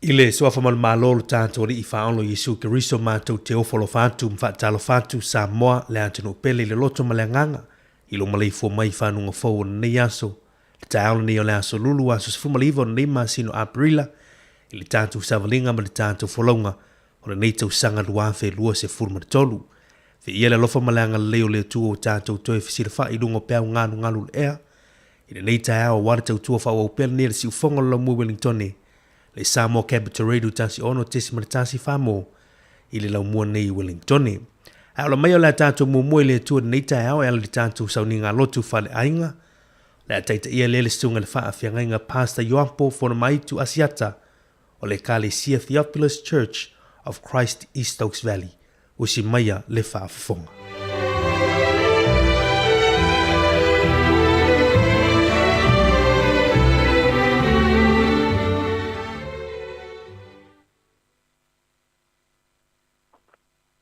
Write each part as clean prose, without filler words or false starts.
Ile soafa malolo tanto li faolo Yesu Keriso mātou te ofolo fatu mfatalo fatu Samoa le antino pele le loto malanganga ilo malei fo mai fanunga fo nei aso le taalo nei ole aso lulu aso se fumalivo nei masino aprila ile tanto savalinga ma le tanto folonga o le nei tau sanga luafe lua se furma tolu fe ia le lofa malanga leo le tuo tanto toe fisira fa ilungo pea nganu ngalu le ea ile nei taao wara tau tuo fa wau pele nere si ufonga lo mu Wellingtone le Samoa Capital Radio tasi ono tesi maritasi famo ile lau mua nei Wellingtone. Aola mai o le tato mua le tua nei tai au e ala li tato sauninga lotu fale ainga. Le ataita ia lele stunga le faa fiangainga Pastor Yoampo fona maitu asiata o le Kalesia Theophilus Church of Christ East Oaks Valley. Usi maia le faa fonga.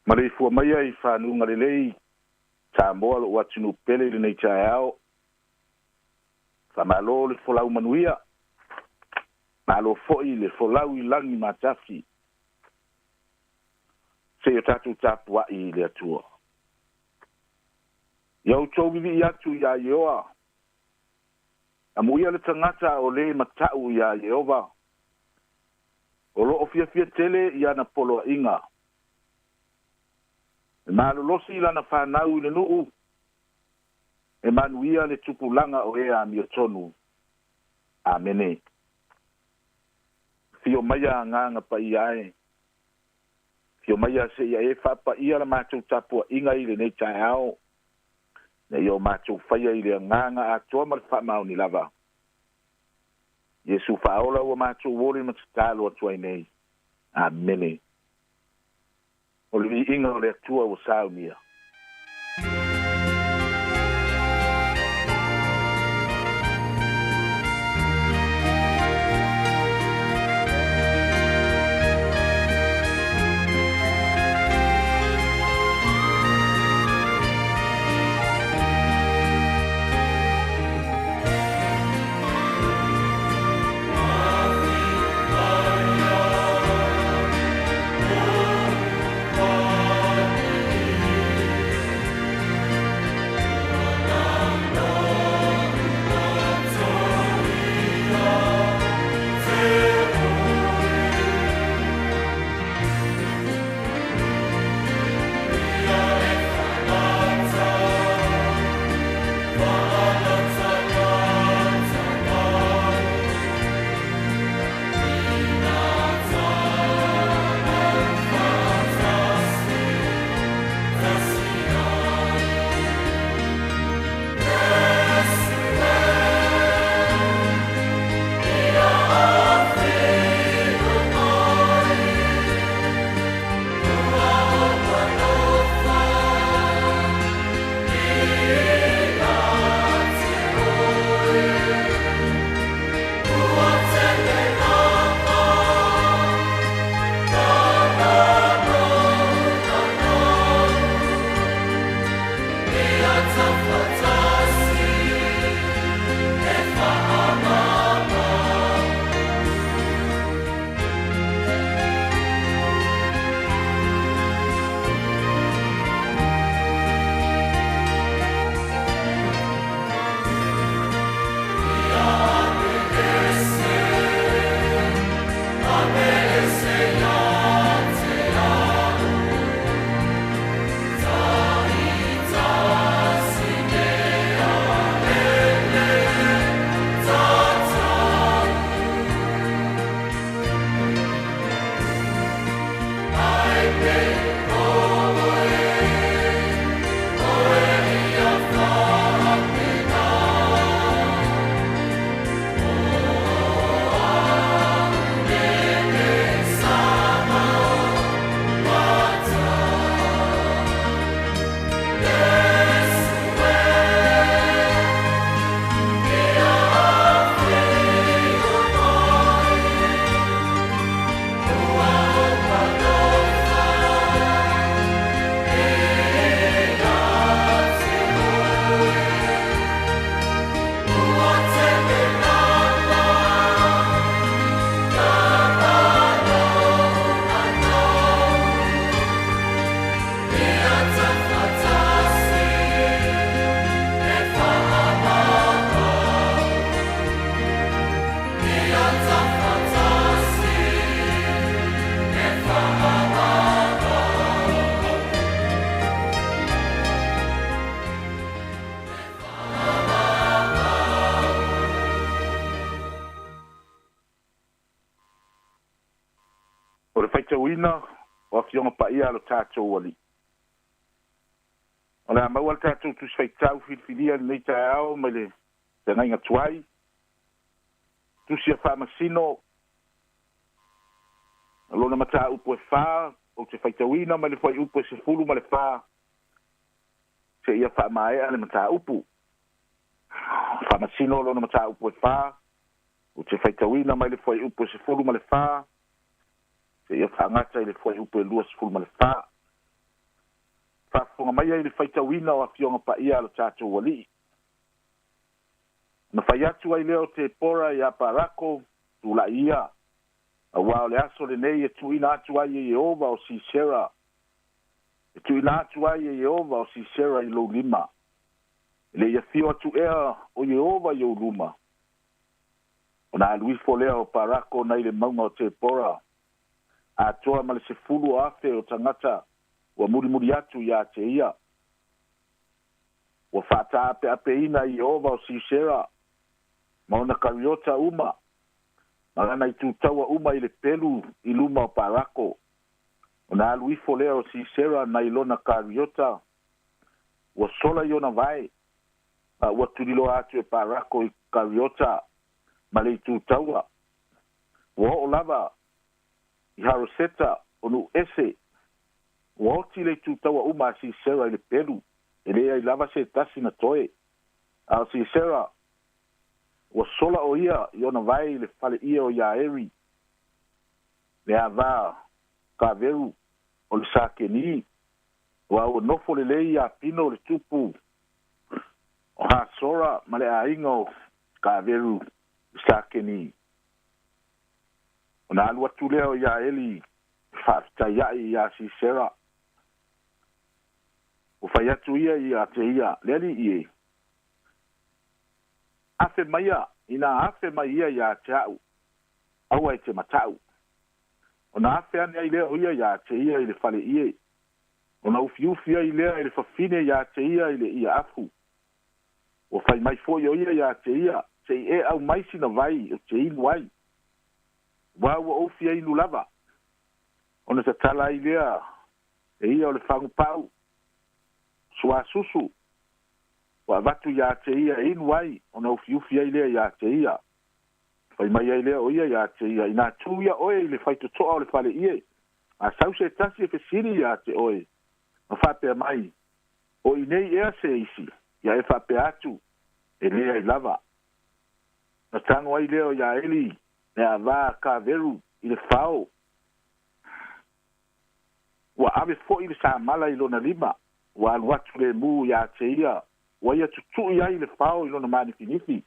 Ma le fua mai ai whanunga le lei, tā moa lo watunu pele le nei tae ao. Whamalo le folau manuia. Ma lo foi le folau I langi matafi. Se o tatu tapua I le atua. Iau tōwili I atu ia Ioa. Amuia le tangata o le matau ia Iova. O lo ofia fia tele ia na polo inga. E malolosi lana whanau le nuu. E manuia le tupulanga o ea miotonu. Amene. Fio maya nganga pa iae. Fio maya se ia e whapa ia la mātou tapua inga I le nei tae ao. Na io mātou whaia I le nganga a toa mar whamau ni lava. Yesu whaola ua mātou wole matatalo atua I nei. Amene. O le inga o le atua o saunia. Wina o fionga pa ia lo tātou wali. O le amau al tātou tu sfaitau filfilia nei tae ao mai le te ngainga tuai. Tu sia whamasino alona mata upo e wha o te whaitawina mai le whai upo e se fulu mai le wha se ia wha mai ale mata upo. Whamasino alona mata upo e wha o te whaitawina mai le whai upo e se fulu mai le wha se ia whaangata I le whai upo e lua se fulu mai le wha fa'afoga mai ai le faitauina o afioga pa'ia lo tatou ali'i na fai atu ai lea o te pora ia parako tula'i ia auā o le aso lenei e tu'uina atu ai e Iehova o sisera e tu'uina atu ai e Iehova o sisera i lou lima le ia fio atu ea o Iehova i ou luma ona aluifo lea o parako nai le mauga o te pora atoa ma le sefulu o afe o tagata ua mulimuli atu iā te ia ua fa'ata'ape'apeina i Iehova o sisera ma ona kariota uma ma lana i tutaua uma i le pelu i luma o parako ona aluifo lea o sisera nai lona kariota ua sola i ona vae ua tuliloa atu e parako i kariota ma le i tutaua ua o'o lava i haroseta o nu'u ese ua oti le i tutaua uma a sisera i le pelu e lea i lava se tasi na toe a o sisera ua sola o ia i ona vai le fale'ia o Iaeri le avā kaveru o le sakeni ua ua nofo lelei a pino le tupu o hasora ma le aiga o kaveru le sakeni ona alu atu lea o Iaeli fa'afetaia'i iā sisera ua fai atu ia iā te ia le ali'i e afe maia ina afe mai ia iā te a'u aua e te mata'u ona afe ane ai lea o ia iā te ia i le fale'ie ona ufiufi ai lea i le fafine iā te ia i le ia afu ua fai mai fo'i o ia iā te ia te i e au maisi na vai o te inu ai ua ua ufi ai inu lava ona tatala ai lea e ia o le fagupa'u suasusu ua avatu iā te ia e inu ai ona ufiufi ai lea iā te ia fai mai ai lea o ia iā te ia ina tu ia oe i le faitoto'a o le fale'ie a sause tasi e fesili iā te oe ma fa'apea mai o i nei ea se isi ia e fa'apea atu e lea i lava na tago ai lea o Iaeli le avā kaveru i le fao ua ave fo'i le samala i lona lima ua alu atu le mū iā te ia ua ia tutu'i ai le fao i lona manifinifi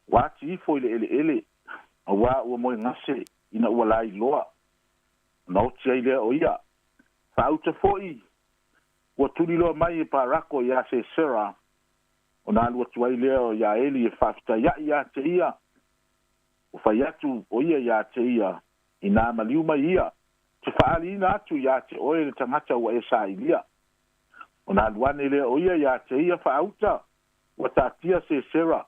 ua ati ifo i le ele'ele auā ua moe gase ina ua la iloa ona oti ai lea o ia fa'auta fo'i ua tuliloa mai e parako iā sesera ona alu atu ai lea o Iaeli e fa'afetaia'i iā te ia ua fai atu o ia iā te ia inā maliu mai ia te fa'aliina atu iā te oe le tagata ua e sailia ona aluane lea o ia iā te ia fa'auta ua ta'atia sesera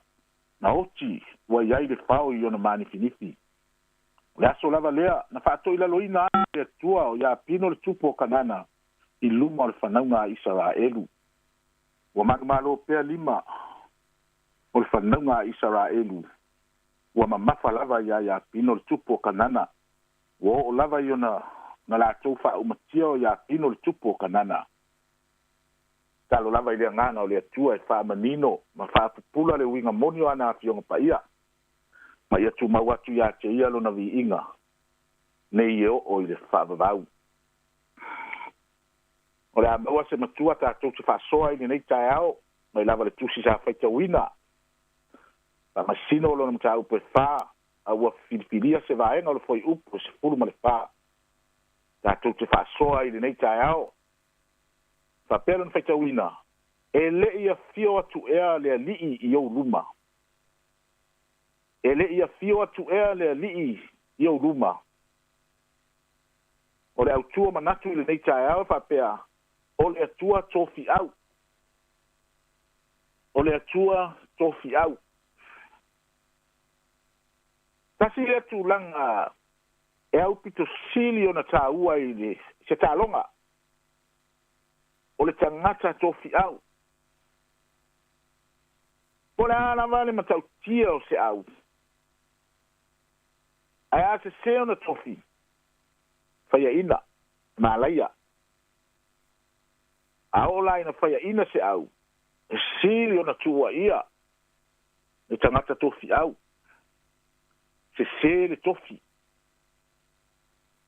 na oti ua iai le fao i ona manifinifi o le aso lava lea na fa'ato'ilaloina le atua o iā pino le tupu o kanana i luma o le fanauga a Isaraelu ua malumalo pea lima o le fanauga a Isaraelu ua mamafa lava iā pino le tupu o kanana ua o'o lava i ona na latou fa'aumatia o iā pino le tupu o kanana talo lava i le agaga o le atua e fa'amanino ma fa'apupula le uiga moni o ana afioga pa'ia ma ia tumau atu iā te ia lona vi'iga nei e o'o i le fa'avavau o le amaua se matua tatou te fa'asoa i lenei taeao mai lava le tusi sa faitauina fa'amasino o lona mataupu e fā aua filifilia se vaega o le foi upu e sefulu ma le fā tatou te fa'asoa i lenei taeao fa'apea lona faitauina e le'i afio atu ea le ali'i i ou luma e le'i afio atu ea le ali'i i ou luma o le autua manatu i lenei taeao fa'apea o le atua tofi'au o le atua tofi'au tasi le atulaga e au pitosili ona tāua i le se tāloga o le tagata tofi'au o le a lava le matautia o se au ae a sesē ona tofi faiaʻina malaia a o la ina faiaʻina se au e sili ona tuuaʻia le tagata tofi'au sesē le tofi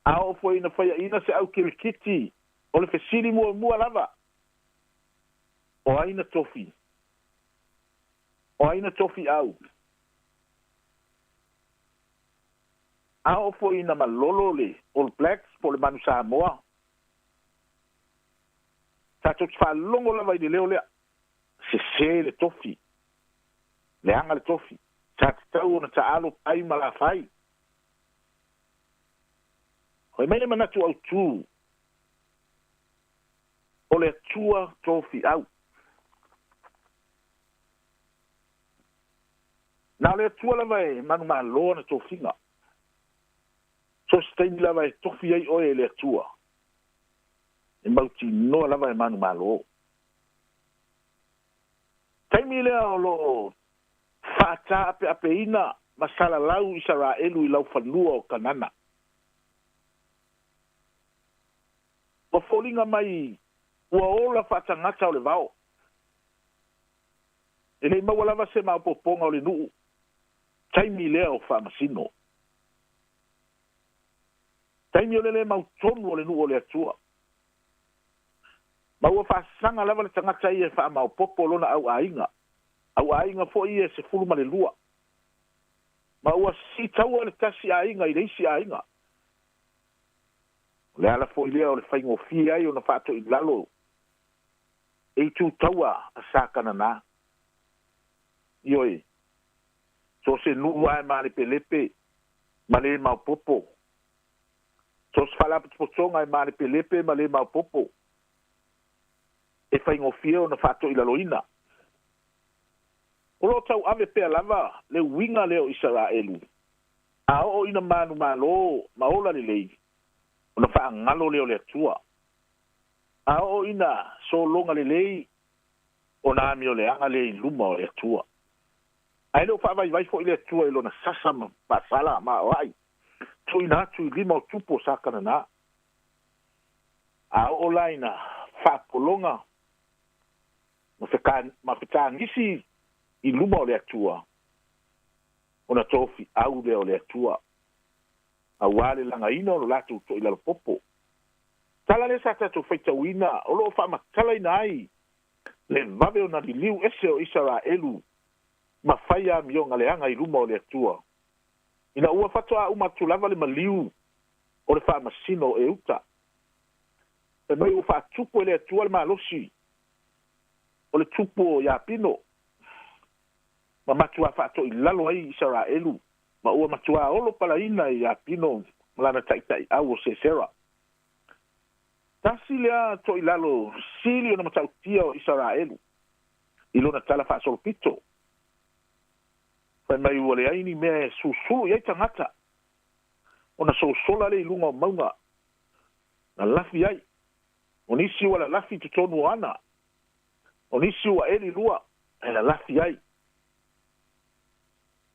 a o foi ina faiaʻina se au kilikiti o le fesili mua lava o aina tofi au a o fo ina malolo le All Blacks po le manu Samoa sa to whalongo lava i le leo lea se le tofi le anga le tofi sa te tau na ta alo pai ma la fai hoi mene manatu au tū o le tua tofi au na le tua lava e manu malo na tofinga so steini lava e tofi ai oe le tua e mauti noa lava e manu malo taimi lea o lo fata ape ina masala lau Israelu i lau fanua o kanana o folinga mai ua ola faatagata o le vao e lei maua lava se maopopoga o le nuu taimi lea o faamasino taimi o le lē mautonu o le nuu o le atua ma ua faasasaga lava le tagata ia e faamaopopo lona auaiga foʻi ia se fulu ma le lua ma ua sitaua le tasi aiga i le isi aiga le ala foʻi lea o le faigofia ai ona faatoʻilalo e tutaua a sakananā ioe so se nuu ae malepelepe ma lē maopopo so se faalapotopotoga e malepelepe ma lē maopopo e faigofia ona faatoʻilaloina o loo tau ave pea lava le uiga lea o Isaraelu a o'o ina manumālō ma ola lelei ona faagalo lea o le atua a o'o ina sologa lelei ona amioleaga le iluma o le atua ae leo faavaivai foʻi le atua i lona sasa ma pasala ma o ai tuuina atu i lima o tupu o sakananā a o'o la ina faapologa ma fetagisi i luma o le atua ona tofi au lea o le atua auā le lagaina o lo latou toʻilalopopo tala le sa tatou faitauina o loo faamatalaina ai le vave ona liliu ese o Isaraelu ma faia amioga leaga i luma o le atua ina ua fatoaʻuma atu lava le maliu o le faamasino o euta e mai ua faatupu e le atua le malosi o le tupu o iapino ma matua faatoʻilalo ai Isaraelu ma ua matua olo palaina i iapino ma lana taʻitaʻi au o sesera tasi lea toʻilalo sili ona matautia o Isaraelu i lona tala faasolopito fai mai ua leai ni mea e susulu i ai tagata ona sosola le iluga o mauga na lafi ai o nisi ua lalafi totonu o ana o nisi ua eli lua e lalafi ai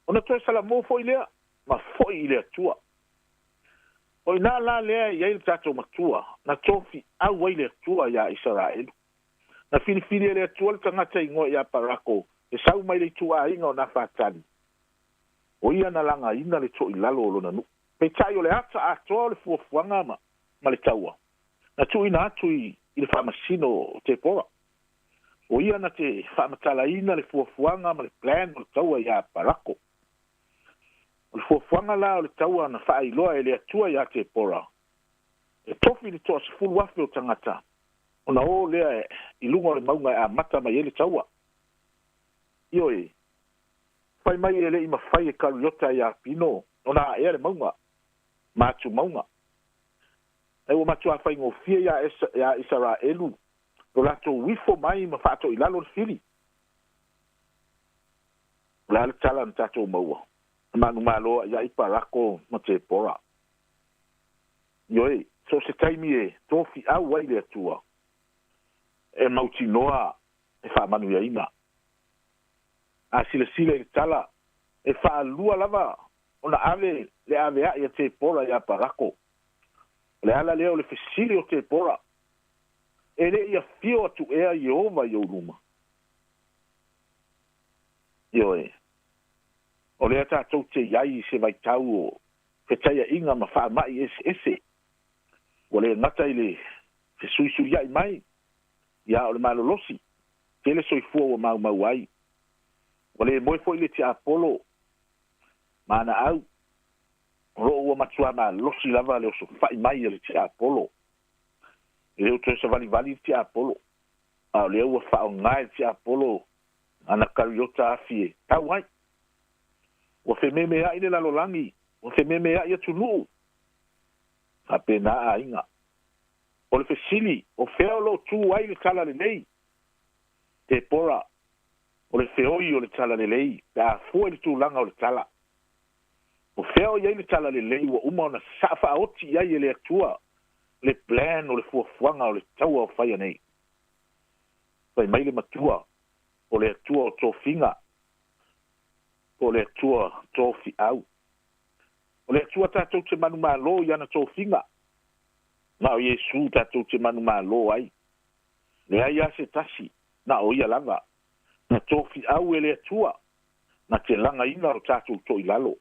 ona toe salamō foʻi lea ma foʻi i le atua o inā la lea i ai le tatou matua na tofi au ai le atua iā Isaraelu na filifili e le atua le tagata igoa iā parako e sau mai le ituāiga o na fatali o ia na lagaina le toʻilalo o lona nuu peitaʻi o le ata atoa o le fuafuaga ma le taua na tuuina atu i le faamasino o Tepora o ia na te faamatalaina le fuafuaga ma le plan o le taua iā parako o le fuafuaga la o le taua na faailoa e le atua iā Tepora e tofi le toʻasefulu afe o tagata ona o lea i luga o le mauga e amata mai ai le taua ioe fai mai e leʻi mafai e kaliota iā pino ona aʻea le mauga ma atu mauga e ua matua faigofia iā Isaraelu o latou uifo mai ma faatoʻilalo le fili o le a le tala na tatou maua manumāloa iā i parako ma Tepora ioe so se taimi e tofi au ai le atua e mautinoa e faamanuiaina a silesile i le tala e faalua lava ona ave le aveaʻi a Tepora iā parako le ala lea o le fesili o Tepora e leʻi afio atu ea Iehova i ou luma ioe o lea tatou te iai se vaitau o fetaiaʻiga ma faamaʻi ese ua le gata i le se suisui ai mai ia o le malolosi tele soifua ua maumau ai ua lē moe fo'i le tiapolo mana au ro'o ua matua malolosi lava le oso fa'i mai le tiapolo le o toe sa valivali le tiapolo a o lea ua fa'aogā le tiapolo ana kariota afi e tau ai ua fememea'i le lalolagi ua fememea'i atunu'u apena a'aiga o le fesili o fea o lo'o tu ai le tala lelei te pora o le feoi o le tala lelei pe afua i le tulaga o le tala o fea o iai le tala lelei ua uma ona sa'afa'aoti i ai e le atua le plan o le fuafuaga o le taua o faia nei fai mai le matua o le atua o tofiga o le atua tofi'au o le atua tatou te manu mālō i ana tofiga na o iesu tatou te manu mālō ai le ai a se tasi na o ia lava na tofi'au e le atua na te lagaina o tatou to'i lalo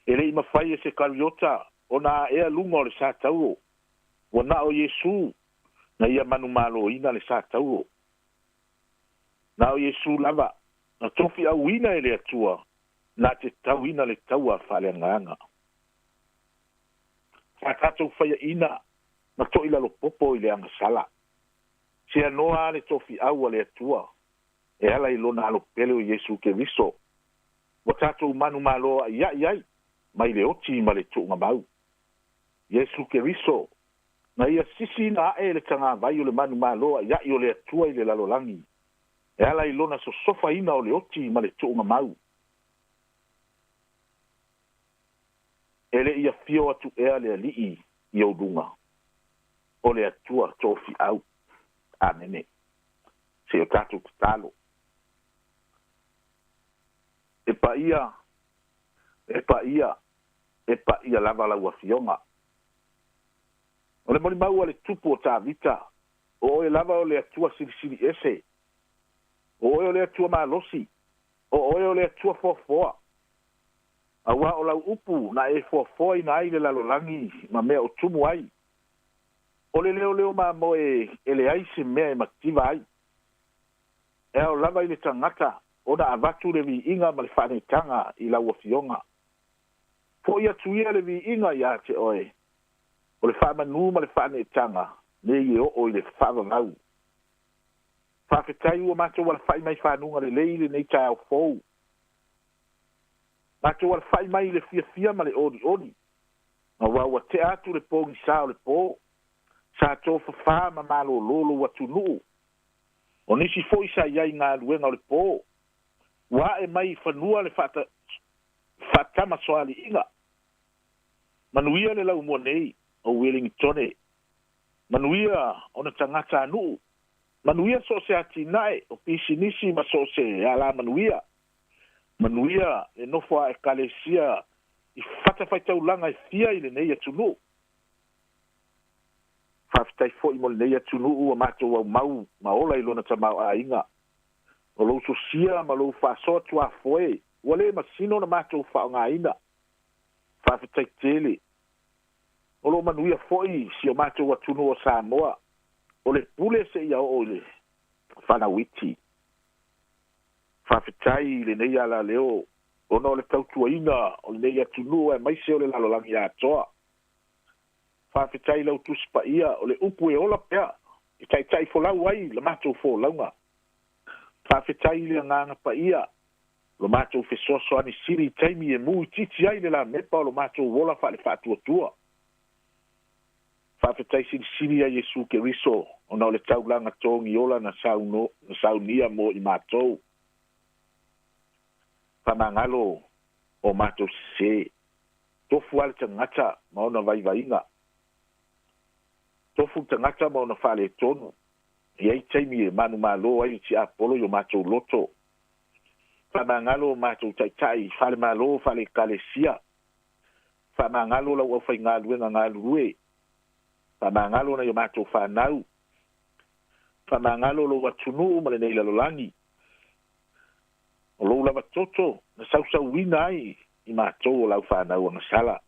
e le'i mafai e se kariota ona a'ea luga o le sa tauro ua na o iesu na ia manu mālōina le sa tauro na o iesu lava na tofi'auina e le atua na te tauina le taua fa'aleagaga fa tatou faiaʻina na to'i lalo popo i le agasala se anoa a le tofi'au a le atua e ala i lona alopele o iesu keriso ua tatou manu mālō aia'i ai mai le oti ma le tu'ugamau iesu keriso na ia sisi na a'e le tagavai o le manu mālō aia'i o le atua i le lalolagi e ala i lona sosofaina o le oti ma le tu'ugamau e le ia fio atu ea le ali'i i ouduga o le atua tofi'au amene se o tatou tatalo e pa'ia lava lauafioga o le molimau a le tupu o tavita o oe lava o le atua silisili ese o oe o le atua malosi o oe o le atua foafoa auā o lau upu na e foafoa ina ai le lalolagi ma mea o tumu ai o le leoleo mamoe e leai se mea e makiva ai e o lava i le tagata ona avatu le vi'iga ma le fa'anetaga i lauafioga fo'i atu ia le vi'iga iā te oe o le fa'amanū ma le fa'anetaga nei e o'o i le fa'avavau fa'afetai ua matou alafa'i mai fanuga lelei lenei taeaofou matou alafa'i mai le fiafia ma le oli'oli auā ua te'a atu le pogisā o le pō sa tofafā ma malōlō ua tunu'u o nisi fo'i sa iai galuega o le pō ua a'e mai fanua le fa'atamasoali'iga manuia le laumua nei o Wellingtone manuia ona tagata anu'u manuia so se atina'e o pisinisi ma so se ala manuia le nofo a ekalesia i fatafaitaulaga e fia i lenei atunu'u fa'afetai fo'i mo lenei atunu'u ua matou aumau ma ola i lona tamao'āiga o lou sosia ma lou fa'asoa tuafoe ua lē masino na matou fa'aogāina fa'afetai tele o lo manuia fo'i si o matou atunu o Samoa o le pule se'ia o'o i le fanauiti fa'afetai lenei ala leo ona o le tautuaina o lenei atunu e maise o le lalolagi atoa fa'afetai lau tusi pa'ia o le upu e ola pea i taʻitaʻi folau ai le matou folauga fa'afetai le agaga pa'ia lo matou fesoasoani sili i taimi e mu i titi ai le lamepa o lo matou ola fa le fa'atuatua fa'afetai silisili a iesu keriso ona o le taulaga togi ola na saunia mo i matou famagalo o matou sesē tofu a le tagata ma ona vaivaiga tofu tagata ma ona fa'aletonu iai taimi e manu mālō ai le ti'apolo i o matou loto fa'amagalo o matou taʻitaʻi fa'alemālō fa'alekalesia fa'amagalo lau aufaigaluega galulue fa'amagalo na i o matou fanau fa'amagalo lou atunu'u ma lenei lalolagi o lou lava toto na sausauina ai i matou o lau fanau agasala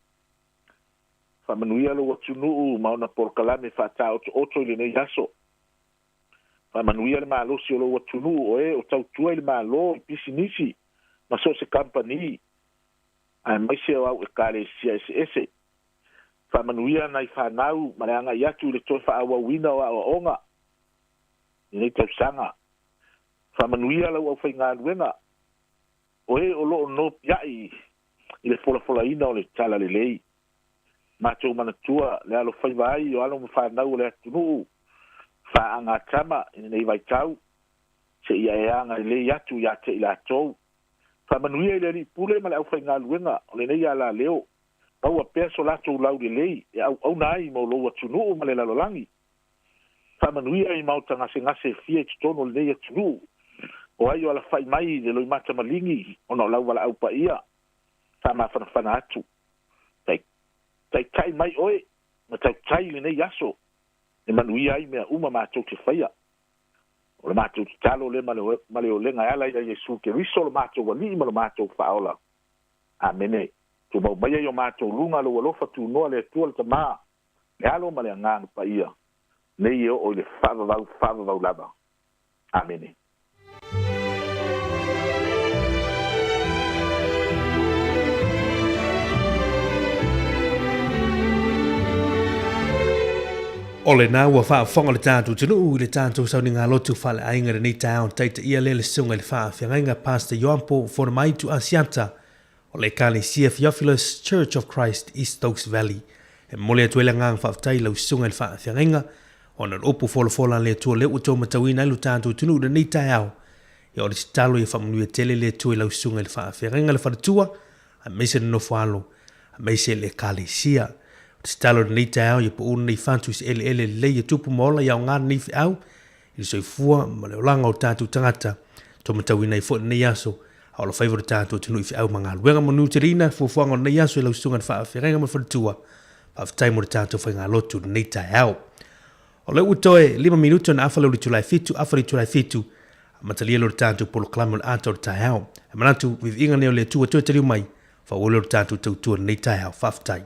Whamanuia lo watunuu mauna porkalame whata oto i le nei aso. Whamanuia le malosi o lo watunuu o tautua i le malo i pisinisi. Ma so se company. Ai mai se au e kare sia ese. Whamanuia nai whanau ma le anga i atu i le toi whaawawina o a onga. I nei tau sanga. Whamanuia lau au whainga luenga. O lo no piai i le fola ina o le tala le lei. Mātou manatua le alo whaiwai o alo mwhanau le atunuu. Whaanga tama i nei vai tau. Se ia e anga le atu ia te ila atou. Whamanuia i le ri pule ma le au whainga luenga o le nei ala leo. Pau a peso latou lau le lei e au nai mo lo atunuu ma le lalolangi. Whamanuia i mauta ngase fia tutono le nei atunuu. O ai o ala whai mai le loi mata malingi o na lau wala au pa ia. Whama whanawhana atu. Tai mai oe, ma tai le nei aso. E manuia ai mea uma mātou te whaia. O le mātou te talo le ma le o lenga ala i a Jesu ke riso le mātou wani ma le mātou whaola. Amene. Tu mau mai ai o mātou lunga lo alofa tu noa le tua le tamaa. Le alo ma le angang pa ia. Nei o le whavavau lava. Amene. O le nā ua whaafonga le tātou tunu i le tātou sau ni ngā lotu whale ainga re nei tāo taita ia le sunga le whaawhiangainga Pastor Yoampo Fonamaitu Asiata o le Kalesia Theophilus Church of Christ East Oaks Valley. E mole atu ele ngang whaaftai lau sunga le whaawhiangainga o na opu fola le tua le uto matawina ilu tātou tunu le nei tāo. E o le talo i whamunui tele le tua lau sunga le whaawhiangainga le wharatua a meise no whalo a meise le Kalesia. Stalo nei tau ia po una i fantus ele le ia tupu mola ia o ngā nei au i soi fua ma le olanga o tātou tangata to matawina i fo nei aso a o la whaivora tātou tunu i au mga luenga manu te rina fuafuanga o nei aso i lau sunga na whaawhirenga ma wharatua whaafitai mo le tātou whai ngā lotu nei tau. O le utoe 5 minuto na awhale o le tulai fitu a matalia lo le tātou polo klamo le ata o le tau. E manatu with inga neo le tua taliu mai whawole o le tātou tautua nei tau whaafitai.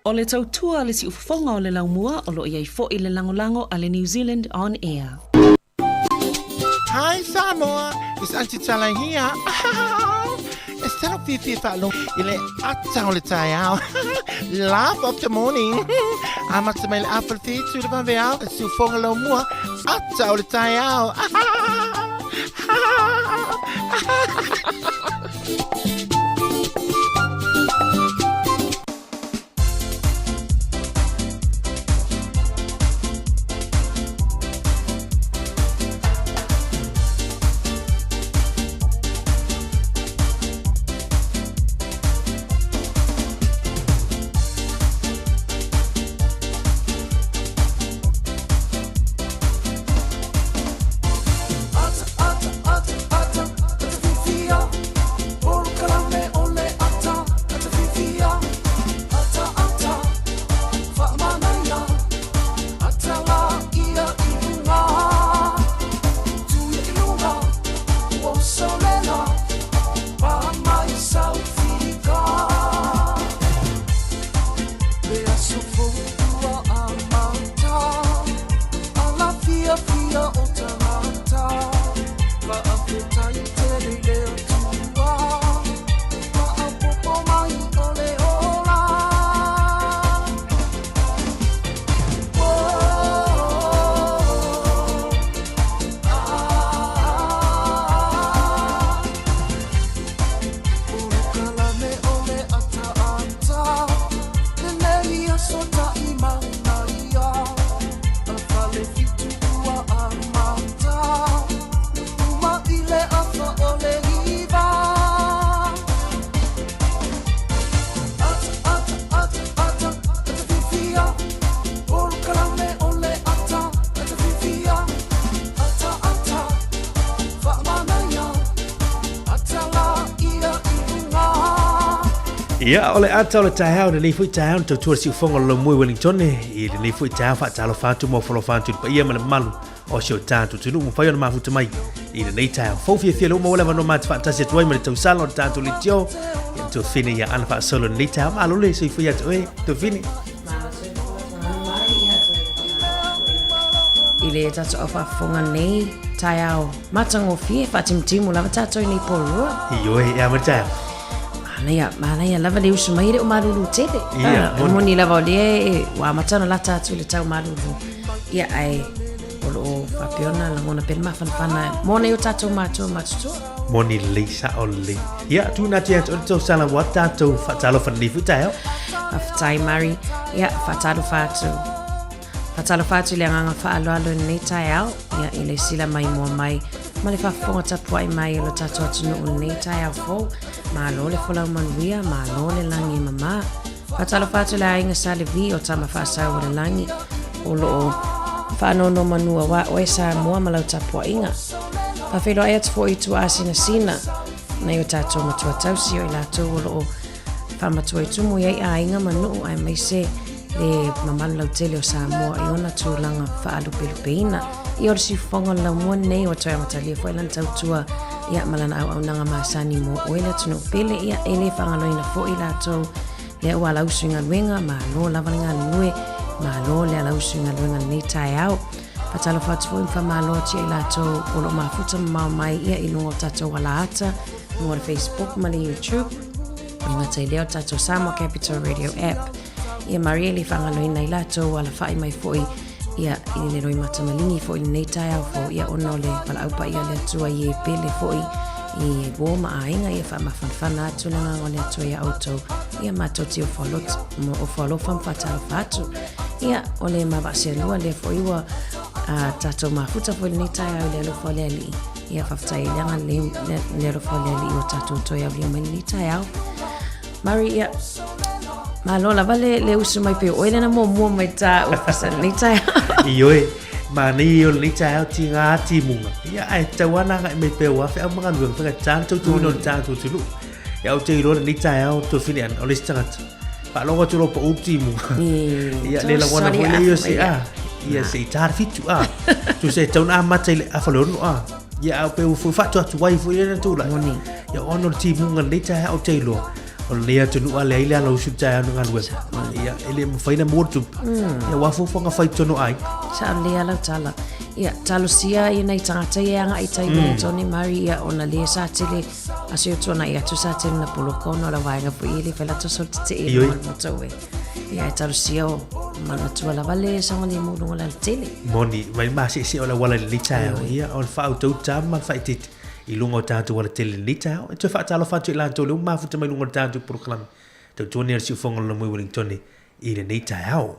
O le tautua le si ufafonga o le laumua o lo iai fo i le langolango a le New Zealand On Air. Hi Samoa, it's Auntie Tala here. It's time to fifi falo ile atau le tai au. Laugh of the morning. Amat semel apple tea tu le van au su fonga lo mua atau le tai au. Ia ole ata ole tahau le fui tahau to tu si fonga lo mui Wellington ne le fui tahau fa talo fatu mo folo fatu pa ia mana malu o sio tantu tu lu mo fa yo ma futa mai i le nei tahau fo fi lo mo le no mat fa ta se tu mai to salo tantu li tio to fini ya ana fa solo nei tahau ma lo le so fui ya to fini Ile tatu ofa fonga nei tahau matango fi fa timtimu lava tatu ni poro iyo ya ma tahau Malaya lava le usu mai o maruru tele. Ia, moni lava le wa matana lata tu le tau maruru. Ia ai o fapiona la mona pel mafana. Mona yo tatu mato. Moni lisa ole. Ia tu na tia to sala wata to fatalo fa ni futa. Aftai mari ia fatalo fatu. Fatalo fatu le nganga fa alo nei taiao. Ia ile sila mai mo mai. Ma le whafonga tapua I mai o lo tato atunu o nei tai au fo, ma lo le folau manuia, ma lo le langi mama. Patalo fatu le ainga sa le vi o tama whaasau o le langi, o lo o whaanono manua wa o e sa mua malau tapua inga. Pawhelo ai atu fo I tu asina sina, nei o tato matua tausi o I lato o lo o whamatua I tumu iai a inga manu ai mai se le mamalu lau tele o sa mua I ona tūlanga whaalupelupe ina. I ora si fonga la mua nei o toi amatalia fo ilan tautua ia malana au nanga masani mo o ila tunu pele ia ele whangaloina fo I lato le ua lausu inga luenga ma lo lavananga lue ma lo le lausu inga luenga nei tai au patalo fatu fo infa ma lo tia I lato o lo mafuta mau mai ia I lungo tato wala ata lungo le Facebook ma le YouTube inga tai leo tato Samoa Capital Radio app ia marieli whangaloina I lato wala whai mai fo ia I le roi matamalingi fo I nei tai au fo ia ono le pala aupa ia le atua I pele fo I woma a inga ia wha mawhanwhana atu langa o le atua ia auto ia matoti o whalo whamwhatalo whatu ia o le mawase lua le fo iwa tato mafuta fo I nei tai au le alofa le ali ia whaftai langa le alofa le ali o tato toi au lia mai nei tai au Mari ia malo la vale le usu mai pe oile na mo mai ta o fasa nei tai Ioi, ma nei o ni tai ti nga ti munga. Ia ai tawana ga me pe wa fa mga luang fa tang tu no tang tu lu. Ya o te ro ni tai au to fini an o le stangat. Pa lo tu lo po uti munga. Ia le la wana ho le yo se a. Ia se tar fitu a. Tu se tauna mata le afalon a. Ia au pe fu fa tu wai fu ia tu la. Ia ono ti munga ni tai au te lo. o lea tonu a lea ile ala usu tai anu nganu e ia ele mawhaina mōtu ia wafuwhanga whai tono ai Sa lea lau tala. Ia, talosia i nei tangata i anga i tai Tony Murray ia ona lea sa tele asio tona i atu sa tele na polokono la wainga pu ili whela to sol te i Ioi. motowe. Ia, e talosia o mana tua la wale sa ngani mūrunga la tele. moni vai masi se ola wala ni tai ia on fa auto tama fa itit i lunga o tātou wala tele ni tai e te whaatalo whatu i lanto leo mafuta mai lunga o tātou proklami tau tōni ar si ufonga la mui Wellington i le ni tai au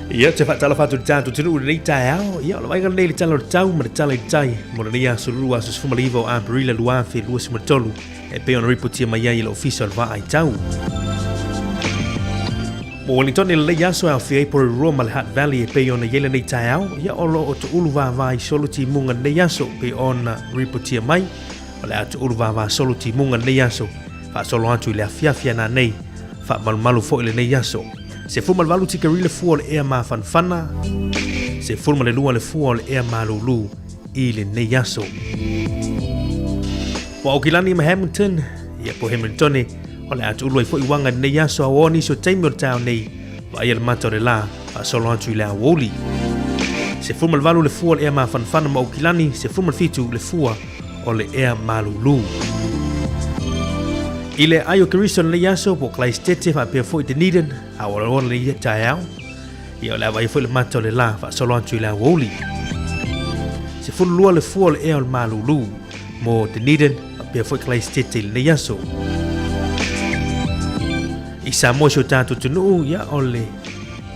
Ia te whaatala whātu tātu tinu uri nei tai ao. Ia ola waiga nei le tala o tau ma le tala i tai. Mora nei aso lulu aso sfumaliva o Amberila Luafe lua simatolu. E pe ona ripotia mai ai le ofisa o va ai tau. Mo Wellington le lei aso au fiai por rua ma le Hutt Valley e pe ona yele nei tai ao. Ia olo o te ulu va vai solo ti munga nei aso pe ona ripotia mai. O le atu ulu va vai solo ti munga nei aso. Fa solo atu le afiafia na nei. Fa malu fo ile nei aso. Se fuma le valu tikari le fua le ea ma fanfana. Se fuma le lua le fua le ea ma lulu i le nei aso. Po au kilani ma Hamilton, ia po Hamilton o le atu ulu ai fo i wanga nei aso a oni so teimi o tau nei, wa ia le mata le la, a solo atu i le awoli. Se fuma le valu le fua le ea ma fanfana ma au kilani, se fuma le fitu le fua o le ea ma lulu. Ile ayo Carison le yaso po klai stete fa pe foi Dunedin a ora le taiao ia la vai foi le mato le la fa solo antu la woli se fu lua le fu le el malulu mo Dunedin pe foi klai stete le yaso isa mo so tanto tunu ia ole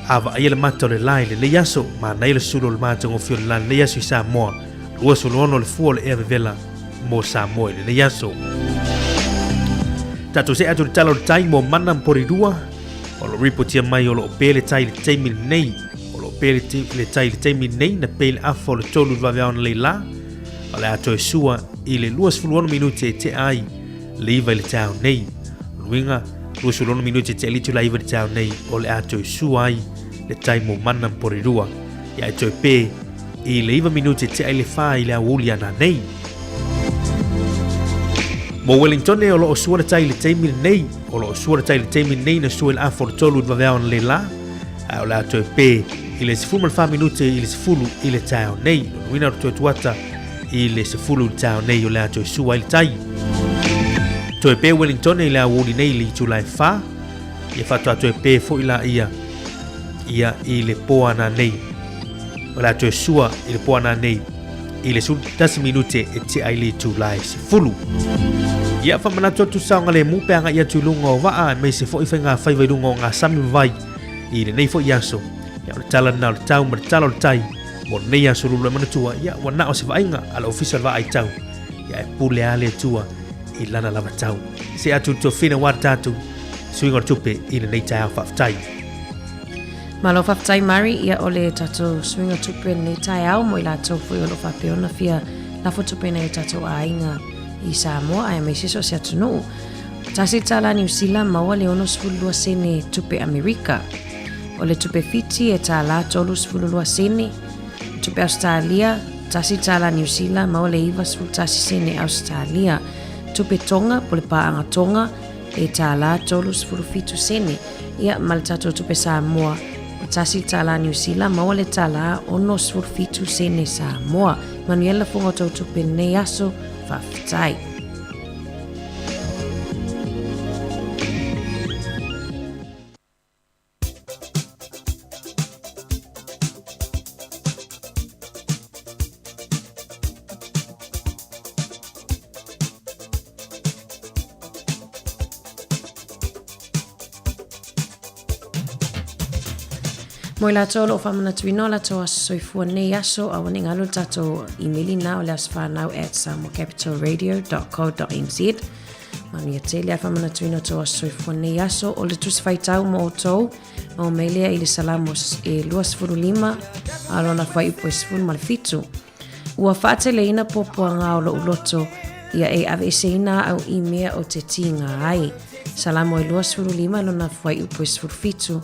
ava ia le mato le la le yaso ma na ile sulo le mato ngo fio la le yaso isa mo lua solo no le fu le e vela mo sa mo le yaso Tato se atu talo tai mo mana poridua o lo ripotia mai o lo pele tai le taimi nei o lo pele le tai le taimi nei na pele afo le tolu va on le la o le atu sua i le luas fuluano minuti te ai le iva le tau nei luinga luas fuluano minuti te litu la iva le tau nei o le atu sua ai le tai mo mana poridua ia atu pe i le iva minuti te ai le fa i le awulia na nei Mo Wellington o lo suara tai le taimi nei o lo suara tai le taimi nei na suel afo tolu va veon le la o la to pe ile se fuma fa minute ile se fulu ile tau nei wina to tuata ile se fulu tau nei o la to sua ile tai to pe Wellington ile a wuli nei li tu lai fa ia fa to pe fo ila ia ile poana nei o la to sua ile poana nei ile su 10 minute e te ai li tu lai se fulu Ia fa mana tu saunga le mu pe anga ia tu lungo va a me se fo i fenga fai vai lungo nga sami vai i le nei fo iaso ia le tala na le tau ma le tala le tai mo nei aso lu le mana tua ia wa na o se vainga ala official va ai tau ia e pule ale tua i lana lava tau se atu to fina wa tatu swinga tupe i le nei tai fa tai Malo faafetai mari ia o le tatou swinga tupe nei tai au mo i latou foi o lo fapeona fia la fotupe nei tatou ainga I Samoa ai mai siso se atunu. Tasi tala New Zealand maua le ono sfulua sene tupe Amerika. O le tupe Fiji e tala tolu sfulua sene. Tupe Australia, tasi tala New Zealand maua le iwa sfultasi sene Australia. Tupe Tonga, po le paanga Tonga, e tala tolu sfulufitu sene. Ia maltato tupe Samoa. Tasi tala New Zealand maua le tala ono sfulufitu sene Samoa. Manuela fonga tau tupe nei aso faafetai. Mo la tolo famana tuino la to soifua nei aso a wani ngalo tato emaili na o le asfanau@samocapitalradio.co.nz Mani atele famana tuino to soifua nei aso o le tusfaitau mo to o melia ile salamos e luas furulima alona fai pues fun malfitu ua fatele ina popoanga o lo uloto ia e ave seina au imea o te tinga ai salamo e luas furulima alona fai pues furfitu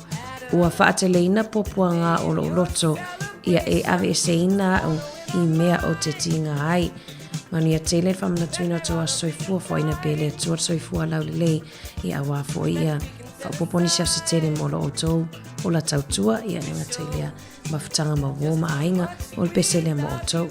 Ua faateleina popuanga o lo loto ia e ave seina o I mea o te tinga ai. Mani a tele whamana tuina toa soifua fo ina pele toa soifua laulilei ia awa fo ia whapoponi siau se tele mo lo o tou o la tautua ia nenga telea mawhitanga mawo ma ainga o le pesele mo o tou.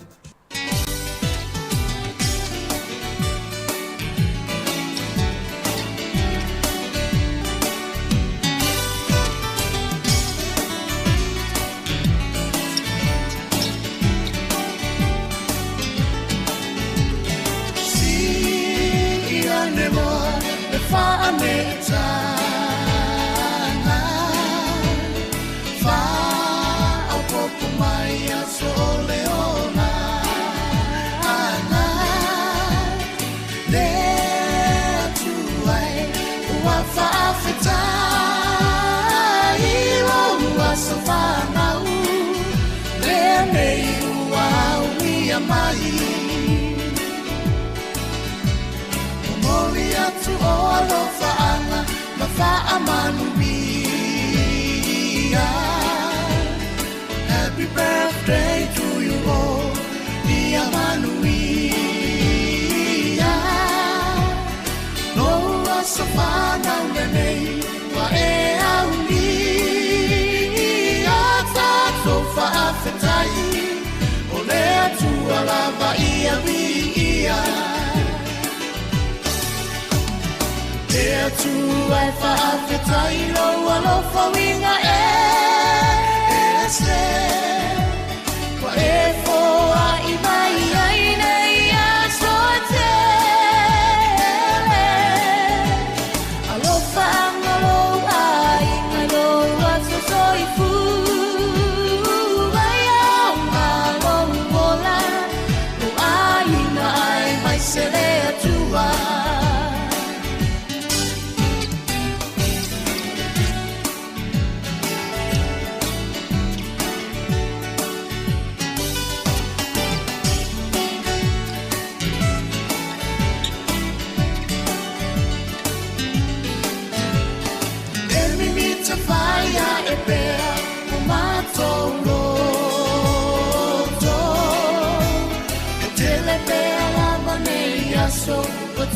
Far tu o alofa anga ma whaamanuia. Happy birthday to you all, ia manuia. No asa whanau nei wa e au lia. Tato whaafetai o lea tua lava ia ia. Lea tua e whaafetai loa lofa winga se. Wa e foa i mai ai nei a soatele. Alofa anga loa inga loa so soifu. Ai au ngā longola o aina ai mai se lea tua. So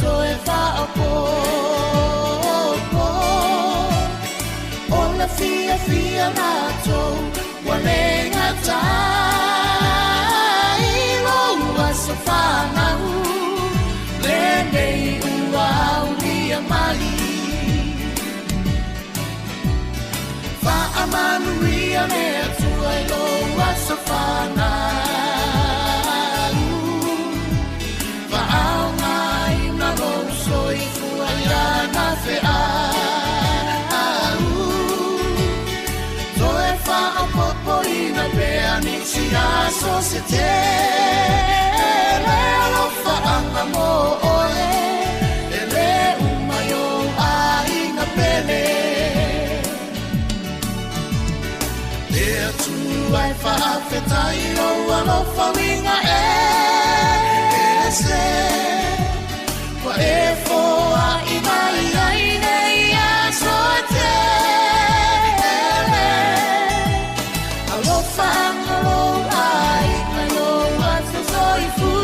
to e whaapo o la fia fia nato wa lenga tai loa so whanau lenei ua ulia mali whaamanuia mea tua i loa so whanau na fe au to e fa popo ina pe anisi aso se te le lo fa anga mo ole ele umayo aina pele le tu ai fa fetai lo fa winga se wa e foa i mai ai nei a soatele. Alofa anga loa inga loa so soifu.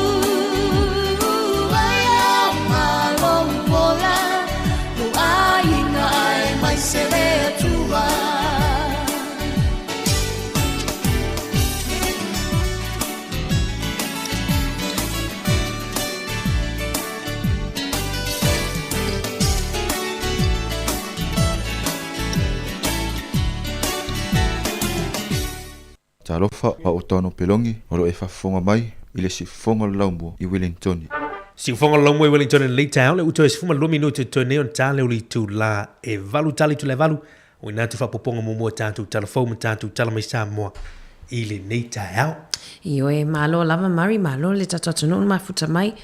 Ai au ngā longola no aina ai mai se lea tua. Talofa pa o tono pelongi o lo e whafonga mai i le sifonga laumua i Wellington. Sifonga laumua i Wellington in Leitao le uto e sifonga lumi no te tone on tale uli tu la e valu tali tu le valu o inatu whapoponga mumua tātou talafau tātou talamai Samoa i le Leitao. Io e malo lava Mari malo le tato tonu mafuta mai.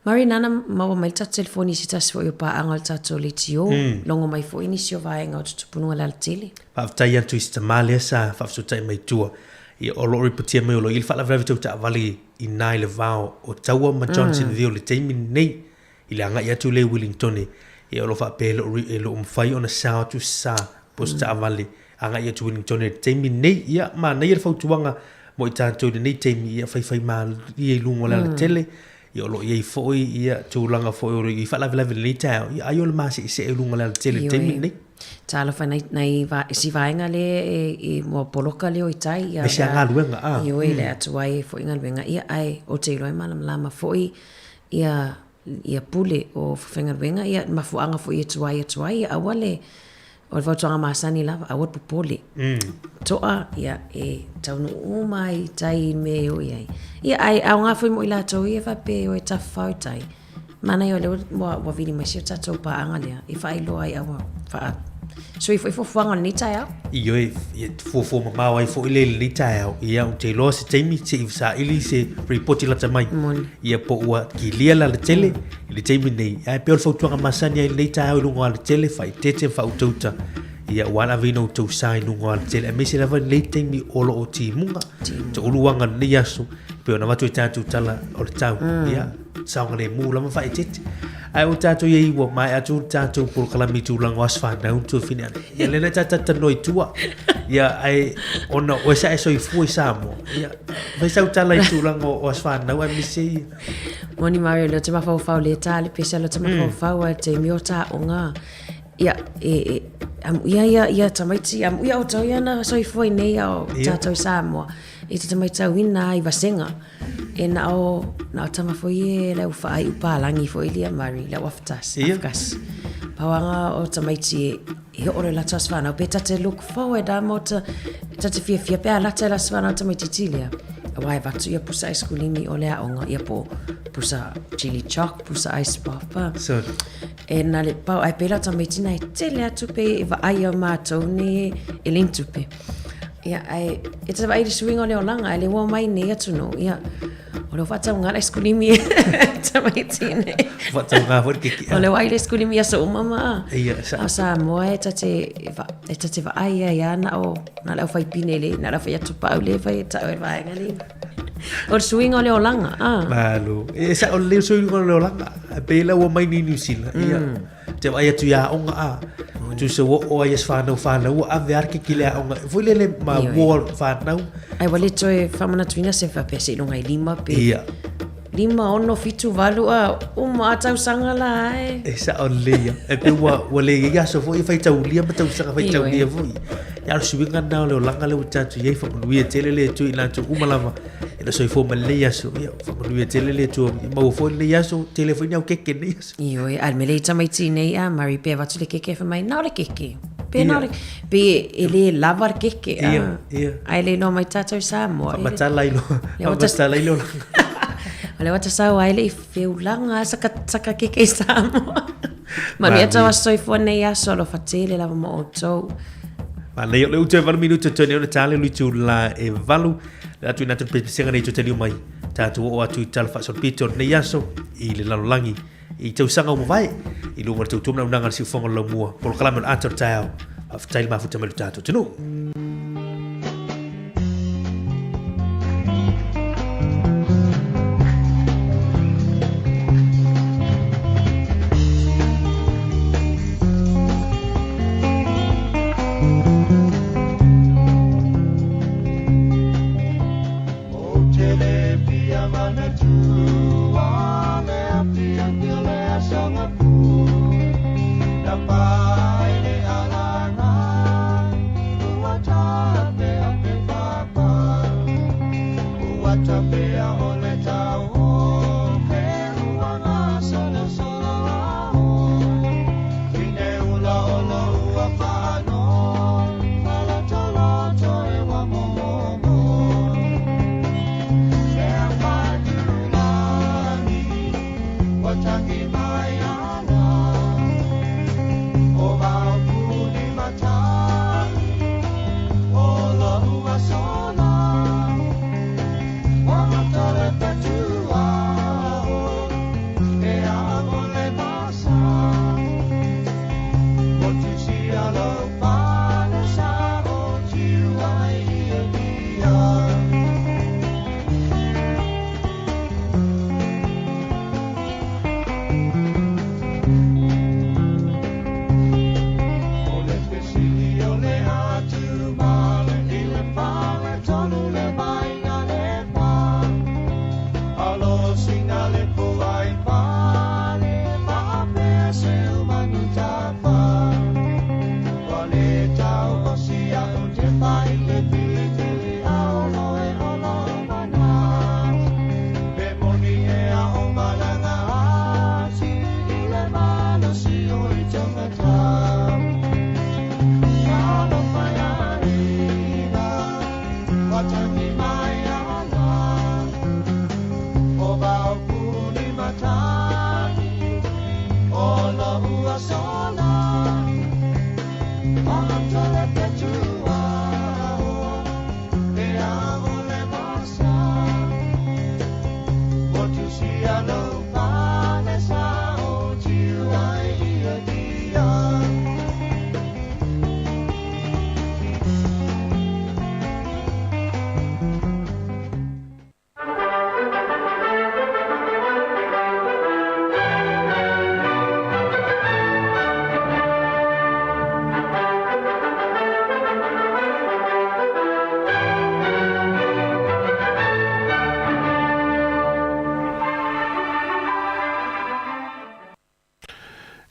Mari nana maua mai tato telefoni si tasi fo i pa angal tato le tio. Longo mai fo ini si o vaenga o tutupunua la tele. Whaftai antu i stamale sa whafsutai mai tua. I o lori putia mai o lo il whala vrevi tau ta avali i nai le vao o taua ma Johnson Vio le teimi nei i le anga i atu le Wellington i o lo wha pe e lo umwhai o na sao tu sa pos ta avali anga i atu Wellington le teimi nei ia ma nei le whautuanga mo i tātou nei teimi ia whai ma i e lungo la tele i o lo i e foi ia tūlanga foi o i whala vrevi le tau i ai o le masi i se e lungo la tele teimi nei. Talo fa nei si vaenga le e mo poloka le o itai ia. Mesi anga luenga a. Io e le atuai fo inga luenga ia ai o te roi malam lama foi ia pule o whenga luenga ia mafuanga fo ia atuai awale o vautuanga masani lava awat popole. Toa ia e taunu umai tai me o iai. Ia ai au ngā fui mo i lato ia whape o e tawhau tai. Mana i o leo wa vini mai si o tatou pa anga lea. I wha ilo ai awa wha so i fuanga ni tai au. Iyo e fo mamau ai fo ile ni tai au. Ia o te loa se teimi se i sa ili se reporti la tamai. Ia po ua ki lia la le tele. Ili teimi nei. Ia pe ol fautuanga masani ai ni tai au ilungo ala tele. Fai tete fa utauta. Ia wana vino tau sa ilungo ala tele. A mesi lava ni teimi olo o ti munga. Te uluanga ni aso. Pe ona watu e tātou tala o le tau. Ia saonga le mū lama fai tete. ai o tato ye iwa mai atu tato por kalami tu lang was fa na tu fina ya lena tata noi tua ya ai ona o sa so fu samo ya vai sa utala tu lang was fa na ai misi Moni Mario lo te mafau le tali pesa lo te mafau te miota onga ya ya tamaiti ya o tau ya na so foi nei o tato Samoa e te tamaita wina I vasenga e na tama foi le ufa ai upalangi foi lia Mari le waftas afkas pawanga o tamaiti e ore la tasfana pe tate look forward amota tate fia pe la tela sfana tamaiti tilia wai vatu ia pusa ice kulimi o lea onga ia po pusa chili chalk pusa ice papa so e na le pau ai pela tamaiti na tele atu pe va ai o matou ni e lintupe ia ai e te vai swing o le olanga le wa mai ne atu no ia o le fata ngala ice kulimi tamaiti ne fata ngala for kiki o le wai le ice kulimi ya so mama ia sa mo e tate va ai ia na o na la fai pinele na la fai atu pa le fai ta o vai ngali o swing o le olanga malu e sa o le swing o le olanga pe la wa mai ni New Zealand ia te vai atu ya onga tu se o ai sfano o ave arki kile onga foi le ma wall fano ai wale toe famana twina se fa pese longa I lima pe ia lima ono fitu valu a uma atau sangala e sa o le e pe wa le ya so foi fai tau lia ma tau sanga fai tau lia foi ya lo swinga na le olanga le utatu ye fa lui tele le tu ila tu uma lava e lo so fo ma le ya so ya fa lui tele le tu ma fo le ya so telefone au keke ne io e al mele ta mai tine a Mari pe va tu le keke fa mai na le keke pe na pe ele lavar keke ai le no mai tato Samoa ma tala ilo ma tala ilo Ole wata sa wa ile feulanga saka keke Samoa Mami ata wa soifo nei a solo fatele la mo to ma le te var minuto tone o tale lu tu la e valu la tu na te pensenga nei tu te mai tatu o atu tal fa so pito nei aso I le langi I tau sanga mo vai I lu martu tumna unanga si fonga lo mua por kala men ator tau af tail ma futa melu tatu tunu Ta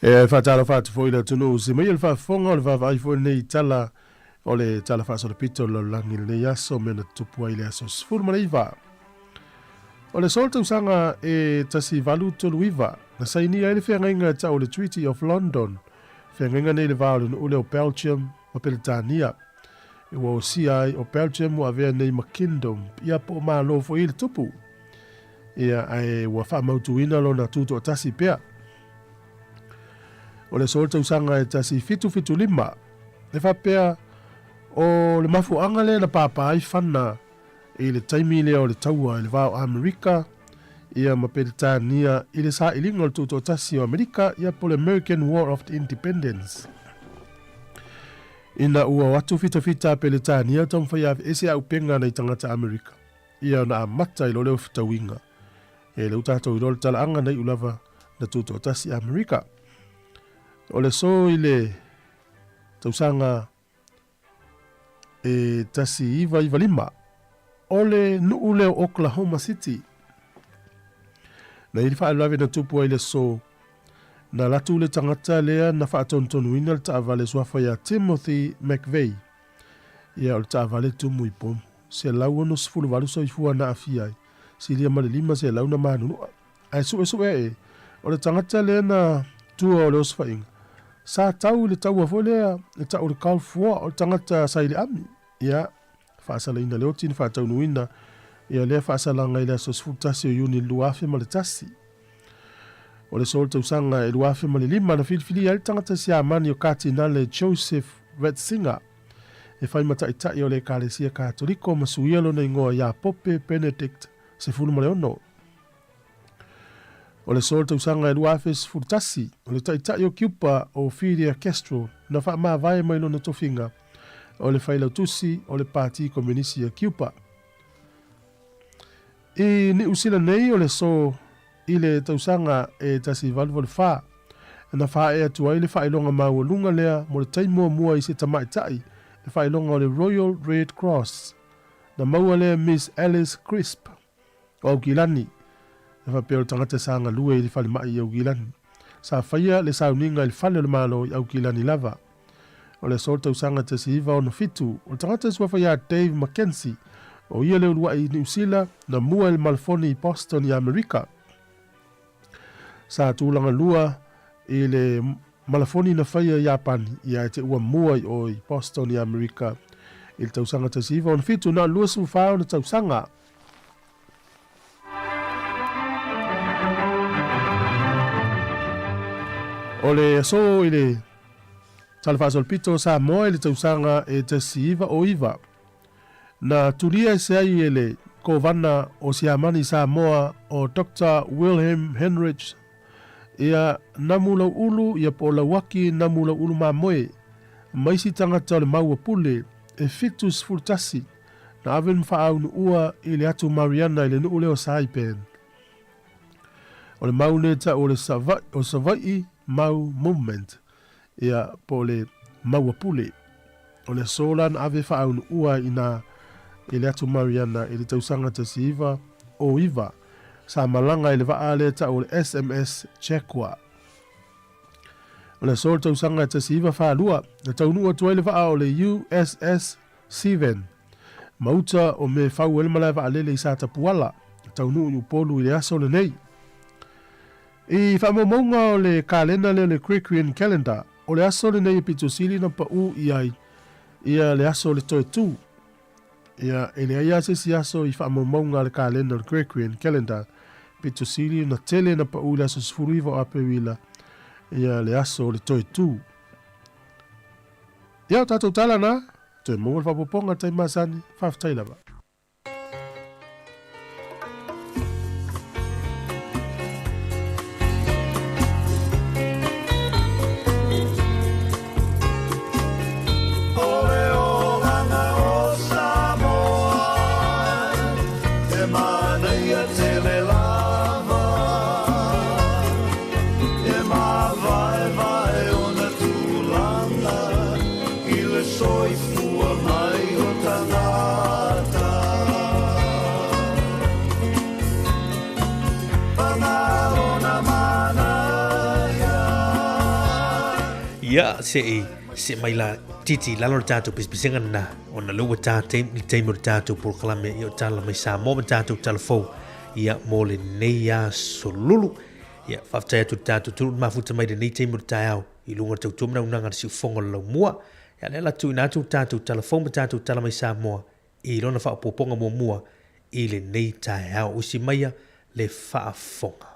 E whaatala whaatu fo ila tunu si mai il whaafonga o le whaavai fo nei tala o le tala whaasora pito lo langi le aso mena tupua ile aso sifuru maleiva. O le solta usanga e tasi valu tolu iwa na saini ai le whiangainga ta o le Treaty of London whiangainga nei le vālu na ule o Belgium o Peletania e wa o si ai o Belgium o avea nei ma kingdom ia po maa lo fo ile tupu ia ai wa wha mautuina lo na tuto o tasi pea. O le solta usanga e tasi fitu lima. Le whapea o le mafuanga le na papa ai whana i le taimi lea o le taua i le vāo Amerika ia ma Peretania i le sa ilinga o tuto tasi o Amerika ia po le American War of Independence. Ina ua watu fita Peretania tom whaiawe ese au penga nei tangata Amerika. Ia na amata i lo leo fitawinga. E le utato i role tala anga nei ulava na tuto tasi Amerika. O le so i le tausanga e tasi iwa lima. O le nuu leo Oklahoma City. Na ili wha alawe na tupua i le so. Na latu le tangata lea na wha atontonu ina le taavale swafa ya Timothy McVeigh. Ia o le taavale tumu i pom. Se lau ono sifuru walusa i fua na afiai. Si lia male lima se lau na maanunua. Ai su e. O le tangata lea na tua o le osfa inga. Sa tau le tau afolea, le tau le kalfua o tangata sa ile ami. Ia, whaasala ina leo tini whaatau nuina. Ia lea whaasala ngai lea so sfutasi o yuni luafe ma le tasi. O le solta usanga e luafe ma le lima na filifili ali tangata si amani o kardinale Joseph Ratzinger. E whai mataitai o le kalesia katoliko ma suielo na ingoa ia Pope Benedict se fulu ma le ono. O le solta usanga e luafe sfutasi, o le taitai o Cuba o Fidel Castro na wha maa vai mai lona tofinga o le whailautusi o le Parti Komunisi a Cuba. I ni usila nei o le so i le tausanga e tasi valvo le wha. Na wha e atua i le whailonga maua lunga lea mo le taimua mua i se tamaitai le whailonga o le Royal Red Cross. Na maua lea Miss Alice Crisp o Aukilani. E whapea o tangata sanga lue i le whale mai i Aukilani. Sa whaia le sauninga i le whale o le malo i Aukilani lava. O le solta usanga tasi iwa o na fitu. O tangata sua whaia Dave Mackenzie o ia leo lua i New Zealand na mua il Malfoni i Boston i Amerika. Sa tūlanga lua i le Malfoni na whaia i Japani i a te ua mua i o i Boston i Amerika. I le tausanga tasiva on fitu na lua su whao na tausanga. O le aso i le talafasol pito sa moa i le tausanga e tasiva o iwa. Na tulia se ai ele kovana o siamani Samoa o Dr. Wilhelm Henrich ia namula ulu ia po la waki namula ulu mamoe maisi tangata le maua pule e fitus furtasi na aven whaau nu ua i le atu Mariana i le nu leo Saipan. O le maune ta o le savai mau movement ia po le maua pule. O le solan ave whaau nu ua ina i le atu Mariana i le tausanga tasiva o iwa sa malanga i le vaale ta o le SMS Chekwa. O le sol tausanga tasiva whaalua na taunua tua i le vaa o le USS Seven. Mauta o me whau ele malai vaalele i sa tapuala taunu i upolu i le aso le nei. I whamamonga o le kalena le Gregorian calendar o le aso le nei pitosili na pa u i ai ia le aso le toe tu. Ia ele aia se si aso i whamamonga le kalenda le Gregorian calendar pitosili na tele na pa u le aso sfuriva o apewila ia le aso le toe tu. Ia o tatou tala na toe mongo le whapoponga tai masani whaftai lava. Soifua mai o tangata Ia se mai la titi lalo tātou pispisinga na o na lua teimo tātou polokalame i o tala mai Samoa tātou talafou ia mo le nei a solulu ia whaftai atu tātou tulu mafuta mai le nei teimo tāiau i lunga tau tumna unanga si ufonga lau mua ia le la tu inatu tātou talafou ma tātou tala mai Samoa i lona whaapoponga mua i le nei tāiau usi maia le whaafonga.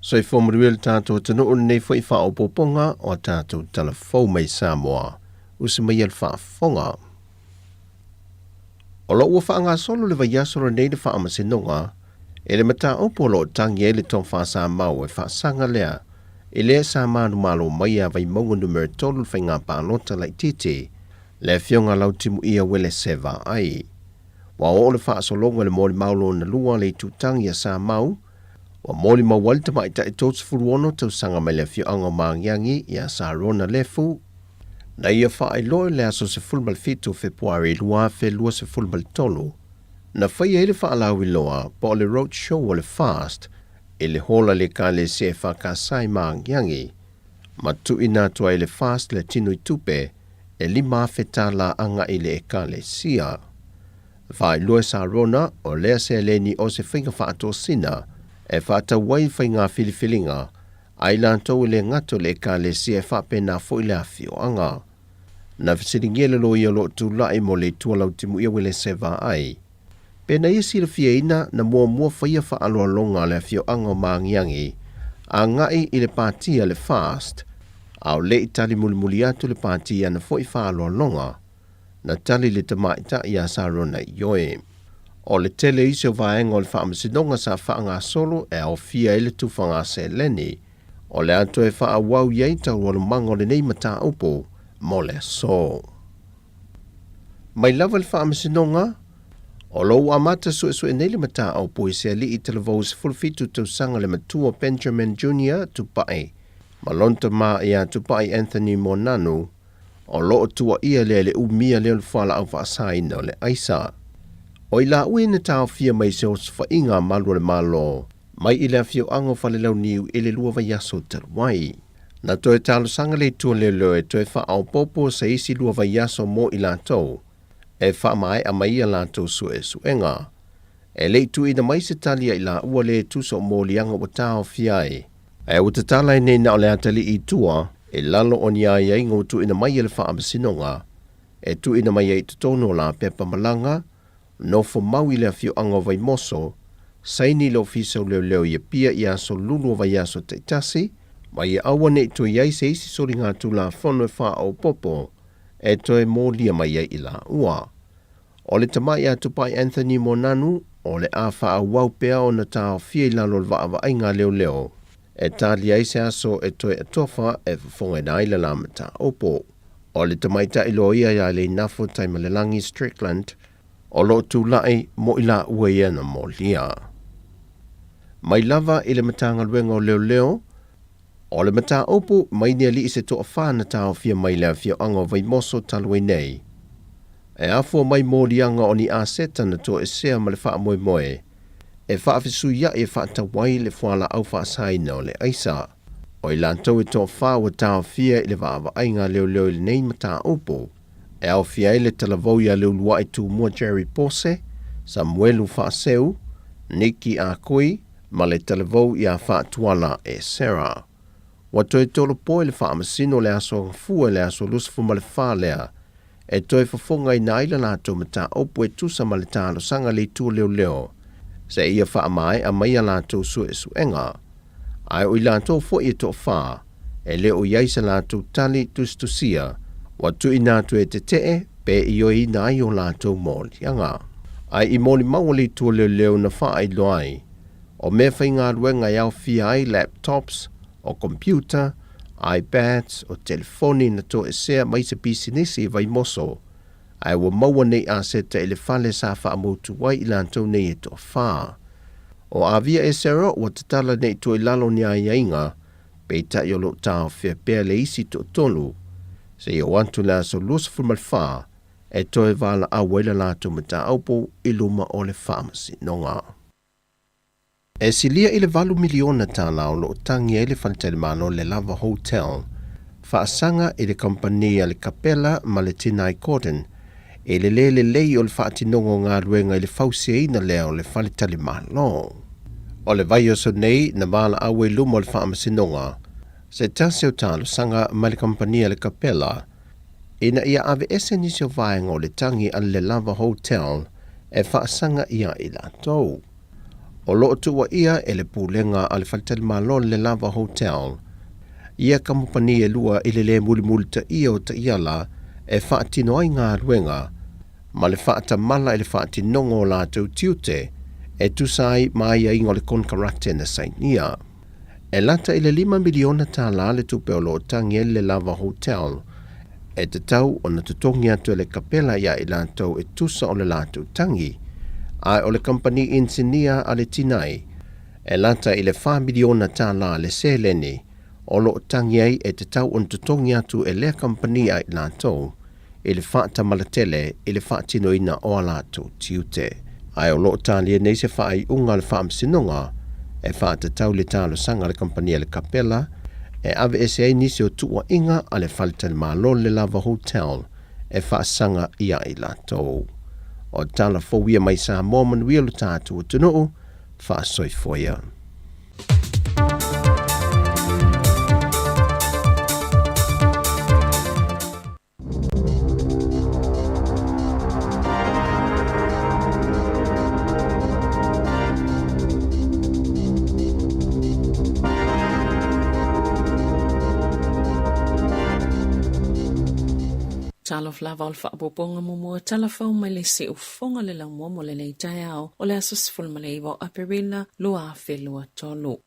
Soi fomruel tātou tanu o nei fwoi whaopoponga o tātou talafou mai Samoa. Usi mai al whaafonga. O lo ua whaanga solo le vaiasoro nei le whaamasinonga, e le mata opolo tangi e le tong whaasa mau e whaasanga lea, e lea sa manu malo mai a vai maunga numero tolu whainga pālota lai titi, le fionga lau timu ia wele seva ai. Wa o le whaasolonga le mori maulo na lua le tutangi a sa mau, wa moli mawali ta mai ta e tōtsu furuono tau sanga mai le fionga maangiangi ia sa rona lefu, na ia whaai loe le aso se fulmal fitu Februari lua fe lua se fulmal tolu, na whai e le whaalau i loa po le road show o le fast, e le hola le ka le se whakasai maangiangi, ma tu ina tua e le fast le tinu i tupe, e lima feta la anga i le e ka le sia. Whaai loe sa rona o lea se leni o se whinga whaato sina, e whaata wai whainga filifilinga, ai lantou le ngato le ka le sia whapena fo i le afio anga. Na fisiringiele lo ia lo tu lai mo le tualau timu ia wele seva ai. Pena ia sila fia ina na mua whaia whaaloa longa le afio anga maangiangi, a ngai i le pātia le fast, au le itali mulimuli atu le pātia na fo i whaaloa longa, na tali le tamaita i a sarona i oe. O le tele iso vaenga o le whaamasinonga sa whaanga solo e au fia ele tu whanga se leni, o le ato e wha wau iei tau o le manga o le nei mata upo, mo le so. Mai lava le whaamasinonga, o lo amata sue nei le mata upo i se li i televou se fulfitu tau sanga le matua Benjamin Jr. tupai, malonta ma ia tupai Anthony Monanu, o lo tua ia le umia le whala au whaasaina o le aisa. O ila ui na tau fia mai se o sfa inga malu le malo, mai ila fio ango whalelau niu ele lua vai aso terwai. Na toe talo sanga le tua le loe toe wha au popo sa isi lua vai aso mo ila tau, e wha mai a mai ala tau suenga. E le tu ina mai se talia ila ua le tuso mo lianga o tau fiai. E utatala e nei na o le atali i tua, e lalo o ni ai ai ngotu ina mai ele wha amasinonga, e tu ina mai ai tutono la pepa malanga, no fo mau i le fio anga vai moso, saini lo fiso leo ia pia i aso lulu vai aso te tasi, mai i awa ne to iai se isi sori ngā tu la fono e wha au popo, e to e mō lia mai i la ua. O le tamai a tupai Anthony Monanu, o le a wha au wau pea o na tau fia i lalo le wa ainga leo, e tā lia se aso e to e atofa e whafonga na ila la mata opo. O le tamai ta ilo ia ia le nafo taima le langi Strickland, o lo tu lai mo ila ua ia na mo lia. Mai lava i le matanga luenga o leo, o le mata opu mai nia li se toa whana tau fia mai lea fia anga vai moso talui nei. E afua mai mo lianga o ni a seta na toa e sea ma le wha moe moe, e wha fisu ia e wha tawai le whala au wha saina o le aisa. O i lantou e toa wha wa tau fia i le wha ainga leo le nei mata opu, e au fia ele talavou ia leu lua i tu mua Jerry Pose, Samuelu Whaaseu, Niki Akui, ma le talavou ia Whaatuala e Sarah. Wa toi tolo po le whaamasino le aso fua le aso lusafu ma le whaalea, e toi whafonga i naila lato mata opu e tusa ma le talo sanga le tu leo, se ia whaamai a mai a lato suenga. Ai o i lato fo i to wha, e leo iaisa lato tali tustusia, wa tu ina tu e te pe i o i na i o lato mōli anga. Ai i mōli mawali tu leo na wha ai loai, o me whainga ruenga iau fia ai laptops, o computer, iPads, o telefoni na to e sea mai se pisinisi vai moso, ai wa maua nei a seta ele fale sa wha amutu wai ilantou nei e to wha. O avia e sero wa tatala nei to i lalo ni a iainga, pe ta i o lo tau fea pea le isi to tolu, se i o wantu la so lusafu mal wha, e to e vala a wela lato mata aupo i luma o le whamasi nonga. E silia i le 8 miliona tālau lo tangi e le Fantelemano le Lava Hotel, whaasanga i le kompania le Kapela ma le Tinai Cotton, e le lei o le whaatinongo ngā ruenga i le fausiaina leo le Fantelemano. O le vai o so nei na mala awe lumo le whaamasinonga, se tase o tālo sanga ma le kompania le Kapela, ina ia ave ese nisi o vaenga o le tangi a le Lava Hotel e whaasanga ia i lātou. O loo tua ia e le pūlenga a le Fantelemano le Lava Hotel, ia kampani e lua i le muli ta ia o ta iala e whaatino ai ngā ruenga, ma le whaatamala e le whaatinongo o lātou tiute, e tusai mai a ingo le konkarate na sainia. E lata i le 5 miliona tāla le tupe o loo tangi e le Lava Hotel, e te tau o na tutongi atu le Kapela ia i lātou e tusa o le lātou tangi, ai o le company insinia a le Tinai, e lata i le 5 miliona tāla le seleni, o loo tangi ai e te tau o na tutongi atu e le company ai lātou, i le whaata malatele i le whaatinoina o a lātou tiute. Ai o loo tālia nei se whaai unga le whaamsinonga, e whaata tau le tālo sanga le kompania le Kapela, e ave ese ai nisi o tua inga a le Fantelemano le Lava Hotel, e whaasanga ia i lātou. O tala fōwia mai sa Manuia lo tātou o tunuu, whaasoi foia. Talof lava o le whaapoponga mumua talafau mai le se ufonga le laumua mo le nei tai au o le asosful ma le iwa o Aperila lua whelua tolu.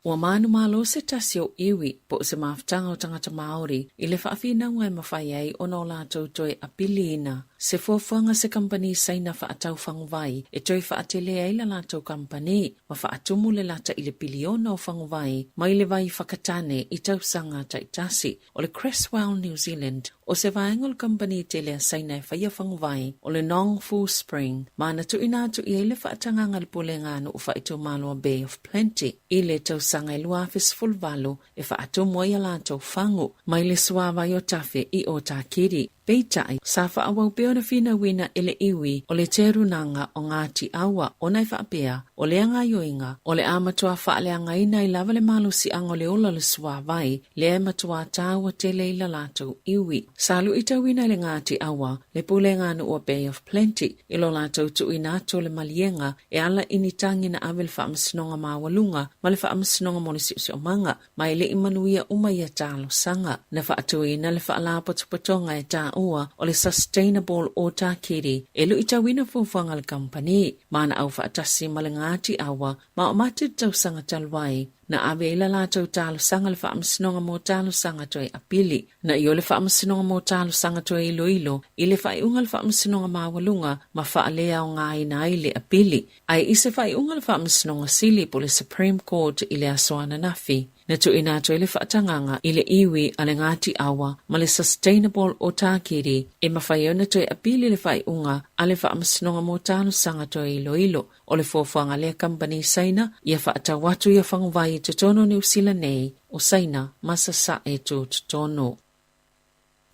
Ua manu malo se tasi o iwi po se maafutanga o tangata Māori i le whaafina ngai mawhai ai o no lātou toi apiliina. Se fuafuanga se kampani saina whaatau whanguvai e toi whaatele ai la lātou kampani ma whaatumu le lata i le biliona o whanguvai mai le vai whakatane i tausanga taitasi o le Cresswell New Zealand o se vaengol kampani tele a saina e whaia whanguvai o le Nong Fu Spring ma na tu inatu i le whaatanga ngalpule ngānu o whaitu Malua Bay of Plenty i le tausanga i luafis fulvalu e whaatumu ai a lātou whangu mai le suawa i o tafe i o tākiri. Peitai, sa whaawau peo na whina wina ele iwi o le terunanga o Ngāti Awa o nai whaapea o le anga yoinga o le amatua whaaleanga ina i lava le malusi anga le ola le suawai le amatua tāua tele i la lātou iwi. Salu i tawina le Ngāti Awa le pulenganu o Bay of Plenty i lo lātou tu inato le malienga e ala initangi na avel whaamsinonga mawalunga ma le whaamsinonga monisipsi o manga mai le imanuia umaya tālo sanga na whaatuina le whaalapotupotonga e tā ua o le sustainable o tākiri e lu i tawina fuwanga le company mana au whaatasi ma le Ngāti Awa ma o matu tausanga talwai na ave ila lātou tālo sanga le whaamsinonga mō tālo sanga toi apili na i o le whaamsinonga mō tālo sanga toi iloilo i le whaiunga le whaamsinonga mawalunga ma whaalea o ngā ina i le apili ai i se whaiunga le whaamsinonga sili po le Supreme Court i le asoana nafi. Na tu ina to ile whaatanganga i le iwi a le Ngāti Awa ma le sustainable o tākiri e mawhaiona to apili le whaiunga a le whaamsinonga mō tālo sanga toi iloilo o le fuafuanga le company saina ia whaatawatu ia whanguvai te tono New Zealand nei o saina masasa e tu tono.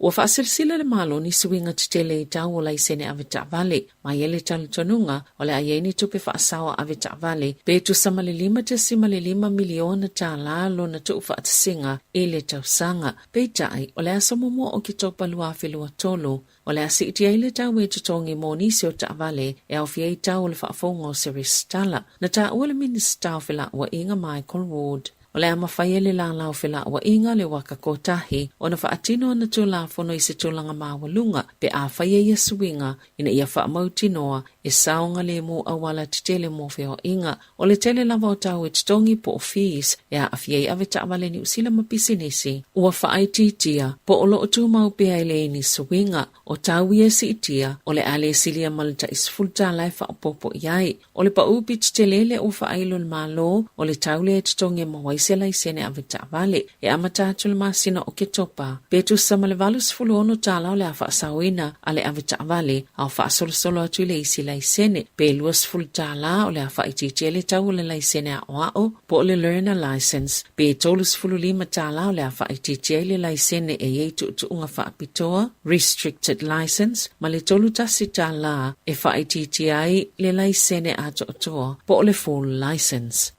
Ua whaasilsila le malo ni suinga titele i tau o laisene Avita Valley, mai ele talutonunga o le aieni tupe whaasawa Avita Valley, betu samalilima te simalilima miliona tā lalo na tu whaatasinga e le tausanga, peitai o le asamomo o ki topa lua whelua tolu, o le asiti ai le tau e tutongi mo nisi o Ta Valley e au fia i tau o le whaafonga o Seristala, na tā ua le minista o whila ua inga Michael Ward. O le amawhaia le lau whila wa inga le waka kotahi o na whaatino na tūlafono i se tūlanga mawalunga pe a whaia ia suinga ina ia whaamautinoa e saonga le mo awala titele mo whio inga o le tele lava o tau e titongi po o fees e a awhiei Avita Valley ni usila mapisinisi ua whaititia po o lo o tūmau pe ai le ni suinga o tau ia si itia o le ale silia malta isfulta lai whaapopo iai o le paupi titele le o whaailo le malo o le tau le titongi mawai sela i sene Avita Valley e amatatu le masina o ke topa. Petu samale valus fuluono tala o le a whaasawina a le Avita Valley a whaasolosolo atu le isi la laisene pe luas full tala o le whaititi le tau le laisene a oao po le learner license pe tolus fululima tala o le whaititi le laisene e ei tuunga whaapitoa restricted license ma le tolu tasi tala e whaititi ai le laisene a toa po le full license.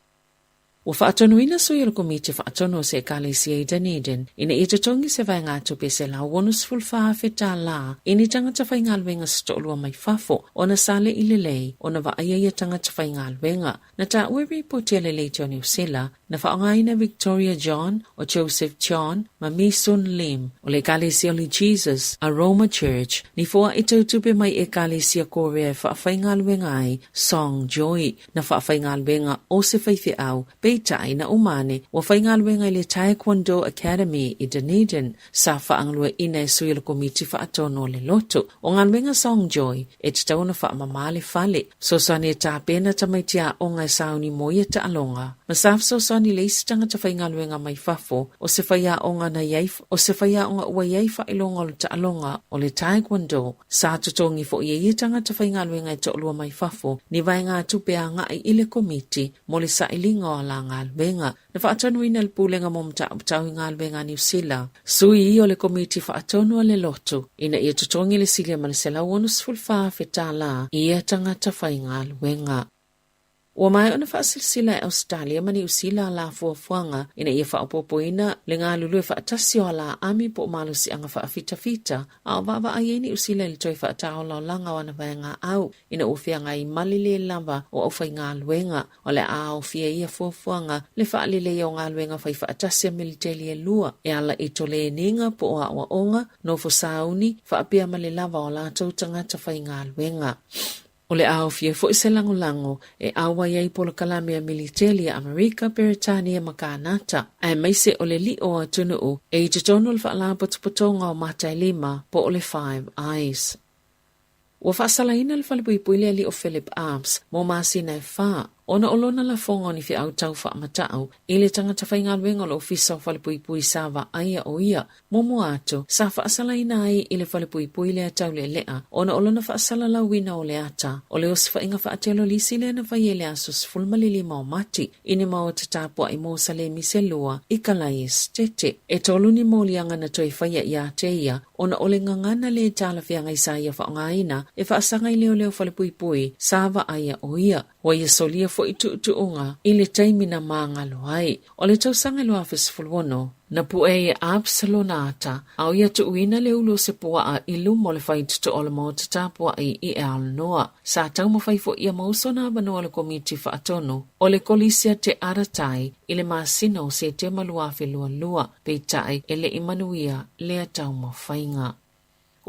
Ua whaatonuina sui o komiti whaatono se Ekalesia i Dunedin, ina i tatongi se vai ngā tupe se la wonus fulfaa whetā la, ini tangata whai ngā luenga stolua mai fafo, o na sale i lelei, o na waaya ia tangata whai ngā luenga. Na ta ueri po tia lelei tio New Zealand, na whaongaina Victoria John, o Joseph John, ma Mi Sun Lim, o le Ekalesia Li Jesus, Aroma Church, ni fua i tautupe mai Ekalesia Korea whaafai ngā luenga ai, Song Joy, na whaafai ngā luenga o se whaifi au, Peitai na umane wa whaingaluenga i le Taekwondo Academy i Dunedin sa whaangalua ina e sui le komiti whaatono le loto. O ngaluenga Song Joy e te tauna whaamamale fale. So sani e tāpena tamaitia o ngai sauni moia ta alonga. Masaf so sani le isitanga ta whaingaluenga mai fafo o se whaia o nga na yaif o se whaia o nga ua yaifa ilonga o ta alonga o le Taekwondo. Sa tutongi fo i itanga ta whaingaluenga i to olua mai fafo ni vai ngā tupea ngā i le komiti mo le sa ilinga o la ngalbenga. Na whaatonuina le pūlenga mo mtauptau i ngalbenga New Zealand. Sui i o le komiti whaatonu le loto. Ina ia tutongi le silia ma le sela wonus fulfaa whetā la ia tangata whai ngalbenga. Ua mai ona whaasilsila e Australia ma New Zealand la fuafuanga ina ia whaapopoina le ngā lulu e whaatasi o la ami po malusi anga whaafita-fita a o wawa a ieni usila ili toi whaatao lau langa wana vai ngā au ina ufia ngā i malile lava o au whai ngā luenga o le a ufia ia fuafuanga le whaalile o ngā luenga whai whaatasi a militeli e lua e ala i tole e ninga po o a onga no fusauni whaapia male lava o la tau tangata whai ngā luenga. O le aofia fo se lango e awa iai polo kalamea militeli a Amerika, Britania ma Kanata. Ai maise o le li o atunu o e i te tono le whaala potopotonga o Matai Lima po o le Five Eyes. Ua whaasalaina le whalipuipuile li o Philip Arps mo masina e whaa. Ona olona la fonga ni fi au tau wha matau, ile tangata whaingaluenga lo ofisa o whalipuipui sawa aia o ia, momo ato, sa whaasalaina ai ile whalipuipui lea tau le lea, ona olona whaasala la wina o le ata, o le os whainga whaatelo lisi lea na whaiele asos fulmalili mao mati, ini mao tatapua i mo sale miselua, i kalai estete. E tolu ni molianga na toi whaia i ateia, ona ole ngangana le tala whianga isaia whaongaina, e whaasanga i leo whalipuipui, sawa aia o ia, wa ia solia fo i tuunga i le taimina māngalo ai. O le tausanga lo afis fulwono, na pue Absalonata, au ia tuuina le ulo se pua a ilu mo le whai tutu o le mo tatapua i al noa. Sa tau mo whai fo ia mausona abanoa le komiti whaatono, o le kolisia te aratai i le masino se te maluafe lua peitai e le imanuia le tau mo whainga.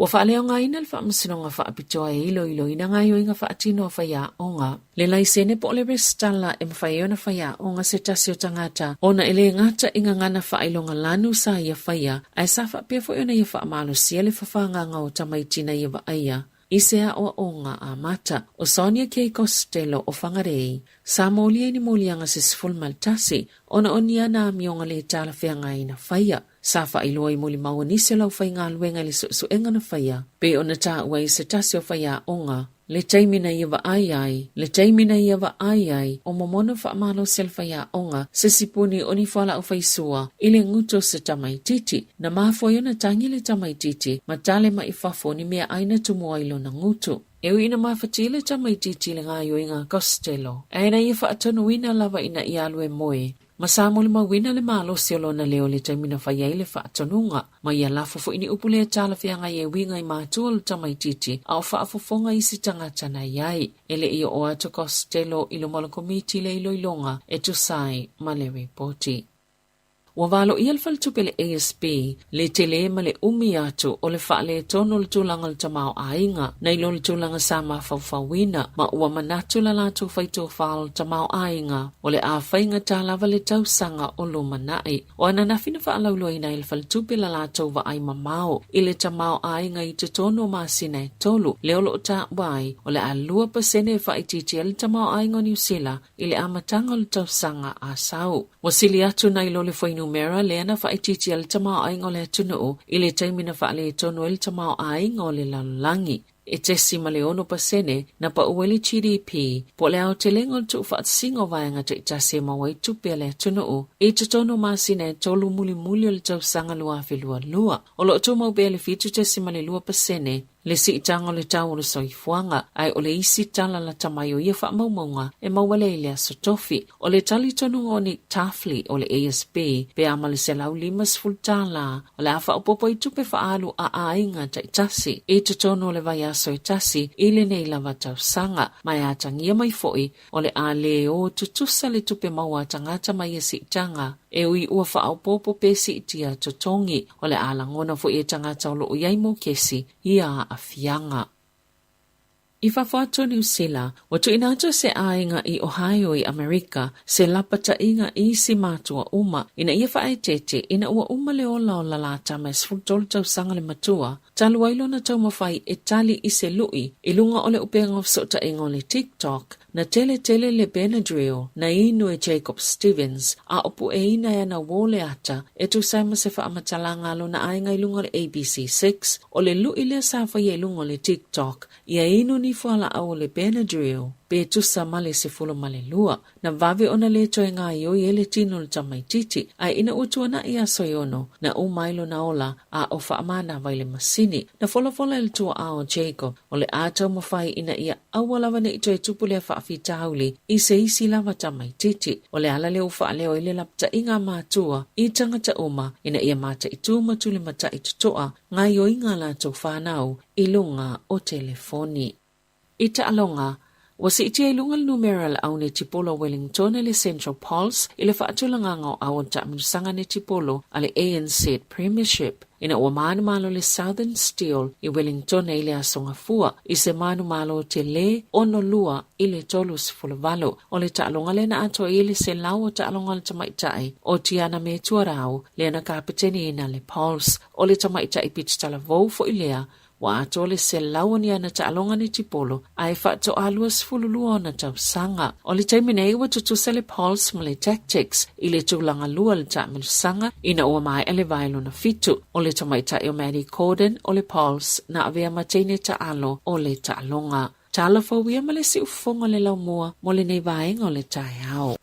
Ua whaaleo ngā ina le whaamasinonga whaapitoa e ilo ina ngā ioinga whaatino a whaia onga. Le laisene po le restala e mwhaia na whaia onga se tasi o tangata. Ona ele ngata inga ngana whailonga lanu sa ia whaia. Ai sa whaapia fo iona ia whaamalo sia le whawhanganga o tamaitina ia waaia. Isea o onga a mata. O Sonia K. Costello o whangarei. Sa molia ni molianga se siful maltasi. Ona onia na mionga le tala whianga ina whaia. Sa whailoi moli maua nisi lau whai ngā luenga le suenga na whaia. Pe ona tā ua i se tasi o whaia onga. Le taimina ia wa ai, o momono whaamalo sel whaia onga, se sipuni oni whala o whaisua, ile nguto se tamaititi, na mafoio na tangi le tamaititi, ma tale ma i whafo ni mea aina tumua ilo na nguto. Ewe ina mawhatile tamaititi le ngā yoinga Costello. Aina ia whaatonu ina lava ina i alue moe. Masamo le mawina le malo siolona leo le taimina whaiai le whaatonunga. Ma ia lafo fo ini upule tala whianga i winga i mātua le tamaititi au whaafofonga isi tangata na iai. Ele ia o ato Costello ilo mala komiti le ilo ilonga e tusai ma le reporti. Ua walo ia le whaletupele ASB, le tele ma le umi atu o le whaale tono le tūlanga le tamao ainga, na ilo le tūlanga sa mawhawhawina, ma ua manatu la latu whaito whaal tamao ainga, o le a whainga tā lava le tausanga o lo manai. O ananawhina whaalaulo ina i le whaletupele la latu wa ai mamao, i le tamao ainga i te tono masina e tolu, le olo ta wai, o le a 2% whaititi le tamao ainga New Zealand, i le amatanga le tausanga a sau. Wasili atu na ilo le whainu numera le na fa itichi al tamao ai ngole tunu ile taimina fa le tonu el tamao ai ngole lalangi. E tesi maleono pasene na pa uweli GDP po le au te lengo tu fa singo vaenga te itase mawai tupe le tunu e tutono masine tolu muli muli le tau sanga lua filua lua. Olo tu mau be le fitu tesi male lua pasene le si itanga le tau le soifuanga ai o le isi tala la tamayo ia fa maumaunga e mawale ile sotofi o le tali tonu ngoni tafli o le ASB pe amale se lau limas fultala o le afa upopo i tupe fa alu a ainga ta itasi e tutono le vaya so itasi ile nei lava tau sanga mai atangia mai foi o le a leo tutusa le tupe maua tangata mai esi itanga e ui ua fa au popo pesi itia totongi o le alangona fo e tangata o lo uiaimo kesi ia a fianga. I whawhato New Zealand, watu inato se ainga i Ohio i Amerika, se lapata inga i si matua uma, ina ia whae tete, ina ua uma leo lao lalata mes fultol tau sanga le matua, taluailo na tau mawhai e tali i se lui, ilunga ole upenga of sota ingo le TikTok, na tele le Benadryl, na inu e Jacob Stevens, a opu e ina ya na wole ata, e tu saima se wha amatalanga alo na ainga ilunga le ABC6, o le lui le safa ye ilunga le TikTok, ia inu ni fuala au le Benadryl, pe tu sa male se fulo male lua, na vave ona le toe ngā yo ye le tino le tamai titi, ai ina utuana ia soyono, na umailo na ola, a ofa amana vai le masini, na fola il tua ao Jacob, o le atau mawhai ina ia awalawa ne itoe tupu le whaafitauli, i se isi lava tamai titi, o le ala le ufa leo ile lapta inga mātua, i tangata uma, ina ia mata i tūmatu le mata i tutoa, ngā yo inga la tau whanau, i lunga o telefoni. Ita alonga, wasi iti ai lungal numeral au ne tipolo Wellington le Central Pulse ile whaatulanganga au ta minusanga ne tipolo ale ANC Premiership. Ina ua manu malo le Southern Steel i Wellington e ile asonga fua i se manu malo te le ono lua ile tolus fulavalo o le taalonga le na ato ile se lau o taalonga le tamaitai o tiana me tuarau le na kapiteni ina le Pulse o le tamaitai pitstala vau fo ilea wa ato le se lau ni ana taalonga ni tipolo ai whaato aluas fululua na tau sanga. O le taimine iwa tutusa le Pulse ma le Tactics i le tūlanga lua le taamilu sanga ina ua mai ele vailo na fitu o le tamaitai o Maddie Corden o le Pulse na avea matene taalo o le taalonga. Tala fawia ma le si ufonga le lau mua mo le nei vaenga o le tai au.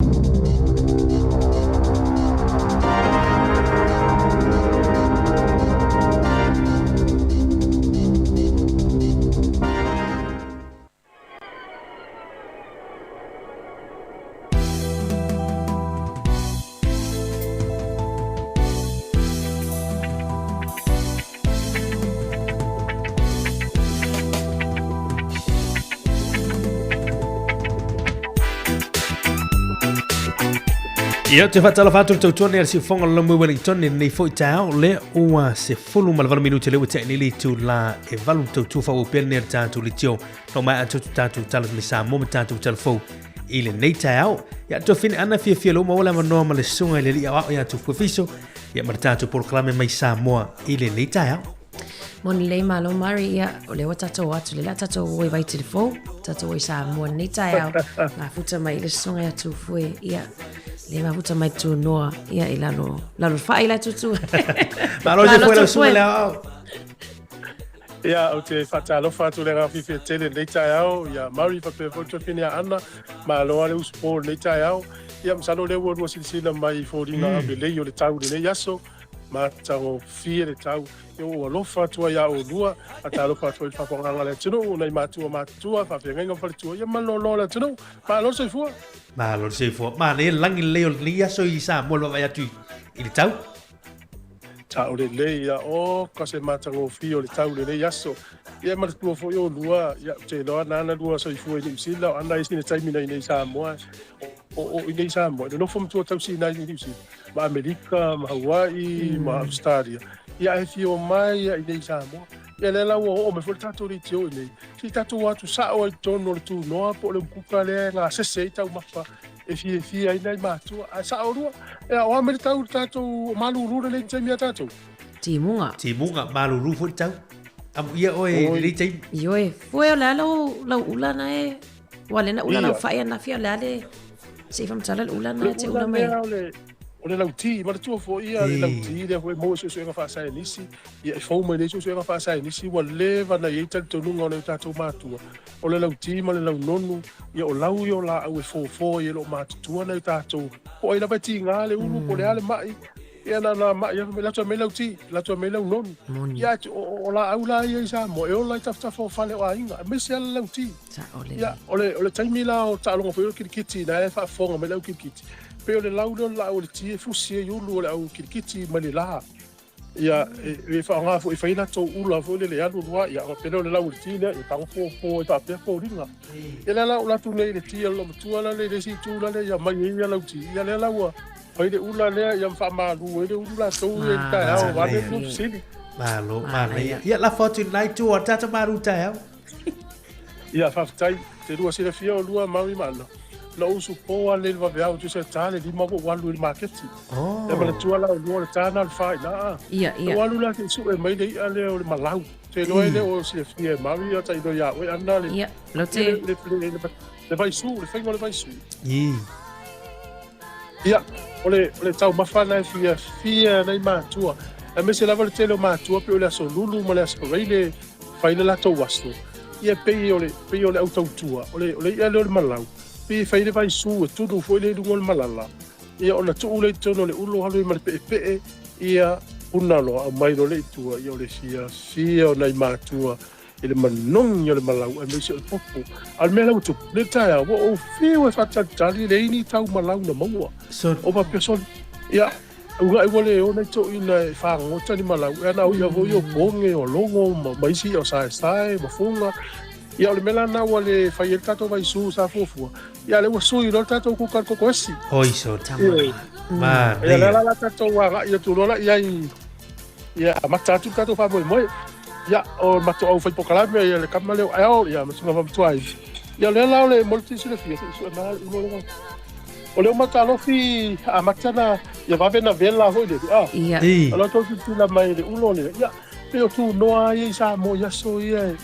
Ia te whatala whātua tau tuane ar si whonga lamu Wellington nei fwoi tau le ua se fulu ma le valu minuti lewa te nili tu la e valu tau tu whau pēne ar tātou li tio no mai atu tātou tala le sā mōma tātou tala fau i le nei tau ia tu fine ana fia lo ma wala manoa ma le sunga i le li au ia tu kufiso ia ma tātou proklame mai sā moa i le nei tau. Moni lei malo mari ia o le watatou atu le la tatou oi vai te fo tatou oi sa mo nei tai au na futa mai le songa ia tu fue ia le ma futa mai tu noa ia i lalo fai la tutu malo je fue la songa le au ia o te fatalo fatu le rafi fe tele nei tai au ia mari fa pe foto fine ana malo ale uspo nei tai au ia msalo le wo silsila mai fodinga be le yo le tau le yaso ma tango fie le tau o lo fatua ya o lua ata lo fatua il faponga le tino nei matua fa venga fa tu ya ma lo la tino ma lo se fu ma le langi leo ni ya so isa mo lo vai tu il tau le ya o ka se mata go fio le tau le ya so ya ma tu fo yo lua ya te lo na lua so fu ni sila anda isi ne tai mina nei sa mo o nei sa mo no fo tu tau si na ni si ma Amerika ma Hawaii ma Australia ia e fio mai ia i nei Samoa. Ia le lau o me fole tatou rei teo i nei. Si tatou atu sao i tono le tu noa po le mkuka le ngā sese i tau mapa. E fia i nei mātua. A sao rua. Ia o amere tau tatou malu rura le taimia tatou. Timunga malu rura tau. Amu ia oe rei taim. Ioe. Fue o lea lau ulana e. Wale na ulana fai na fia lea le. Se fam tala ulana te ulana mai. O le lauti ma le tua fo ia le lauti le foi mo so nga fa sai nisi ia fo mo le so nga fa sai nisi wa le va na ia tal tonu ngone tatou matua o le lauti ma le lau nonu ia o lau yo la au fo ia lo matua na tatou o ina ba ti nga le ulu po le ale mai ia na ma ia me la tua me lauti la tua me lau nonu ia o la au la ia sa mo e o la tafta fo fale o ainga me se le lauti ia o le taimi la o talonga fo kiti na e fa fonga me lau kiti pe le laudo la o le tie fusi yo lo le au kirikiti malila ia e fa nga fo e fa ina to ula fo le alu wa ia pe le lau le tie le ta fo ta pe fo ringa ia la tu le tie lo tu la le si tu la le ia mai ia lau tie ia le la wa fa le ula le ia fa ma lu le ula to e ta au wa le lu sili malo ia la foto nai tu o tata maru ta ia fa tai te rua sila fia o lua maui mana la usu po ale va vea tu se tale di mo walu il marketi e ma tu ala lu le tana al fai na ia walu la ke su e mai dei ale o malau te no ele o se fie maui o tai do ya o andale ia lo te le vai su le fai mo le vai su ia ole tau mafana fia nei matua e me se lava le tele matua pe ole so lulu mo le aspirele fai le la to wasto ia pe ole auto ole ia le malau pe fai le vai su e tudo foi le ngol malala ia ona tu le tono le ulo halu mal pe ia unalo a mai le tua ia le sia ona i matua ele manong ia le malau e me se o popo al me lau tu le taia o fiu e fata tali le ini tau malau na maua o pa person ia unga i wale ona to ina fa ngota ni malau e na ia vo yo bonge o longo mai si o sai mafunga ia le mela na wale fai el tato vai su sa fofua ia le wasu i lo tato ku kan ko si oi so tama ma ia la tato wa ia tu lola ia mata tu tato fa mo ia o mato au fai pokalame ia le kamale ai ia ma sunga vam tuai ia le la le molti su le fia su ma o le mata lo fi a matana ia va vena vela ho de ia ala to tu la mai le ulo le ia pe tu no ai sa mo ia so ia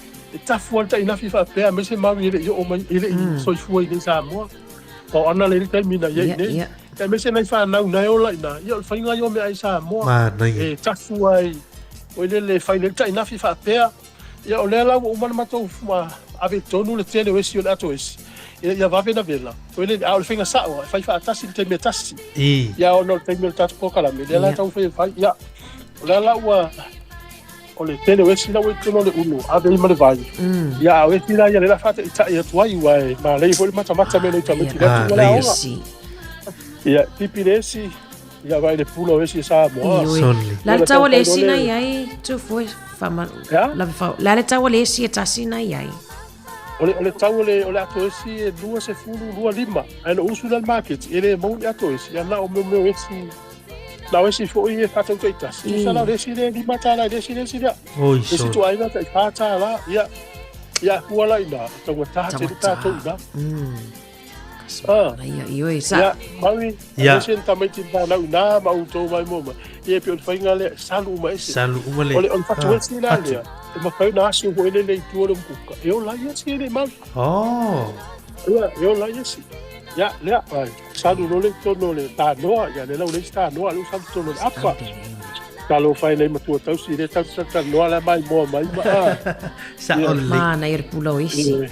ta fuanta ina fifa pe me se ma ile o mai ile so foi de sa mo o ana le termina ye ne e me se nai fa na o la ina yo fa nga yo me ai sa mo e ta fuai o le fa ile ta ina fifa pe ya o le la o ma mato ma ave tonu le tele o si o ato esi ia va vena vela o le a o finga sa o fa tasi te me tasi ya o no te me ta ko kala me le la ta fa ya o la wa o le tele o si la o tono le uno ave i male vai ia o si la ia le la fata ita ia tuai wai ma le fo mata me le ta me tira tu la ia tipiresi ia vai le pulo o si sa mo la ta o le si na ia tu foi fama la ta o le si ta si na ia ole tau le ato esi e 2.5 ai no usu del market ele mo le ato esi ana o meu esi la esi fo i fa tau taita si sala resi le di mata la resi ya oi so tu ai na tai pata la ia kuala ina tau ta tu da ia io sa mami ia senta mai tin na na ma auto mai mo ia pe fa ngale salu mai ole on fa tu esi la ia ma kai na si ho ele le tu o mpuka eu la ia si ele mal eu la ia si ya le ai salu no le tono le ta no ya le la le sta no alu sa tono apa kalau fai le matu tau si le tau sa no la mai mo mai ma sa on le ma na ir pulo isi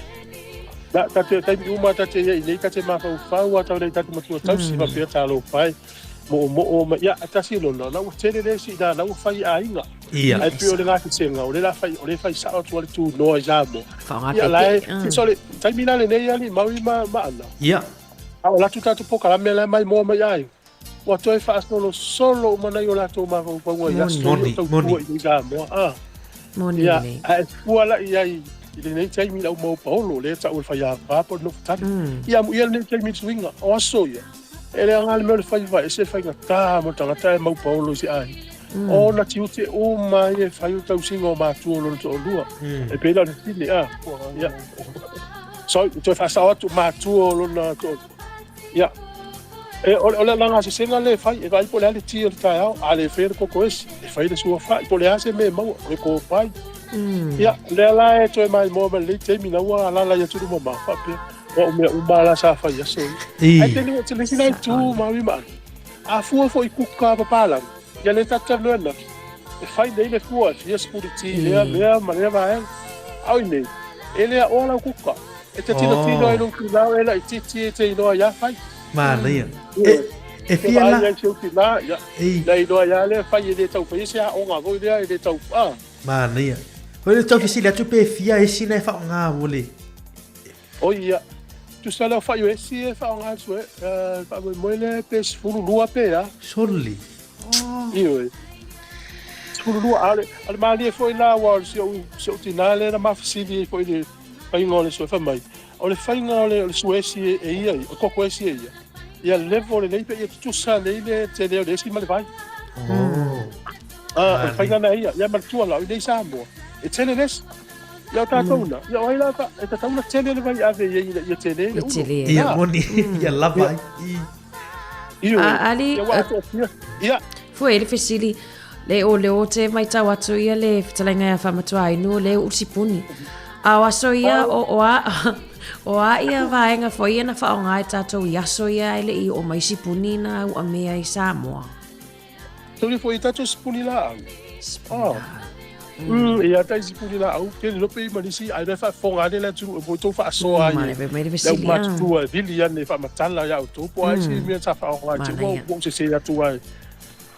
da ta te uma ta te nei ta te ma fa wa ta le ta matu tau si va pe ta lo fai mo ya ta si lo na o tele le si da na o fai ainga ia ai pio le ngaki senga o le fai sa o tu no ja mo ia lai so le tai mina le nei ali ma ana ia a o la tu ta tu poka la me la mai mo mai ai o to fa solo ma na yo la to ma ko ngo ya moni ja mo moni ia ai fuala ia ile nei tai mina o mo paulo le ta o fa ya pa po no ta ia mo ia nei tai mi swinga o so ia ele angal me le fai vai se fai ngata mo tanga tai mau paulo si ai o na tiute o mai e fai tau singo ma tu lo to lua e pe la ni ya so to fa sa tu ma tu lo na to ya e o la nga se senga le fai e vai po le ti ta ya ale fer ko ko es e fai le sua fai po le ase me mau e ko fai ya le la e to mai mo le te mi na wa la ya tu mo ma fa pe o me o bala sa fa ya so ai te ni tu ma mi ma a fua fo I kuka papalang ia le tataloena e fai nei le fua ia spuriti lea ma lea vae au nei ele a ola kuka e te tino ai nung kulau ela I titi e te inoa ia fai Mana ia. E fia la ia se utina ia la inoa ia le fai ele tau fai se a onga voi lea ele tau Mana ia. Hoi le tau fisili atu pe fia e sina e whao ngā wole. O ia tu sala fai o esi e whao ngā sue whao moile pe sfuru lua pe a Soli. Iyo sfuru lua ale maali e foi la wa se utina le na mafisili e foi le fai ngole sue fa mai o le fai ngole o sue esi e ia o koko esi e ia ia levo le nei pe ia tu sala le te leo le esi male vai fai ngana ia martua la nei sa mo e tele les ia tātauna ia o haila ka e tātauna tele le vai ave ia tele ia moni ia lava ia ali ia foi ele fesili le o te mai tau atu ia le fitalainga ia whamatua inu le usipuni a waso ia o a ia vaenga foi ia na whaonga e tātou i aso ia ele I o mai sipuni na u a mea I Samoa tuli foi tātou sipuni la au ia tai sipuni la au ke lope I manisi ai le whaonga le la tu o tau whaaso ai mai le fesili ia matua vili ia ne whamatala ia o tōpo ai si mea ta whaonga ai tu o se atu ai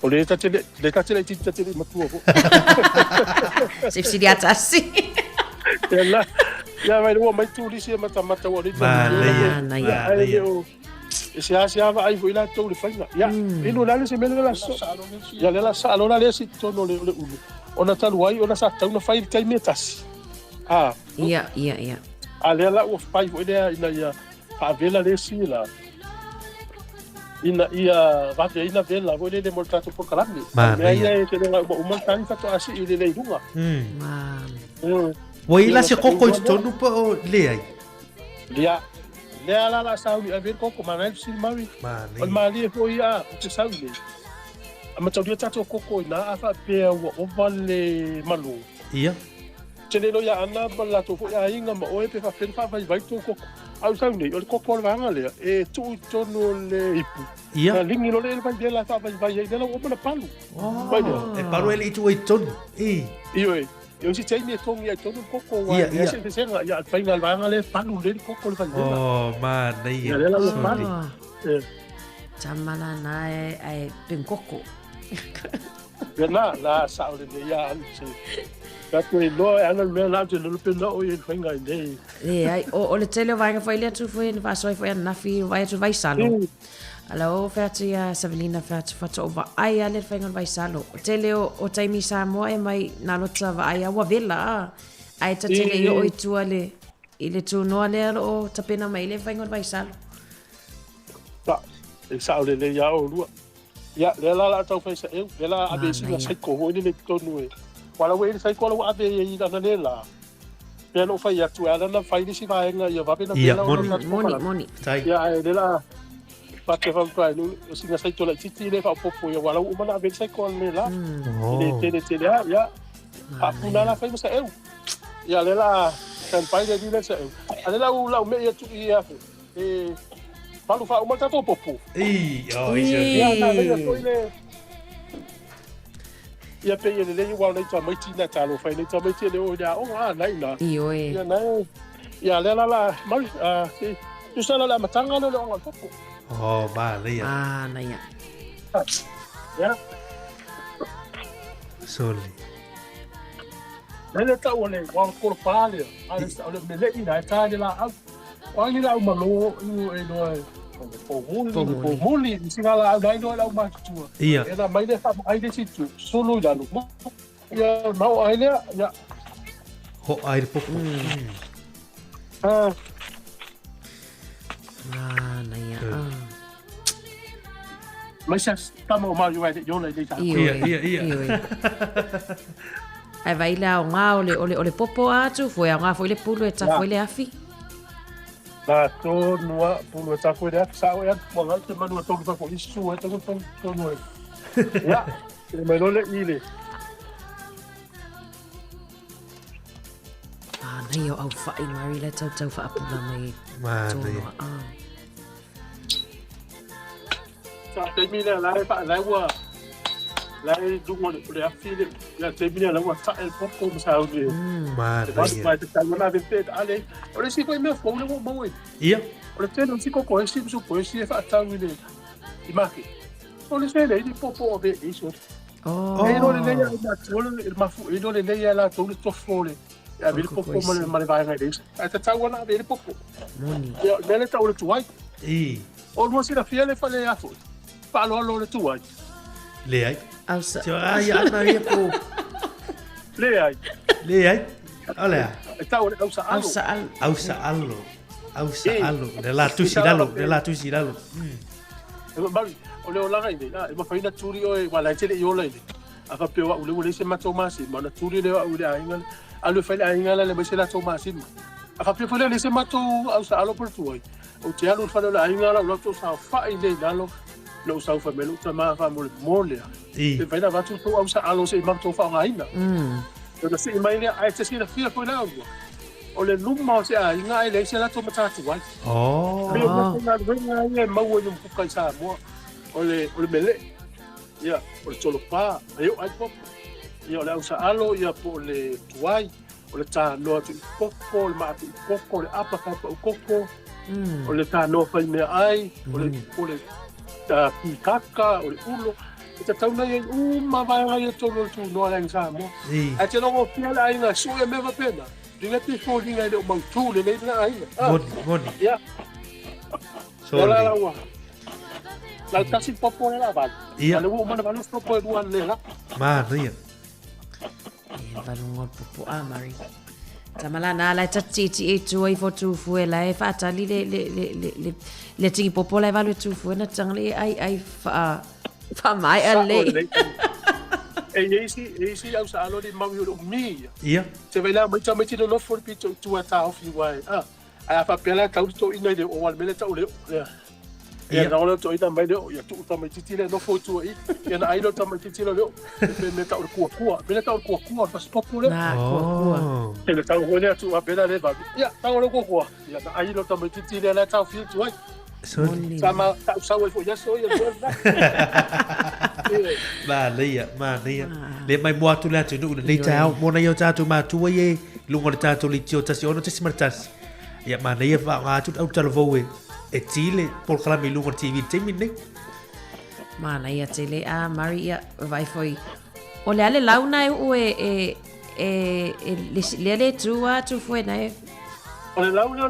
o le tatele titi tatele matua po se fesili atasi ia vai mai tu lisi mata o le Mana ia. se ava ai foi la tau le faina ia ino la se mele la so ia le la sa lo la le si tono le ulu ona talu ai ona sa tau na fai tai metas ia ale la o fai foi le ina ia fa vela le si la ina ia va te ina vela foi le moltato por calami ia e te le o montan fa to asi ile le dunga Wai la se koko I tonu pa o le ai. Ia lea la sauli a ver koko mana si mari o mali ko ia te sauli a ma tau tato koko ina a fa pe o vale malu ia te le ia ana bala to fo ia inga ma o e pe fa vai to koko au sauli o koko va ngale e tu tono le ipu ia lingi lo le vai dela fa vai ia dela o mana palu e paru ele tu i tonu io eu si tei me tongi ai tonu koko wa ia se senga ia fai ngal vanga le palu le koko le vai mana ia le la palu tamala na ai pin koko la sa o le ia anse ka tu lo ana me la te lo pe no i fai ngai nei ai o le tele vai foi le tu foi va soi foi na fi vai tu vai salo Alo, Fatia Savelina Fat over Aya let fang vai salo. Teleo o taimi Samoa e mai na lota va Aya wa vela. Ai ta tele yo o tuale. Ile tu no le o tapena mai le fang vai salo. Ta, e sa le ya o lua. Ya, le la tau fa sa eu, le la abe si la sai ko ho ni le tonu e. Wala we sai ko la abe i na le la. Pe no fa ya tu ala na fa ni si va nga ya va pena ia moni. Ya, le la Pake fa kai lu singa sai tola titi le fa popo ya wala uma na sai ko le la le tele ya apuna la fa sa eu ya le la kan pai de dile sa eu ale la u me ya tu ia e palu fa uma ta to popo ya na le ko le ya pe ye le wa le ta mai tina ta lo fa le ta mai ti le o ya o na ina ya na ya le la mai tu sa la matanga le o popo mana ia na ia ya soli Nele ta ole wa ko pale ale ole me le ina ta de la wa ni la malo no e no po muli singa la dai no la ma tu ia era mai de fa ai de situ solo da lu ya mau ai le ya ho ai de poco na ia mas já estamos mal eu eu le de ta ia ai vai la o nga ole popo atu foi nga foi le pulu e ta foi le afi na to no pulu ta foi de sa o ya mo ngal te manu to ka ko isu e to no ya me lo le ile na ia au fa i mari le tau fa apula mai mana ia sa te mile la fa la wa la du mo le afile la te mile la wa sa el poco sa o de Ma vai te na de te ale ora si foi me fo le mo ia ora te non si ko ko si su po si fa ta ni imaki ora se le di popo be iso e non le ya na solo il mafu e non le ya la to le tofole ya vil popo ma le vai ngai ata ta wana be popo ya le ta o le tuai almost la fiele fa le afu fa lo le tuai le ai Ausa. Tio ai ana ia po. le ai Olha. ta o ausa Ausa Alo. De la tu siralo. e bali o le ola ngai e ma faina turi o e wala tele yo le a fa peo o le se mato masi ma na turi le o le ainga alu fa le ainga le me se la to masi a fa peo le se mato ausa alo por tuai o te alu fa le ainga la lo to sa fa i le dalo lo sa fa melo ta ma fa mole e fa na va tu ausa alo se mato fa ainga o se mai le ai se sina fia ko la o le luma se ainga le se la to mata tuai Pero na venga ma wo yung pukai sa mo. Ole mele. Ya, ole cholopa. Ayo ai pop. Ya ole usa alo ya po le tuai. Ole ta no tu poco le ma tu poco le apa ka poco. Ole ta no fa me ai. Ole ta kaka ole ulo. Ita tau na yung ma vai ai to tu no la sa mo. Ate no go pia ai na su ya me va pena. Dinga ti fo dinga le mau tu le na ai. Goni. Ya. La la tasi popo la ba. Ia. Le wo mana ba no popo duan le la. Ma ria. Valungol pupu Mari. Tamala na la tati e tu ai fotu fu la e fa tali le tiki popo la valu tu fu na tangli ai fa mai ale. E isi au sa alo di mau yo mi. Ia. Se vai la mai chama ti no for pi tu ata of you wai. A fa pela tau to ina de o al mele tau le. Ya na ole to ita mai de ya tu ta mai ti le no fo tu ai. Ya na ai do ta mai ti le. Me tau ku. Me tau ku pas popo le. Na ku. Le tau ho le tu a bela le ba. Ya tau le ku. Ya na ai do ta mai ti le la tau fi tu ai. Sama tau sa fo ya so ya. Ma lia. Le mai mo tu la tu no le tau mo na yo tu ma tu ye. Lungo le tau li tio tasi ono tasi martas. Ya mana ia fa nga tut au talvo e tile por kala mi lungo TV temine mana ia tele Mari ia vai foi o le ale launa o le tua tu foi na o le launa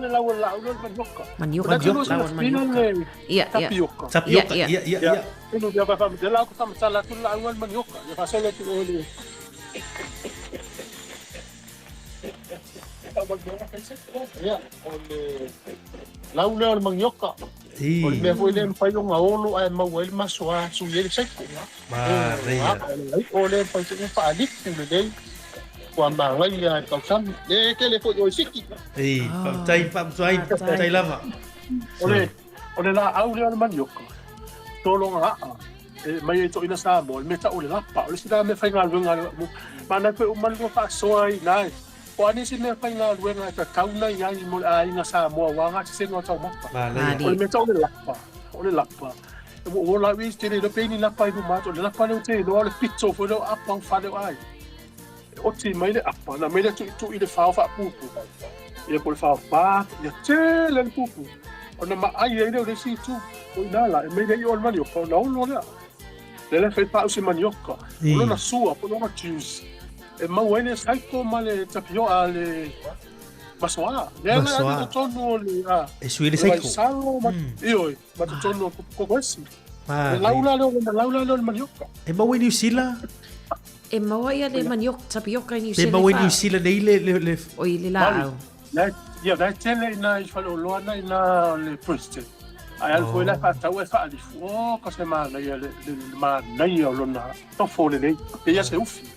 manioka ia tapioca ia no dia va fa de la ko tam sala tu la manioka ya fa sele tu ole ya ole laule o manioka o me foi le fai un aolo ai mauel masoa su ye se ma ria ole fai se fa adik le dei kwa manga ia kausam le ke le foi o siki tai lava ole la aule o manioka tolo nga mai to ina sa mo me ta ole la pa ole sida me fai ngal mana pe o mango fa soai nai o ani si me fai ngā ruenga ta tauna i ai mo ai nga sa mo wanga se no tau mapa. O me tau le lapa. O le lapa. O la wis te le peni lapa i mato le lapa le te no le pizzo fo no apa fa le ai. O ti mai le apa na me le tu i le fa pupu. Ia po le fa pa, ia te le pupu. O na ma ai le si tu. O na la me le o mani o fa no no le. Le fai pa usi manioka. O na sua po no ma choose. E mau ene saiko ma le tapio a le masoa. Le na tono le e sui le saiko. Io, ma tono kokosi. Le laula le manioka. E mau New Zealand. E mau ia le manioka tapioca New Zealand. E mau New Zealand nei le o i le la. Ia dai tele na i falo loana na le Preston. Ai al foi la fa tau e fa ali fu ko se ma na le ma na ia lona. To fo le nei. E ia se ufi.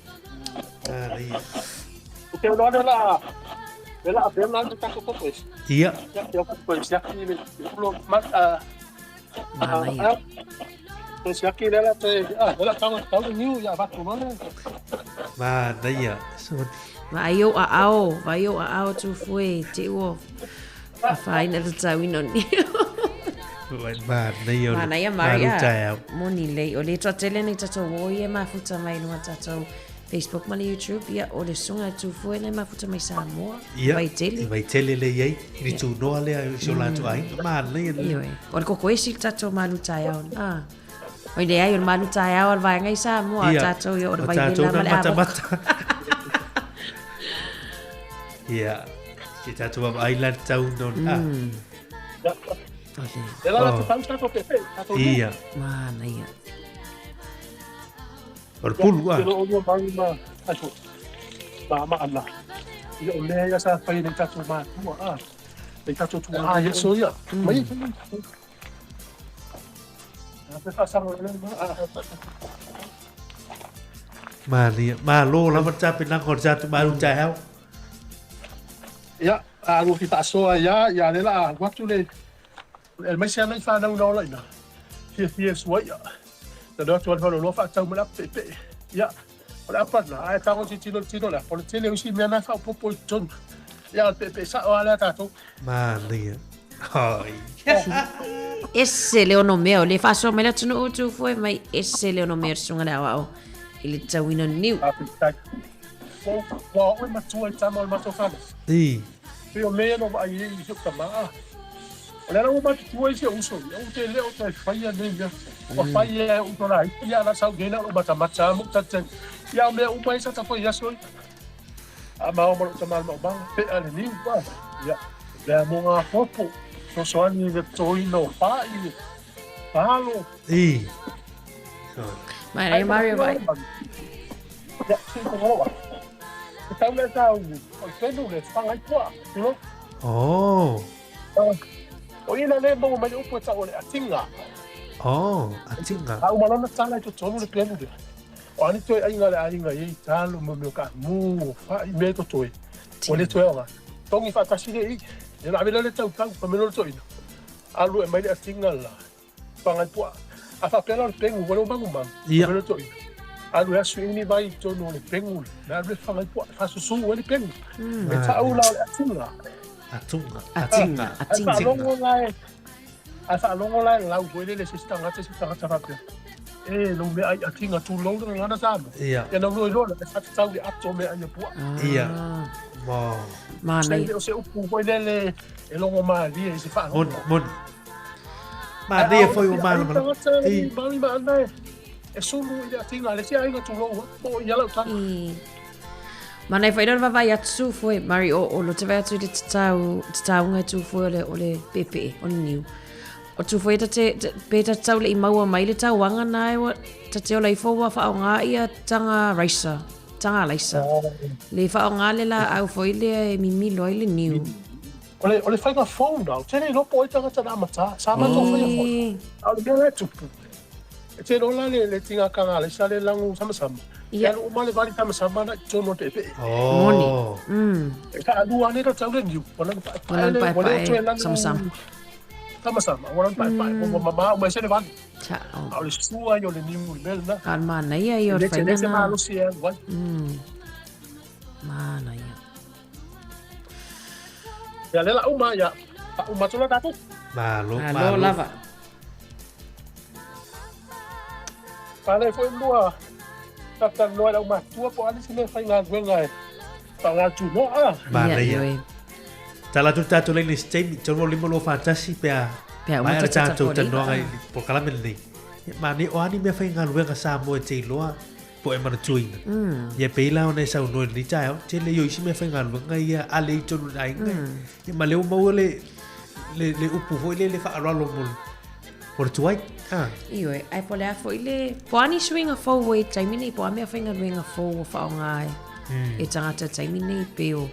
Porque lo de la perna de taco pues. Iya. Ya pues ya que lo más pues ya que la te la estamos new ya va como no. Ma daia. Vai o ao tu foi te o a fai na tau ino ni. Ma nei o. Ma nei Mari ya. moni le o le tele nei tato o ia mafuta mai no tato Facebook mali YouTube ia o le sunga tu foi nei mafuta mai Samoa vai tele le yei ni tu no ale so la tu ai ma nei o ko ko esi tato malu tai au o le ai o malu tai au vai ngai Samoa tato yo o vai la mata ia ki tato wa island tau non Iya. Mana ya? Berpuluh ah. Mama Allah. Ya oleh ya sa pai ni tatu ma tu ni tatu tu ya so ya. Mai. Apa pasang ma lo la macam pinang korja tu baru jahau. Ya, alu kita so ya lela waktu le el mai sia mai fa no la ina. Hier so ya. Da dort wat lo fa tau mala pe. Ya. Ora apa na, ai ta ko tino la. Por tele usi me na fa popo ton. Ya pe sa ala ta to. Ma ni. Ai. Esse leonomeo le fa so mela tunu tu foi mai esse leonomeo sunga la wa. Ele tawina new. Wa o ma tu ta mal ma to fa. Pero me no va ir yo kama. Olha o ma tu ai se uso. Eu te leo te faia nem ya. O faia o tora ya la sa gena o mata mata mu taten. Ya me o mai sa ta foi ya so. Ama o mo tamal mo bang pe ale ni ba. Ya. Ya mo nga popo. So so ani de toino pa i. Palo. Mai Mario vai. Ya, sí, como va. Está un estado, o pelo le fan ai poa, no? Oh. Oye na le mo mai upo ta ole atinga. Oh, atinga. Au malona tala to tonu le pelo de. O ani to ai ngala ai talo mo me ka mu fa i me to toi. Ole to ela. Tongi fa ta sile i. E la vela le tau tau pa me no to ina. Alu e mai le atinga la. Fan ai poa. A fa pelo le pengu wala bangu man. Me to ina. Alu ya swing vai tono le pengu. Na le fa mai poa fa su le pengu. Me ta au la atinga. Atinga. Asa longo lai lau wele le sistanga fa pe. Lo me ai atinga tu longo ngana sa. Ya no lo le fa tau di ato me ai poa. Iya. Mo. Ma nei. O se upu wele le longo ma di se fa. Mon. Ma dia foi o mal. Mami ma andai. E sulu ia tinga le sia inga tu longo. Po ia lau tan. Ma nei foi dona vai atu foi Mario o lo te vai atu de tau ngai tu foi ole pepe on new. O tu foi te beta tau le maua mai le tau wanga nai wa te o le fo wa fa nga ia tanga racer. Tanga laisa. Le fa nga le la au foi le mimi lo le new. Ole fai nga phone now. Tene no po tanga tana mata. Sa ma to foi. Au le tupu. Te no la le tinga kanga le sa le langu sama. Ya no male vali sama na tono te pe. Oh. Ka alu ane ka tau le new. Wala sama. Sama. Wala pa. Mo mama o se le van. Cha. Au le sua yo le new mel na. Kan mana ia yo fai na. Le malo si e vai. Mana ia. Ya le la uma ya. Uma tola tatu. Malo. Lava. Pale foi mua. Tata no era uma tua po ali se me fai nga wenga. Panga tu no Mana ia. Tala tu tatu le ni stemi tono limo lo fantasi pe a. Mai ra tatu tano ai por kala meni. Ma ni o ani me fai nga wenga sa mo te loa. Po e mana tuina. Ye pe la ona sa no ni tai te le yo isi me fai nga wenga ia ale tono ai ngai. Ma le o mo le upu foi le fa alo mo. Por tuai. Iyo ai po le foi le po ani swing a fo we taimi nei po a me fai nga wenga fo fa ngai. E tangata taimi nei peo.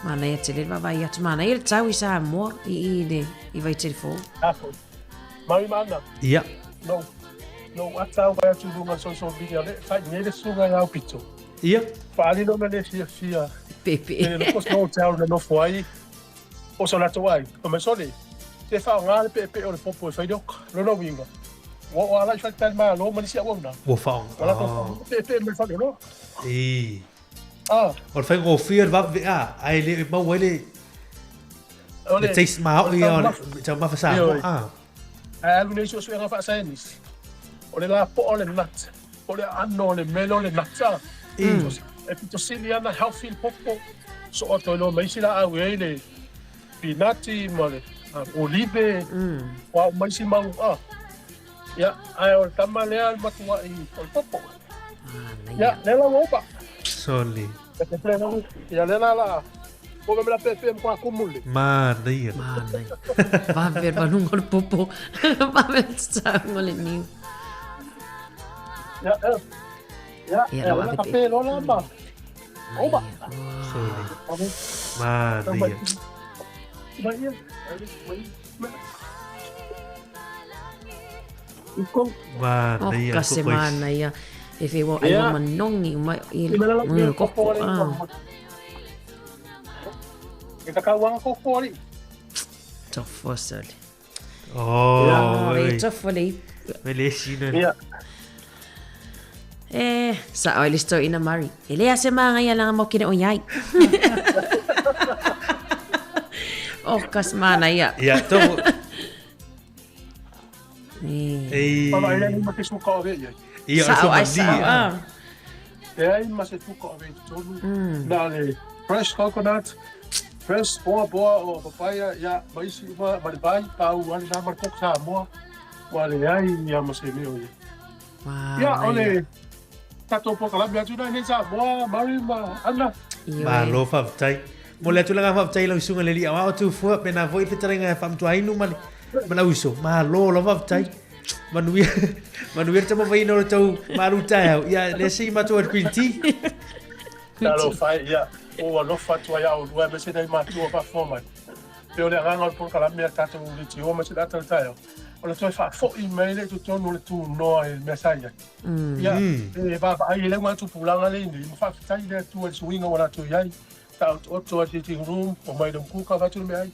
Mana ia te le vai atu mana ia tau i sa mo i vai telefon. Mari mana. Ia. No atau vai atu lunga social media le fai nele sunga ngau pito. Ia. Fali no me le sia. Pepe. No pos no tau no foi. O so la toai. Come sole. Te fa ngale pepe o le popo fai dok. No winga. Wo ala fai tan ma lo mani sia wona. Wo fa. Pepe me fa no. Or fai go fear va ai le mau le. Le taste mau ia o le tau ma fa sa. Alu nei so nga fa sainis. O le la po o le nut. O le ano le melo le nata. E pito sili ana healthy popo. So o to lo mai sila a we le pinati mole. Olive. Wa mai si mau a. Ya, ai o tamale al matua I o popo. Ya, lela wopa. Soli. Ya lela la. Ko me la pepe mo akumule. Mana ia. Mana. Va ver va nungol popo. Va ver sa ngol ni. Ya. Ya la va pepe lo la ba. Oba. Soli. Mana ia. Banyak. Mana ia. Ka semana ia. E fe wo ai manongi mai il ko Kita kawang ko pori. Toffosali. Oh. E toffoli. Melesina. Ya. Sa oil sto ina Mari. Ele ase mga ya lang mo kina onyai. Kas mana ya. Ya, to. Pala ina ni matisuka ave ya. Iya, so mandi. Ya, ina matisuka ave. Dale, fresh coconut. Fresh boa o papaya ya maisi ba malbai pau wali na markok sa mo. Wali ai ya masemi o. Ya, ole. Tato po kala bia tuna ni sa boa mari ma ana. Ma lo fa tai. Mo le tula fa tai lo sunga le li awa tu fu pe na voi pe trenga fam tu ai nu mali. Mana uso ma lo fa tai. Manuir tamo vai no tau maru tai. Ya le si ma tu green tea. Talo fai ya. O lo fatua ya o lua se dai matua fa foma. Peo le ranga por kala mea tatu le ti o ma se data tayo. O le toi fa fo email tu tonu le tu no e message. Ya. E va ai le ma tu pulanga le ni fa tai le tu e swinga wala tu yai. Ta o to sitting room o mai dum ku ka va tu me ai.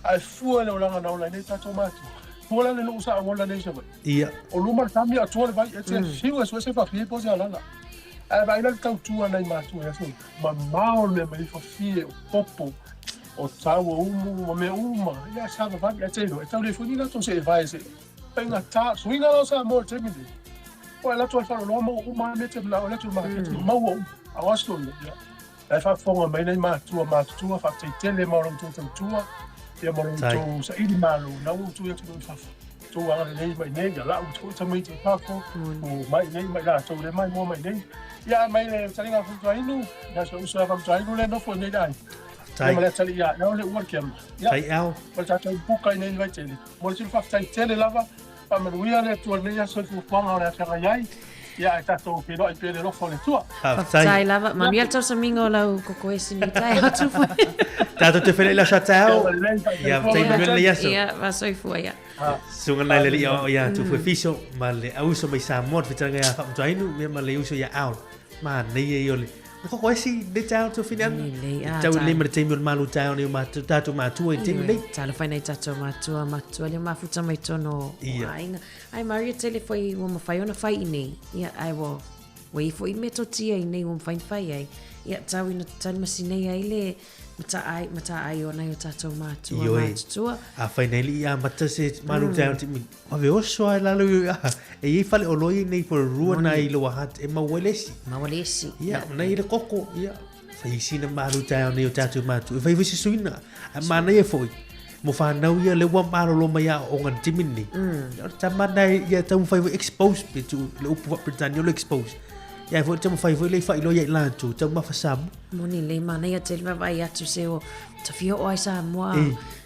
Ai fu le langa na le tatu matu. Pola le no sa wala le se. Ia. O luma tamia tu le vai e te siwa se fa fi po ja lana. Vai na tautua nei mātua e asu. Ma mao le mai fafie o popo o tau o umu o me uma. Ia sava vani a teiro. E tau le funi na to se e vai se. Penga ta suinga lo sa mo te midi. O la to fa lo mo uma me te la o le tu ma te mau o. A wasto le. E fa fonga mai nei mātua fa te tele mo lo tu tua. Ia mo lo tu sa ili malo na o tu e tu fa. Tu anga le mai nei ya la o tu ta mai te fa ko. O mai nei mai la tu le mai mo mai nei. Ya mai le tali nga fu inu ya so usa fa inu le no fo nei dai tai ma le tali ya no le workem ya tai au pa ta tai puka nei vai tele mo le fa tai tele lava pa me ruia le tu nei ya so fu panga le tanga yai ya ta to pe no i pe le lo fo le tua tai lava ma mi alto samingo la ko esi ni tai atu fo ta to te fele la chatao ya tai me le ya so ya va so fu ya sunga na le ya tu fu fiso ma le au so mai sa mod fitanga ya fa inu me le uso ya au ma nei e ole ko esi de tau to finan tau le mer temi malu tau ni ma tatu ma tu e temi le tala fai nei tatu ma tu le ma futa mai tono ai Maria tele foi uma fai ona fai nei ia ai wo we foi meto tia nei um fai ai ia tau ina tan masine ai le mata ai ona yo tatu ma tu a fai nei li a mata se malu tau temi ave o so ai la lu e fale o loi nei por ruana i lo hat e mawelesi ia nei le koko ia fai sina malu tau nei o tatu ma tu fai visi suina ma nei foi mo fa nau ia le wa malo lo mai o ngan timini ta mana ia tau fai expose to le upu Britannia lo expose ia foi tamo fai le fai lo ia lantu tamo ma fasam moni le mana ia tel vai atu se o tafio o ai sa moa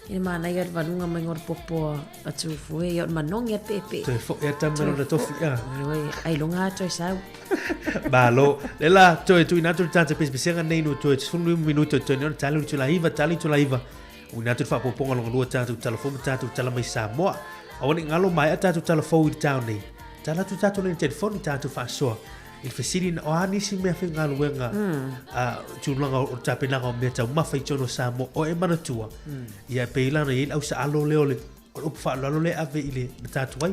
ina mana ia vanunga mai ngor popo atu foi ia manonga pepe te fo ia tamo na tofi ai longa to sa balo le la to tu inato tante pesbesera nei no to sunu minuto to non tali tu la iva una tu fa poponga lo lua tatu telefon tatu tala mai sa moa o ni ngalo mai tatu telefon town nei tala tu tatu le telefon tatu fa so il fesili o ani si me fa ngalo wenga tu langa o tape na o me ta ma fa chono sa mo o e mana tua ia pe la nei au sa alo le o fa lo le ave ile tatu wai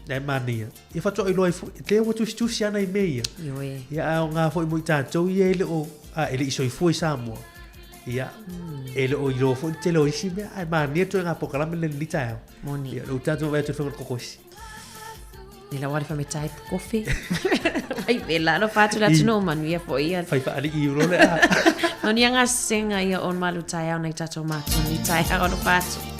na mania ia fa to i loi te o tu stu sia nei me ia nga fo mo tatu ia le o ele so i foi sa mo ia ele o ilo fo te lo isi me ai ma ni to nga pokala me le lita Moni. ia o tato vai te fo kokosi Ni la wale fa me tai kofi. Ai vela no fatu la tino manuia fo ia. fai fa ali i role a No ni anga senga ia on malu tai au nei tato mato ni tai au no fatu.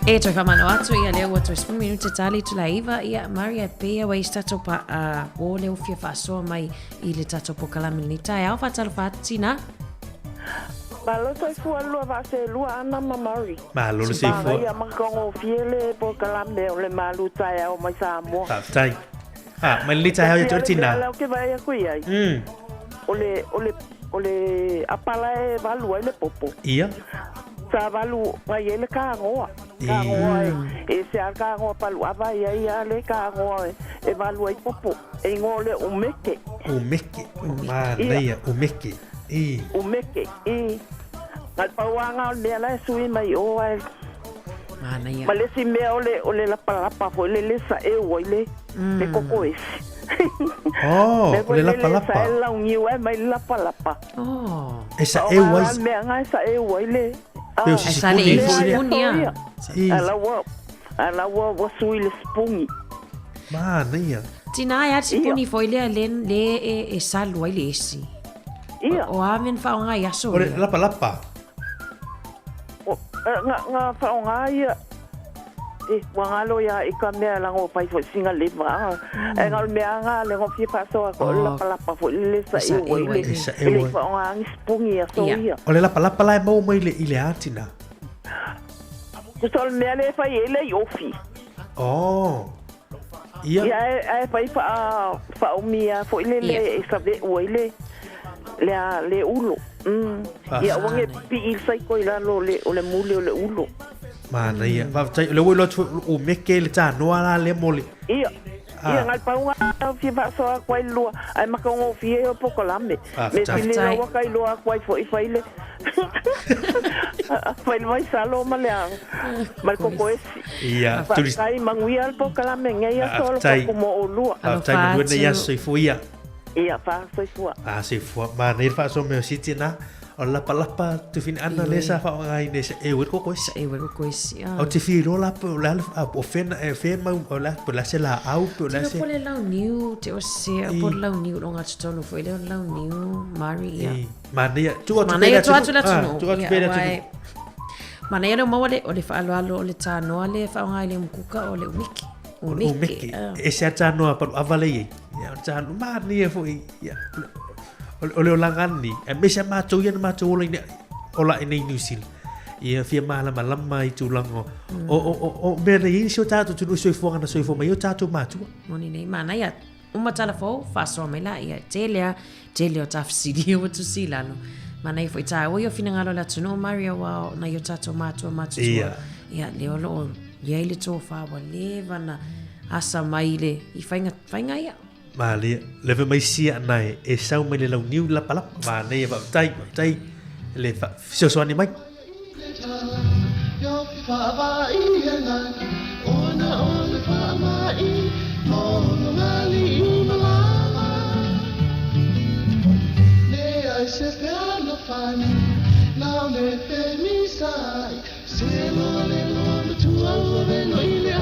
E toi whamano atu ia leo ua toi 10 minute tali tu la iwa ia Maria pia wa istato pa o leo fia whasoa mai i le tato po kalami ni tai au whatalo whatina. Malo toi fua lua vase lua ana mamari. Malo le se fua. Ia makongo fiele po kalame o le malu tai au mai Samoa. Tai. Mai le tai au ia tina. Ia ke vai a kui ai. Ole apala e valu ai le popo. Ia. Sa valu ngai ele ka ngoa. Ka ngoa e se ka ngoa palu ava ia le ka ngoa e valu ai popo. E ngole umeke. Umeke. Ia umeke. Umeke. Ngal pawanga le la sui mai o ai. Mana ia. Malesi me ole la palapa fo le lesa e o ile. Le koko esi. Ole la palapa. Sa la uniu e mai la palapa. Esa e wais. Me nga sa e o ile. Esa le spunia. Ala wa sui le spungi. Mana ia. Tina ia spuni foi le e salu ile esi. Ia. O amen fa nga ia so. Ole la palapa. Nga fa nga ia. Wangalo ya ikamea la ngo pai fo singa le ma. Ngal me anga le ngo fi paso ko la palapa fo le sa e o ile. Ile fa nga spungi ya so ia. Ole la palapa la mo mo ile atina. Ko sol me le fa ile yofi. Ia. Ia ai pai fa o mia fo ile le sa be o ile. Le ulo. Ia wange pi il sai ko ila lo le o le mule o le ulo. Mana ia. Va tai le wilo o meke le ta no ala le mole. Ia. Ia ngal pa nga fi va so kwai lua. Ai makongo fi e po kolame. Me tini wa kai lua kwai fo i faile. Fai mai salo maleang. Mal koko esi. Ia. Kai mangui al po kolame ngai ya solo ko mo o lua. Tai no ia so fu ia. Ia fa so fu. Se fu. Mana ia fa so me siti na. O la palapa tu fin ana lesa fa ngai nesa e wer ko kois e wer ko kois o te fi rola po la o fen e fe ma o la po la se la au po la se po le lau niu te o se po lau niu longa tonu foi le lau niu Maria Maria tu tu la tu Maria no mo o le fa alo le ta no le fa ngai le mkuka o le umiki e se ta no pa avale ya ta no Maria foi ya ole o langani e me se matou ia matou ole ola nei New Zealand ia fia malama i tulango o me nei so tatu tu so fonga na so fo mai o tatu matou moni nei mana ia uma telefo fa so me la ia tele o tafsiri o tu silano mana ia foi ta o yo finangalo la tuno Mario wa na yo tatu matou ia le olo ia ile to fa wa leva na asa maile I fainga ia Malia, leve mai sia nai e sau mai le lau niu la palap ma nei va tai le fa so so ani mai yo fa va I ona fa mai no mali malala ne ai se ferno fani now le femisai se lo le lo tu alo le no ile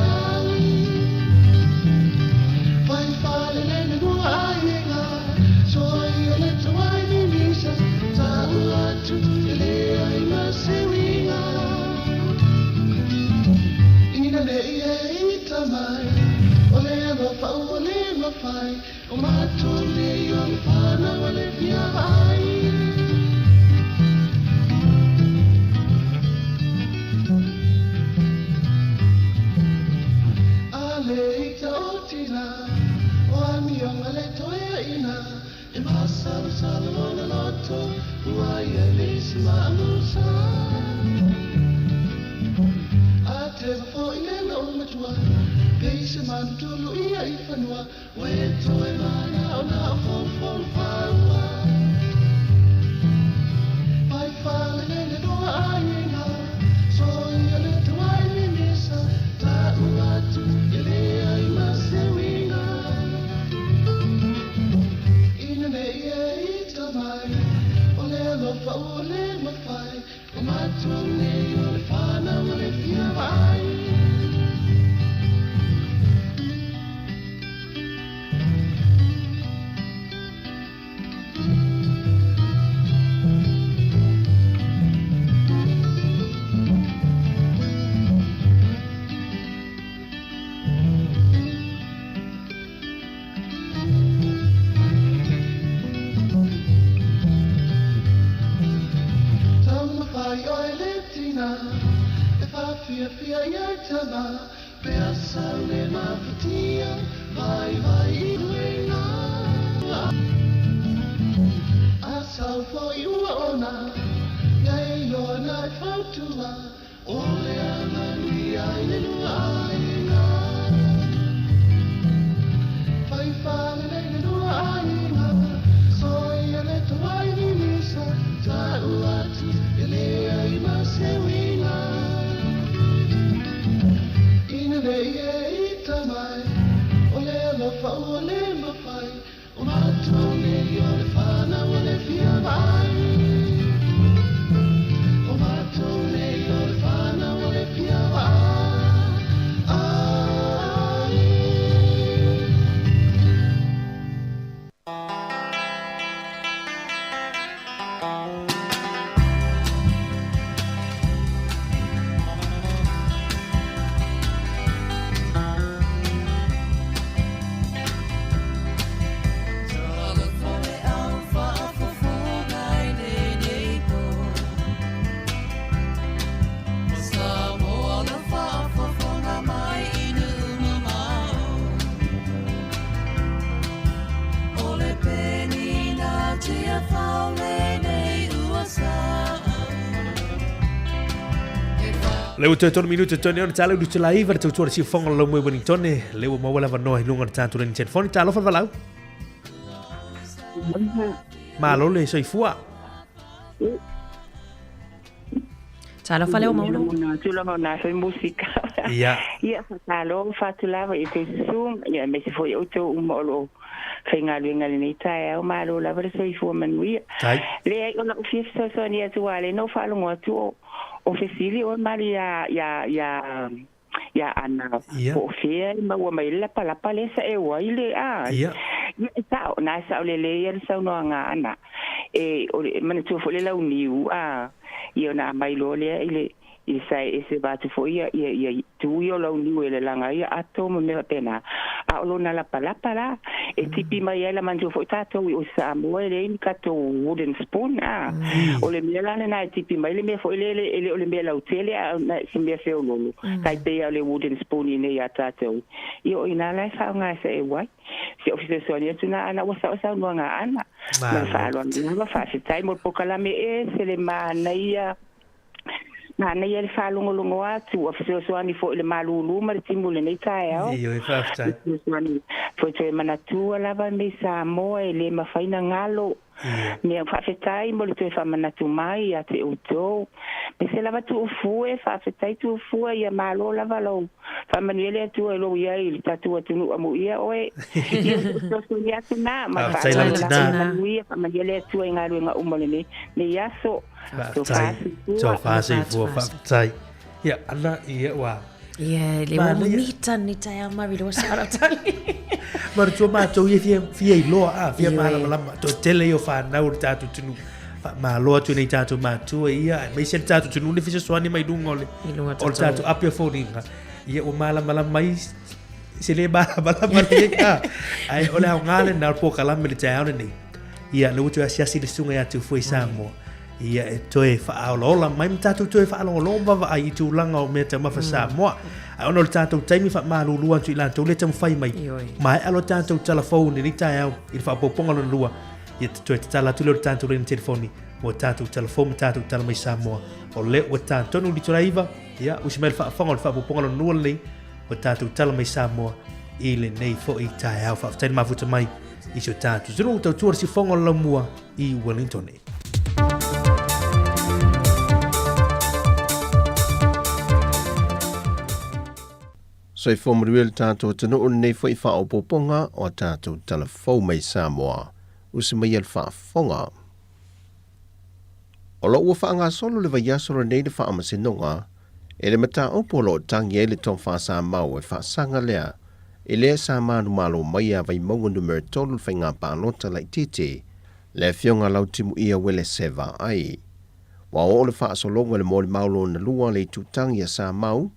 tama Peasa le mafatia Vai vai duenga Asal for you ona Yai lona fautua Ole amani ai Fai fale le lua ainga Soy ale tuai vinisa Tau atu ele ai masewina Ina le e itamai Ole alo fa ole mafai O matone ole fana ole fia vai O matone ole fana ole fia vai Leu te tonu minuto tone ona tala du tala iva te tuara si fonga lo mo Wellington leu mo wala vano hi lunga tantu ni telefoni talo fa valau malo le soi fua talo fa leu mo Tulanga na foi música. ia Talo fa tulava e te sum ia me se foi auto umolo Fenga luenga le nei tae au malo la vere soi fua manuia. Le ai ona ufisa so ni atu ale no fa longo atu ofisili o mari ya ana o fie ma wa mai la pala sa e wa ile a ia sa na sa le le sa no nga ana e o mane tu fo le la uniu a io na mai lo le ile sai ese bate fo ia tu io la uniu le langa ia ato mo me pena a lo na la pala e tipi mai la manjo fo tato o sa mo le in kato wooden spoon a o le mela na tipi mai le me fo le o le mela utele na se me fe o lo kai te le wooden spoon ni ya tato io ina la sa nga se wai se ofise so ni tuna ana wa sa no nga ana ma fa lo na fa se tai mo pokala me e se le mana ia na ia le fa longo atu ofise so ani fo le malulu ma le timule nei tai au io e fa tai foi te manatu lava me sa mo e le mafaina ngalo me fa fetai mo le te fa manatu mai a te uto me se lava tu fu e fa fetai tu fu ia malo lava lo fa manuele tu e lo ia il tatu tu mo ia oe so so ia na ma fa na ia fa manuele tu e ngalo nga umole me ia so fa se fu fa tai ia ana ia wa Ia, le mo nita ya mari lo sara tali. Mar tu ma tu ye fie lo a fie ma la to tele yo fa na urta tu tunu ma lo tu nei tatu ma tu ia me se tatu tunu le fise swani mai dungole. O tatu apia foninga. Ia o mala mai se le bala mai ka. Ai ola ngale na po kala me te aone ni. Ia lo tu asia si le sunga ya tu foi samo. Ia e toe whaalola mai mtatu toe whaalola wawa ai tu langa o mea te mawha sa moa ai ono le tātou taimi wha maalulua tu i lantou le tamu whai mai mai alo tātou telefoni ni tai au i wha poponga lona lua ia te toe te tala tu leo tātou rena telefoni mo tātou telefoni tātou tala mai sa moa o le o tātou nu li tora iwa ia usi mai le wha whanga le wha poponga lona lua lei o tātou tala mai sa moa i le nei fo i tai au wha whaitani mafuta mai i so tātou zero tau tuara si whanga la mua i Wellington So i fomruel tātou tano o nei fo i wha o poponga o tātou telefou mai Samoa. Usi mai al wha fonga. O lo ua wha ngā solo le vai asoro nei de wha amasinonga, e le mata o polo tangi e le tong wha sa mau e wha sanga lea, e lea sa manu malo mai a vai maunga numero tolu whai ngā pālota lai titi, le fionga lau timu ia wele seva ai. Wa o le wha asolonga le mori maulo na lua le tutangi a sa mau,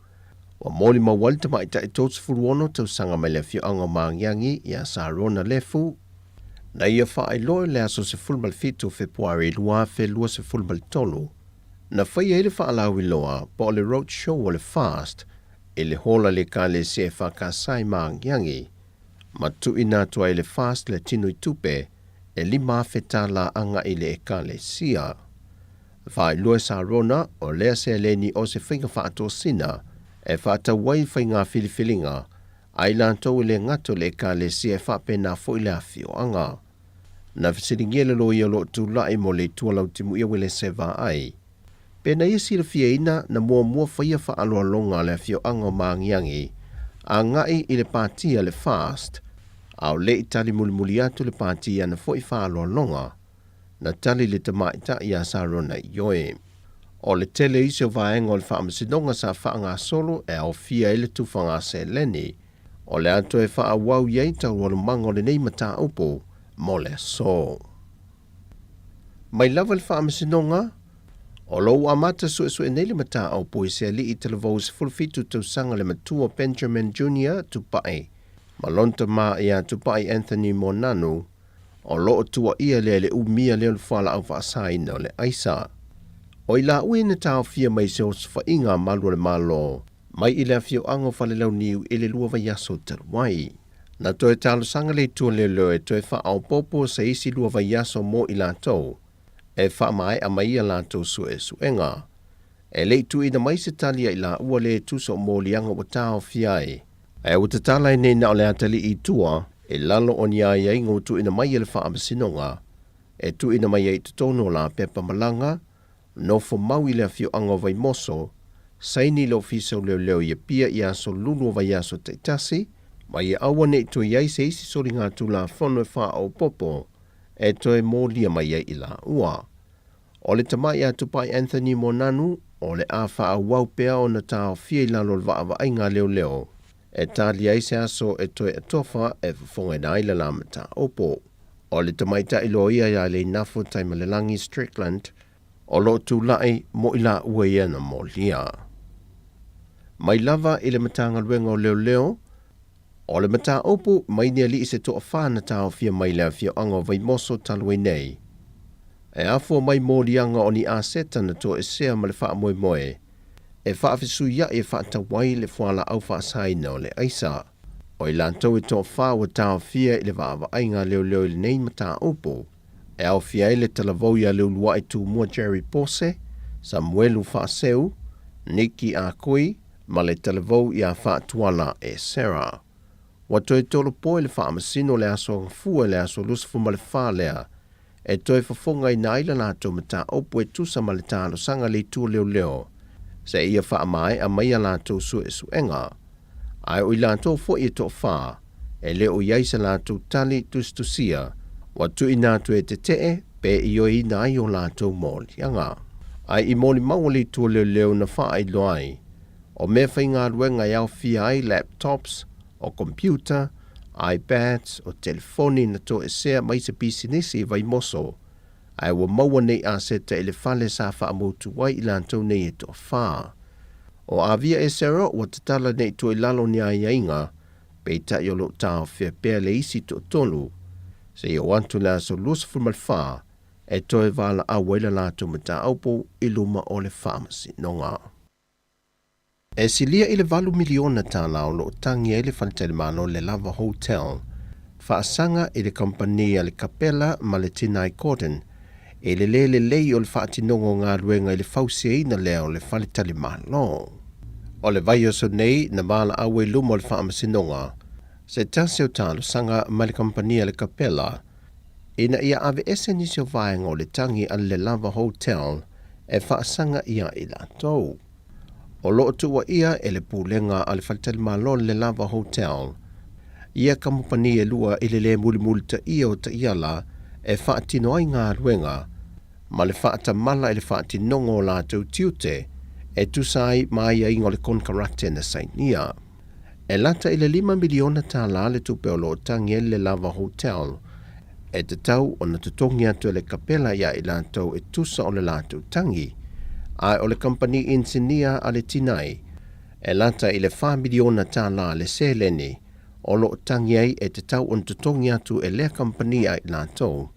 wa moli mawali ta mai ta e tōtsu furuono tau sanga mai le fio anga maangiangi i a sa rona lefu. Na ia wha ai loe le aso se fulmal fitu februari lua fe lua se fulmal tolu. Na whai e le wha alawi loa po le road show o le fast le hola le ka le se whakasai maangiangi, ma tuina tua le fast le tinu i tupe, e 5 fetala anga i le ka le sia. Vai lua sa rona o lea se le ni o se whinga whaato sina, e whaata wai whainga filifilinga, ai lantou le ngato le ka le sia whapena fo i le afio anga. Na fisiringia le lo i alo tu lai mo le tua lau timu ia wele se va ai. Pena ia sila fia ina na mua whaia wha aloa longa le afio anga o maangiangi, a ngai i le pātia le fast, au le itali mulimuli atu le pātia na fo i wha aloa longa, na tali le tamaita i a sarona i oe. O le tele isi o vaenga o le whaamasinonga sa whaanga solo e au fia ele tu whanga se leni, o le ato e wha wau iei tau walu mango le nei mata upo, mo le so. Mai lava le whaamasinonga, o lou amata su e nei le mata upo i se li i televos fulfitu tau sanga le matua Benjamin Jr. tupai, malonta ma ia tupai Anthony Monanu, o loo tua ia le umia leo le whala au whaasai o le aisa. O ila ui na tau fia mai se o sfa inga malua le malo, mai i le fio ango whale lau niu i le lua vai aso taruai. Na toe talo sanga le tua le leo e toe wha au popo sa isi lua vai aso mo i la tau, e wha mai a mai a la tau suenga. E le tu ina mai se talia i la ua le tuso mo lianga o tau fiai. E utatala i nei na o le atali i tua, e lalo o ni ai ai ngau tu ina mai ele wha amasinonga, e tu ina mai ai tutono la pepa malanga, no fo mau i le fio ango vai moso, saini lo fiso leo i pia i aso lulu vai aso teitasi, mai e awa ne tu iai se isi sori ngā tu la whono e wha au popo, e toe mō lia mai ai i la ua. O le tamai a tupai Anthony Monanu, o le a wha au wau pea o na tau fia i lalo wa awa ai ngā leo, e tali ai se aso e toe atofa e whafonga na ila la mata opo. O le tamaita ilo ia ia le nafo taima le langi Strickland, o lo tu lai mo ila ua ia na mo lia. Mai lava i le matanga luenga o leo, o le mata opo mai nia li se toa whana tau fia mai lea fia ango vai moso talwe nei. E afo mai mo lianga o ni a seta na toa e sea ma le wha moe moe, e whaafisu ia e whaatawai le whala au whaasaina o le aisa. O i lantou e toa whaua tau fia i le waawa ainga leo i le nei mata opo, e au fia i le talavou ia leo lua i tu mua Jerry Pose, Samuelu Whaaseu, Niki Akoi, ma le talavou ia whaatuala e Sarah. Wa toi tolo po le whaamasino le aso fua le aso lusifu ma le whalea, e toi whafonga i naila lato mata opo e tusa ma le talo sanga le tu leo, se ia whaamai a mai a lato suenga. Ai o i lato fo i to wha, e leo iai sa lato tali tustusia, wa tu i nato e te pe i o i nai o lato mōlianga. Ai I mōli mauli tu leo na wha ai loai, o me whainga ruenga iau fia ai laptops, o computer, iPads, o telefoni na to e sea mai se pisinisi vai moso, ai wa maua nei a seta ele fale sa wha amotu wai I lantou nei e to wha. O avia e sero wa tatala nei to I lalo ni a iainga, pe ta i o lo tau fia pea le isi to tolu, se I o antu la so lusifu mal wha, e to e vala a waila lato mata aupo I luma o le whamasi nonga. E silia I le 8 miliona tāna o lo tangi e le whantelemano le Lava Hotel, whaasanga I le kompania le Capella ma le Tinai Corden, e le lei o le whaatinongo ngā ruenga I le fausia ina leo le whantelemano. O le vai oso nei na mala awe luma o le whaamasinonga, se tase o tālo sanga ma le kompania le Capella, ina ia ave ese nisi o vaenga o le tangi a le Lava Hotel, e whaasanga ia I latou. O loo tua ia e le pūlenga a le whantelemano le Lava Hotel, ia kampani e lua I le muli ta ia o ta iala e whaatino ai ngā ruenga, ma le whaatamala e le whaatinongo la tau tiute, e tusai mai a ingo le konkarate na sainia. E lata I le 5 miliona tāla le tupe o loo tangi le Lava Hotel, e te tau o na tutongi atu le Capella ia I lantou e tusa o le latou tangi, ai o le company insinia a le tinai, e lata I le 5 miliona tāla le seleni, o lo tangi ai e te tau on tutongi atu e le company ai lantou,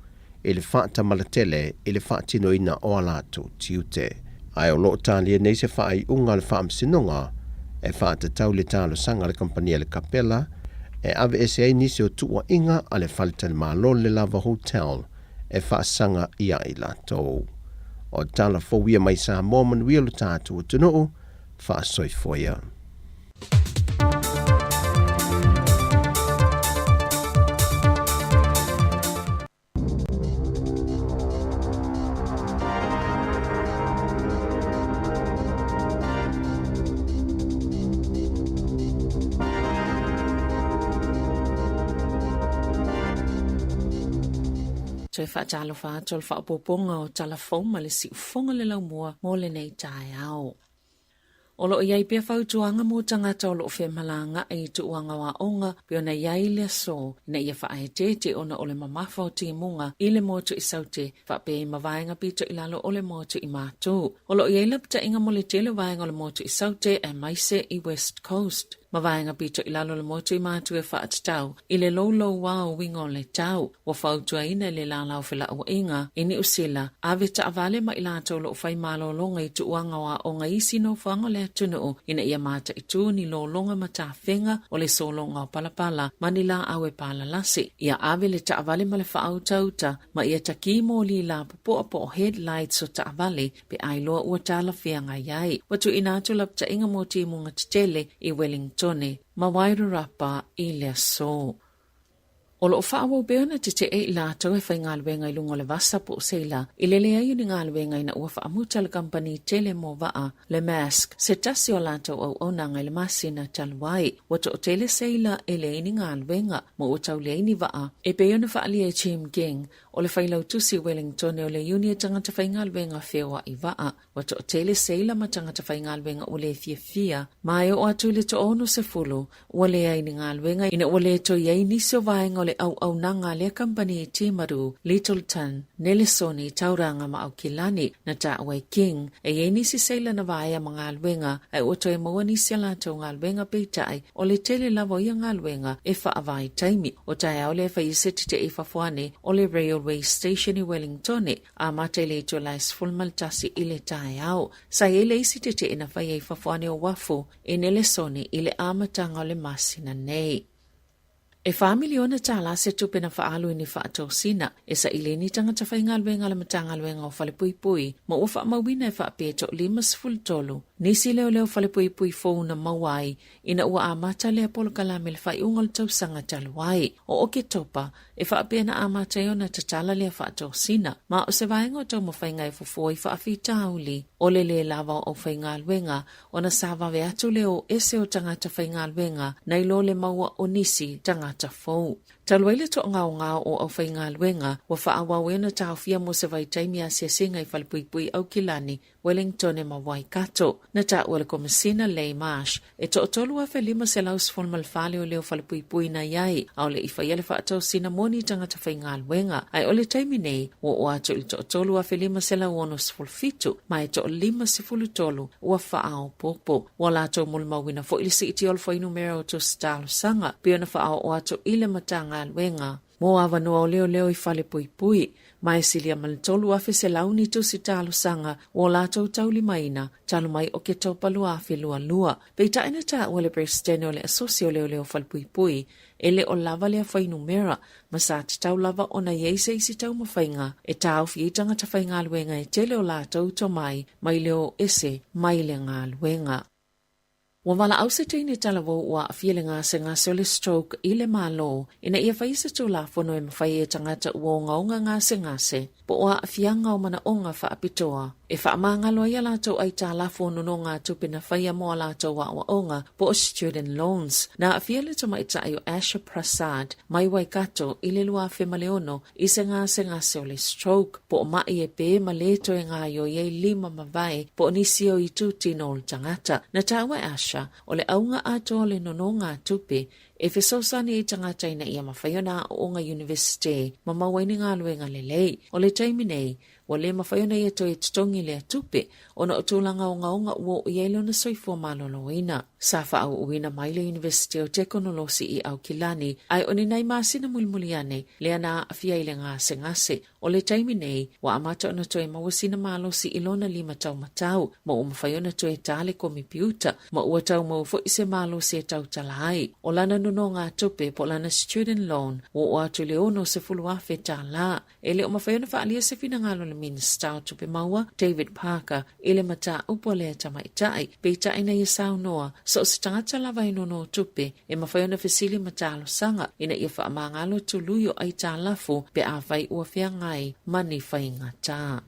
I le whaata malatele I le whaatino ina o a latou tiute. Ai o lo talia nei se whaai unga le whaamsinonga, e whaatatau le talo sanga le kampania le kapela, e ave ese ai nisi o tua inga a le whaletale malo le Lava Hotel, e whaasanga ia i latou. O tala fowia mai Samoa manuia lo tātu o tunuu, whaasoifoia. Toi whaatalo whaatol whaapoponga o talafong ma le siufonga le laumua mo le nei tae ao. Olo iai pia whautuanga mo tangata o lo whemalanga e tu uanga wa onga pio na iai le so na ia whaaete te ona o le mamafa o ti munga i le motu i saute whape i mawaenga pito i lalo o le motu i mātu. Olo iai lapta inga mo le tele waenga o le motu i saute e maise i West Coast. Mawaenga pito i lalo le motu i mātu e whaatatau i le lolo wao wingo le tau wa whautua ina le lalau whila o inga ini usila ave ta avale ma ilato lo whai malo longa i tu uanga wa onga isi no whanga le tunuu ina ia mata i tu ni lo longa mata whenga o le solonga o palapala manila awe pala lasi. Ia ave le ta avale ma le whautauta ma ia ta ki mo li la po headlights o ta avale pe ailoa ua tala whianga iai. Watu inatu lapta inga mo ti munga titele i Wellington ma wairurapa i lea so. O lo whaawau beona te te e lātou e whai ngāluenga i lungo le vasa po seila i lele ai ni ngāluenga i na ua whaamuta le company tele mo waa le mask se tasi o lātou au onanga i le masina taluai wato o tele seila e le ini ngāluenga mo o tau le ini waa e beona whaali e Chim Ging o le whailau tusi Wellington o le uni e tangata whai ngāluenga whiwa i waa wato o tele seila ma tangata whai ngāluenga o le fia mai o atu le to ono se fulu o le ai ni ngāluenga ina o le to iei niso vaenga au nanga le company Timaru, Littleton, Nelisoni, Tauranga ma au kilani na Ta'awai King, e yeni si seila na vaya mga alwenga, ai oto e mawani sila to ng alwenga peitai, o le tele lavo yung alwenga, e faavai taimi, o tae au le faisiti te ifafuane, o le railway station i Wellington, a mate le to lais fulmaltasi ile tae au, sa ele isiti te ina faya ifafuane o wafu, e Nelisoni ile amatanga le masina nei. E whaamiliona tāla se tupe na whaalu ni whaatou sina, e sa ile ni tangata whaingalwenga la matangalwenga o whalepui ma ua whaamawina e whaapeto 5 nisi leo whalepui fōu na mawai, ina ua amata lea polokalame le whaiungal tausanga taluai, o oke topa, e whaapea na amata iona tatala lea whaatou sina, ma o se vaenga o tau mawhainga e fufoi whaafita auli, o le lava o whaingalwenga, o na sawa ve atu leo ese o tangata whaingalwenga, na ilo le maua o nisi tangata fōu. Taluaile to ngao o au whaingalwenga, wa whaawawena tauwhia mo se vai taimi a singa i whalepuipui au kilani, Wellington e mawai kato, na ta ua le komisina Lei Marsh, e to otolu a whelima se laus formal fale o leo whalepuipui na iai, au le iwhaiale whaatau sina moni tangata whaingalwenga, ai o le taimi nei, o ato i to otolu a whelima se lau ono sifulfitu, ma e to 5 ua whaao popo, wa lato mulmawina fo ili si iti ol whainumera o to stalo sanga, pio na whaao o ato ile matanga alwenga. Mo avanua o leo i whalepui, mai silia maltolu afe se launi tu si talo sanga, o lato tauli maina, talo mai o ke taupalu afe lua. Peita ina ta wale prestene o le asosio leo whalepui, ele o lava lea whainumera, masati tau lava ona yeise isi tau mawhainga, e tau fiitanga ta whainga alwenga e tele o lato to mai leo ese, mai le ngā alwenga. Wawala au se teine talawo ua afiele ngā se le stroke i le malo, ina ia whaisa tū la fono e mawhai e tangata ua o ngaunga ngā se, po ua afianga o mana onga whaapitoa. E whaamangalo ia lātou ai tā la fono no ngā tupina whaia moa lātou wa onga po o student loans. Na afiele to maita ai o Asha Prasad, mai Waikato i le lua Whemaleono i se ngā o le stroke, po o mai e pe ma leto e ngā yo iei 5 mawai po o nisio i tūtino o tangata. Na tāua Asha, o le aunga ato le nono ngā tupe, e whesosani i tangata ina ia mawhaiona o ngā university, ma mawaini ngā luenga lelei, o le taimi nei, wa le mawhaiona ia to e tutongi le tupe o na utulanga o ngaonga ua o ielo na soifua maloloina. Sa wha au uina Maile University o Teknolosi i Aukilani ai o ni nei masina mulmuliane le ana afia ile ngase o le taimi nei wa amata ona to e mawasina malosi ilona 5 tau matau ma o mawhaiona to e tale kompiuta ma ua tau mawfo ise malosi e tau talai o lana nuno ngā tupe po lana student loan o atu leono se fuluafe tala ele o mawhaiona whaalia se fina ngalo le minister o tupe maua David Parker ele mata upo le tamaitai peita ina ia saunoa so se tangata lava inono tupe e mawhaiona fesili matalo sanga ina ia whaamangalo tuluyo ai talafu pe a vai ua fea ngai mani whaingata.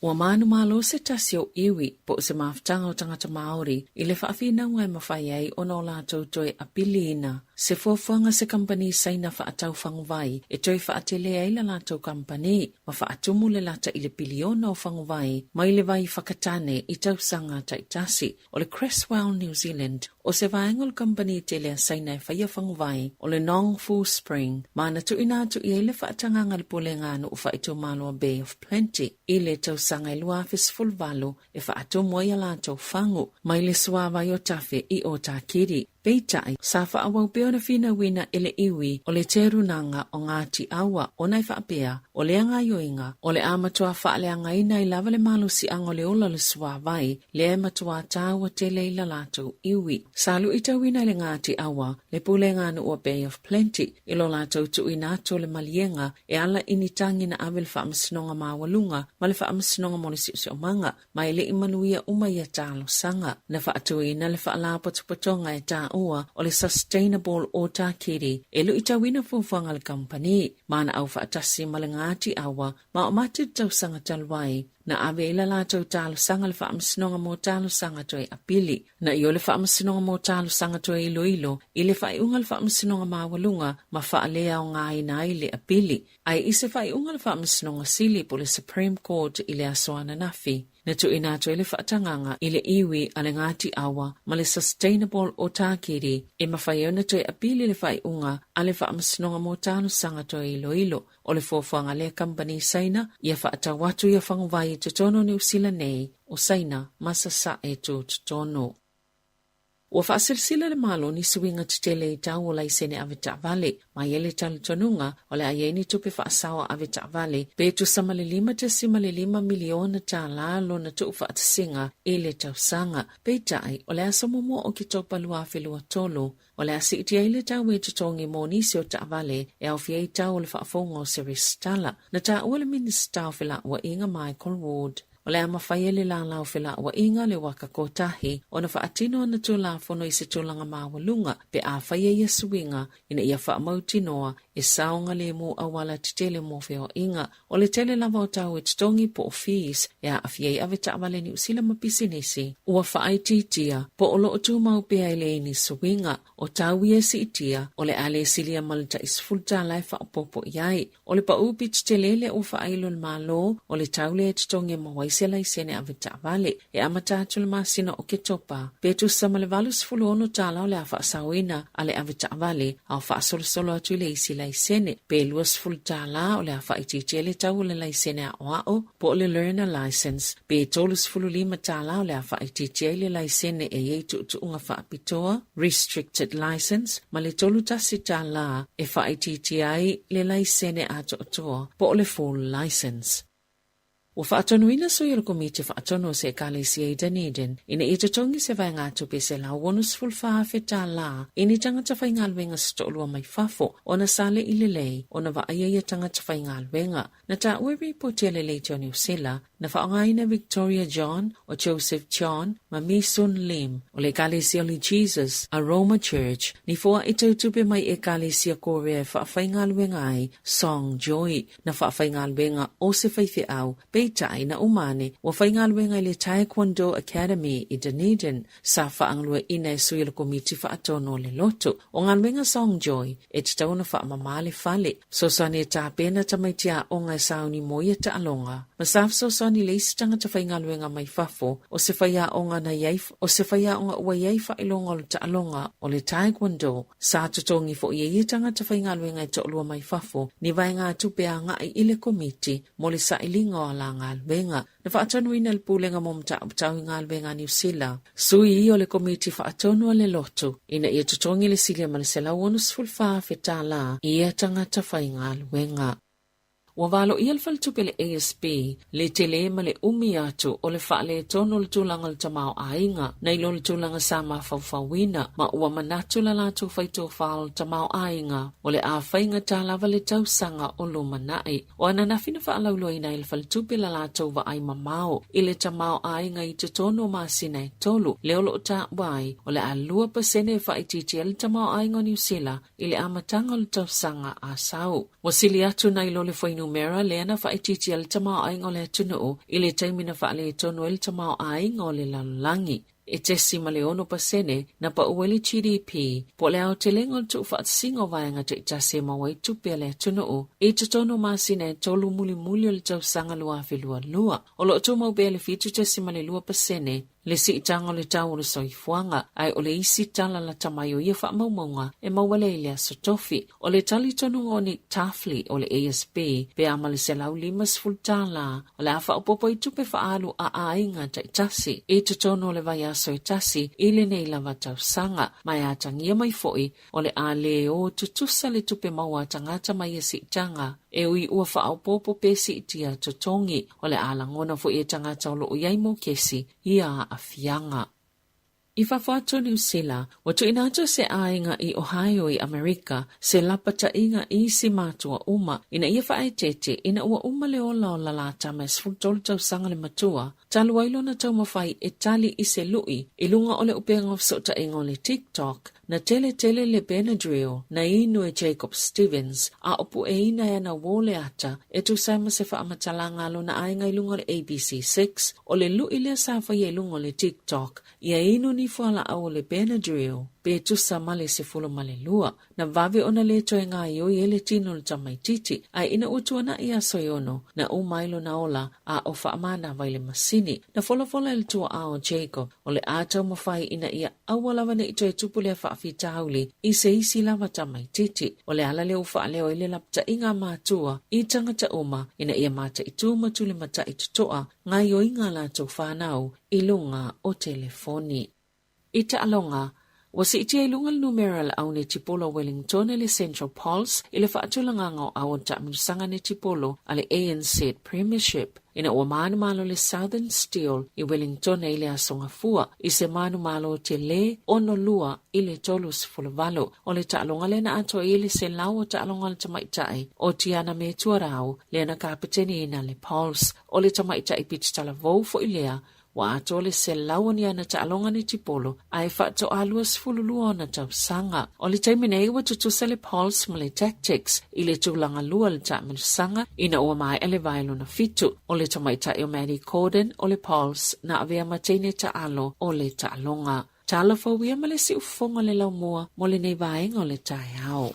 Ua manu malo se tasi o iwi po se maftanga o tangata Māori i le whaafina ngai mawhai ai o no lātou toe apiliina. Se fuafuanga se kampani saina whaatau whanguvai e toi whaatele ai la lātou kampani ma whaatumu le lata i le piliona o whanguvai mai le vai whakatane i tau sanga taitasi o le Cresswell New Zealand o se vaengol kampani tele a saina e whaia whanguvai o le Nong Fu Spring ma na tu ina tu i le whaatanga ngalipole ngānu u whaitu Maloa Bay of Plenty i le tau sanga i lua fesful valo e whaatumu ai a lātou whangu mai le suawai o tafe i o tākiri. Peitai, sa whaawau peo na whina wina ele iwi o le terunanga o Ngāti Awa o nai whaapea o le anga yoinga o le amatua whaalea ina i lava le malusi ango le ola le suawai le amatua tāua te leila lātou iwi. Salu ita wina le Ngāti Awa le pule ngānu o Bay of Plenty ilo lātou tu inato le malienga e ala initangi na awe le whaamasinonga mawalunga ma le whaamasinonga monisi o manga mai le imanuia umaya tālo sanga na whaatu ina le whaalapotopotonga e tā ua o le sustainable o tākiri e lu ita wina fuwanga le company mana au whaatasi ma le Ngāti Awa ma o matu tau sanga talwai na awe ila lātou tālo sanga le whaamasinonga mō tālo sanga toi apili na i o le whaamasinonga mō tālo sanga toi ilo i le whaiunga le whaamasinonga mawalunga ma whaalea o ngā ina i le apili ai i se whaiunga le whaamasinonga sili po le Supreme Court i le asoana nafi. Na tu ina to ile whaatanganga i le iwi a le Ngāti Awa ma le sustainable o tākiri e mawhaiona to e apili le whaiunga a le whaamasinonga mō tālo sanga toi ilo o le fuafuanga le company saina ia whaatawatu ia whanguvai te tono ni usila nei o saina masasa e tu tono. Ua whaasilsila le malo ni suinga titele i tau o laisene Avita Valley, mai ele tali tonunga o le aieni tupe whaasawa Avita Valley, pe tu sama le 5 miliona tā lalo na tu whaatasinga e le tau sanga, pe tai o le asamomo o ki topa lua whelua tolo, o le asi iti aile tau e tutongi mo nisi o Ta Valley e au fiei tau o le whaafonga o Seristala, na ta ua le minister o whila ua inga Michael Ward. O le ama whaiele la lau whila ua inga le waka kotahi o na whaatino na tu la fono i se tūlanga mawalunga pe a whaia ia suinga ina ia whaamautinoa e saonga le mo awala titele mo wheo inga o le tele lava o tau e tutongi po fees e a awhiei Avita Valley ni usila mapisinesi ua whaaititia po o loo tu mau pea ele ni suinga o tau ia si itia o le ale silia malta isfulta lai whaapopo iai o le pa upi titelele o whaailon malo o le tau le tutongi mawai sela i sene Avita Valley e amatatu le masina o ke topa. Petu sama le valus fuluono tala o le a whaasawina a le Avita Valley a o whaasolosolo atu le isi la i sene. Pe luas fulu tala o le a whaititi le tau le la i sene a oao po le learner license. Pe tolus fulu 5 tala o le a whaititi le la i sene e yeitu unga whaapitoa restricted license ma le tolu tasi tala e whaititi ai le la i sene a toa po le full license. Ua whaatonuina so i komite whaatono se Ekalesia i Dunedin, ina i tatongi se vai ngā tupe se la wonus fulwhaafe tā la, ini tangata whai ngalwenga stolua mai fafo, o na sale i lelei, o na waaya ia tangata whai ngalwenga, na ta ue reportia lelei teo New Zealand, na whaongaina Victoria John, o Joseph John, ma Misun Lim, o le Ekalesia Holy Jesus, Aroma Church, ni fua i tautupe mai Ekalesia Korea whaafai ngalwenga ai, Song Joy, na whaafai ngalwenga o se whaife au, tai na umane wa whaingalwenga le Taekwondo Academy i Dunedin sa whaanglua ina e sui le komiti whaatono le loto o ngalwenga Song Joy e te tauna whaamamale fale so sane e tā pena tamaitia o ngai sauni moia ta alonga ma saf so sane ni leisi tangata whaingaluenga mai fafo o se whaiaonga na yeif o se whaiaonga ua yeifa ilonga o le taalonga o le taekwondo sa tutongi fo ye tangata whaingaluenga i to'olua mai fafo ni vainga tupe a ngai ile komiti mo le sailinga o la ngaluenga na whaatanuina le pulenga mo mtauptau ngaluenga New Zealand sui o le komiti whaatonu le loto ina ia tutongi le silia ma le selawonus fulfa fetala ia tangata whaingaluenga. Wawalo ia tupe le ASP le tele ma le umi atu o le whaale tono le tūlanga le tamao ainga na ilo le tūlanga sa mawhawhawina ma ua manatu la latu whaito whaal tamao ainga o le a whainga tālawa le tausanga o lo manai o anana whina whaalaulo ina il tupe la latu wa ai mamao i le tamao ainga i te tono masina e tolu le olo ta wai o le a 2% whaititi le tamao ainga New Zealand i le amatanga le tausanga a sau. Wasili atu na ilo le whainu mera leana whaititi al tamao ainga o le atunuu i le taimina whaale tono el tamao ainga o le lalulangi. E tesi ma le 1% na pa uweli GDP po le au te lengo tu whaatsingo vaenga te itase mawai tupe le atunuu i te tono masina e tolu muli muli o le tausanga lua whilua lua. O lo tu mau bea le fitu tesi ma le 2% le si itanga o le tau o le soifuanga ai o le isi tala la tamayo ia wha maumaunga e mawale ilea sotofi o le tali tonu o ni tafli o le ASP pe ama le selau 5 fultala o le afa opopo i tupe whaalu a ainga ta itasi i te tono o le vaya so itasi i le nei lava tausanga mai atangia mai foi o le a le o tutusa le tupe maua tangata mai si itanga e ui ua wha opopo pe si itia totongi o le alangona fo i tangata o lo uiaimo kesi ia a fianga. I whawhatu New Zealand, watu inato se ainga i Ohio i Amerika, se lapata inga i si matua uma, ina ia whaetete, ina ua uma le ola o lalata mes fultol tau sanga le matua, talu wailo na tau mawhai e tali i se lui, ilunga ole upenga of sota inga le TikTok, na tele le Benadryl, na inu e Jacob Stevens, a opu e ina ya na wole ata, e tu saima se whaamatala lo na ainga ilunga le ABC6, o le lui le safa i ilunga le TikTok, ia inu ni fuala au le Benadryl, pe tu samale se fulo male lua, na vave ona le toe ngā yo i ele tino le tamaititi, ai ina utuana ia soyono, na umailo na ola, a o whaamana vai le masini, na fola ele tua ao Jacob, o le atau mawhai ina ia awalawa na ito e tupu le whaafitauli, i se isi lava tamaititi, o le ala le ufa leo ile lapta inga mātua, i tangata uma, ina ia mata itu matule mata itutoa, ngā yo inga la tau whanau, ilunga o telefoni. Ita alonga, wasi itia ilungal numeral au ne Tipolo Wellington ele Central Pulse ile whaatulanganga au ta'minusanga ne Tipolo ale ANC Premiership. Ina ua manu malo le Southern Steel i Wellington ile asonga fua i se manu malo te le ono lua ile tolus fulavalo o le ta'alonga le na ato ile se lau o ta'alonga le tamaitai o tiana me tuarau le na kapiteni ina le Pulse o le tamaitai pititala vou fo ilea wa ato le se lau ni ana ta'alonga ni Tipolo ai whaato aluas fululua na tau sanga. O le taimine iwa tutusa le Pulse ma le Tactics i le tūlanga lua le ta'aminu sanga ina ua mai ele vailo na fitu o le tamaitai o Maddie Corden o le Pulse na avea matene ta'alo o le ta'alonga. Ta'ala fawia ma le si ufonga le lau mua mo le nei vaenga o le tai au.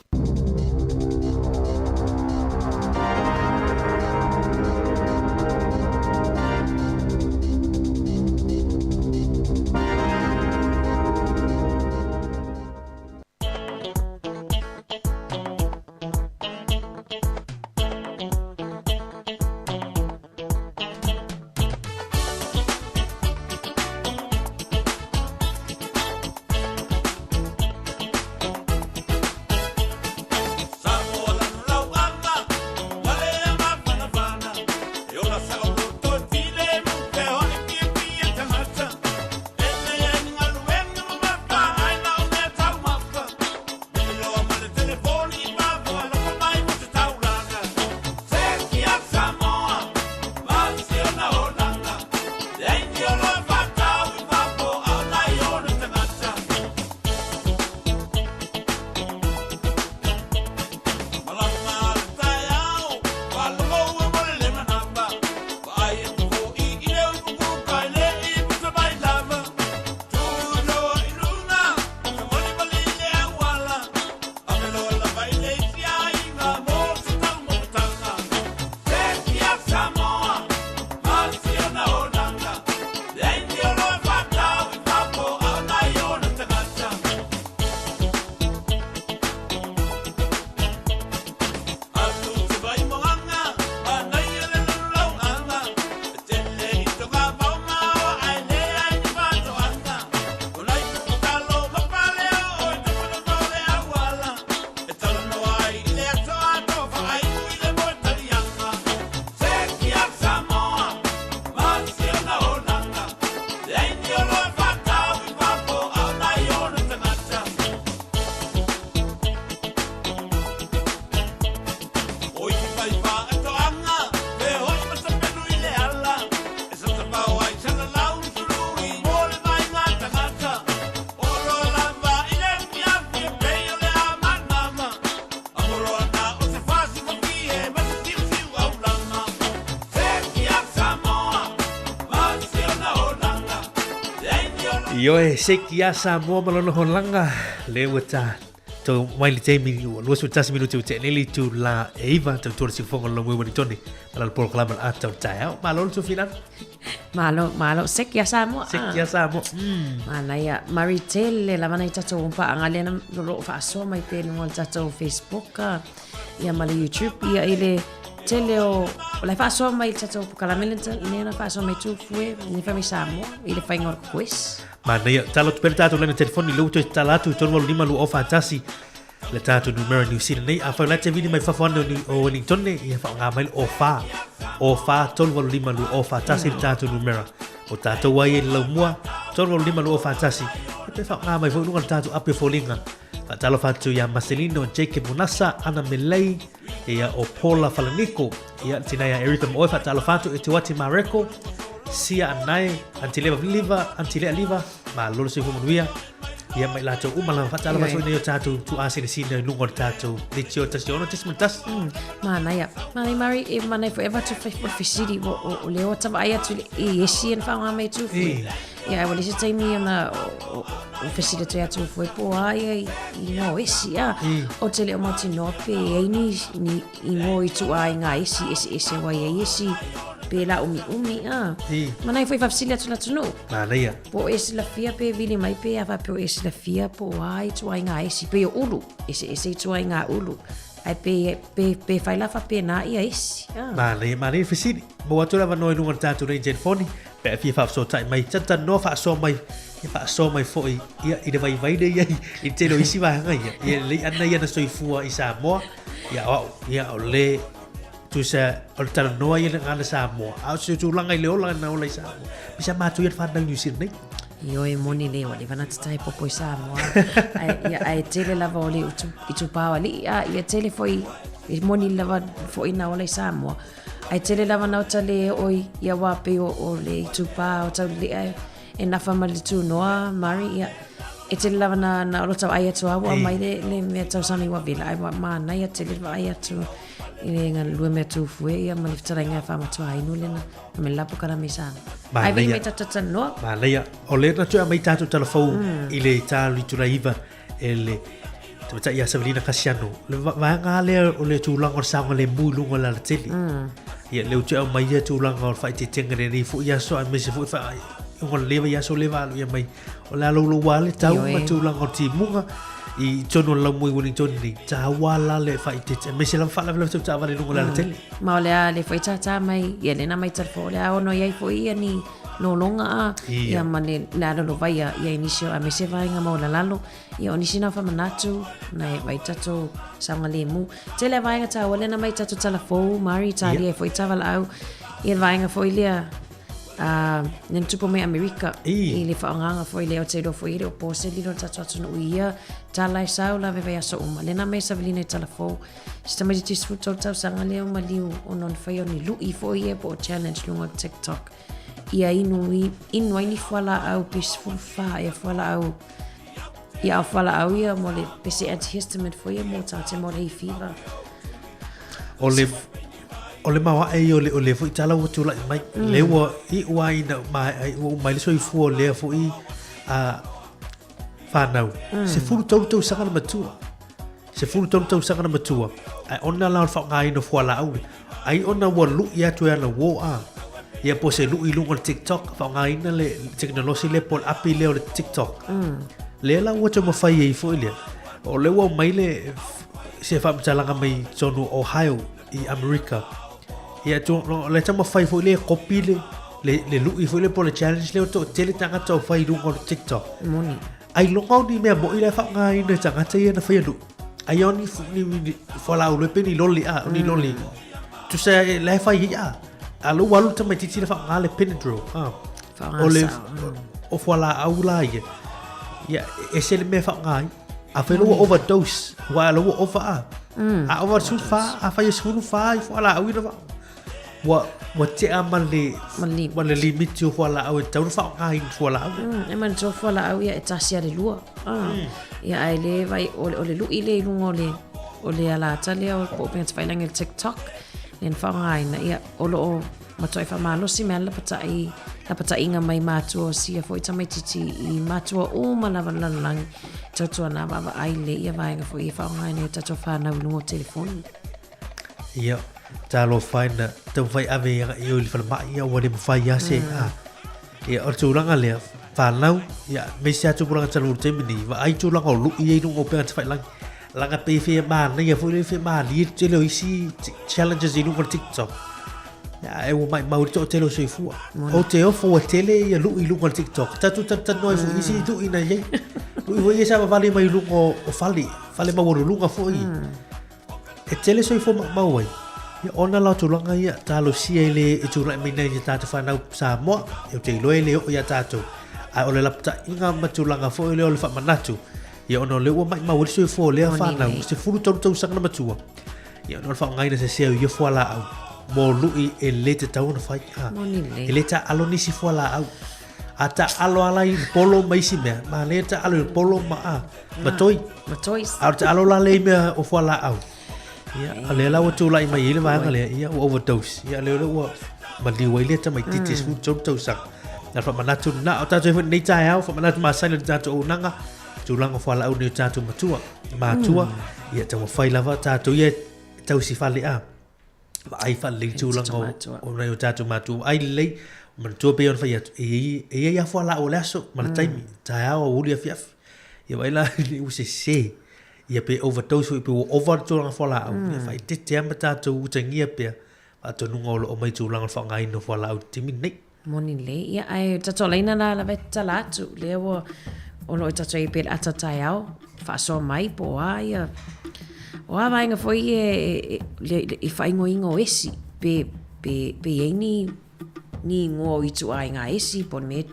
Yo sekia Samoa malolo holanga lewata to maili temi lo su tas minuto te neli tu la eva to si fongo lo muy toni al proclama atau tao malolo su final malo sekia Samoa mana ya Maritel la mana ita to umpa angalena lo fa so mai pe no tato Facebook ya mali YouTube ya ile teleo la fa so mai tato kalamenta nena fa so mai tu fue ni fa mi Samoa ile fa ngor quiz mana ya talo pertato lena telefoni lo to talatu to lo lima lo ofa tasi le tato numero New Zealand nei afa la te vidi mai fa fondo ni o Wellington ne ya fa ngamal ofa to lo lima lo ofa tasi tato numero o tato wai lo mua to lo lima lo ofa tasi te fa ngamai fo no tato ape folinga talo fatu ya Marcelino Jake Munasa ana Melei ya Opola Falaniko ya tinaya Erika Moe talo fatu etiwati Mareko sia anai antile liva ma lolo se fumuia ya mai lato umala fatala maso ne tatu tu asine sine lungo tatu dicho tasio no tismutas mana ya mari e mana forever to for city o leo tava ia tu e esi en fa mai tu ya wali se taimi na o facility atu foi po ai esi o tele o matino pe ni mo itu ai ngai esi wai esi pela umi mana foi facility atu na tunu mana ya po esi la fia pe vini mai pe ava pe esi la fia po ai tu ai ngai esi pe ulu esi tu ai ngai ulu ai pe fai la fa pe na ia esi mana facility mo atu la no lungo tatu nei telefoni pe fi fa so tai mai tata no fa so mai fa so mai foi ia ide vai de ia i te lo isi va ngai ia le ana ia na so ifua i Samoa ia o le tu sa o tala no ia na ngala Samoa au se tu langa i le ola na ola i Samoa bisa ma tu ia fa na New Zealand nei yo e moni le wale vana tai popo i Samoa ai tele lava ole i tu pa wali ia tele foi i moni lava foi na ola i Samoa ai tele lava na tale oi ia wa pe o le tupa o tau le ai e na fa mali tu noa mari ia e tele lava na o tau ai atu awa mai le me tau sami wa vila ai wa mana ia tele va ai atu ile ngal lue me tu fue ia mali ftara nga fa matu ai no le na me lapo kara me sa ai vi me tata no ma le o le na tu mai tatu telefon ile tali tu raiva ele tu ta ia Sabrina Casiano le va nga le o le tu lang o sa le mulu ngola le tele ia le tu mai ia tu lang o fa te tengere ni fu ia so me se fu fa ngol leva ia so leva ia mai o la lo wale tau ma tu lang o ti munga i tono la muy bonito ni ta wala le fa te me se la fa la tu ta vale ngola le tele ma le fa ta mai ia le na mai telefon le o no ia fo ia ni no longa ia mane la no vai ia inicio a me se vai nga mo la lalo ia oni sina fa manatu na vai tato sanga le mu tele vai nga ta wala na mai tato telefon mari Italia foi taval au ia vai nga foi lia nem tupo me America ile fa nga foi le o te do foi o pose li no tato no ia tala sau la ve aso uma le na me sa vline telefon sta me ti sfuto tau sanga le uma liu onon foi oni lu i foi e po challenge lungo TikTok ia inu ni fala au peaceful fa ia fala au ia mole pese antihistamine foi e mo tau te mole fever ole mawa e ole foi tala o tu la mai le wa I wa ina mai le so I fu le fu I fa nau se fu tau sanga na matua se fu tau sanga na matua ai ona la fa ngai no fala au ai ona wa lu ia tu na wo ia po se lu I lungo TikTok fa ngai na le technology le pol api le o TikTok le la wo mo fa I fu ile o le wa mai le se fa mtalanga mai tonu Ohio I America ia tu le tama fai fu le copy le lu I fu le pol challenge le to tele tanga to fai lungo TikTok moni ai longo ni me bo ile fa ngai na tanga te na fai lu ai oni fu ni fola le pe ni loli ni loli tu se le fai alo walu tama titi le fa ngale penedro ole o fola aula ia ese le me fa ngai a felo overdose wa lo over a overdose fa a fa yesu fa fola awira fa wa te amale wala limit yo fola aw tau fa ngai fola e man to fola aw ia tasia de lua ia ai le vai ole lu ile lungo le ole ala tale o po pens failang el TikTok len fa ngai na ia olo matoi fa malosi me la patai inga mai matua sia foi tamai titi I matua uma lava lalang tatua na baba ai le ia vainga foi fa ngai ne tatua fa na lungo telefoni ia talo faina tau fai ave ia li fa ma ia wale fai ya se ia o tulanga le fa nau ia me sia tu pulanga talu te mini va ai tulanga lu ia no open fai lang langa pe fe ma na ia foi le fe ma li te lo isi challenges I no TikTok ya e o mai mau to telo soi fu o te o fo tele ia lu on TikTok tatu noi fu isi tu ina ye lu ia sa vale mai lu o fale mau lu nga fo e tele soi fu mau ai ia ona la tulanga ia talo sia ile e tu lai mina ia tatu fa na sa mo e te lo ile o ia tatu ai ole lapta inga matulanga fo ile ole fa manatu ia ona le o mai mau soi fu le fa na se fu to sang na matua ia ona fa ngai na se se ia fu ala au mo lui e le te tau na fai e le ta alo nisi fuala au a ta alo ala I polo mai si mea ma le ta alo polo ma matoi a ta alo la le mea o fuala au ia a le la o tu la I mai ile vanga le ia o overdose ia le o ma li wai le ta mai titis fu tau sang na fa manatu na o ta te nei tai au fa manatu ma sai le ta o nanga tu langa fuala au ni ta tu matua ia ta mo fai lava ta tu ia tau si fale ai fa le tu lang o na tatu matu ai le man tu pe on fa ia fa la o laso man taimi ta o uli fi ia vai la u se ia pe overdose pe over tu lang fa la o fa te te mata tu tangia pe a tu ngolo o mai tu lang fa ngai no fa la o timi nei moni le ia ai tatu leina la veta la tu le o no tatu I pe ata tai au fa so mai po ia o avainga foi e fai ingo esi pe ni ngo I tu ai nga esi pon me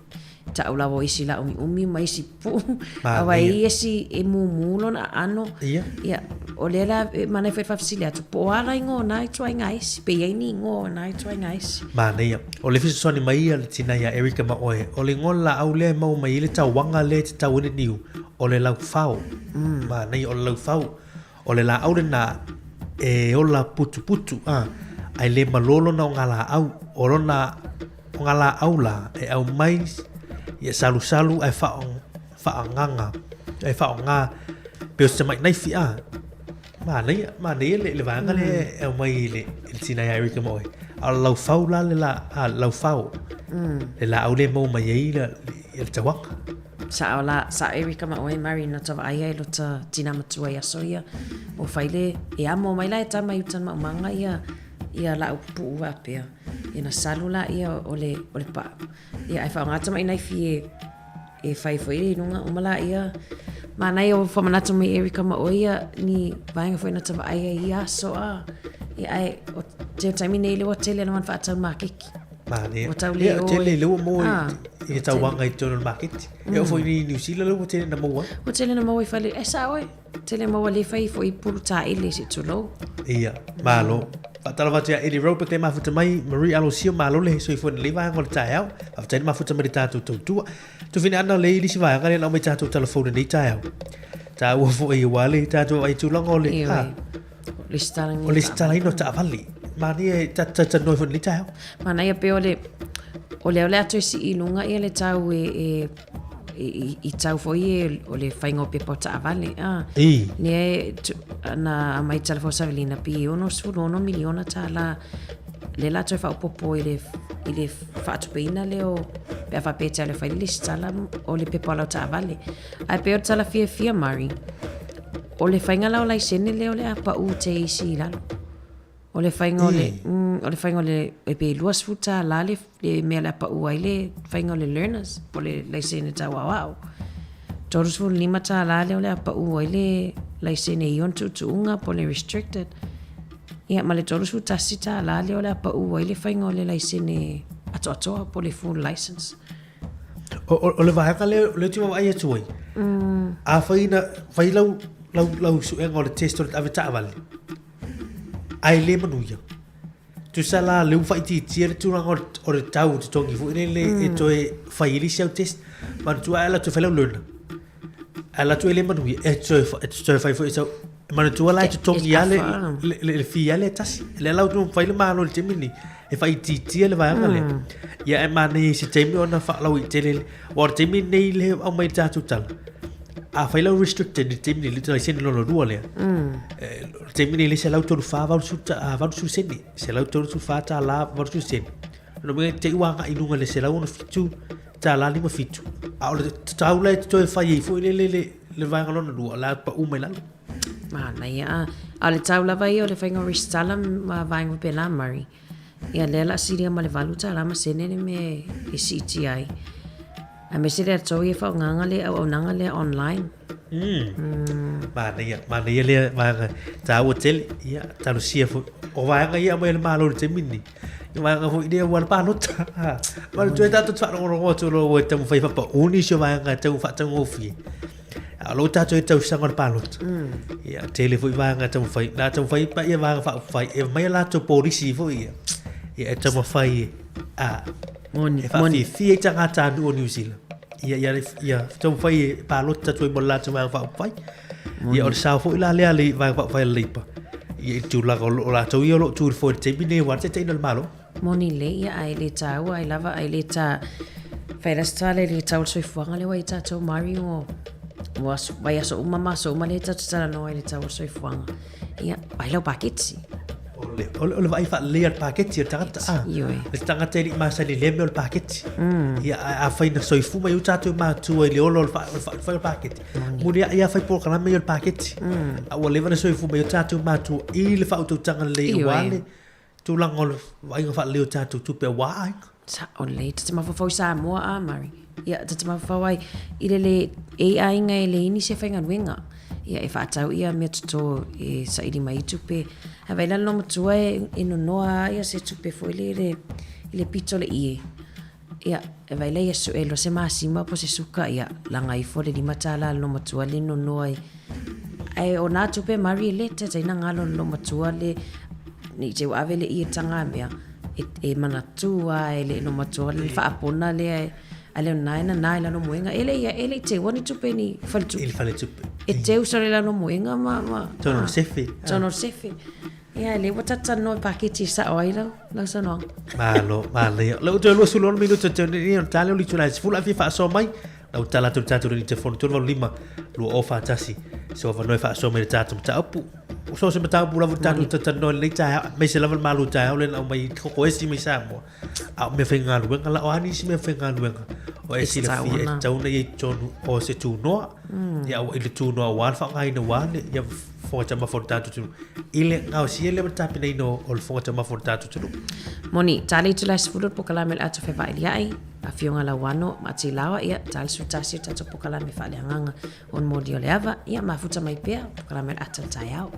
ta ula vo esi la umi mai si pu avai esi e mulo na ano ia o le la mana fe fa fisilia tu po ala ingo na tu ai nga esi pe ni ngo na tu ai nga esi ma nei o le fiso ni mai al tina ya Erika ma oe o le ngola au le mau mai le tau wanga le tau ni niu o le lau fau ma nei o le lau fau o le la au na e o la putu ai le malolo na ngala au o na ngala au la e au mai ia salu ai fa nganga ai fa nga pe se mai nai fi ma nei le vanga le au mai le sina ya Erika moi a lau fau la le la lau fau le la au le mo mai ia le tawak sa Erika ma oi Mari na tava ai lo ta tina matua ia soia o faile e amo mai la ta mai utan manga ia la pu va pe ina salula ia ole pa ia ai fa ngata mai nai fi e fai foi nunga o mala ia ma nai o fa manata mai Erika ma oi ni vainga foi na tava ai ia so ia ai o te taimi nei le o tele na man fa ta makiki ma ne tele le mo e tau wanga I tonu market e o foi ni New Zealand lo tele na mo o tele na mo I fale e sa oi tele mo le fai foi puru ta ile si tulo ia malo patala va tia Eddie Roper te mafuta mai Marie Alosia malo le so I foi le va ngol ta au a tele mafuta mai tatu tu tu fina ana le li si va ngale na mai tatu telefone ni ta au ta o foi wale tatu ai tu longo le o le stalang no ta vali ma ni ta no foi ni ta au ma na ia pe o le ato si ilunga ia le tau I tau foi o le whaingo pe pota avale ne na mai talafo savelina pi ono sulono miliona ta la le la tau whaupopo I le whaatupeina le o pe awa pe tale whailisi tala o le pe pola ta avale ai pe o tala fia Mari o le whainga lau lai sene le o le apa u te isi lalo o le whainga le e pe luas futa la le mea la pa uai le whainga le learners po le laisene ta wawao torus fu lima ta la le o le pa uai le laisene ion tuunga po le restricted ia ma le torus fu tasi ta la le o le pa uai le whainga le laisene atoa po le full license o le vaega le tima ai atuai a fai lau su e ngole test o le ave ta vale ai le manuia tu sala le fai ti tier tu rang o le tau te tongi fu le e toe fai ili sia test man tu ala tu fai lau luna ala tu le manuia e toe fai fu mana tua lai tu tongi ale le fi ale tas le lau tu fai le malo le temini e fai ti le vai ngale ya e mani si temi ona fa lau i tele or temi nei le au mai tatu tal a fai lau restricted le temini le tai sen lo dua le temini le se lau tu fa va su va su sen se lau tu fa ta la va su sen no me te wa ga ilunga le se lau no fitu ta la lima fitu a o le tau le to fai fo le vai ngalo dua la pa u mai la Mana ia a le tau lava ia o le whainga ristala ma vainga pe la mari. Ia lela siria ma le valuta la ma senene me e CTI. A me sere ato ia whao nganga le au nanga le online. Mana ia le vainga tau o tele ia tau sia fo o vainga ia mai le malo le te mini. Ia vainga fo idea wala palota. Wala tue tatu tfano ngoro to lo o tamu whai whapa uni sio vainga tau whatang ofi. Alo ta toi tau sangon palot. Ya tele foi vanga tau fai. Na tau fai pa ia vanga fa fai. E mai la to polisi foi. Ya tau fai moni fi tanga ta do New Zealand. Ya tau fai palot ta toi bolla tau vanga fa fai. Ya o sa foi la le vanga fa fai lipa. Ya tu la la tau yo lo tu foi te bine wa te no malo. Moni le ia ai le tau ai lava ai le ta. Fai rastale le tau soi fuanga le wa ta tau Mario. Was vai aso mama so maleta tsara no ele tsa so ifuanga ia vai lo paketsi ole vai fa le paketsi tata le tanga te ma sa le le paketsi ia a fa ina so ifu mai uta ma tu ele olo fa paketsi muri ia fa por kana me paketsi a ole va so ifu mai uta ma tu il fa uta tanga le wale tu langol vai fa le uta tu pe wa sa ole tsa ma fa sa mo a mari ia tata mawhawai i le AI ngai le ini se whainga nuenga. Ia e whaatau ia mea tuto e sa iri mai tupe. Hawai lalo matua e no noa ia se tupe fo i le pito le ie. Ia e vai lei asu e lo se maasima po se suka ia langa i fo le lima tala lo matua le no noa i. Ai o nā tupe mari le te taina ngalo lo matua le ni te wawe le ie tanga mea. E manatua e le no matua le whaapona le ale naina naila no moenga ele te wani tupe ni faltu il fale tupe e te usare la no moenga ma tono sefe ia le watata no paketi sa oila la sono malo lo to lo sulo minuto te ni tale li tula fula fi fa so mai la tala tu tatu ni te fon tu lima lo ofa tasi so va no fa so me tatu ta apu so se meta bula vutanu te no le ta me se lava malu ta o le au mai ko esi me sa mo a me fenga lu nga la o ani si me fenga lu nga o esi le fi e tau nei tonu o se tu no ya o ile tu no wa fa ngai no wa ya fo ta ma fortatu tu ile nga o si ele meta pe nei no o fo ta ma fortatu tu moni tali tu la sfulu po kala mel atu fe va ile ai a fionga la wano ma ti lawa ia tal su tasi ta po kala me fa le nganga on modio le ava ia ma futa mai pe po kala mel atu tai au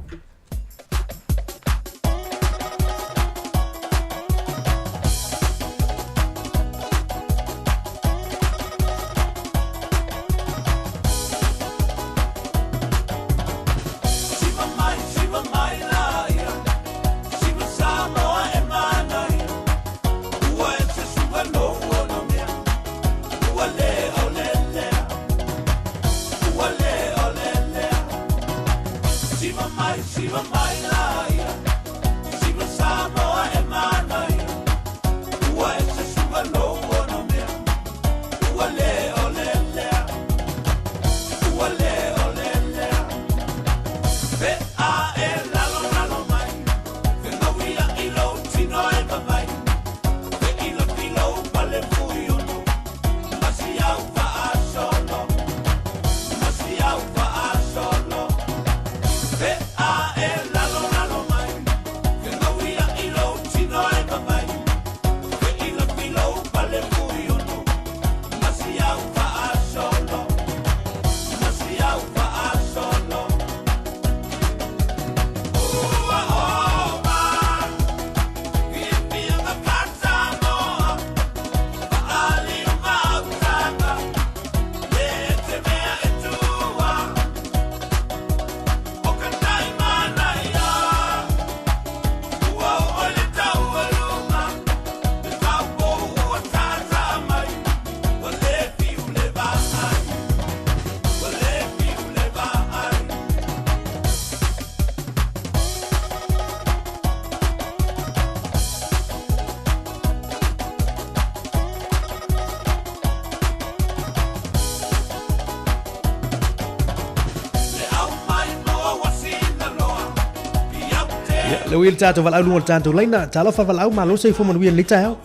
le wil tato val au tato laina talo fa val au malo sei fo man wi le tao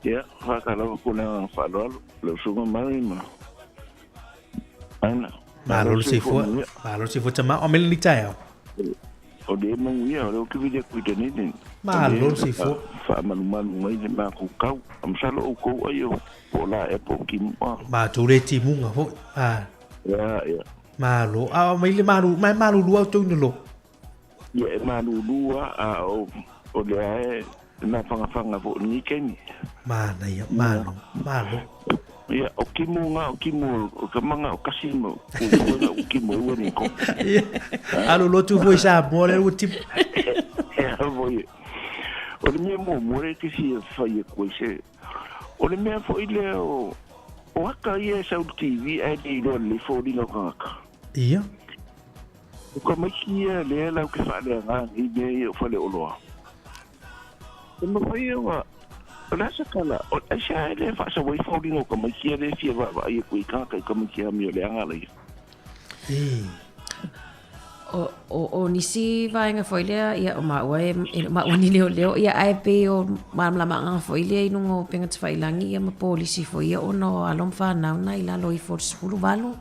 ya fa kala ko na fa lo le suga mari ma ana malo sei fo tama o mel le tao o de man wi o ke vi de ku de ni malo sei fo fa man ngai de ma ku kau am salo ko ayo po la e po kim ma tu re ti munga ho ya malo mai le malo lu au tu no ya malulua o le ae na whangawhanga po ni keni. Mana ia, malo. Ia, o kimu o ka manga o kasimo, o kimu ua ni ko. Alo lotu voi sa mole o tip. Ia, voi. O le mea more ke si whai e koe se. O le mea fo ile o waka ia South TV ai ni lo le fo ni no kaka. Ia. Ko makia le la ke fa le nga i be o fa le oloa. Ko mo fai wa la sakala o aisha le fa sa wai fo dino ko makia le fi va ai ko ka ko makia mi le nga le. O nisi vainga foilea ia o maua ni leo ia ai pe o mamlama nga foilea i nungo penga te whailangi ia ma polisi fo ia o no alom whanau na ila lo i fo sifuru valo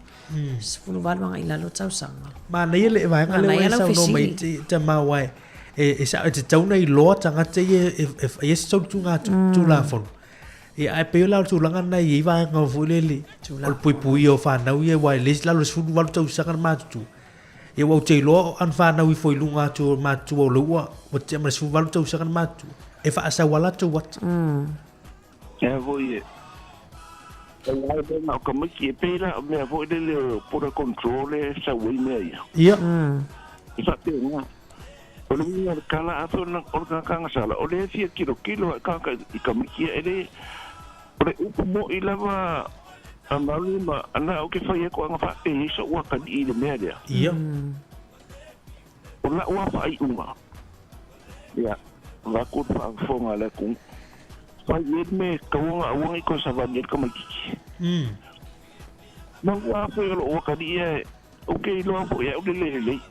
nga ila lo tau sanga ma na ia le vainga le wai sa no mai te mawai e sa te tau nei loa tanga te e so tu nga tu la fon e ai pe la tu langa na i vainga foilea o pui o whanau ia wai les la lo sifuru valo tau sanga ma tu e wau te lo an fa na wi foi lunga tu ma tu o lua o te ma su valu tu sakan ma tu e fa asa wala tu wat ya voi e wai pe na ko me ki pe la me voi de le por controle sa wi me ia e fa te nga o le mi kala a so na o ka nga sala o le fi kilo ka i ka me ki ele o le mo i lava amalu ma ana o ke fai ko anga fa e so wa kan i le media ia o la wa fa i uma ya va ko fa fonga le ku fa yet me ka wa wa ko sa va ni ko ma ki ma wa fa o ka di e o ke lo fo ya o le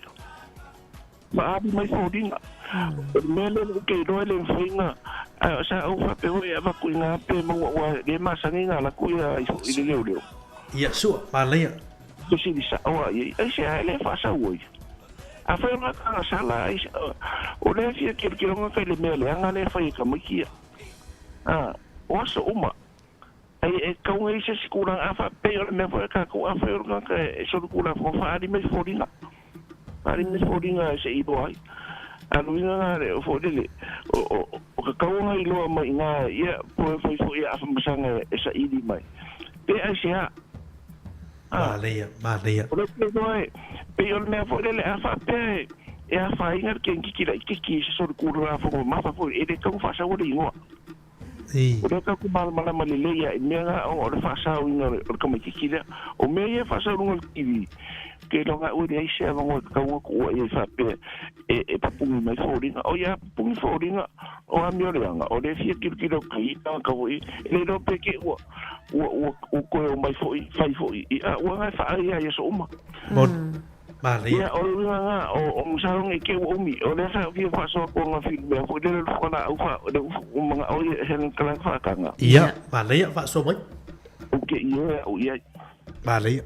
ma abi mai fo dinga me le o ke do le finga sa o fa pe o ya va ku nga pe mo wa le ma sa nga la ku ya i le le ia so palea to si sa o ai sa le fa sa wo a fa ma ka sa la o le fi ke lo nga le me le nga le fa i ka mo ki o so uma ai ka ngai se sikura a fa pe o me fa ka ko a fa nga ka so ku la fo fa di me fo dinga se i do ai anu nga le fo dele o ka kaunga i loa mai nga ia po foi ia afa masanga esa idi mai pe asia Maria o le pe o me fo dele afa pe e afa inga ke ki so ku ra fo ma fa fo e de ka fa sa wo de ngo o le ka ku mal le le ia me nga o le fa sa o nga o ka mai ki o me ia fa sa ngo ki ke lo nga o de asia ngo ka wo ko e fa pe e papungi mai fōringa o ia pungi fōringa o a mioreanga o le fia kilo kai ka voi le do peke o ko mai fai foi a o nga fa ia so uma Maria o nga o musarong e ke o mi o le sa fia fa so ko nga fi me fo le ko na o fa o mga o hen kala fa kanga ia Maria fa so mai o ke ia Maria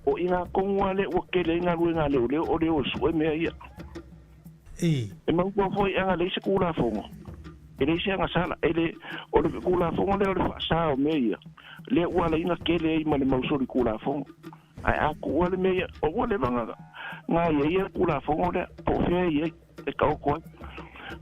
o ina kongwa le o ke le nga le o le o so me ia e mang ko foi anga le sekula fongo ele se anga sala ele o le kula fongo le fa sa o meia le wala ina ke le ma le mauso le kula fongo ai a ku wala meia o wala banga nga ye kula fongo le po fe ye e ka ko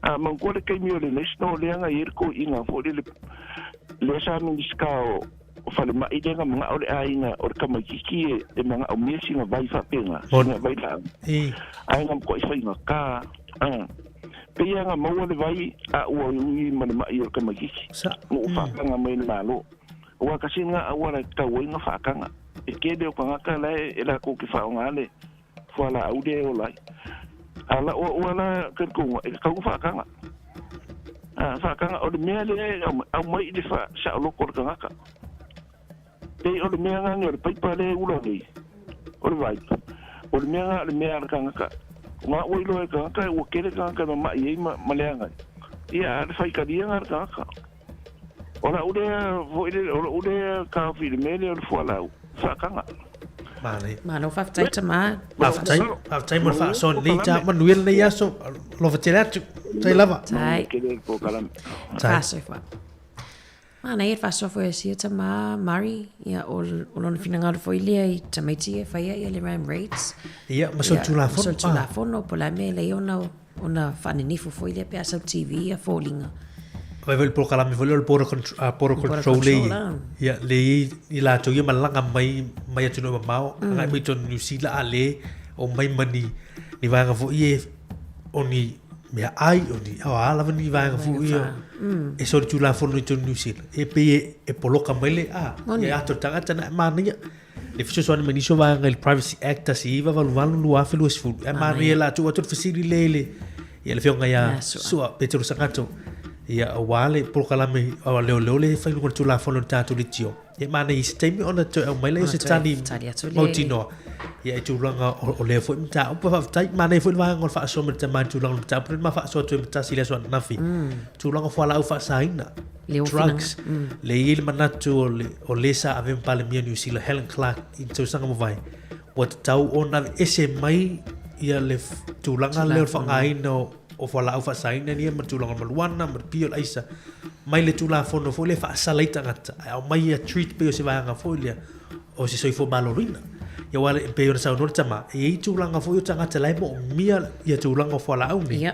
a mang ko le ke mi le nesno le anga ye ko ina fo le sa mi skao o fale ma ide nga mga ole ainga o ka makiki e mga o mesi nga vai fa penga nga vai la ai nga ko isa nga ka pe nga mo le vai a o ni ma i o ka makiki mo fa nga mai malo o ka singa a wala ka wo nga fa nga e ke de ko nga ka la e la ko ki fa nga le fo la au de o lai ala o wala ka ko e ka fa nga fa nga o de me le au mai de fa sa lo ko nga ka te o le mea ngā ngā pai pale ula nei. O le vai. O le mea ngā le mea raka ngaka. Nga oi lo ka ka o kere ka ma ye ma lenga. Ia fai ka dia nga ka. Ora ude ka fi mele o fola. Fa kanga. Malo fa tai tama. Fa tai mo fa son ni ta man wil ni yaso lo fatela tai lava. Tai. Kere ko kalam. Fa so fa. Mana e fa so fo sia tama Mari ia on finanga fo ile i tamati e fa ia le ram rates. Ia maso tula fo. Maso tula fo no pola me le ona fa ni fo fo ile pe sa TV a folinga. Vai vel por kala me vel por control ia le i la to ia malanga mai atu no mau ngai mai to New Zealand ale o mai mani ni vanga fo ie oni me ai oni ala ni vanga fo ia e so tu la fo no to New Zealand e pe e poloka mele e ato tanga tana mania le fiso so ni mani so vanga il Privacy Act si va valu lu afelu fu e mani la tu fasili lele ia le fionga ia so petro sangato ia wale por kala me leo le fai ko tu la fo no tatu le tio e mana i stemi ona to mai le se tani motino ia tu langa o le fo mta o pa tai mana fo va ngol fa so me tama tu langa ta pre ma fa so tu mta sile so na fi tu langa fo la fa saina drugs le il mana tu o le sa ave pale mi New Zealand Helen Clark in tu sanga mo vai what tau ona ese mai ia le tu langa le fa ngai no o fala au fa saina ni ma tulanga maluana ma pio laisa mai le tula fono fo le fa salaita ngata au mai a treat pe se vanga fo le o se soi fo balorina ya wale pe yo sa no tama e tulanga fo yo tanga tala mo mia ya tulanga fo la au ni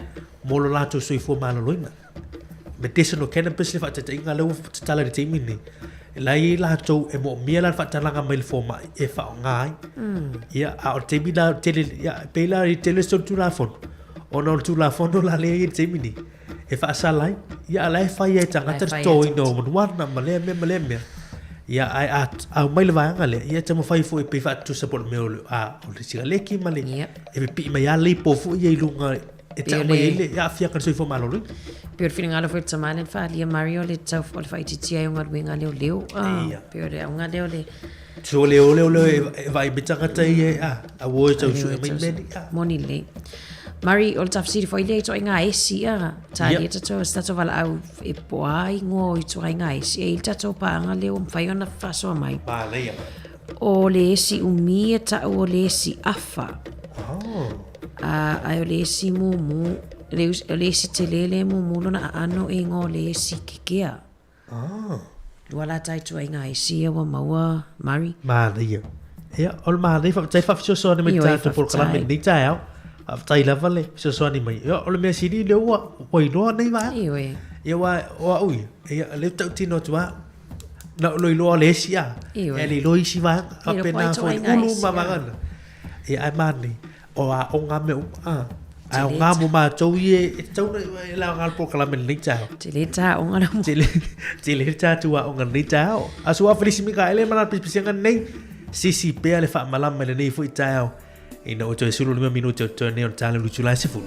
mo lo la to soi fo balorina me tese no cannabis le fa te inga le tala de timini lai la to e mo mia la fa tanga mai fo ma e fa ngai ya a te bida tele ya pe la tele so tula fo ona tu la fondo la le te mini e fa salai ya la fa ye tanga te toi no wana male me ya ai a mai le vanga le ya te mo fai fo e pe fa tu support me o le siga le ki male e pe mai ya le po fo ye lunga e ta mai le ya fia kan so fo malo le per finanga le fo tsamale fa le Mario le tau fo le fa ti tia nga winga le per nga le so le vai bitanga te a wo tau so mai me moni le Mari o tafsiri fo ile to inga esi ta le to sta to vala au e poai ngo i to inga esi e ta to pa nga le fai ona fa so mai ba le o le esi umi ta o le esi afa a o le esi mumu le esi telele mumu lona ano e ngo le esi kikea wala tai to inga esi wa maua Mari ma le ia ol ma le fa tai fa so ne me ta to por kala me ni ta au tai la vale so ni mai yo le me sidi le wa oi no nei va e wa ui e le tau tino tua na lo le sia e le lo isi va appena fo ulu ma magana e ai mani o a onga me a onga mo ma tau ye tau la ngal por kala me ni ta tilita onga no tilita tua onga ni ta a sua felicimi ka ele mana pisianga nei sisi pe ale fa malam me nei fo itao ina o te sulu 5 minuti o torneo on tale lu chula se fu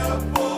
Airport.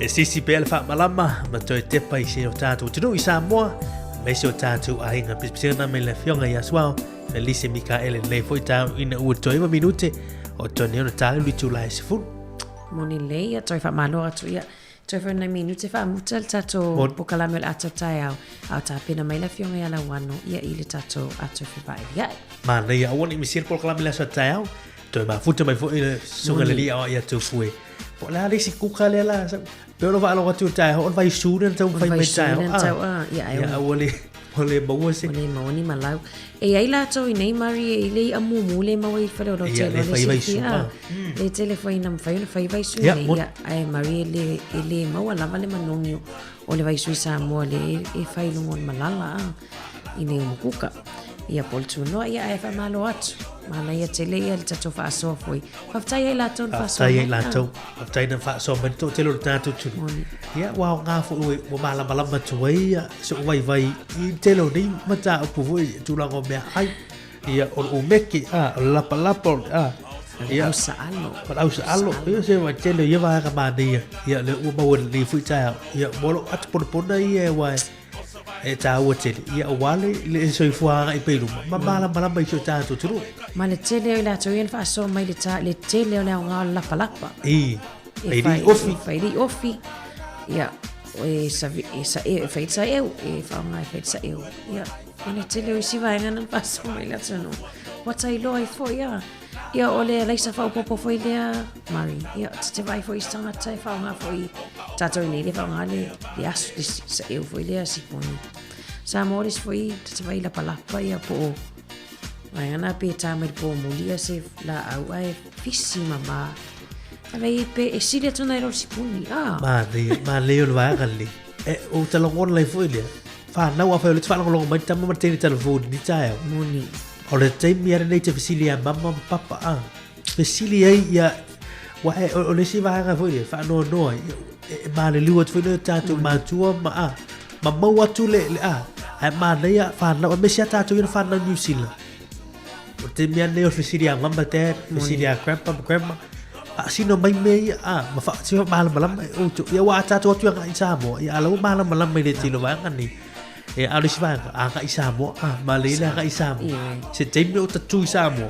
E sisi pe alfa malama ma toi te pai se o tatu tunu i Samoa me se o tatu a inga pispisina me le fionga ya swao Felice Mikael le foi tau ina u toi ma minute o toni ona tale lu July sifu moni le ya toi fa malo atu ya toi fa na minute fa mutal tatu pokala mel atu tau au ta pena mai le fionga ya la wano ya ile tatu atu fi bai ya ma le ya woni mi sir pokala mel atu tau toi ma futa mai foi sunga le ya ya tu fue po la le si kuka le la pero va lo tu tai on vai student tau vai mai tai ya ole bawa se ole moni malau e ai la to nei mari e le amu mule ma wai fa lo te le telefone nam fa vai su ya ai mari le ma wala vale manonio ole vai su sa mo le e fa lungon malala ine mo kuka ia poltu no ia e fa malo atu mana ia tele ia le tatu fa so foi fa tai la ton fa so tai la to fa tai na fa so ben to tele tatu tu ia wa nga fu mo mala mala ma tu ia so vai i tele ni mata pu voi tu la go me ai ia o meki la palapo ia sa alo ia se wa tele ia va ka ma ia le u mo ni fu tai ia mo at por ia wa e ta wote ia wale le so ifua ai pelu mala mai so ta tu tru ma le tele la to yen fa so mai le ta le tele la nga la palapa e di ofi ia e sa e fa nga fa ia ma le tele si va nga na fa so mai la tano what I love for ia ole le sa fa popo foi le mari ia te vai foi stanga tai fa nga foi tato ni le fa nga le as sa eu foi le si poni sa moris foi te vai la palapa ia po vai ana pe ta me po mulia se la au ai fisi mama avei pe e si le tona ero si poni ma le o va galli e o te lo ngor le foi le fa na wa fa le fa lo mai ta ma te telefone ni ta moni o le taimi ara nei te fesilia mama papa fesilia ia wa o le si vaanga foi fa no ma le liwa foi le tatu ma tua ma mau atu le ma nei fa na o mesia tatu ia fa na New Zealand o te mia nei o fesilia mama te fesilia grandpa sino mai me ma fa si ma o ia wa tatu atu nga isamo ia lo ma me le tilo vanga ni e ali svanga anga isamo ma le anga isamo se temi o tatu isamo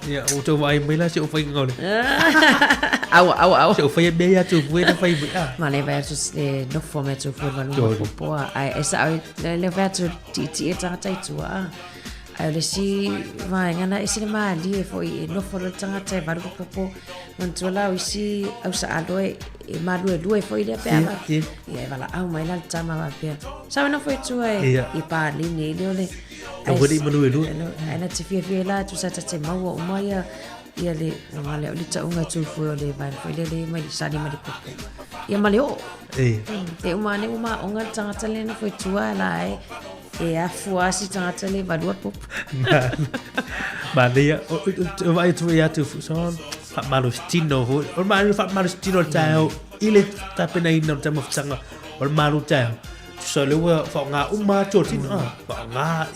ia o to vai mai la se o fai ngole au se o fai be ya tu fue na fai ma le vai tu no fome tu fue va no po ai esa le vai tu ti ta tai tu ai le si vai ngana esi ma li e foi no fo le tanga tai va po non tu la isi au sa aloe e malue foi le pe ala ia vala au mai la tama va pe sa no foi tu e pa li ni le o vedi malue ana te fie la tu sa te mau o mai ia le ngale o le ta unga tu foi le vai foi le mai sa ni mai popo ia male o e uma onga tanga tele no foi tu ala e a fuasi tanga tele va do popo ma dia o vai tu ia tu son Malustino o malu fa Malustino tao ile ta pena ina ta mafsanga o malu tao so le wa fa nga uma to tin fa nga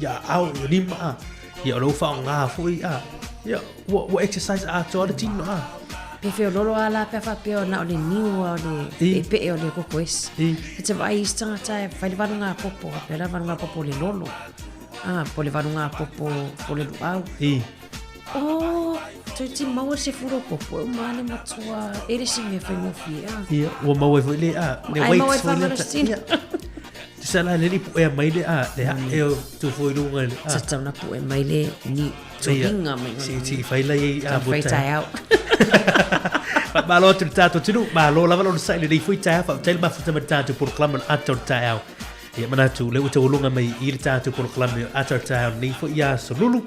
ya au ni ma ya lo fa nga fu ya wo exercise to tin pe fe lolo ala pe fa pe na le niu o le pe o le kokoes te vai stanga ta fa le vanunga popo pe la vanunga popo le lolo po le vanunga popo po le au ti mau se furo popo mane matua ele si me fai mo fia ia o mau e foi le wait foi le tu sala le li e mai le e tu foi lunga sa tana pu e mai le ni toinga mai si fai la a fai tai au ma lo trattato tu ma lo lavalo sai le foi tai fa tel ma fa trattato por claman ator tai au ia manatu le uto lunga mai il trattato por claman ator tai au ni foi ia solulu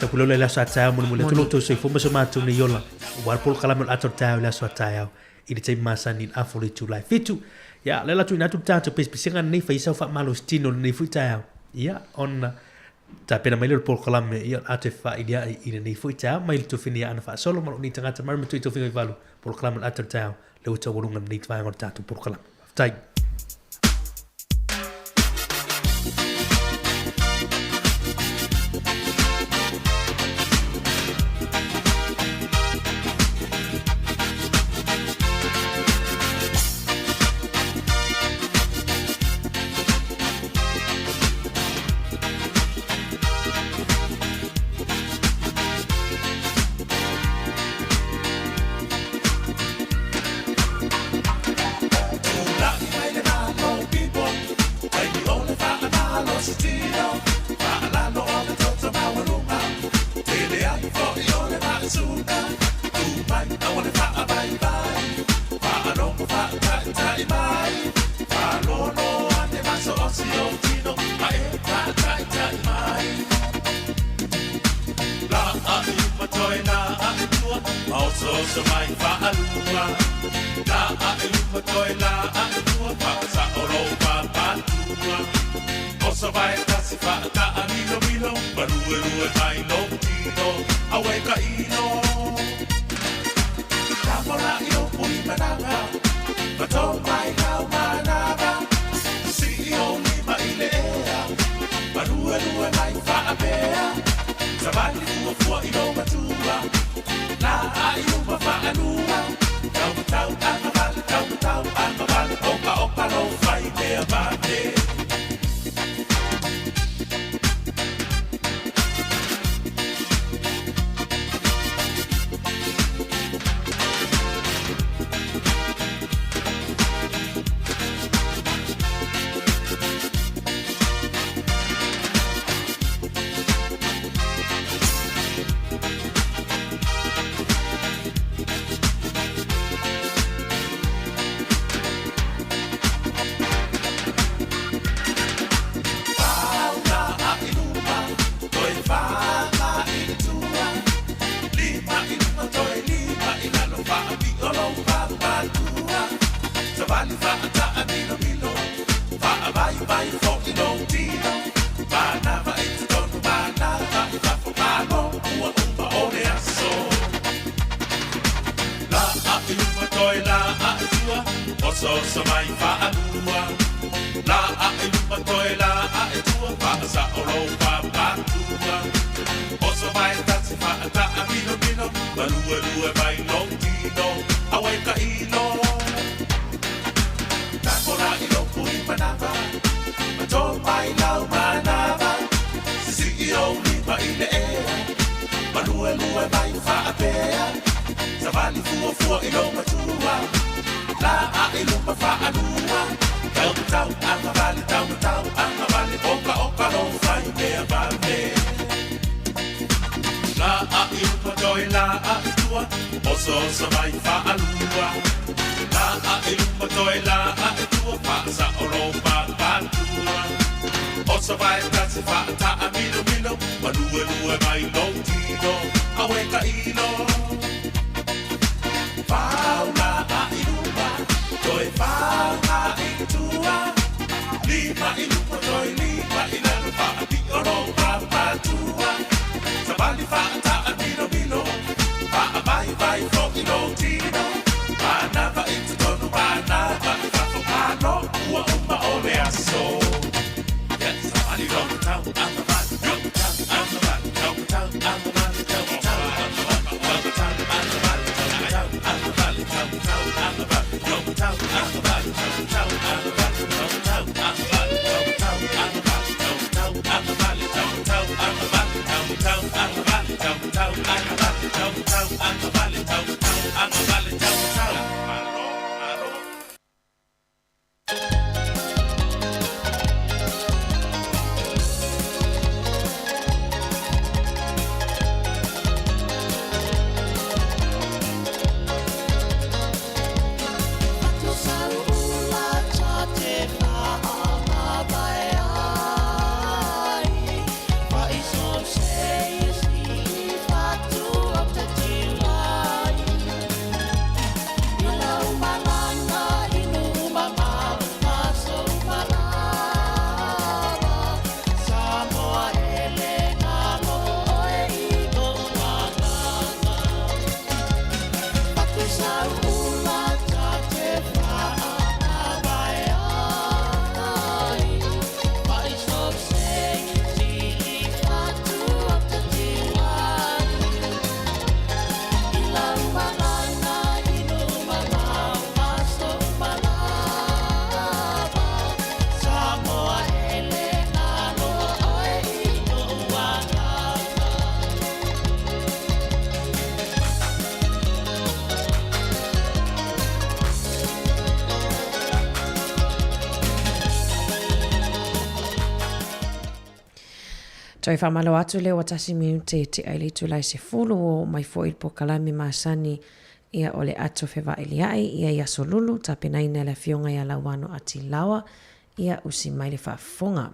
ta pulo le sa ta mo le tulo to se fo ma ma tu ni yola war pol kala mo ator ta la sa ta ya i te masa ni afoli tu life fitu ya le la tu na tu ta to pes pisinga ni fa isa fa malo stino ni futa ya ya on ta pena mai le pol kala me ya ate fa idea i ni futa mai tu finia ana fa solo mo ni tanga ta mar tu to finga valu pol kala mo ator ta le uto wolunga ni twa ngor ta tu pol kala tai Oso so mai whaalua La a e lupa toi la a e tua Whakasa o ropa patua Oso vai tasi whaata a milo milo Marue rue mai no tino Awe ka ino Tamora i o pui mananga Mato mai kau manava Si i o lima i le ea Marue rue mai whaapea Sabali fua fua i no matua La ai uma whaanua Tau tau amavale, tau tau amavale Oka oka no whai mea mate So mai whaanua La a e lupa toi la a e tua Whaasa o ropa patua Oso mai tatsi whaata a mino mino Malue lue mai long tino Awai ka ino Takora i lopu i manava Mato mai lau manava Sisi i o lipa i le ea Malue lue mai whaapea Savali fua fua i lo matua La a e lupa whaanua Tau tau amavale, tau tau amavale Oka oka no whai mea vale La a e lupa toi la a e tua Oso sa mai whaanua La a e lupa toi la a e tua Whaasa o ropa patua Oso vai tatsi whaata a mino mino Manue lue mai no tino Awe ka ino Whauna a e lupa Toi whaunga i tua Lima i lupa toi lima i lalo whaati o ropa patua Sabali whaata a mino mino Whaa mai vai whoki no tino Whanava i te tonu whanava i whako pano Ua umma o le aso Yes, sabali roka tau amavali Roka tau amavali Roka tau amavali Roka tau amavali Roka tau amavali Roka tau amavali Roka tau amavali Roka tau amavali Roka tau amavali Roka tau amavali Roka tau amavali Roka tau amavali Roka tau amavali Roka tau amavali Roka tau amavali Roka tau amavali Roka tau amavali Roka tau Toi whamalo atu leo watasi miu te aile tu lai se fulu o mai fo il pokalami maasani ia ole atu fewa iliai ia ia solulu ta penaina le fionga ia lawano ati lawa ia usi mai le whafonga.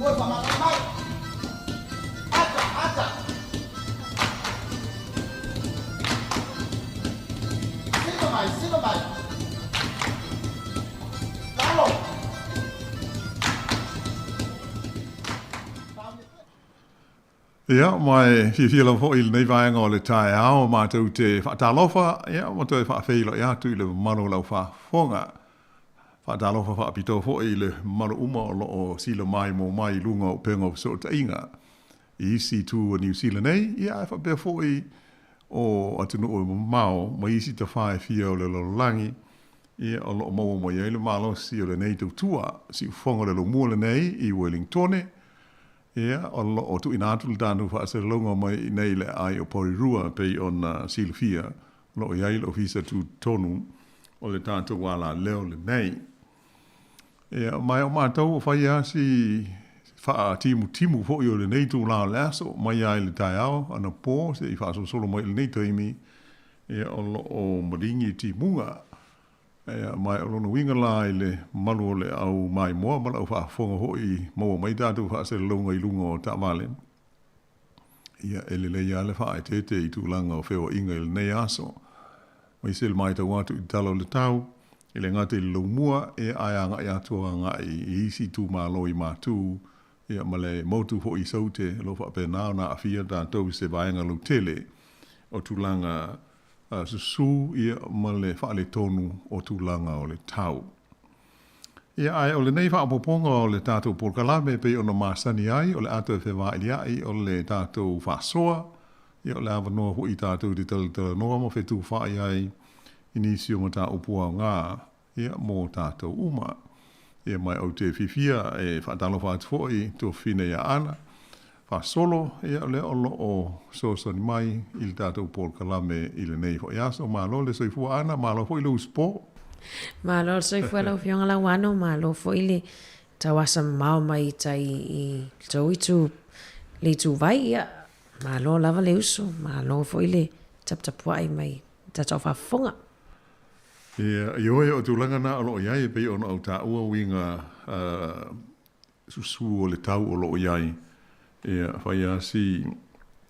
Voi pa mai. Ata. Sino mai. Lalo. Ja, mai fila fo il nei vai ngole tai ao ma tu te fa talofa ja mo tu fa fela ja tu le mano la fa fonga fa talofa fa pito fo ile mano uma lo silo mai mo mai lunga o pengo so ta inga I si tu New Zealand nei ja fa be fo I o atunu o mau mo isi ta fa fio le lo langi ia o lo mo ye le malo si le nei tu tua si fonga le lo mo le nei I Wellington ia o tu inatu le tanu fa se longa mai nei le ai o Porirua pe on Silvia lo ia le ofisa tu tonu o le tatu wala leo le nei ia mai o matau fa ia si fa timu fo yo le nei tu la laso mai ia le taiao ana po se I fa so solo mai le nei taimi ia o maringi timunga mai o no winga la ile malu le au mai mo ma au fa fonga hoi mo mai tatu fa se longa I lunga o tamale ia ele le ia le fa te I tu langa o feo inga il nei aso mai se mai ta watu I talo le tau ile ngate le lumua ai anga ia tua nga I si tu malo I matu ia male motu hoi saute lo fa pe na afia da to se vaenga lu tele o tu langa su ia male fa le tonu o tu langa o le tau. Ia ai o le nei fa poponga o le tatou porkalame pe ona masani ai o le ato fe va ai o le tatou fa soa ia o le avanoa hu I tatou di tala noa mo fe tu fa ai inisio mo ta upua nga ia mo tatou uma. Ia mai o te fifia fa talo fa foi to fine ia ana. Fa solo ia le o so mai il tatou porkalame il nei fo ia so malo le soifu ana malo fo le spo malo soifu la fiona la wano malo fo ile tawasa mau mai tai I toitu le tu vai ia malo lava le uso malo fo ile tap ai mai tata fa fonga ia yo tu langa na lo ia pe ona o ta ua winga susu o le tau o lo ia ia faia si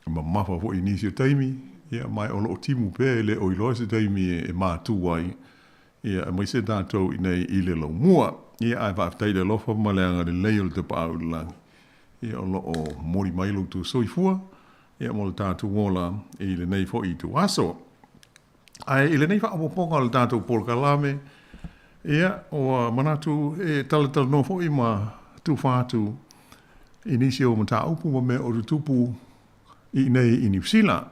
mamafa fo inisio taimi ia mai o lo timu pe le o ilo se taimi ma tu ai ia mai se dato nei ile lo mua ia ai va tai le lofa malanga le leil te paula ia o lo mori mai lo tu soifua ia mo tatu ngola ile nei fo I tu aso ai ile nei fa o ponga le tatu porkalame ia o manatu tal no fo I ma tu fatu inisio mata upu me o tupu I nei I New Zealand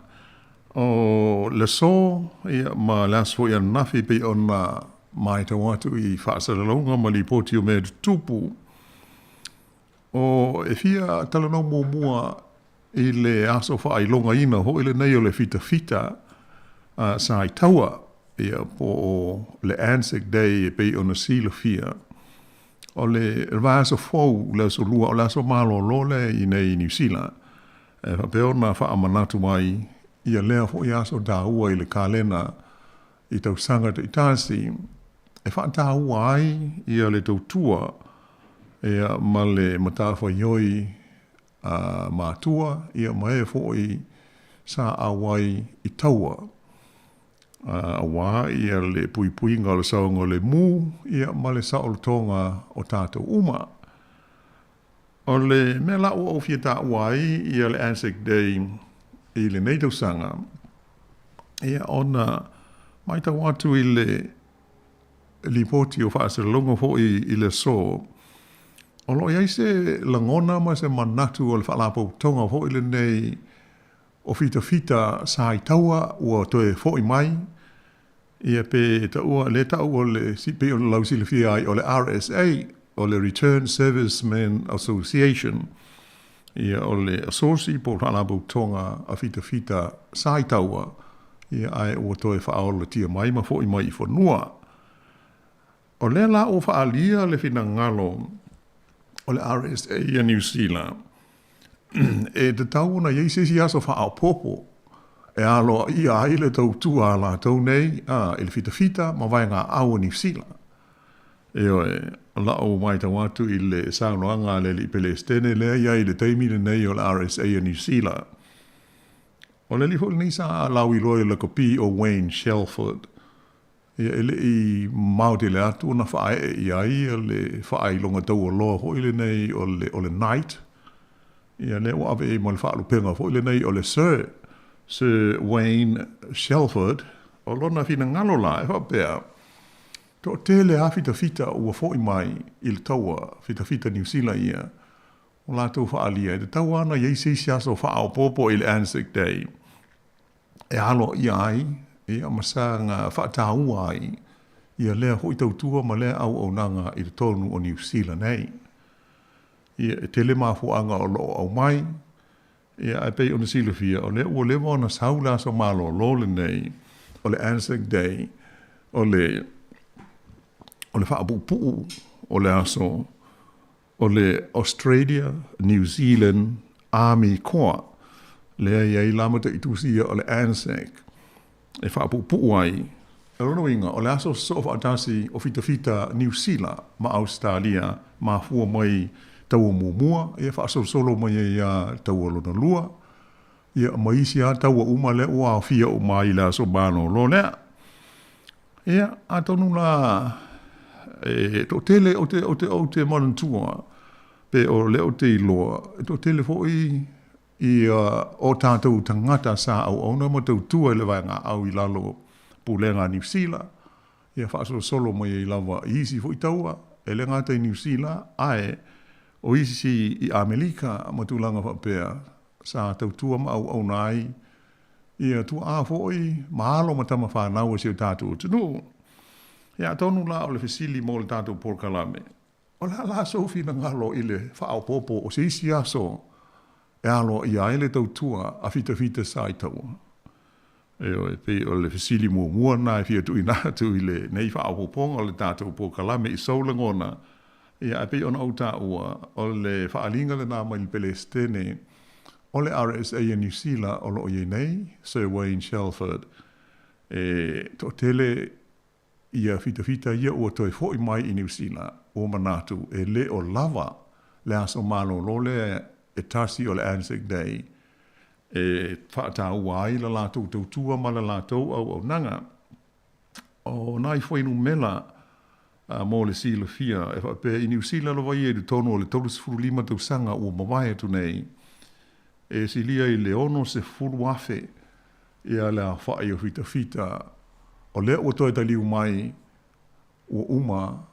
o le so ia ma las fo ia nafi pe ona mai te watu I fa sa longa ma li poti o me tupu o fia tala no mo mua I le aso fa I longa ina ho ile nei o le fita sa I taua ia po le Anzac Day pe ona Silvia o le vaso fou le so lua o la so malo lole I nei New Zealand fa peona fa amanatu mai ia lea fo ia so da ua I le kalena I tau sanga te itasi fa da ua ai ia le tau tua ia male matafa yoi matua ia mai fo I sa awai I taua awa ia le pui ngalo sa ngole mu ia male sa o tonga o tatou uma o le mela o fieta wai ia le Anzac Day I le nei tau sanga ia ona mai tau atu I le lipoti o whaasera longa fo I le so o lo iai se langona ma se manatu o le whaalapo tonga fo I le nei o fita sa I taua ua toe fo I mai ia pe ta ua le ta ua le si pe o le lau silifia ai o le RSA o le Return Servicemen Association ia o le asosi po whaalapo tonga a fita sa I taua ia ai ua toe whaola tia mai ma fo I mai I whanua o le la o whaalia le fina ngalo o le RSA ia New Zealand te tau na yeisesi aso wha popo e alo ia ai le tau tua la tau nei ele fita ma vai ngā au New Zealand e la o mai tawatu i le saunoanga le li Palestine le ia i le teimile nei o le RSA a New Zealand. O le li fo ni sa lau i loe le kopi o Wayne Shelford. Ia ele i maute le atu na whae i ai le whae longa tau o loa ho ile nei o le night. Ia le o ave e mo le whaalu penga ho ile nei o le Sir Wayne Shelford o lona fina ngalo la e whapea. To tele a fita ua fo i mai i le taua fita New Zealand ia. O la tau whaalia. Te taua ana iei seisi aso whaao popo i le Anzac Day. E alo i ai, ia masa ngā whaatau ai, ia lea hoi tautua ma lea au nanga i le tonu o New Zealand nei. Ia e tele mafuanga o loo au mai, ia ai pei o na silofia, o lea ua lewa na saula so malo lole nei, o le Anzac Day, o le whaapupu, o le aso, o le Australia, New Zealand, Army Corps, lea iei lamata i tusia o le Anzac, e whaapupu ai. E rono inga, o le aso so whaatasi o fita New Zealand, ma Australia, ma fua mai tau mua, ia whaaso solo mai ia tau alona lua, ia maisia tau uma le ua o fia o mai la so bano lo lea. Ia, atonu la, to tele o te manantua, pe o le o te iloa, to tele fo i o tātou tangata sa au ona ma tau tua le vanga au i lalo pulenga New Zealand. Ia whaaso solo mai i lava i isi fo i taua, e le ngata i New Zealand, ae o isi i Amerika ma tūlanga whapea sa tau tua ma au nai, ia tu a fo i mahalo ma tama whanau si o tātou tunu. Ia tonu la o le fesili mo le tātou porkalame. O la sofi na ngalo i le whaao popo o se isi aso, e alo i aile tau tua a fita sa i taua. E o le fesili mua na e fia tu i nātu i le nei whaao poponga o le tātou porkalame i saulangona. Ia e pe ona au tā ua o le whaalinga le nā mai le Palestine, o le RSA a New Zealand o lo i nei, Sir Wayne Shelford, to tele ia fita ia ua toi fo i mai i New Zealand, o manatu e le o lava le aso malo lo le e tasi o le Anzac Day, e whaatau ai la lātou tautua ma la lātou au nanga. O nai whainu mela mō le sila fia, e whape i New Zealand lo vai e du tono o le tolus furu lima tau sanga ua mawai atu nei, e silia i le ono se furu afe, e a le a whae o fita, o lea ua toi taliu mai ua uma,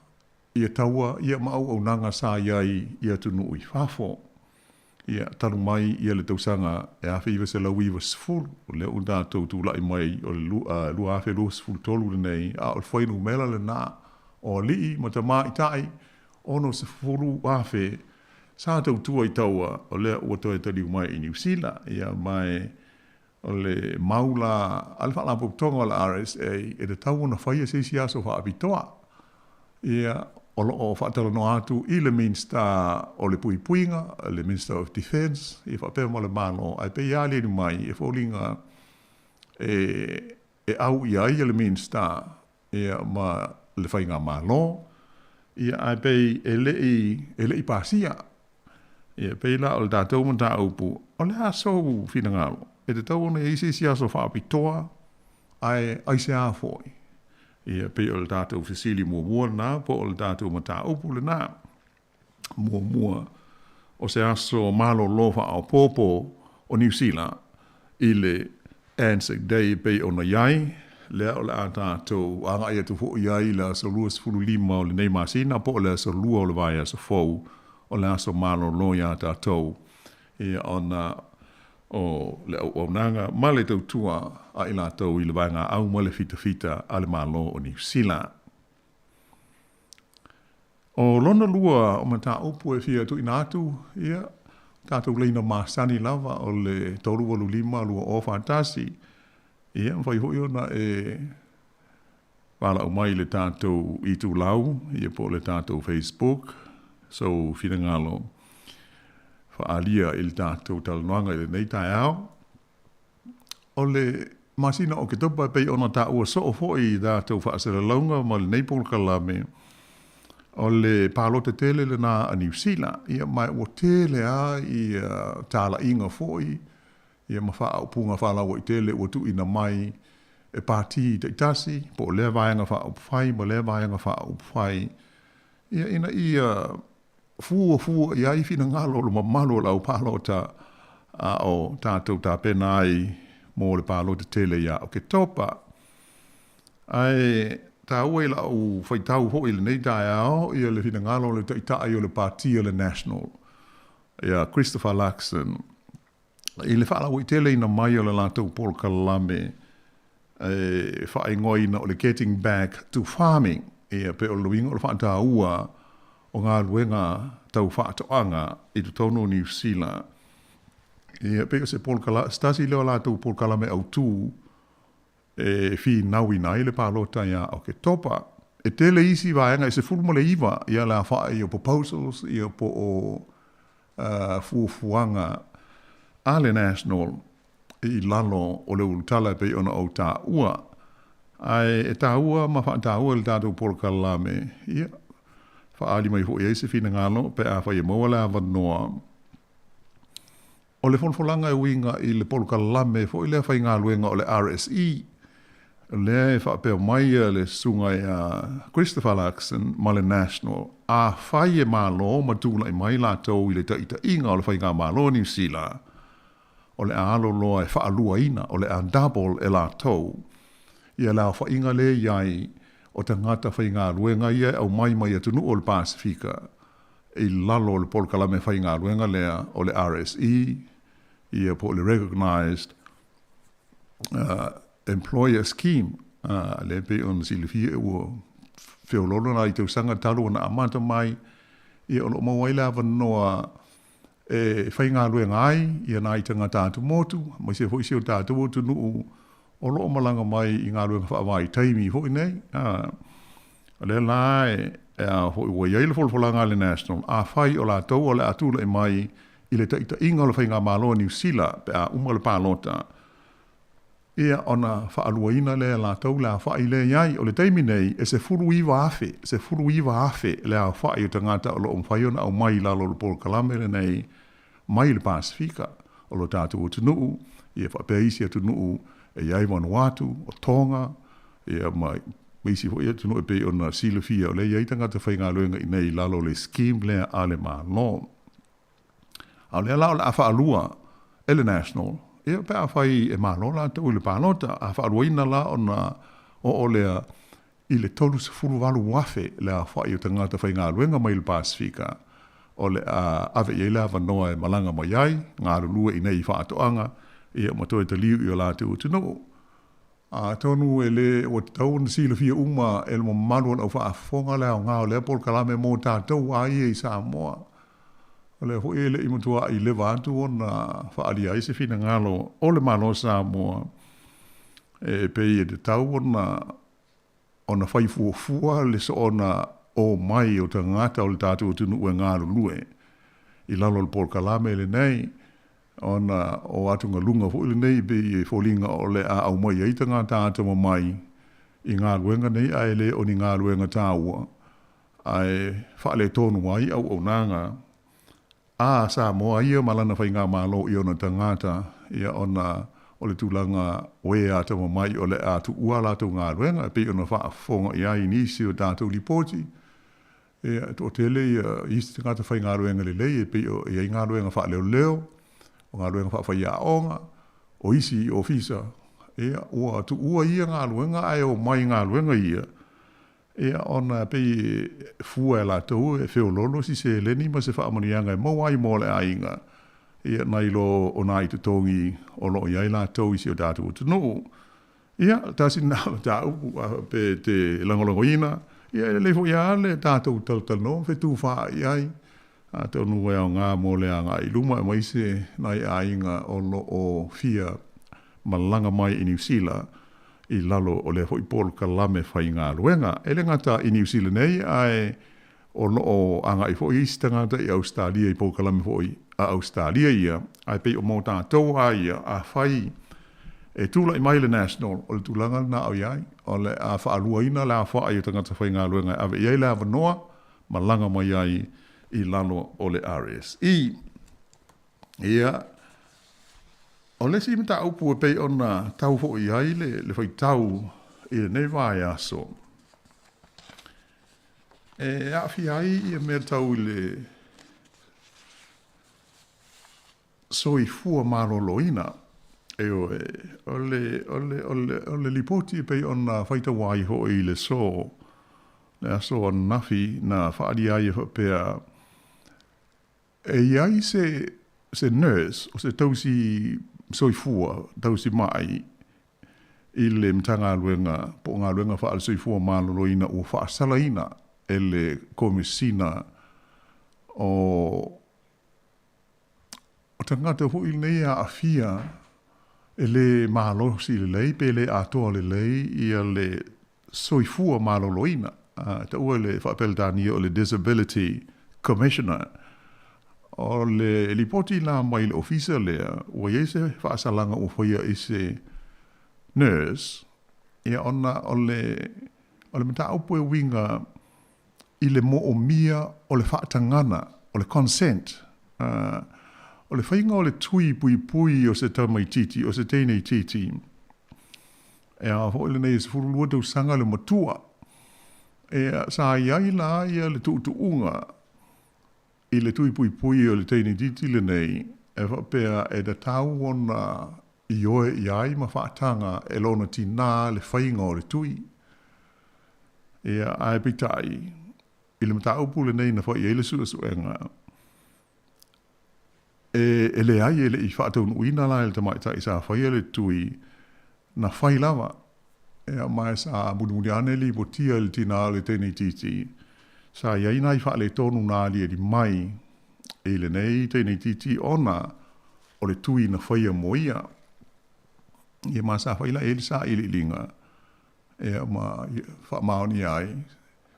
ia taua, ia mau au nanga sa iai, ia tunu i whafo. Ia taru mai, ia le tausanga, e awhi iwa se lau iwa sifuru, o lea unda tau tu lai mai, o le lua awhi lua sifuru tolu le nei, a o le whainu mela le nā, o lii, ma ta maa i tai, ono sifuru awhi, sa tau tua i taua, o lea ua toi taliu mai i New Zealand, ia mai, o le maula, alfa la poktonga o le RSA, e te tau na whaia se si aso wha apitoa. Ia, o lo whaatalo no atu, i le Minister o le puipuinga, le Minister of Defence, i whapea mo le mano, ai pe ia le mai, e wholinga, e au i ai le Minister, ia ma le whainga malo, ia ai pe e le i pasia, ia pe la o le tātou manta aupu, o le aso fina ngalo. E te tau ona eisi si aso whaapitoa, ai se a foi. Ia pe o le tātou fesili mua nā, po o le tātou mata upu le nā. Mua, o se aso malo lofa au popo o New Zealand, i le Anzac Day pe ona iai, lea o le a tātou, anga ia tu fo iai le aso lua sifuru lima o le nei masina, po o le aso lua o le vai aso fau, o le aso malo lo ia tātou. Ia ona o le au nanga, ma le tau tua a ila tau i le vanga au ma le fita a le malo o New Zealand. O lona lua o mata upu e fia tu inatu, ia, tātou leina masani lava o le toru walu lima lua o fantasi, ia, mwhai hoi ona wala o mai le tātou i tu lau, ia po le tātou Facebook, so fina ngalo, whaalia il tātou talanoanga i le nei tai au. O le masina o ke topa pei ona tā ua so o fo i tātou whaasera launga ma le nei polkalame. o le palo te tele le na a New Zealand, ia mai o tele a i tala inga foi, ia ma wha upunga whala o i tele o tu ina mai e pāti te itasi, po lea vaianga wha upwhai, mo lea vaianga wha upwhai. Ia ina fua ia i whina ngalo lo mamalo lau palo ta o tātou tā pena ai mō le palo te tele ia o ke topa. Ai tā ue la o whaitau ho i le nei tae ao, ia le whina ngalo le taitai o le pāti o le National. Ia Christopher Luxon. I le whaala o i tele ina mai o le lātou Paul Kalame, whaingoa ina o le Getting Back to Farming. Ia pe o luinga o le whaata ua o ngā luenga tau whaatoanga i tu tono New Zealand. Ia pe o se Paul Kalame, stasi leo lātou Paul Kalame au tū, fi naui nai le pālota ia o ke topa. E tele isi vaenga, e se fulu mo le iwa, ia la wha i o proposals, i o po o fuafuanga a le National i lalo o le ultala pe ona o tā ua. Ai e tā ua, ma wha tā ua le tātou Paul Kalame, ia, wha ali mai hui eise fina ngalo, pe a whai e maua le avanoa. O le fonfolanga e winga i le Paul Kalame, fo i le whai ngā luenga o le RSE, le whapea mai le sunga Christopher Luxon ma le National a whai e malo ma tūla i mai lātou i le taita inga o le whai ngā malo New Zealand o le alo loa e whaalua ina o le a double e lātou ia la whainga le iai o te ngata whai ngā luenga ia au mai atunu o le Pasifika i lalo o le Paul Kalame whai ngā luenga lea o le RSE ia po le Recognized employer scheme le pe on silifia o feololo na i te sanga talu na amata mai i o mo wai la vanoa e whainga luenga ai i na i tanga tātu motu mo se foi se o tātu motu nu o lo malanga mai i ngā luenga whaavai taimi foi nei le lai hoi wai ai le folfolanga le National a whai o la tau o le atula e mai i le taita inga o le whainga malo New Zealand pe a umale pālota ia ona whaaluaina le la tau la whai le iai o le teimi nei e se furu iwa afe le a whai o tangata o lo umwhaiona au mai la lo Paul Kalame le nei mai le Pasifika o lo tātou o tunuu ia whapeisi a tunuu e iai Vanuatu o Tonga ia mai meisi ho ia tunuu e pe o na silafia o le iai tangata whai ngā luenga i nei la lo le scheme le a le ma lo au le la o le a whaalua e le National ia pe a whai e malola te ule pālota a whaaruina la o lea i le tolu se furu walu wafe le a whai o tangata whai ngā luenga mai le Pasifika o le a ave i le avanoa e malanga mai ai ngā rulua i nei whaatoanga ia matoe te liu i o la te utino a tonu e le o te tau na sila fia uma e le manuan au whaafonga le o ngā o le Paul Kalame mō tātou a ia i Samoa o le ho ele i mutua i le vātu o na whaalia i se fina ngalo o le malo Samoa e pei e te tau o na whaifuafua le so o na o mai o te ngata o le tātou tunu ue ngāru lue i lalo le Paul Kalame le nei o na o atunga lunga ho le nei be i fōlinga o le a au mai i te ngā tātou mai i ngā luenga nei a ele o ni ngā luenga tāua ai whaale tonu mai au au nanga a Samoa ia malana whai ngā malo i ona tangata ia ona o le tūlanga oe a tama mai o le a tu ua lātou ngā luenga e pei ona whaafonga i ai nisi o tātou lipoti e o tele i isi tangata whai ngā luenga le lei e pei o i ngā luenga wha leo leo o ngā luenga wha whai a onga o isi i ofisa e ua tu ua ia ngā luenga ai o mai ngā luenga ia e ona pei fua e lātou e whiololo si se leni ma se whaamanianga e mau ai mō le ainga ia nai lo o nai te tongi o lo iai lātou isi o tātou o tunu ia tasi nā tāu pe te langolongo ina ia e leifo ia le tātou tautano whetu wha iai a te onu e o ngā mō le anga i luma e maise nai ainga o lo o fia malanga mai i New Zealand i lalo o le hoi Paul Kalame whai ngā luenga. E le ngata i New Zealand nei ai o no o anga i hoi isi tangata i Australia i Paul Kalame hoi a Australia ia. Ai pei o mō tātou a ia a whai e tūla i mai le National o le tūlanga na au iai o le a whaalua ina le a whai o tangata whai ngā luenga. Ave iai le avanoa malanga mai ai I lalo o le RSE. Ia, o le si mta upu e pei ona tau fo I ai le fai tau I le nei vai aso. E a fi ai I mea tau le soi fua maroloina. E o le lipoti e pei ona fai tau ai ho I le so. Le aso o nafi na whaari ai e whapea e iai se nurse o se tausi soifua, tausi mai I le mtanga aluenga, po ngā aluenga wha al soifua māloloina o wha asalaina e le komisina o tangata hui nei a awhia e le mālosi le lei, pe le atoa le lei I a le soifua māloloina. Ta ua le whaapeltani o le Disability Commissioner o le lipoti la mai le ofisa lea ua iese whaasalanga o whaia I se nurse ia ona o le mata upu e winga I le mo o mia o le whaatangana o le consent o le whainga o le tui pui o se tamaititi o se teinei titi e a ho le nei se furulua tau sanga le matua e sa iai la ia le tuutuunga I le tui pui o le teini titi le nei e whapea e da tau ona I oe iai ma whaatanga e lona tina le whainga o le tui e ai pitai I le mata upu le nei na whai e le suenga e le ai e le I whaataun uina la e le tamaitai sa whai le tui na whai lava e a mai sa munumuniane li botia le tina le teini titi sa iai nai wha le tonu nā li e di mai e le nei teini titi ona o le tui na whaia moia e ma sa whaila e le sa ili linga e ma wha maoni ai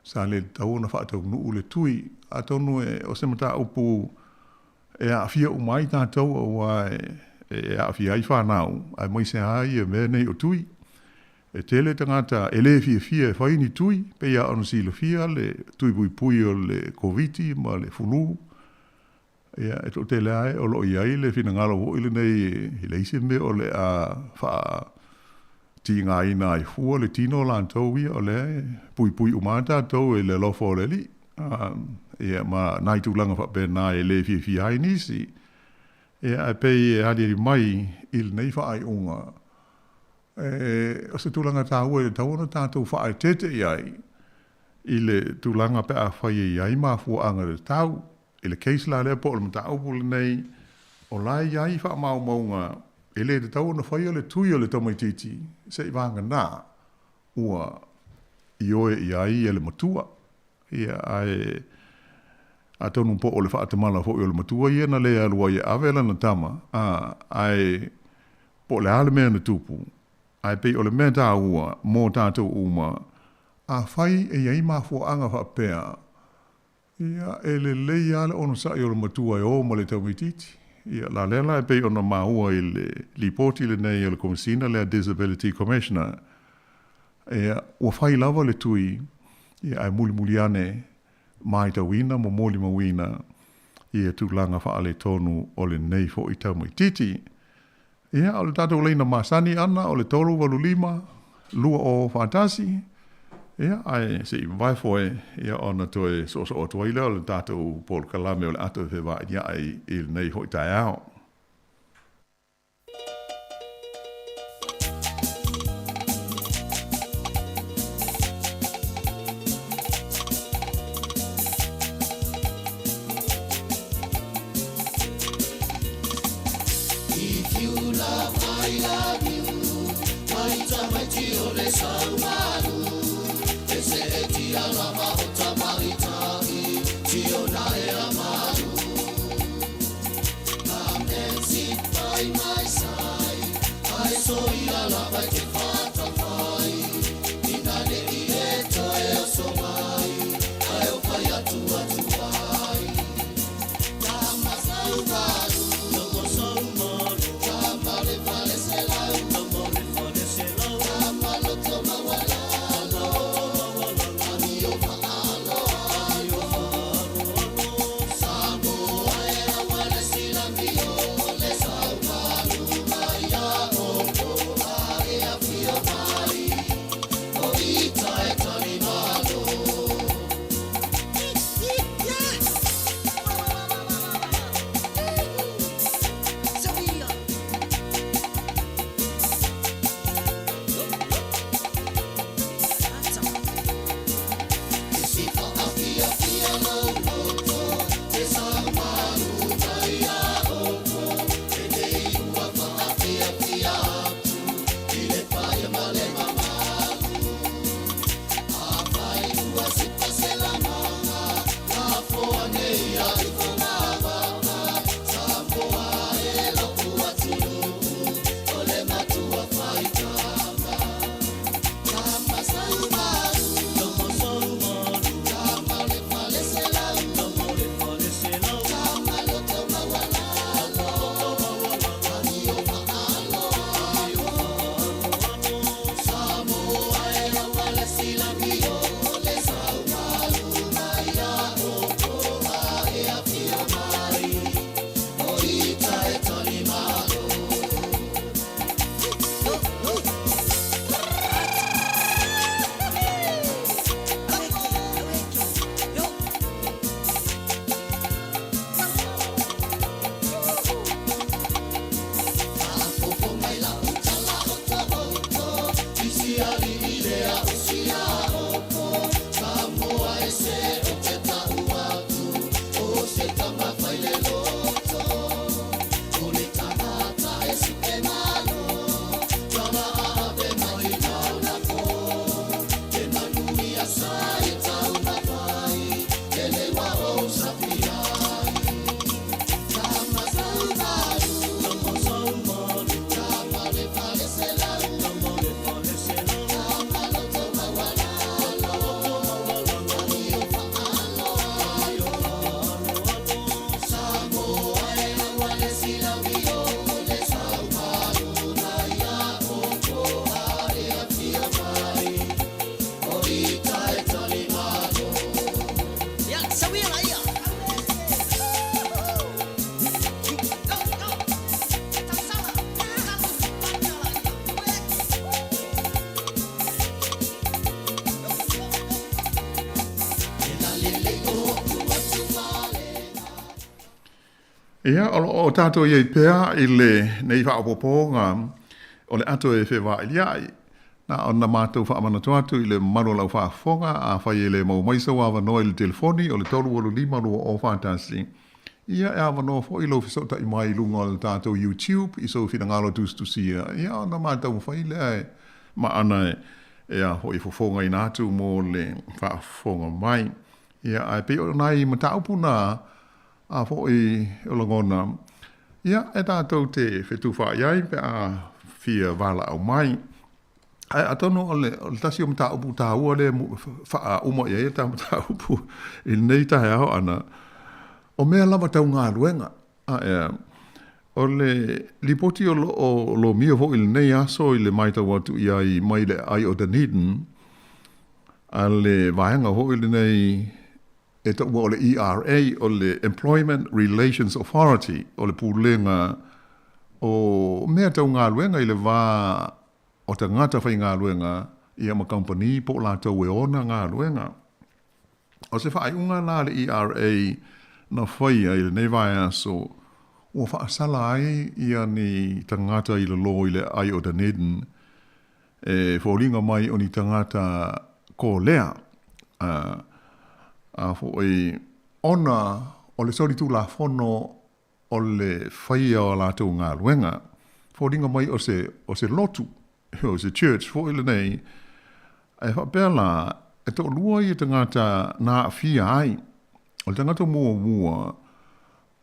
sa le tau na wha tau nuu le tui a tonu e o se mata upu e a fia umai tātou o e a fia I whanau a mai se hai e me nei o tui e tele tangata e le fia whaini tui pe ia ono silo fia le tui pui o le koviti ma le fulu ia e to tele ai o lo iai le fina ngalo o ile nei I le ise me o le a wha ti ngā ina I fua le tino lantou ia o le pui umata tau e le lofo o le li ia ma nai tūlanga wha pe nā e le fia hai nisi ia e pei e hadi mai il nei wha ai unga o se tūlanga tāua e tauana tātou whae tete iai I le tūlanga pe a whai iai ma fuanga le tau I le case la lea po o le mata upule nei o lai iai wha maunga e le te tauana whai o le tui o le tamaititi se I wanga nā ua I oe iai e le matua ia ai a tonu po o le whaatamala fo o le matua ia na lea alua ia avela na tama ai po le ale mea na tupu ai pei o le mea tā ua mō tātou uma a whai e iai mafuanga whapea ia e le lei ale ono sa I o le matua e o ma le taumititi ia la lela e pei ona maua I le lipoti le nei o le komisina le Disability Commissioner ia ua whai lava le tui ia ai muliane mai tawina mo moli mawina ia tūlanga whaale tonu o le nei fo I taumititi ia o le tātou leina masani ana o le tolu walu lima lua o fantasi ia ai se I vai foe ia ona toe so o tuaila o le tātou Paul Kalame o le ato e whewai ia ai I le nei hoi tai ao. Oh Ia, o tātou iei pēr i le nei whaopoponga o le ato e whewa i liai. Na o na mātou whaamanato atu i le maro lau whaafonga a whai e le mau maisa wa wanoa i le telefoni o le tolu walu lima rua o whātasi. Ia e a wanoa fo i lo fisota i mai lunga o le tātou YouTube i so whina ngalo tu sia. Ia o na mātou whai le ai ma ana e a hoi fofonga i nātu mō le whaafonga mai. Ia ai pe o nai mataupuna a fo i olangona. Ia, e tātou te whetuwha iai pe a fia wala au mai. Ai atono o le tasi o mta upu tā ua le wha umo iai e tā mta upu i nei tahe au ana. O mea lama tau ngā ruenga. O le lipoti o lo mia fo i le nei aso i le maita watu iai mai le ai o Dunedin. A le vaenga ho i le nei e ta ua o le ERA, o le Employment Relations Authority, o le pūlenga o mea tau ngā luenga i le wā o ta ngata whai ngā luenga i ama company po la tau e ona ngā luenga. O se whaai unga nā le ERA na whai i le nevai aso ua whaasala ai i ani ta ngata i le lo i le ai o Dunedin e wholinga mai o ni ta ngata ko lea. A fo e ona o le sori tu la fono o le whaia o la tau ngā luenga. Fo ringa mai o se lotu, o se church, fo ile nei, e whapela, e to lua i te ngata nā fia ai, o le tangata mua,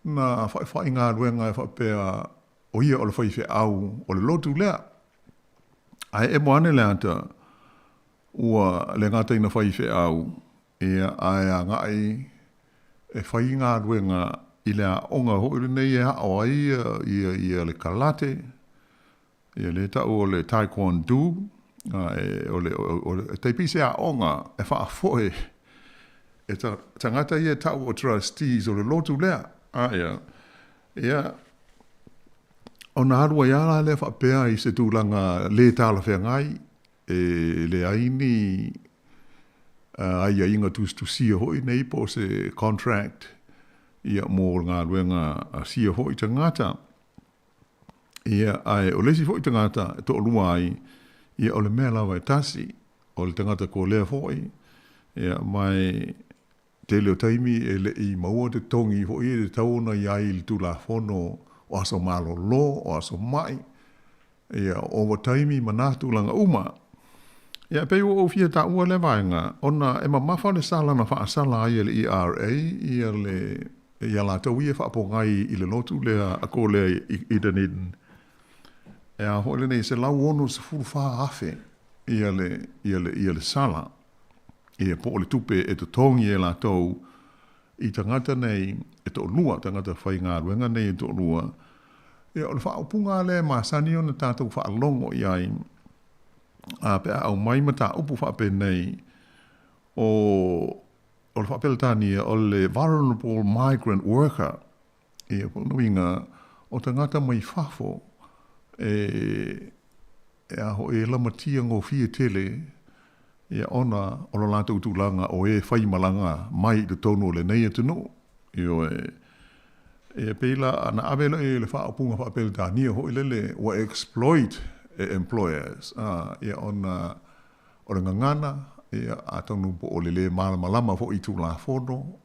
na whai ngā luenga e whapea o ia o le whai au, o le lotu lea. Ai e moane lea ta, ua le ngata ina whai au, ia ai a ngai e whai ngā ruenga i lea onga ho i nei e hao ai i le karate, i le tau o le taekwondo, o le teipise a onga e wha foe e tangata i e tau o trustees o le lotu lea. Ia, o nā arua iara le wha pēa i se tūlanga le tāla whea ngai, e le aini ai inga tu sia hoi nei po se contract ia mō ngā ruenga sia hoi ta ngata. Ia ai o lesi hoi ta ngata e to lua ai ia o le mea lawa e tasi o le tangata ko lea hoi. Ia mai te leo taimi e le i maua te tongi hoi e te tauna iai le tu la fono o aso malo lo o aso mai. Ia o wa taimi manatu langa uma. Ia pe o fia ta ua le vaenga, ona e mamafa le sala na wha asala ai le ERA, ia la tau ia wha pongai i le lotu lea a ko lea i Dunedin. E a hoi nei se lau ono se furu wha afe ia le sala. Ia po le tupe e to tongi e la tau i tangata nei e to lua, tangata whai ngā ruenga nei e to lua. Ia o le wha upunga le masani o na tātou wha longo iai, a pe au mai mata upu whape nei o le whapeltani o le vulnerable migrant worker e o nuinga o tangata mai whafo e aho e lamatia ngō fia tele e ona o lo lātou tūlanga o e whaimalanga mai te tono le nei atunu e peila ana abela e le whaapunga whapeltani ho ilele wa exploit employers ia ona o le ngangana ia atonu po o le malama fo i tu la fono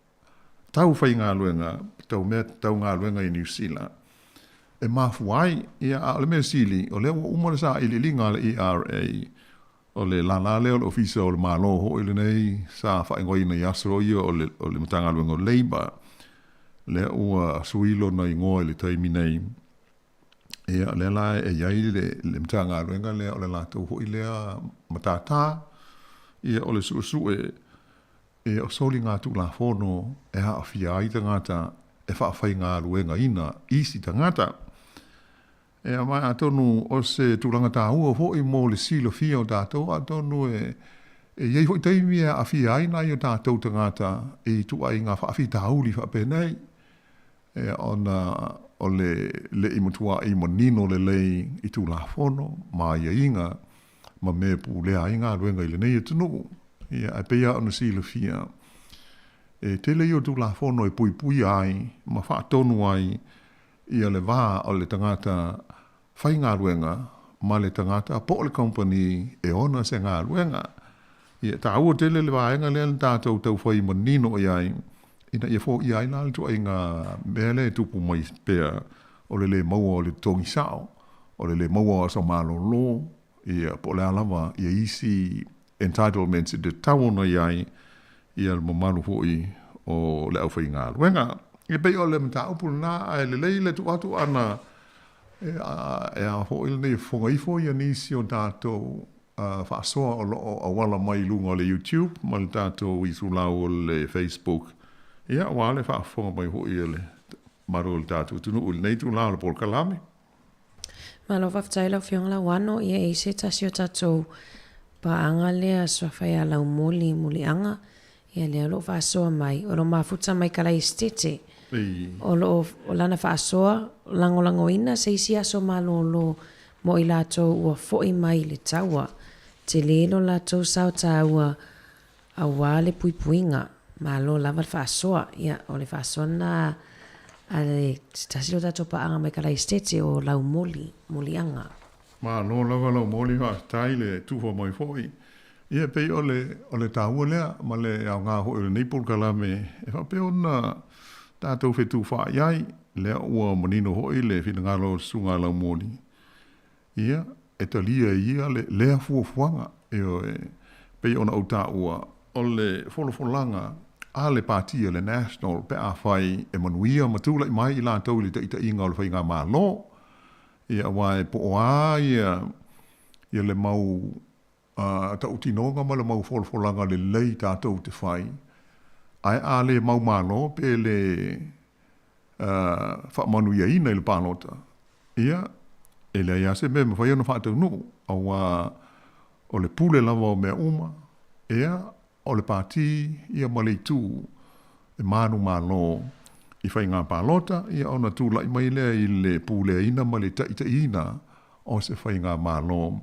tau whai ngā luenga tau ngā luenga i New Zealand e mafuai ia a le mea sili o le umare sa i li linga le ERA o le lana leo le ofisa o le malo ho i le nei sa whai ngoi na yasro ia o le matanga luenga o Labour le ua suilo na i ngoa le taimi nei ia le la e iai le mtanga ruenga le o le lātou hoi lea matata ia o le su e o soli ngā tu la fono e haa fia ai tangata e whaafai ngā ruenga ina isi tangata e a mai atonu o se tūranga tā ua hoi mō le silo fia o tātou atonu E iei hoi teimi a awhi aina i o tātou tangata e tu ai ngā whaafi tāuli whaapenei. E ona o le imutua i mo nino le lei i tu la whono, ma ia inga, ma me pu lea inga luenga i le nei e tunu. Ia e pea ona si le fia. E te lei o tu la whono e pui ai, ma whaatonu ai, ia le wā o le tangata whai ngā luenga, ma le tangata po le company e ona se ngā luenga. Ia ta ua tele le waenga le an tātou tau whai ma nino i ai. Ina ia fo i ai nal tu ai ngā mele tupu mai pea o le maua o le tongi sao. O le maua o sa malo lo. Ia po le alama ia isi entitlements i te tawona i ai. Ia le mamalu fo i o le au whai ngā luenga. Ia pei o le mta upu na ai le leile tu atu ana. E a fo il nei fonga ifo ia nisi o tātou. Whaasoa o loo awala mai lunga o le YouTube, ma le tātou i sulau o le Facebook. Ia, wale whaafonga mai hoi le maru o le tātou tunu o le nei tu lao le pol kalame. Malo whaftaila whionga la wano ia e se tasi o tātou pa anga lea swawhai a lau muli anga ia lea lo whaasoa mai o lo mafuta mai kala istete o lo o lana whaasoa lango ina se isi aso malo lo mo i lātou ua fo'i mai le taua te lelo lātou sao tāua a wale puipuinga ma lo lava le whaasoa ia o le whaasoa na a le tasilo tātou pa anga mai kala istete o lau muli anga. Ma lo lava lau moli ha tai le tufo mai fo'i. Ia pei o le tāua lea ma le au ngā hoi le neipol kalame e whape o na tātou whetu wha iai lea ua manino hoi le whingalo sunga lau moli. Ia, e talia ia le lea fuafuanga e o pei ona au tā ua o le wholofolanga a le pātia le national pe a whai e manuia matula i mai i la tau li ta inga o le whai ngā mālo. Ia wai po oa ia le mau ta utinonga ma le mau wholofolanga le lei tātou te whai. Ai a le mau mālo pe le whaamanuia ina i le pānota. Ia, e le ia se me whai ana whaatau nuku awa o le pule lava o mea uma ea o le pāti ia malei tū e manu malo i whai ngā pālota ia ona tū lai mai lea i le pule ina ma le taita ina o se whai ngā malo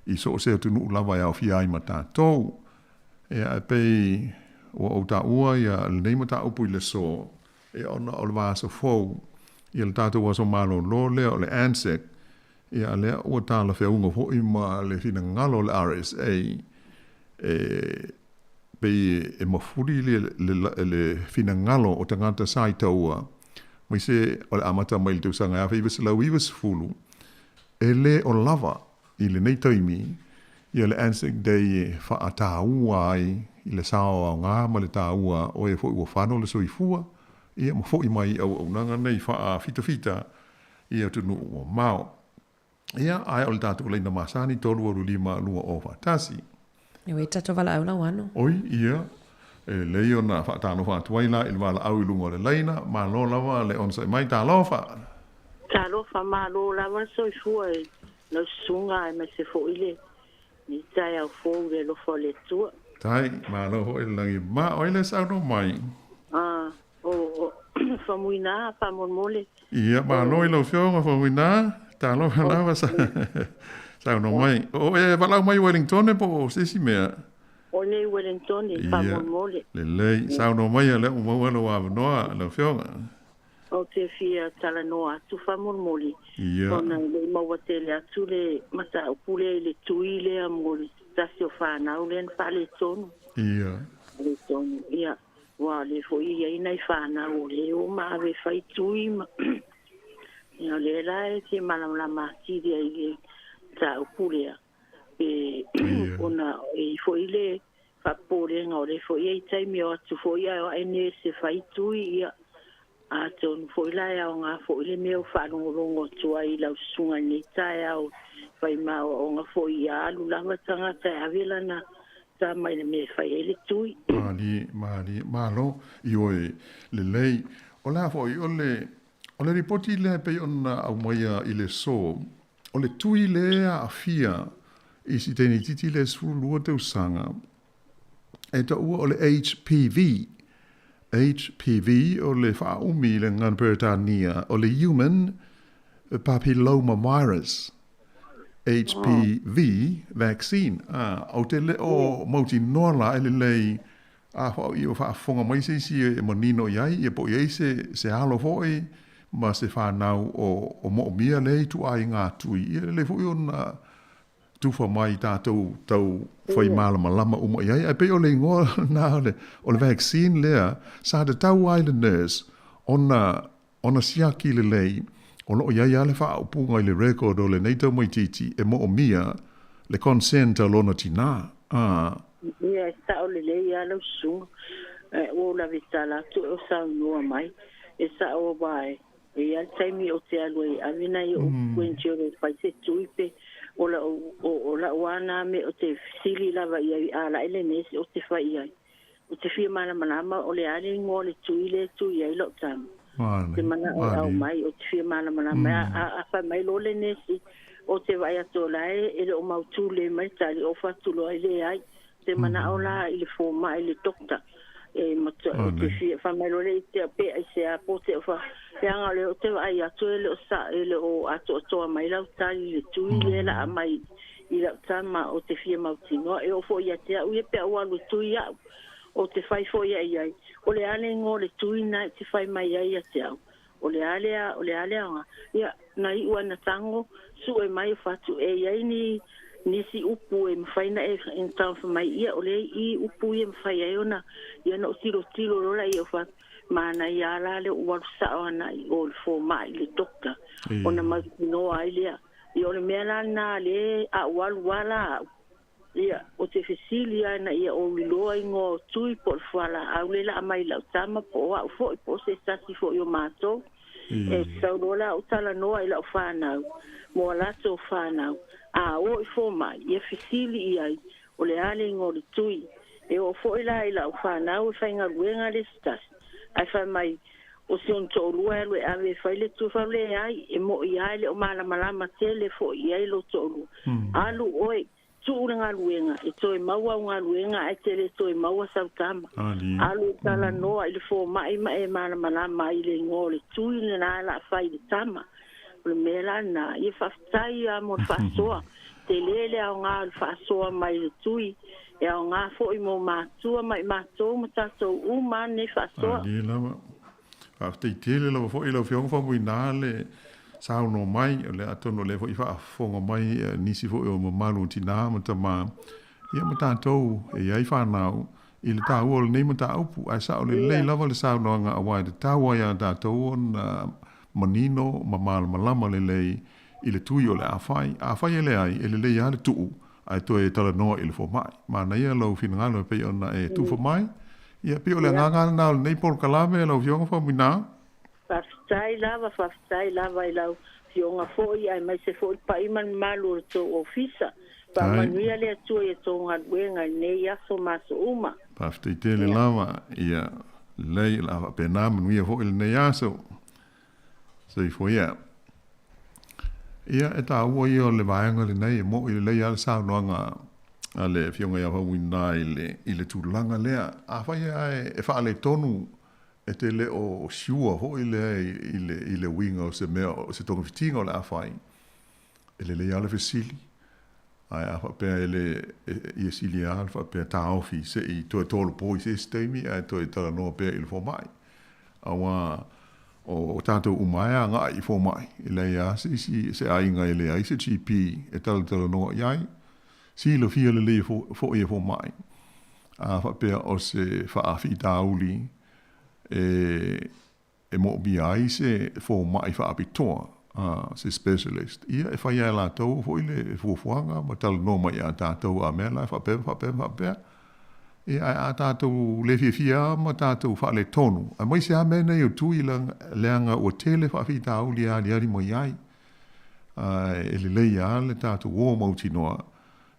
i so se atu nuku lava ia o whiai ma tātou ea e pei o au tā ua ia le nei ma tā upu i le so e ona o le vāsa fau ia le tātou waso malo lo lea o le ANZAC ia lea ua tāla whiaunga hoi ma le whina ngalo le RSA pei e mawhuri le whina ngalo o tangata sai taua mai se o le amata mai le tausanga a whiwes lau iwes fulu e le o lava i le nei taimi ia le ANZAC Day e wha a tāua ai i le sao a ngā ma le tāua o e fwoi ua whano le soifua ia mawhoi mai au nanga nei wha a fita ia tunu o mao. Ia, ai o le tātou leina masani tolu o lima lua o whatasi. E wei tato wala au la wano. Oi, ia. E leo na whaatano whaatuaila il wala au ilungo le leina, ma lo lava le onsa mai tā lofa. Tā lofa ma lo lava so i fua e no sunga e me se fo ile. Ni tai au fo le lo fo le tua. Tai, ma lo ho il langi. Ma oile sa no mai. Famuina, famon Ia, ma lo ilo fionga famuina. Talo lava sa no mai. O e valau mai Wellington e po sesi mea. O nei Wellington e famon mole. Le lei sa no mai le o mau wa noa le fionga. O te fia tala noa tu famon mole. Ia. Ona le mau tele atu le mata o pule le tuile a mole. Tasio fa na o len fa le tonu. Ia. Le tonu. Ia. Wa le fo ia ina fa na o le o ma ve fai tui ma. Ia le lai te malam la matiri ai ta upulea e ona e foi le fa pole nga le foi ai tai mi o tu foi ai ne se fai tu ia a ton foi la ia nga foi le meu fa longo tu ai la sunga ni tai au fai ma o nga foi ia lu la tanga tai avela na ta mai me fai le tu mali malo io le lei ola foi o le ripoti le pe ona au maia i le so o le tui le a fia i si teni titi le sulu lua te usanga e ta ua o le HPV. HPV o le whaumi le ngan Britania o le human papilloma virus. HPV vaccine. O te le o mauti nola ele lei a whao i o whaafonga mai se e manino iai e po iei se halo foi ma se whanau o mo mia lei tu ai ngā tui. I le fui o na tufa mai tātou tau whai malama lama uma iai. Ai pe o le ingoa nā o le vaccine lea sa te tau ai le nurse ona siaki le lei o lo iai ale wha upunga i le record o le neitau mai titi e mo o mia le consent a lona tina. Ia e sa o le lei ala usunga o la vitala tu o sa noa mai e sa o vai e al taimi o te aloi avina i o kuenjero pai se tuipe o la wana me o te sili lava i ala ele nesi o te fai ai o te fia mana manama o le ale ingo le tui ai lo tamu te mana o au mai o te fia mana manama a fai mai lo le nesi o te vai ato lae ele o mautu le mai tali o fatulo ai le ai te mana o la i le fōma i le dokta e mata o te fia fai mai lo le te ape ai se a po te fa peanga le o te vai ato ele o sa ele o ato toa mai lau tali le tui le la mai i la tama o te fia mautino e o fo ia te au e pe au alu tui au o te fai fo ia iai o le ale ngo le tui na te fai mai ia te au o le ale anga ia na i ua na tango su e mai fatu e iai nisi upu e mwhaina e in town for mai ia o le i upu e mwhai e ona ia na o tilo rola i o fatu mana i ala le uwaru sao ana i o le fō mai le dokta o na mazinoa ai lea i o le mea la na le a uwaru wala ia o te fesili ana ia o liloa i ngō tui po le whala au le la mai lau tama po au fo i po se sasi fo i o mātou e saurola o tala noa i lau whanau mo alato whanau a o i fo mai ia fesili i ai o le ale ngō le tui e o fo i la i lau whanau e whainga ruenga le stasi ai whai mai o se on tō rua e lue ave whai le tu whau le ai e mo i ai le o malama te le fo i ai lo tō rua alu oi tu ngā luenga e toi maua ngā luenga ai te le toi maua sautama alu tala noa i le fō mai e malama i le ngō le tui le nā la whai le tama le mela na i whaftai a mo whasoa te lele au ngā whasoa mai le tui e au ngā fo i mo mātua mai mātou mo tātou umane whasoa whaftai tele lau fo i lau whionga whamui nā le sao no mai o le atono le fo i whaafonga mai nisi fo i o mamalu tina ma ta ma ia ma tātou e ai whanau i le tāu o le nei ma tā upu ai sao le lei lava le sao noanga awai te tāua ia tātou on manino ma malama le lei i le tui o le awhai e le ai e le lei a le tuu ai to e tala noa i le fo mai ma na ia lau whina ngalo e pei ona e tu fo mai ia pei o le ngangana na nei por kalame lau whionga whamina Whaftai lava i lau fionga foi ai mai se foi pa iman malu o tō ofisa pa manuia le atua i tō ngā ruenga nei aso maso uma Whaftai tele lava ia lei lava pena manuia foi le nei aso sei foi ia e tā ua i o le vaenga le nei mo i le lei ala sao noanga a le fionga ia hawina i le tūlanga lea a whai e wha le tonu e te le o siua ho i le winga o se mea o se tonga fitinga o le awhai e le ale fesili ai a whapea e le i e sili a whapea tā ofi se i to e tolo po i se steimi ai to e tala noa pea i le fōmai awa o tātou umaya ngā i fōmai i le ia se ainga i le ai se GP e tala noa iai si lo fia le le fo i e fōmai a whapea o se whaafi tāuli e mo bi ai se fo mai fa apitoa se specialist ia e fai ala tau fo ile fo fuanga ma tal no mai a tau a mela fa pe e a tau le fia ma tau fa le tonu a mai se a mena eu tu ila leanga o tele fa fi tau li ali mo ai e le ia le tau o mo tinoa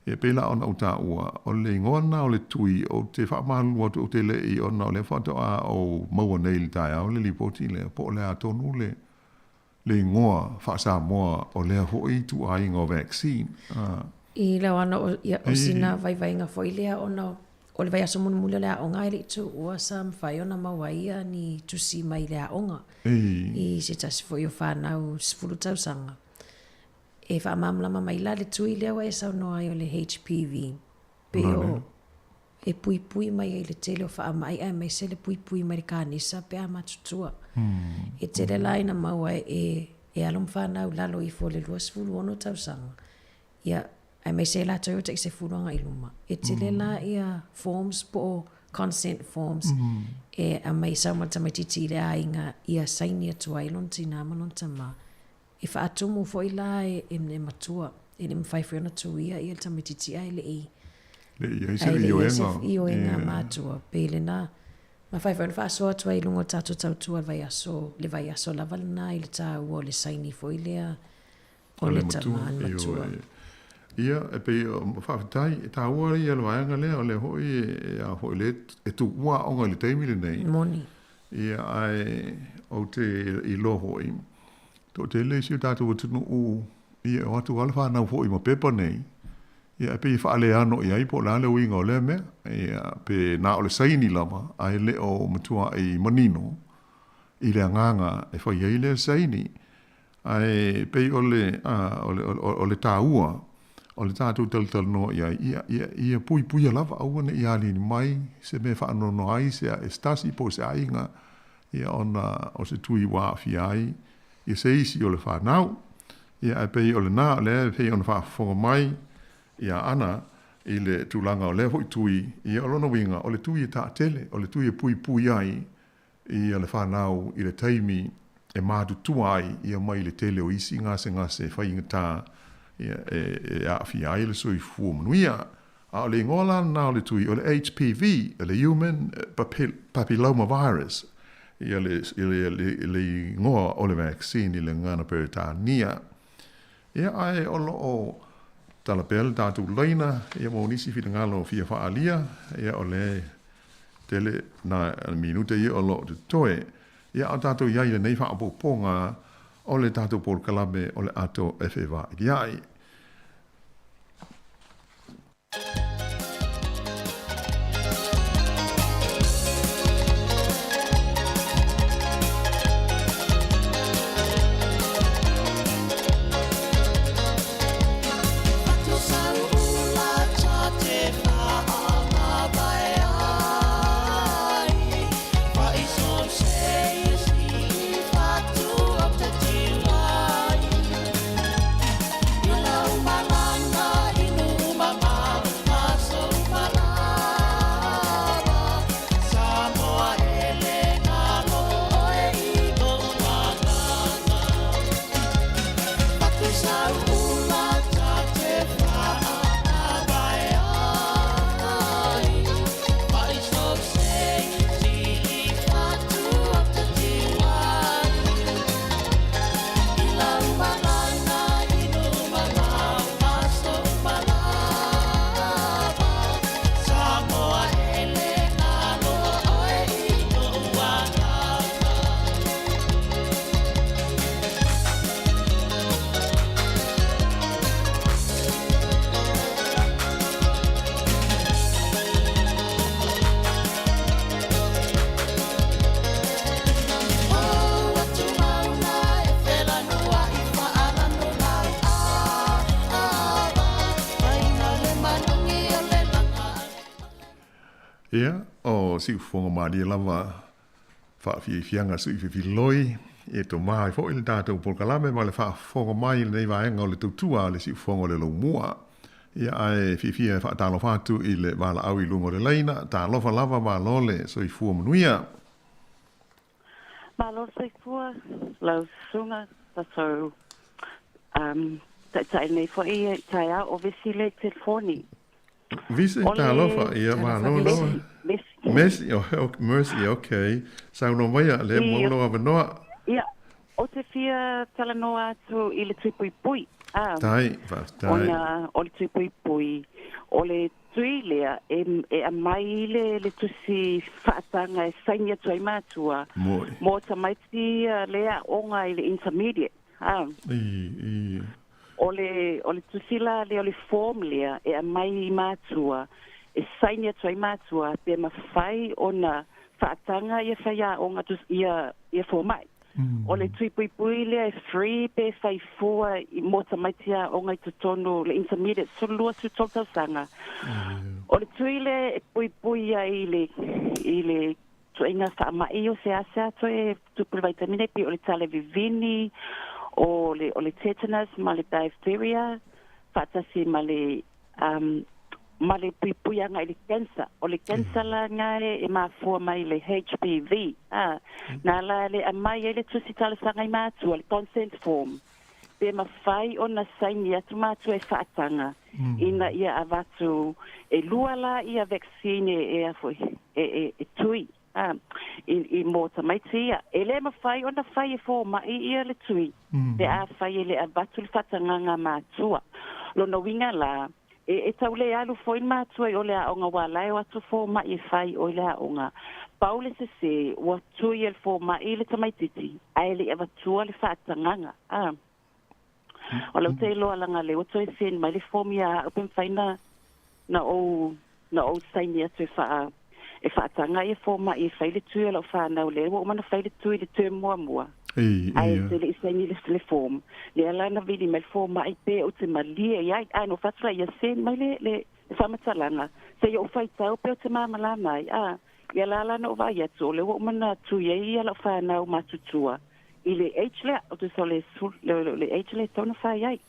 e pela ona o ta ua o le ngona o le tui o te whaamalu o te le i ona o le whatoa o maua nei le tae o le lipoti le po le atonu le ngoa whaasa moa o le hoi tu a ingo vaccine I lau ana o sina vai ngā fo i lea ona O le vai aso munu mule le aonga ele tu ua sa mwhai ona mawaia ni tusi mai le aonga. I se tasi fo i o whanau sifuru tausanga. E wha mamlama mai la le tui lea wa e sau noa o le HPV. Pe o e pui pui mai e le tele o wha mai ai mai se le pui pui mai le kānisa pe a matutua. E tele lai na maua e alum whanau lalo i fo le lua sifuru ono tausanga. Ia ai mai se la Toyota i se furuanga i luma. E tele la ia forms po consent forms. E a mai sa mata mai titi le a inga ia saini atua i lon tina manon tama. E wha atumu fo i la e mne matua. E le mwhai ona tu ia i alta mai titi ai le i. Le i se i o enga. I o enga matua. Pele na. Ma whai ona wha asoa atua i lungo tato tau tua le vai aso lava na i le tā ua le saini fo i lea. O le taman matua. Ia, e pe whawhitai, e tā ua i alo aanga lea, o le hoi a hoi le, e tu ua onga le teimi le nei. Moni. Ia, ai, o te i lo hoi. Tō te le si o tātou o tunu u, ia, o atu ala whanau hoi ma pepa nei. Ia, e pe i whaale ano i aipo, la le uinga o le mea. Ia, pe nā o le saini lama, ai le o matua i manino, i le anganga, e whai ei le saini. Ai, pe o le tā ua, o le tātou tal no ia pui lava au ne ia ni mai se me fa no ai se estasi po se ainga ia ona o se tui wa fi ai ia se isi o le fa nau ia pe o le na le pe ona fa fo mai ia ana i le tulanga o le hoi tui ia o lona winga o le tui ta tele o le tui pui ai ia le fa nau i le taimi e madu tu ai ia mai le tele o isi ngase fa inga ta a fi ai le sui fu manuia a le ngola na le tui o le HPV le human papilloma virus ia le ngoa o le vaccine le ngana peritania ia ai o lo o talapel tatu leina ia mo nisi fi ngalo fi fa alia ia o le tele na minuta ia o lo de toe ia o tatu ia le nei fa ponga o le tatu por kalabe o le ato FEVA iai. Ia, o si ufonga maria lava fianga su fi loi e to mai fo il dato por kalame ma le fa fonga mai nei va enga le tutua le si ufonga le lo mua. Ia ai fi fa talo fatu i le vala au i lungo le leina ta lofa lava ma lole so i fu manuia. Ma lo se fua lo sunga so tai nei fo i tai a o visile telefoni. Vise talofa ia ma no Mercy, okay. Sau no mai le mo no avanoa. Ia, o te fia talanoa tu i le tui pui. Tai. O le tui pui. O le tui lea e a mai le tusi whaatanga e sainia tuai mātua. Mo ta maiti lea onga i le intermediate. O le tusila le o le form lea e a mai mātua e saini atu ai mātua pe mawhai o na whaatanga ia whaia o ngā ia fōmai. O le tui pui pui lea e free pe whai fua I mota maitia o ngai tutonu le intermediate sulua su toltau sanga. O le tui le e pui pui ia I le tuinga whaamai o se asea to e tupu vitamine pi o le tale vivini o le tetanus ma le diphtheria whaatasi ma le puipuianga I le cancer. O le cancer la ngae e mafua mai le HPV. Nā la le amai e le tusitala sanga I mātua, le consent form. Pe mawhai o na saini atu mātua e whaatanga. Ina ia avatu e lua la ia vaccine e afoi, e tui. I mōta mai tia. E le mawhai o na whai e fō mai ia le tui. Pe a whai e le avatu le whaatanga ngā mātua. Lona winga la, e tau le alu foi mātua I o le aonga walai o atu fō mai e whai o le aonga. Paule se wa tui el fō mai le tamaititi. Ai le avatua le whaatanganga. O lau te loa langa le o toi sen mai le fōmia open whaina na o saini atu e whaatanga e fō mai e whai le tui ala o whanau le. O mana whai le tui le tui mua mua. Ai te le isaini le form le ala na vidi mai form mai pe o te malia ai ai no fatla ia sen mai le famatalanga se yo fai tau pe o te mamala mai ia la no vai atu le o mana tu ia la fa na o matutua I le hle o te sole sul le hle tona fai ai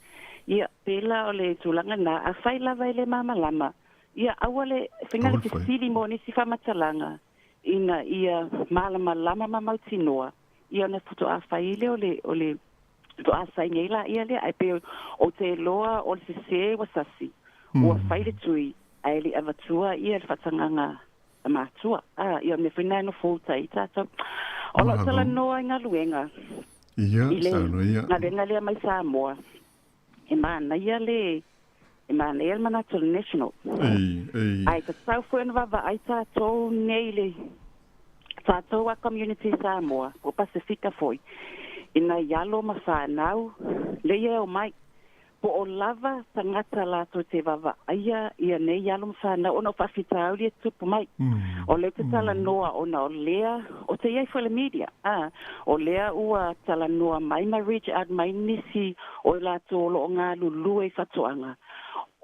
ia pela o le tulanga na a fai la vai le mamalama ia awale finale te sili mo ni si famatalanga ina ia malama lama mautinoa ia na foto a faile o le to a sainga ila ia le ai pe o te loa o le se wa sasi o faile tui ai le avatua ia le fatanganga matua ia me fina no futa I tato o la tala noa inga luenga ia ia na lenga le mai Samoa e mana ia le manato national ai ka tau foi no va ai tato nei le tātou a community Samoa, o Pasifika foi. Ina ialo ma whanau, le ia o mai, po o lava tangata lato te wawa aia, ia ne ialo ma whanau, ono whawhitau lia tupu mai. O le te tala noa ona o lea, o te iai le media. O lea ua tala noa mai ma reach out mai nisi, o lato lo o ngā lulue whatoanga.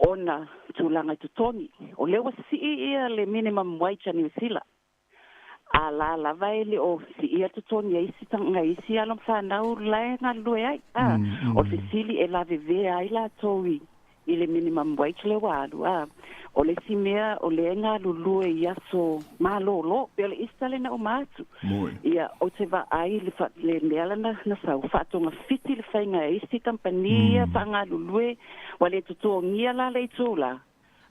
Ona tūlanga tutongi. O lea wa si ia le minimum wage a New Zealand. A la vai le o si ia tutoni ai si tanga isi alom whanau lai ngā lue ai. O se sili e la veve ai la towi I le minimum wage le walu. O le si mea o le ngā lulue ia so malolo pe le istale na o matu. Ia o te va ai le meala na sau whatonga fiti le whainga isi kampania whanga lulue wa le tutongia la le tūla.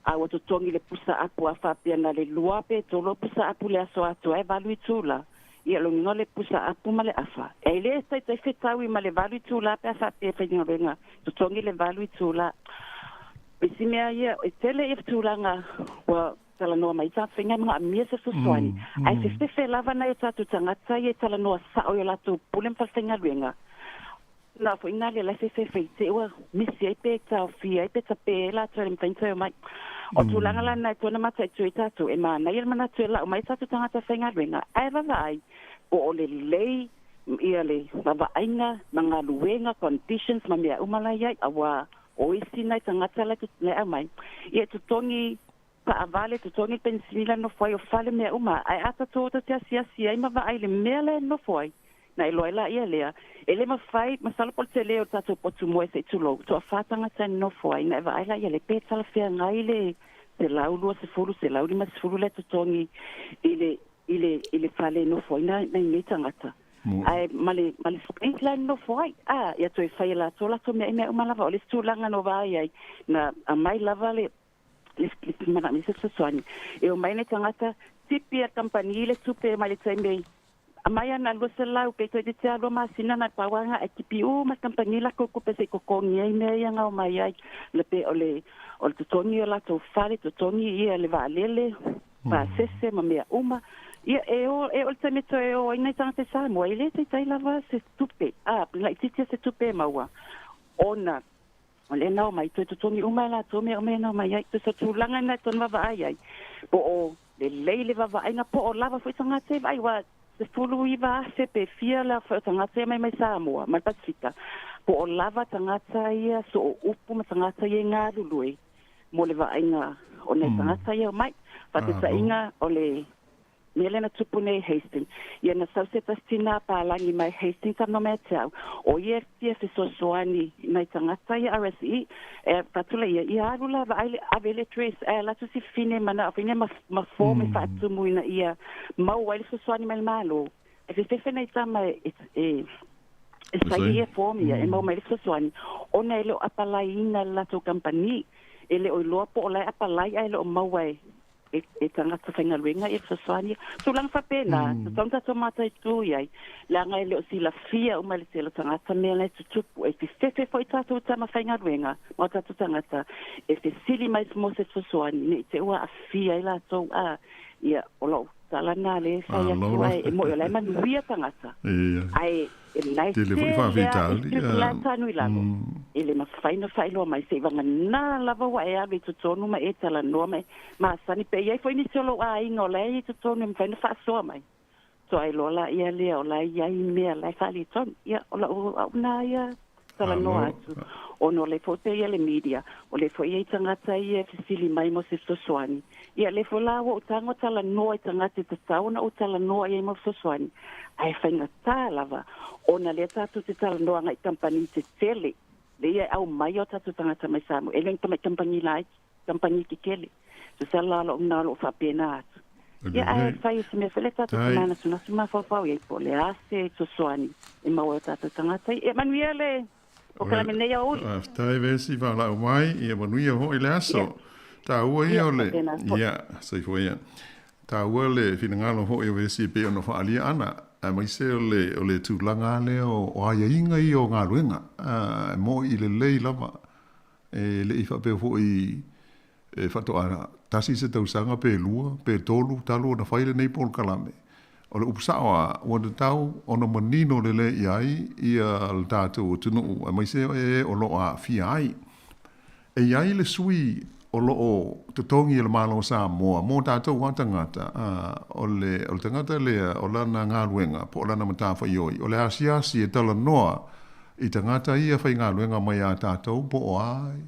Awa tutongi le pusa apu a whapia na le luape tolo pusa apu le aso atu e valui tūla. Ia longingo le pusa apu ma le afa. E le tai whetau I ma le valui tūla pe a whapia whainga renga. Tutongi le valui tūla. Pesi mea ia, e tele e tūlanga wa tala noa mai tā whainga mga amia se suswani. Ai se whewe lava na e tātu tangata I e tala noa sao yo latu pulem pa whainga renga. Na fo ina le se te wa misi ai pe ta fi ai pe ta pe la tole mtainto mai o tulanga la na tona mata tu tatu e mana ia mana tu la mai tatu tanga ta fenga renga ai va vai o le lei ia le va ainga manga luenga conditions ma mea umala ia awa o isi na tanga tala tu le mai ia tu tongi pa avale tu tongi pensila no foi o fale mea uma ai ata tota te sia ai ma va ai le mele no foi na eloela ia lea ele ma fai masalo por te leo tato potu mo se tulo to afatanga tan no foi na va ia le petala fia ngai le te laulo se fulu se lauli mas fulu le tongi ile fale no foi na ni tangata ai male England no foi ia to fai la tola to me malava o le tulanga no vai ai na mai lava le mana mi se soani e o mai ne tangata tipi a company le tupe mai le tsaimei amaya na lo se lau pe te te alo masina na pawanga e tipi o ma company la ko pe se ko ngai me ya nga o mai ai le pe ole o tu toni la to fare tu toni ia le valele pa sese ma me uma ia e o te meto e o ina tante sa mo ile te tai lava se tupe la titi se tupe maua ona O le nao mai tu tongi umai la tu me o me nao mai ai tu sa tulanga na ton va ai. Po o le leile va ai na po o lava foi tanga te vai wa se fulu i va se pe fia la foi tanga te mai Samoa mai Pasifika. Po o lava tanga ia so upu ma tanga ia nga lului. Mo le va ai nga o ne tanga ia mai. Pa te sa inga o le Melena tupune Hastings. Ia na sauseta stina palangi mai Hastings no me tau. O ia fia se sosoani mai tangata ia RSE. E patula ia arula va avele trace. E la tu si fine mana fine ma forme fatu muina ia mau ai sosoani mai malo. E se fene tama sa ia forme ia e mau mai sosoani. Ona ele apalaina la tu company. Ele o loa po la apalai ele o mau ai. E tangata whaingaruenga e whaswani. So lang whapena, tangata tomata i tū iai, la ngai leo si la fia umale te lo tangata mea nei tutupu, e te whewhe fwoi tātou tama whaingaruenga, mā tātou tangata, e te sili mai smose whaswani, ne te ua a fia i la tau a, ia o lau, tala nā le, whai aki wai, e mo i lai manu ria tangata. Ai, e lai te lea, e tuku la tānu i lalo. E le mawhaina whailoa mai se wanga nā lava wa e awe tutonu ma e tala noa mai ma sani pe iai fwoi ni solo a ingo lai e tutonu e mwhaina whaasoa mai so ai loa la ia lea o lai iai mea lai whali tonu ia o la au nā ia tala noa atu o no le fote ia le media o le fwoi iai tangata ia fisili mai mo se sosoani ia le fo la o tango tala noa i tangata te tauna o tala noa iai mo sosoani ai whainga tā lava o na le tatu te tala noa ngai kampani te tele Dia au mai o tatu tangata mai Samoa. Ele tamai kampani lai, kampani ki kele. So sa la lo na lo fa pena. Ia ai fai se me fele tatu mana suna suma fa fa ia po le ase to soani. E mau o tatu tangata. E manuele. O kala me nei au. Tai vesi va la mai e manuia ho ile aso. Ta ua ia ole. Ia, sai foi ia. Ta ua le finangalo ho e vesi pe ono fa alia ana. Mai se o le tūlanga le o aia inga i o ngā ruenga. Mo i le lei lava. Le i whapea fo i whatoa tasi se tausanga pe lua, pe tolu, talo na whaile nei pol kalame. O le upsawa, wanda tau, ona manino le le i ai, i a le tātou o tunu. Mai se o lo a fia ai. E ai le sui o loo tutongi e le malo Samoa, mō tātou wā tangata, o le tangata lea o lana ngā ruenga, po o lana matawha ioi, o le asiasi e tala noa, i tangata ia whai ngā ruenga mai a tātou, po o ai,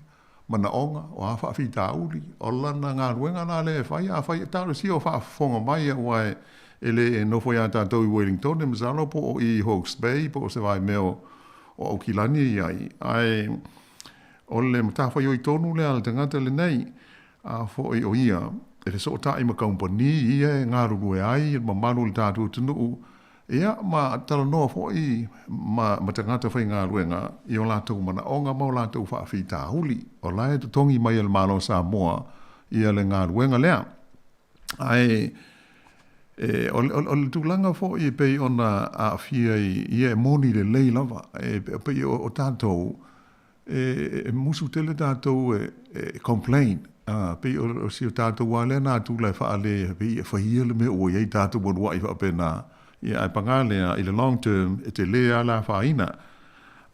mana onga, o a whaafi tāuli, o lana ngā ruenga nā le whai, a whai tālu si o whaafonga mai a wai, e le e nofo ia tātou i Wellington, e mzalo po o i Hawke's Bay, po o se vai meo o Aukilani iai, ai, o le matawha i tonu le ala tangata le nei, a fo i o ia, e le so ta i ma kampani ia e ngā rungu e ai, ma manu le tātou tunu, ia ma tala noa fo i ma tangata whai ngā ruenga, i o lātou mana onga mau lātou whaafi tā huli, o lai te tongi mai e le malo Samoa, ia le ngā ruenga lea. Ai, o le tūlanga fo i pei ona a fia i ia e moni le lei lava, e pei o tātou, musu tele tātou complain pe o si tātou wale nā tūlai whaale pe i whahia le me o iei tātou monua i whapena i ai pangale i le long term e te lea la whaina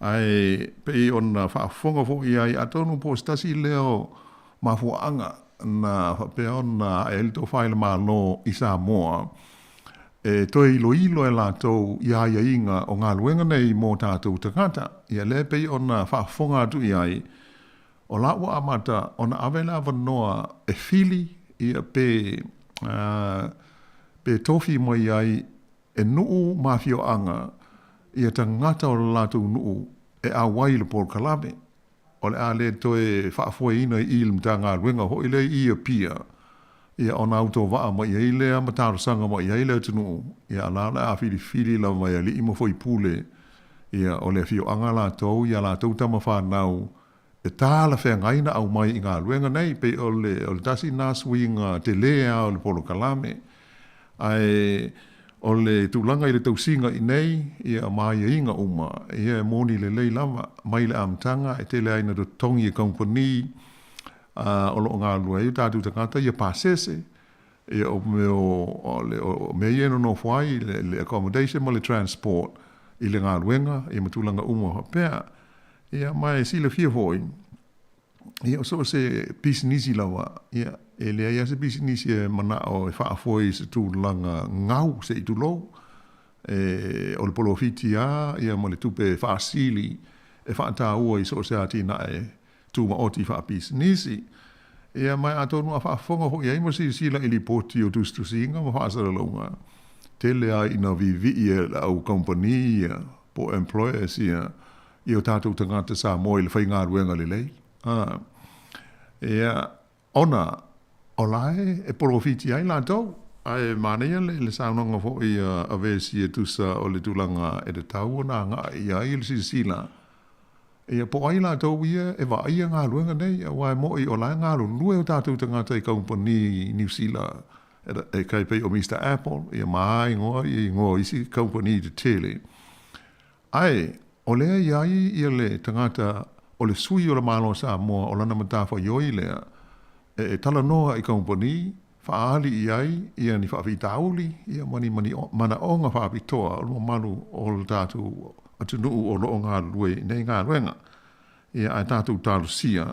ai pe on whaafonga fo i ai atonu po stasi leo mafuanga na whapea on e elito whaile mā lo i Samoa toi ilo e lātou ia inga o ngā luenga nei mō tātou tangata. Ia le pei o nā whaafonga atu i ai. O laua amata o nā awela wanoa e fili ia pe tofi mo i ai e nuu mawhio anga ia tangata o lātou nuu e a wai le pol kalame. O le a le toi whaafoe ina i ilm tā ngā luenga ho i le ia pia. Ia ona auto waa ma ia ile a mataru sanga ma ia ile tunu ia la a fili la mai ali imo foi pule ia ole fio anga la tou ia la tou tama fa nau e tala fe ngaina au mai inga luenga nei pe ole tasi na swinga te lea ole polo kalame ai ole tulanga ile tau singa i nei ia mai inga uma ia moni le lei lava mai le amtanga e te le aina do tongi company o lo ngā lua i tātou tangata ia pāsese e o me ieno no whai le accommodation mo le transport i le ngā luenga i matulanga umo hapea ia mai sila fia hoi ia so se business lawa ia ele ia se business mana o fa foi se tu langa ngau se tu lo o le polo fitia ia mo le tupe fa sili e fa ta o i so se ati na tu ma oti fa business ia mai ato no fa fonga ho ia mo si la ili poti o tu singa mo fa sa longa tele ai no vivi ia au company po employers ia o tātou tangata sa mo i le whainga ruenga le lei. Ona, o lae, e porofiti ai la tau. Ai manea le saunanga fo i a vesi e tusa o le tulanga e le tau o nā ngā i ai le sisila. Po ai la tau ia e wa ia ngā ruenga nei, wai mo i o lae ngā lue o tātou tangata i company New Zealand. E kai pei o Mr. Apple, ia mai ngoa isi company te tele. Ai, o lea iai ia le tangata o le sui o le malo sa moa o lana matafa ioi lea e tala noa i company whaali iai ia ni whaafitauli ia mana o ngā whaapitoa o lua malu o le tātou atunuu o loo ngā lue nei ngā ruenga ia ai tātou tālu sia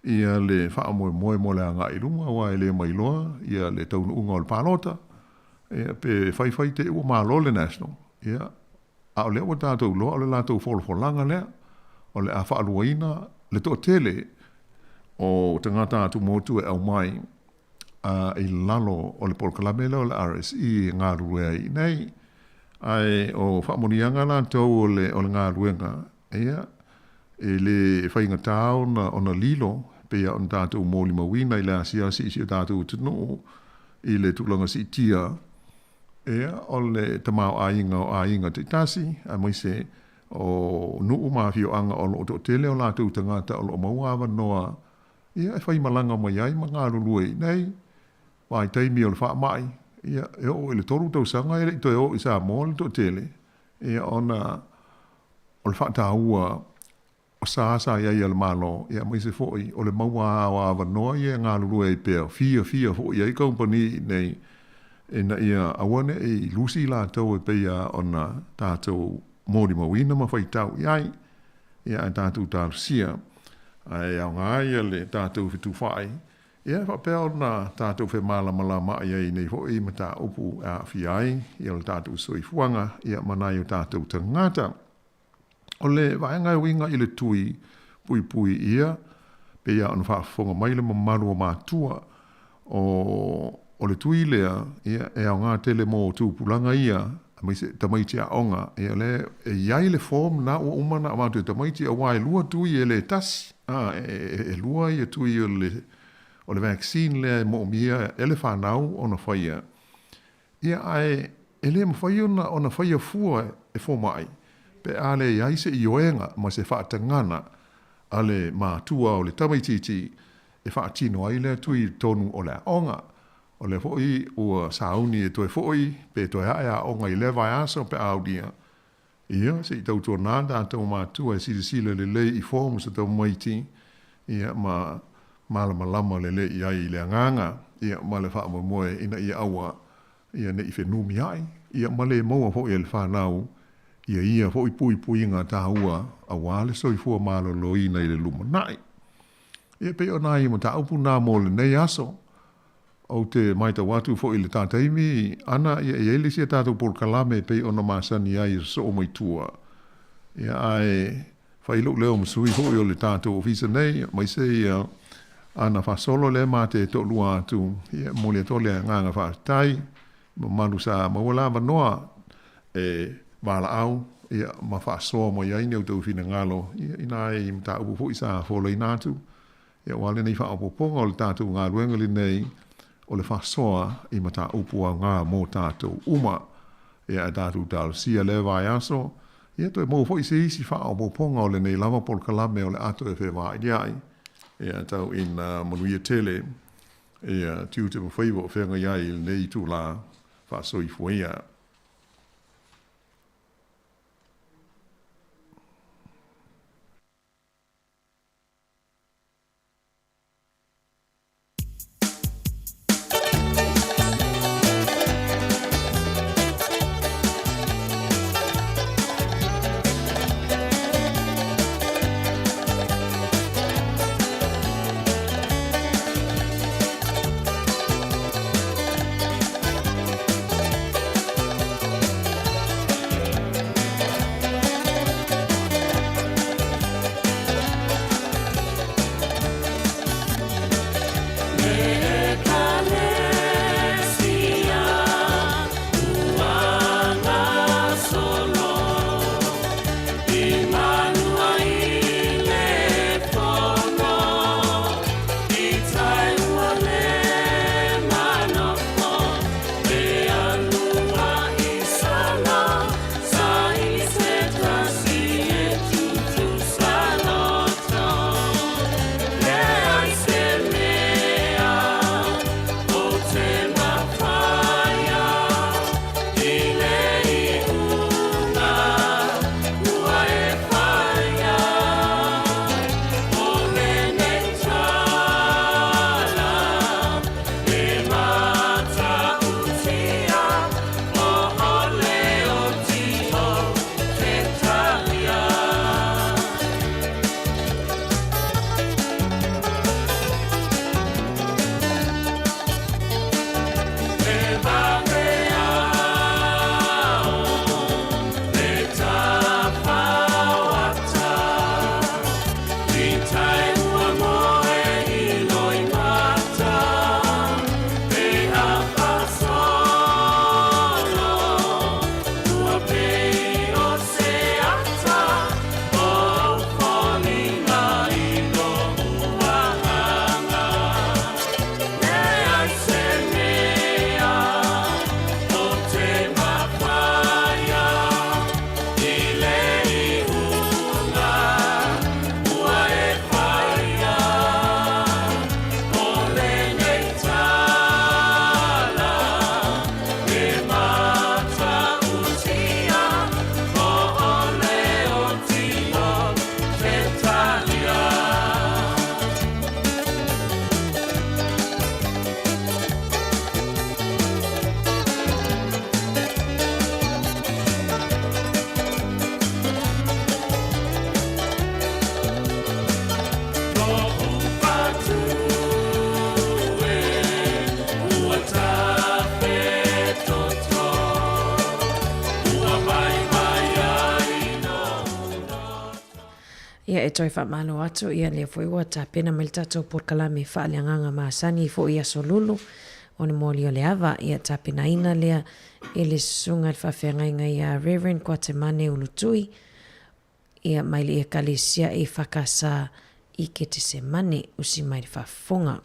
ia le whaamoe mo le anga i runga wa le mailoa ia le taunu unga o le palota ia pe whai te ua malo le national ia a o le o tātou loa o le lātou wholawholanga lea, o le a whaaluaina, le tō tele o tangata atu motu e au mai i lalo o le polkalame leo le RSI ngā ruea i nei, ai o whaamonianga lātou o le ngā ruenga, ia, e le whainga tāo o na lilo, pea o tātou mōli mawina i le asia si o tātou tunu, i le tūlanga si tia, ea o le tamau ainga te tasi, a mai se o nuu mawhio anga o lo tele o lātou tangata o lo mauawa noa, ia e whai malanga mai ai ma ngā rului nei, wai teimi o le wha mai, ia e o le toru tau sanga e to e o i sa mō le to tele, ia ona o le wha tāua o sa ia i le malo, ia mai se foi o le mauawa noa ia ngā rului pēr, fia foi ia i company nei, e na ia awane e lusi la tau e peia ona tātou mōri mawina ma whai tau iai, ia e tātou tāru sia, ai au ngā ia le tātou whitu whai, ia whapea ona tātou whe malama iai nei hoi ma tā upu a whiai, ia le tātou soi fuanga, ia manai o tātou tangata. O le vaengai winga i le tui pui ia, peia ona whaafonga maile ma maru o mātua, o le tui lea, ia e au ngā tele mō tūpulanga ia, tamaiti a onga, ia le, e iai le form na ua umana amatu, tamaiti a wai lua tui e le tasi, e lua i a tui o le vaccine lea mō mia, ele whanau o na whaia. Ia ai, ele ma whaia o na whaia fua e fomai, pe ale iai se i oenga, ma se whaatangana, ale mātua o le tamaiti e whaatino ai le tui tonu o le onga, o le foi ua sauni e toe foi pe toe hae a onga i le vai aso pe audia. Ia, se i tau tōna tātou mātua e sile le i formu sa tau maiti, ia ma malama le i ai i le anganga, ia ma le wha moe ina ia awa, ia ne i whenumi ai, ia ma le maua foi e le whanau, ia foi pui ngā tāua, a wale soi fua malo loina i le lumanai. Ia pe o nai ma tā upu nā mo le nei aso, o te maita watu fo i le tātaimi, ana ia e elisi a tātou por kalame pei ona māsani ai so o maitua. Ia ai, whailuk leo msui fo i o le tātou ofisa nei, mai se ia ana whasolo le mate to lua atu, ia mole tole nganga whaatai, malu sa mawala wanoa e wala au, ia ma whasoa mo iai neu tau fina ngalo, ia ina ai mta upu fo i sa fola inatu, ia wale nei whaapoponga o le tātou ngā ruengali nei, o le whasoa i mata upua ngā mō tātou uma e a tātou tālu sia le vai aso. Ia toi mō fo i se isi whao mō ponga o le nei lama pol kalame o le ato e whewā i ai. E a tau in manuia tele e a tiu te mwhaiwa o whenga iai i nei tū la whaso i fuia. Ia e toi whamalo atu ia lea fwoi ua ta pena me le tatou porkalame whaaleanganga maasani i fo ia solulu. O ne mōli o le ava ia ta pena ina lea e le sunga le whawhiangainga ia Reverend Kwatemane Ulutui. Ia mai le kalesia e whakasa i ke te se mane usi mai le whafonga.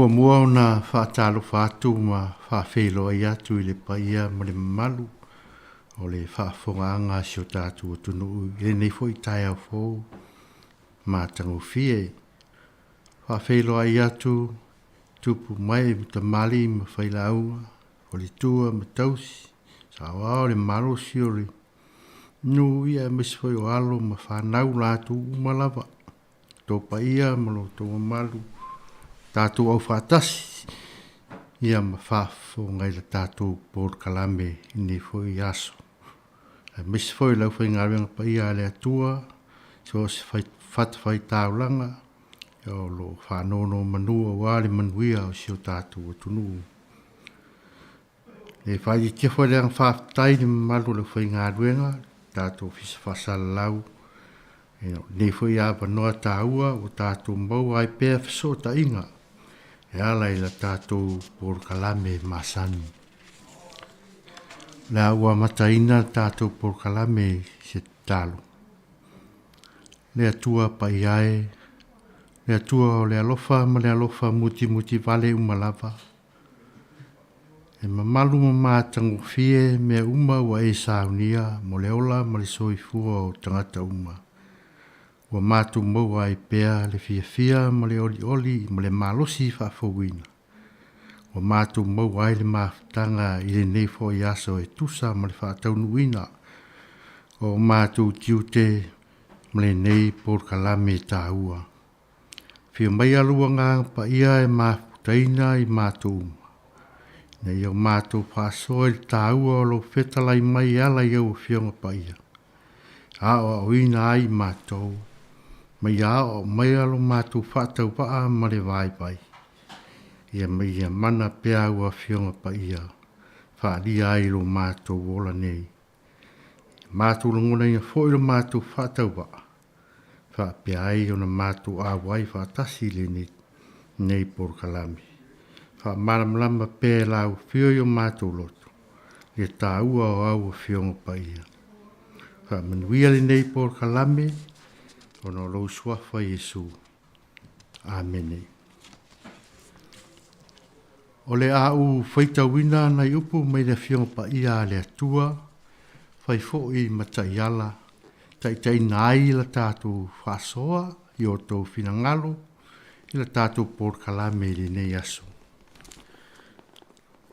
Mua na whaatalo whaatu ma whaafelo ai atu I le paia ma le malu o le whaafonga sio tātu o tunu I nei fo I tai au fo ma tango fie whaafelo ai atu tupu mai ta mali ma whailaunga o le tua ma tausi sa wao le malo sio le nu ia misfoi o alo ma whanau lātu umalawa tō paia ma lo tō malu tātou au whātasi, ia ma whāwho ngai la tātou pōr kalame ni fwoi aso. Misi fwoi lau whai ngāwenga pa ia le atua, so se whai tāulanga, o lo whānono manua wāle manuia o sio tātou o tunu. E whai kia whai leang whāwhtai ni malu lau whai ngāwenga, tātou fisa whasala lau, ni fwoi āpa noa tāua o tātou mbau ai pēr fiso ta inga, e ala I la tātou por kalame masani. La ua mataina tātou por kalame se talo. Le atua pa iae, le atua o le alofa ma le alofa muti vale umalava. E mamalu ma mātango fie mea uma wa e saunia mo le ola ma le soifua o tangata uma. Wa mātu maua I pēa le fia ma le oli ma le malosi whawhawina. Wa mātu maua I le mawhtanga I le neifo I aso e tusa ma le whataunuina. O mātu tiute ma le nei por kalame tā ua. Fia mai alua ngā pa ia e mawhutaina I mātu uma. Nei o mātu whasoa I tā ua o lo whetalai mai ala I au whionga pa ia. A o ina ai mātou. Mai o mai alo mātou whātau paa ma le vai pai. Ia mai ia mana pēa ua whionga pa ia. Whaaria ai lo mātou ola nei. Mātou langona ia fo ilo mātou whātau paa. Whaapea ai o na mātou āwai whaatasi le nei por kalame. Whaamaramlama pēa lau whio i o mātou loto. Le tā ua o au whionga pa ia. Whaamanuia le nei por kalame. Ono lo suafa Yesu. Amen. O le au whaita wina na upu mai le whionga pa ia le atua, whai fo I matai ala, tai nai la tātou whasoa, I o tau whinangalo, I la tātou por kalame le nei aso.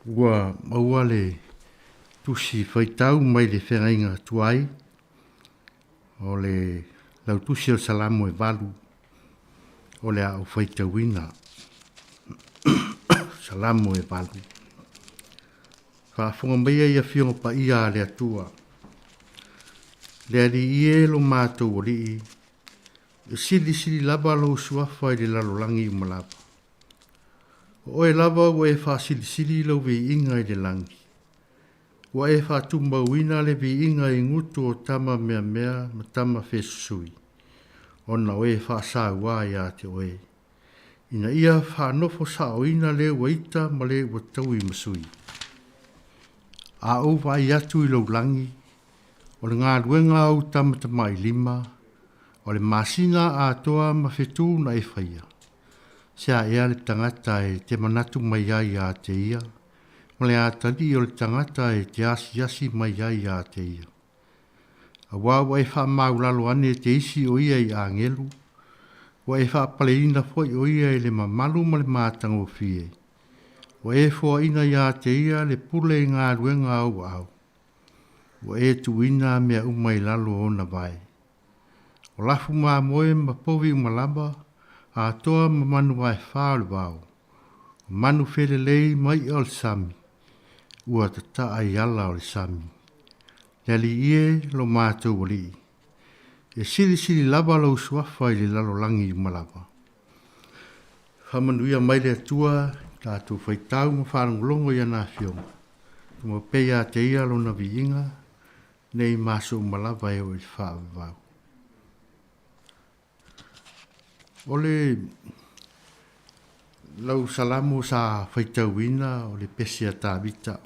Ua maua le tusi whaitau mai le whengainga tuai, o le lau tusi o salamu e valu, o le au whaita wina. Salamu e valu. Whaafonga meia ia whionga pa ia le atua. Le ali ie lo mātou o rii. Sili lava lo suafa I le lalolangi umalapa. O e lava o e wha sili lo vi inga I le langi. Wa e wha tumba wina le vi inga I ngutu o tama mea ma tama fesusui. Ona o e wha sa ua ia te oe. Ina ia wha nofo sa o ina le waita ma le watau I masui. A o vai atu I lau langi. O le ngā ruenga au tamata mai lima. O le masina a toa ma whetu na e whaia. Sea ea le tangata e te manatu mai ai a te ia. Ma le atali o le tangata e te asi mai ai a te ia. A wā e wha maulalo ane te isi o ia i a ngelu. Wa e wha paleina foi o ia i le mamalu ma le mātanga o fie. Wa e fua ina ia te ia le pule i ngā ruenga au au. Wa e tu ina mea umai lalo o na vai. O lafu mā moe ma povi umalaba, a toa ma manu vai whao le vau. Manu fele lei mai o le sami. Ua ta ta ai ala o le sami. Lali ie lo mātou wali. E siri lava lo suafa i le lalo langi umalaba. Whamanuia mai le atua, tātou whaitau ma whanangolongo i ana whionga. Tuma peia te ia lo na viinga, nei maso umalaba e o i whaavavau. Ole lau salamu sa whaitauina o le pese a tāwita.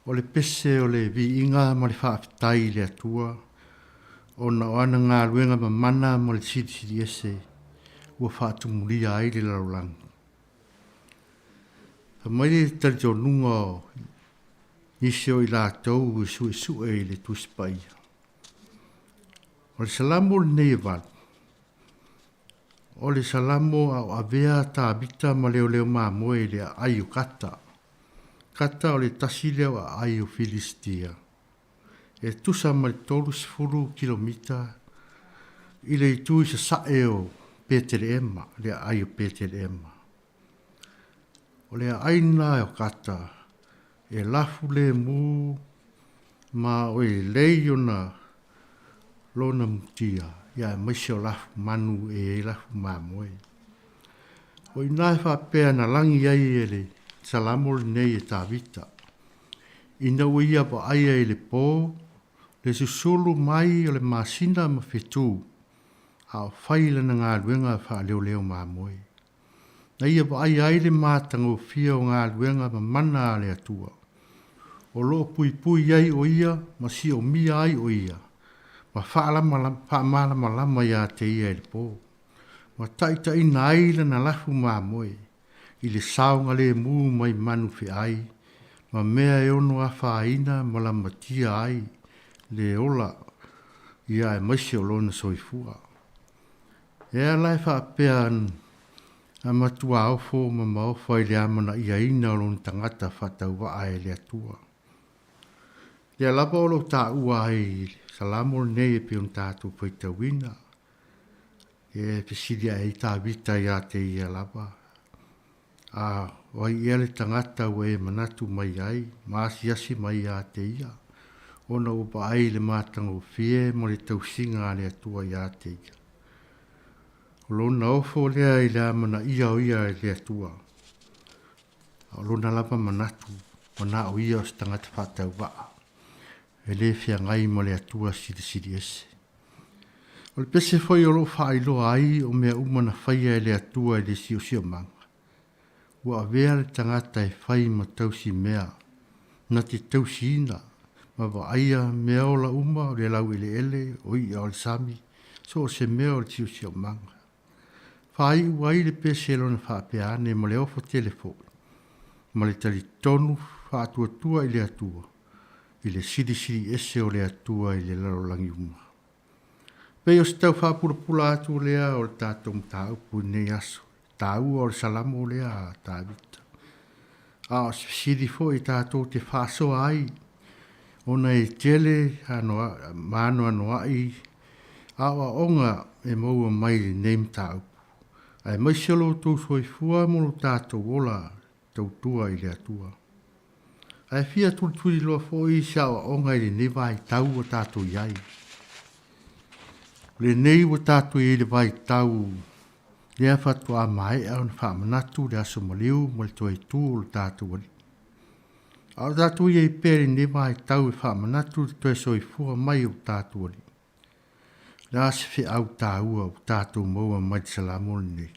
O le pese o le viinga ma le whaafitai le atua. O na oana ngā ruenga ma mana mo le siri ese. Ua whaatumuria ai le laulang. Ha mai le tarito nunga nisi o i la tau su e le tusipaia. O le salamu le nei val. O le salamo au avea ta abita ma leo maa moe le aio kata. Kata o le tasi leo a aio Filistia. E tusa ma le tolu sifuru kilomita. Ile i tui sa sae o Peterema, le aio Peterema. O le aina o kata. E lafu le mu ma o e leio na lona mutia. Ia maise o lafu manu e lafu mamoe. O ina e whapea na langi ai e le salamo le nei e tāwita. Ina uia pa aia e le pō, le susulu mai o le masina ma whetū, a o whaile na ngā ruenga wha leo mamoe. Na ia pa aia e le mātanga o fia o ngā ruenga ma mana le atua. O lo pui ai o ia, ma si o mia ai o ia. Ma whaamalama ia te ia e pō. Ma taita i naila na lafu mā moe. I le saunga le mū mai manu whi ai. Ma mea e ono a whaina ma la matia ai. Le ola ia e maisi o lona soifua. E a lai whaapea a matua aufo ma maofa i le amana ia ina o lona tangata whatau wa ai le atua. Le alapa o lo ta ua ai salamo nei e pion tātou whaitawina. E pesidia e tā vita ia te ia lapa. A wai ia le tangata ue manatu mai ai, maasi asi mai ia te ia. Ona upa ai le mātanga o fie mo le tausinga le atua ia te ia. O lona ofo lea i le amana ia o ia le atua. O lona lapa manatu, mana o ia o stangata whatau waa. E le fia ngai mo le atua siri ese. O le pese foi o lo whailo ai o mea umana whaia e le atua e le sio manga. Ua avea le tangata e whai ma tausi mea, na te tausi ina, ma wa aia mea o la uma o le lau ele o i o le sami, so o se mea o le sio manga. Whai uai le pese lo na whapeane ma le ofo telefone, ma le tali tonu whaatua i le atua. I le siri ese o le atua i le lalolangi uma. Pei o stau whapurapula atu lea o le tātou mtau pu nei aso. Tāu o le salamo lea a tāwita. A o siri fo i tātou te whaso ai. Ona e tele mano anoa i. A o onga e maua mai le neim tāu. Ai mai selo tau soifua mo lo tātou ola tautua i le atua. Ai fia tuli loa fo i sia o onga i le newa i tau o tātou iai. Le nei o tātou i le vai tau. Le a fatu a mai au na whaamanatu le aso maliu mo le toi tū o le tātou wali. Au tātou i pere newa i tau i whaamanatu le toi soifua mai o tātou wali. Le ase fi au tāua o tātou maua mai te salamone nei.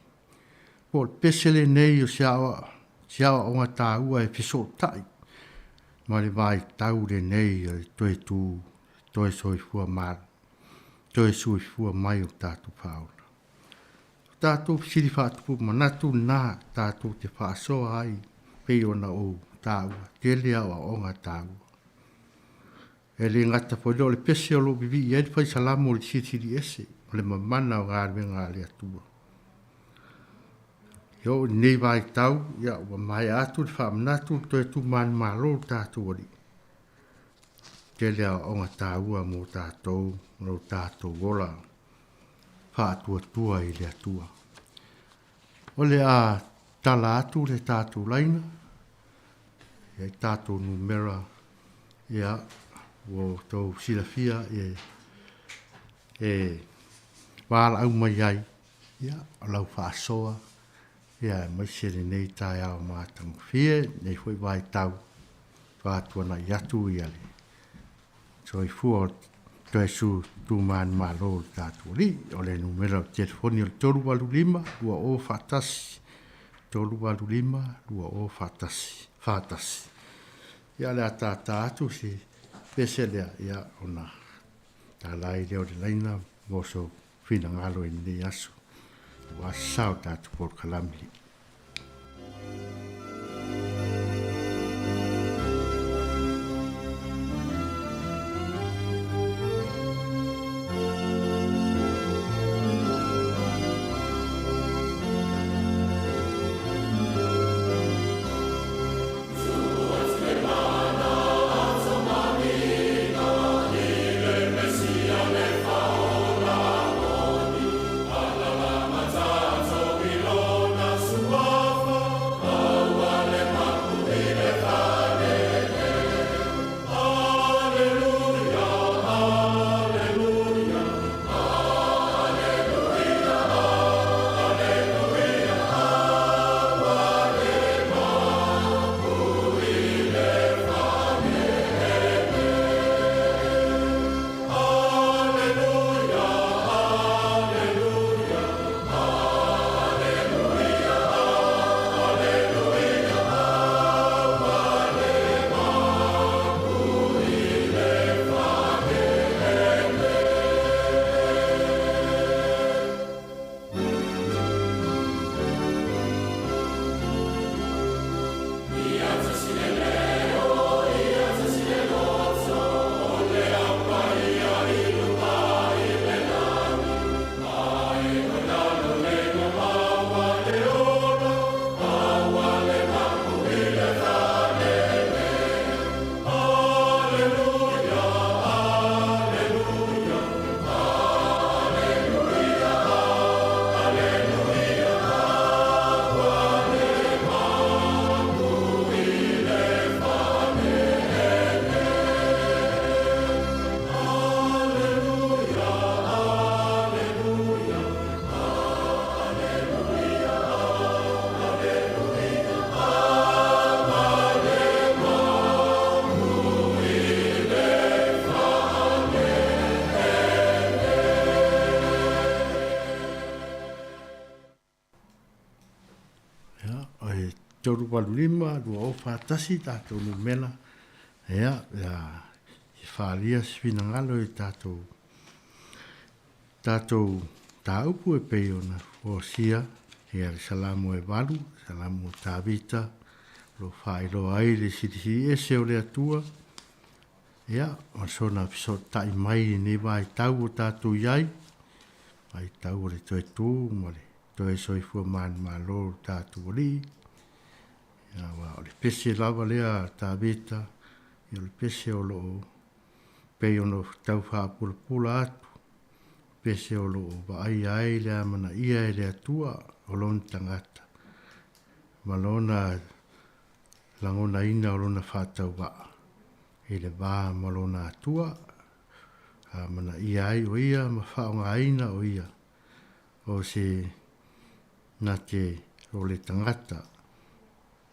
Po le pesele nei o siawa onga tāua e fiso tai. Ma le vai tau le nei o toi tū, toi soifua mara. Toi soifua mai o tātou whaola. Tātou siri whātupu manatu nā tātou te whaasoa ai. pei ona o tāua, te lea o ngā tāua. E le ngata po le pese o lo bibi, i edi pai salamu o le titiri ese, o le mamana o ngā renga le atua. Yo nei vai tau, ia wa mai atu le whaamnatu, toi tu man malo tātou ori. Te lea o ngā tāua mo tātou, mo tātou wola, whaatua tua i le atua. O le a tala atu le tātou laina, ia tātou numera, ia o tau silafia wāla au mai ai, ia o lau whaasoa, ia mai sere nei tai au mātangu fie, nei hui vai tau, whātua na iatu i ale. So i fua toi su tu man malo tātua li, o le numera o telefoni o le tolu walu lima, lua o whatasi, tolu walu lima, lua o whatasi. Ia le a tāta atu si, pese lea ia ona tālai leo le laina moso whina ngalo i nei aso. Wa sao tātu por kalamili. Toru walu lima, lua o whātasi tātou no mena. Ea, i whālia swina ngalo i tātou. Tātou tāupu e pei ona o sia, e ari salamu e walu, salamu tāvita, lo whaelo ai le sirisi e se o le atua. Ea, o sona piso tai mai ne vai tau o tātou iai, vai tau o le toi tū, mare, toi soifua man malo tātou li. Ia wa o le pese lava lea tāvita, i o le pese o loo, pei ono tau whāpula atu, pese o loo wa ai lea mana ia e lea tua o lon tangata. Malona langona ina o lona whātau waa, e le wā malona atua, mana ia ai o ia, ma whaonga aina o ia, o se na te o le tangata,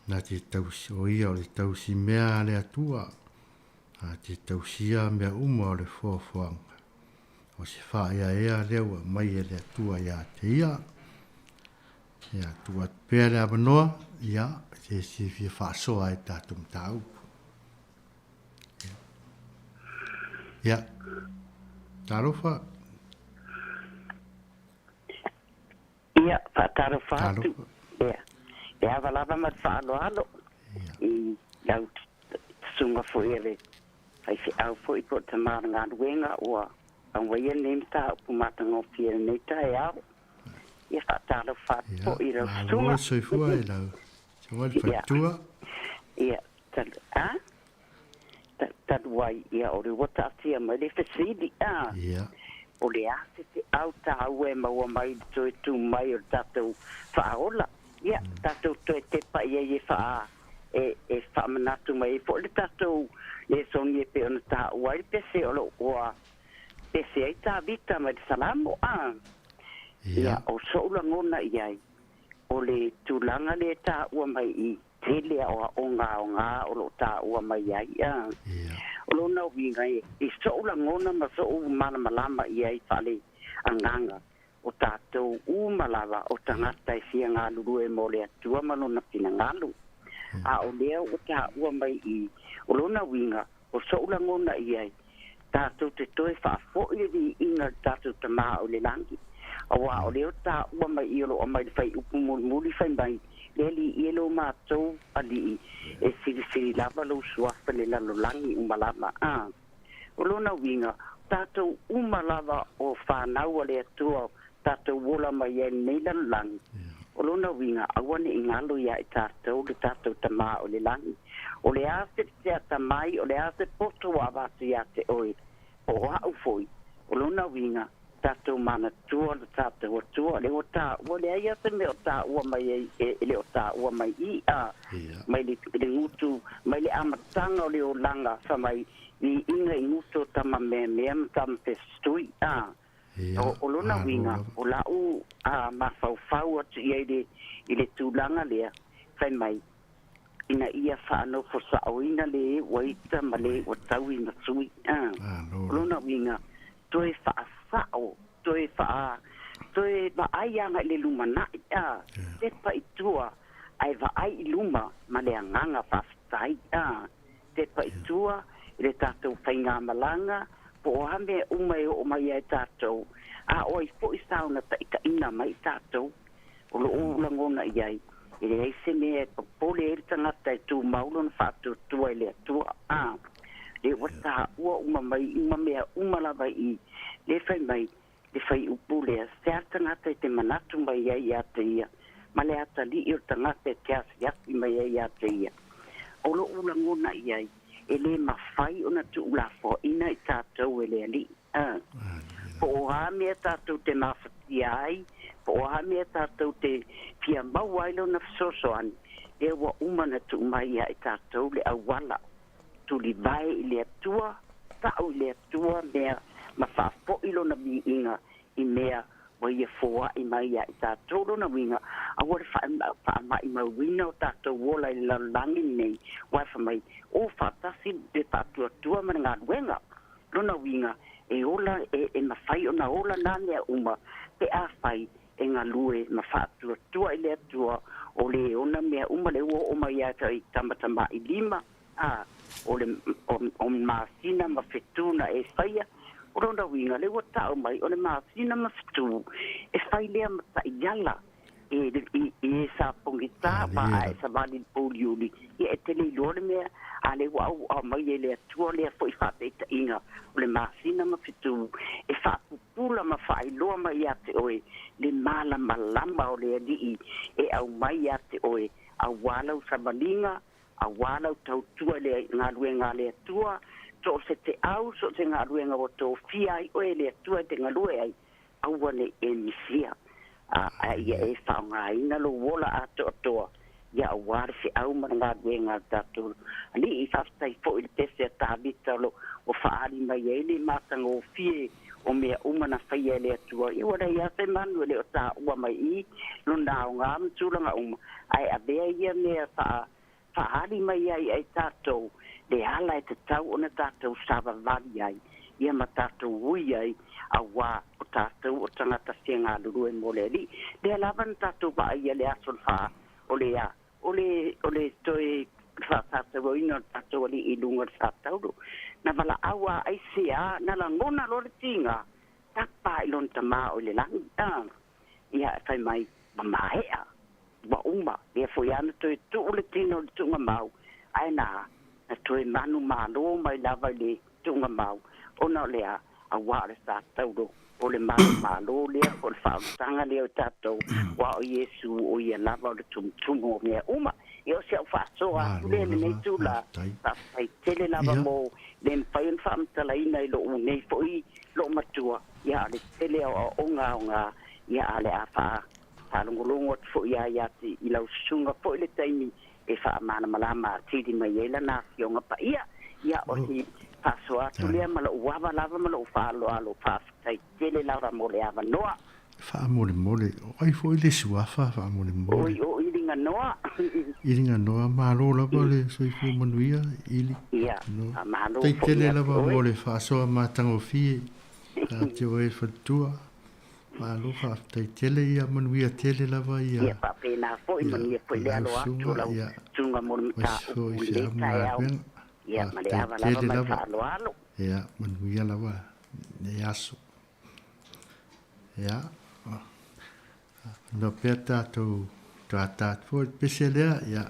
na te tausi o ia o le tausi mea le atua, a te tausia mea uma o le fuafuanga. O se whaia ea lewa mai e le atua ia te ia, ia tua pēr le abanoa, ia te si fia whaasoa e tātum tāu. Ia, tarofa. Ia, whaatarofa atu. Ia. Ia walava mat whaaloalo. Iau sunga fuere. Ai se au foi ko te maranga wenga o ang waia nemta pumata ngofia neta ya. Ia fatalo fat po ira sunga. Lo soi fuai la. Sawal fatua. Ia tad wai ia o re wata tia mai le fesidi a. Ia. O le ase te au ta ue ma wa mai to tu mai o tatou faola. Ia tatou to te pa ia ye fa e fa manatu mai fo le tatou le sonye pe ona ta wai pese o lo wa pese ai ta vita mai salamo a. Ia o so la ngona ia o le tulanga le ta ua mai i tele o onga o lo ta ua mai ia. O lo na winga i so la ngona ma so mana malama ia i fale anganga o tatou malava o tangata i fianga lulu e mole atua malona pinangalu. A o lea o ta ua mai i o lo na winga o so la ngona ia tatou te toe fa'afo i inga tatou tama o le langi. Awa o leo ta ua mai i o mai fai upu muli fai mai leli i elo mātou ali e siri lava lo suafa le lalo langi umalama a. O lona winga tatou umalava o whanau le atua tatou wola mai e nei lalo langi. O lona winga awane i ngalo ia i tatou le tatou tama o le langi. O le ase te atamai o le ase poto wa vatu ia te oi. O hau foi. O lona winga tatou mana tua le tatou tua le o ta o le ia te me o ta ua mai le o ta ua mai i a mai le ngutu mai le amatanga o le o langa sa mai i inga i ngutu tama me tam te stui a o lona winga o la u a mafau atu i le tūlanga lea fai mai ina ia whaano fo saoina le waita ma le o tau ina sui a o lona winga toe whaasao, toe vaai anga le luma nai a, te paitua ai vaai i luma ma le anganga whaftai a, te paitua i le tātou whainga malanga, po o hame umai o mai ai tātou, a oi po i sauna ta ina mai tātou, o lo ulangona i ai, i le eise mea pole e tangata e tū maulo na whātou tua i le atua a, le wata ua umamai umamea umalava i le fai mai le fai upu lea se tangata te manatu mai ai a te ia ma le ata li i o tangata te asi mai ai a te ia o lo ulangona i ai e le mawhai o na tu ulafo ina i tātou e le ali po o hamea tātou te mawhati ai po o hamea tātou te pia mau ailo na fisosoani e wa umana tu mai ai tātou le awala tuli vai i le atua, tau i le atua mea ma whafo ilo na mi inga i mea wa ia fōa i mai a i tātou na winga a wale wha i mawina o tātou wola i lalangi nei wai wha mai o whatasi de tātua tua mana ngā ruenga lona winga e ola e mawhai o na ola nānea uma pe a whai e ngā lue ma whātua tua i le atua o le ona mea uma le o mai ata i tamatama i lima o masina ma fetuna e faia o ronda winga le o tau mai o le masina ma fetu e fai lea mata i yala e sa pongita ma e sa vali poliuli e tele lore mea a le wau a mai e le atua lea foi fate ita inga o le masina ma fetu e fa pupula ma fai loa mai ate oe le mala malamba o le alii e au mai ate oe a walau sa balinga a wala tau tua le ngā ruenga le tua, to se te au, so te ngā ruenga o tō fia ai, oe le tua te ngā rue ai, au wane e misia. Ia e whaunga ina lo wola a to toa, ia a ware se au mana ngā ruenga tātou. Ani i whaftai fo i le pese a tābita lo, o whaari mai e le mātanga o fie, o mea umana whaia le tua. I wara ia te manu le o tā ua mai i, lo nāo ngā mtulanga ai a bea ia mea whaari mai ai tātou, le hala e te tau o na tātou sāwa vali ai, ia ma tātou ui ai, a wā o tātou o tangata se ngā luru e mole li, le alawan tātou ba ai le ason wha, o le toi wha tātou o ina tātou ali i lunga tātou, na wala awa ai sea, na la ngona lore tinga, tapa i lon tamā o le langi, ia e whai mai, ma mahea, wa uma le foi ana to tu le tino le tunga mau aina na tue manu malo mai lava le tunga mau ona lea a wale sa taudo o le malo lea o le whautanga lea o tatou wa o Yesu o ia lava o le tumtumu o mea uma e o sea whaasoa le nei tula ta whai tele lava mo le mwhaion whaamtala ina i lo unei foi lo matua ia le tele o onga ia ale a wha whalongolongo fo ia iati i lau sunga fo le taimi e wha mana malama tiri mai eila na fionga pa ia o si pasoa tulea malo uava lava malo whaalo alo whaafitai tele laura mo le ava noa Whaamole mole, ai fo le suafa whaamole mole. O iringa noa. Iringa noa, malo lava le soifu manuia, ili. Ia, malo. Tei tele lava mole whaasoa mātango fie, ka te oe whatua. Malo whaaftai tele ia manuia tele lava ia. Ia, whapena fo i manuia fo i le alo atu lau tunga mole mta ule tai au. Ia, ma le ava lava mai whaalo alo. Ia, manuia lava, ne aso. Ia, no pea tātou fo pese lea, ia.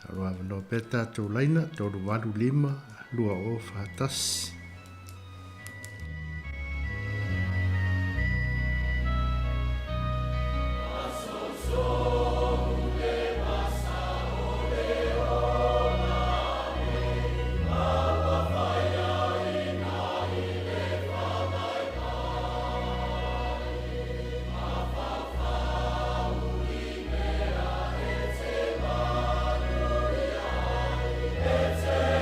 Aroa, no pea tātou laina, tōru waru lima, lua o whaatasi. It's a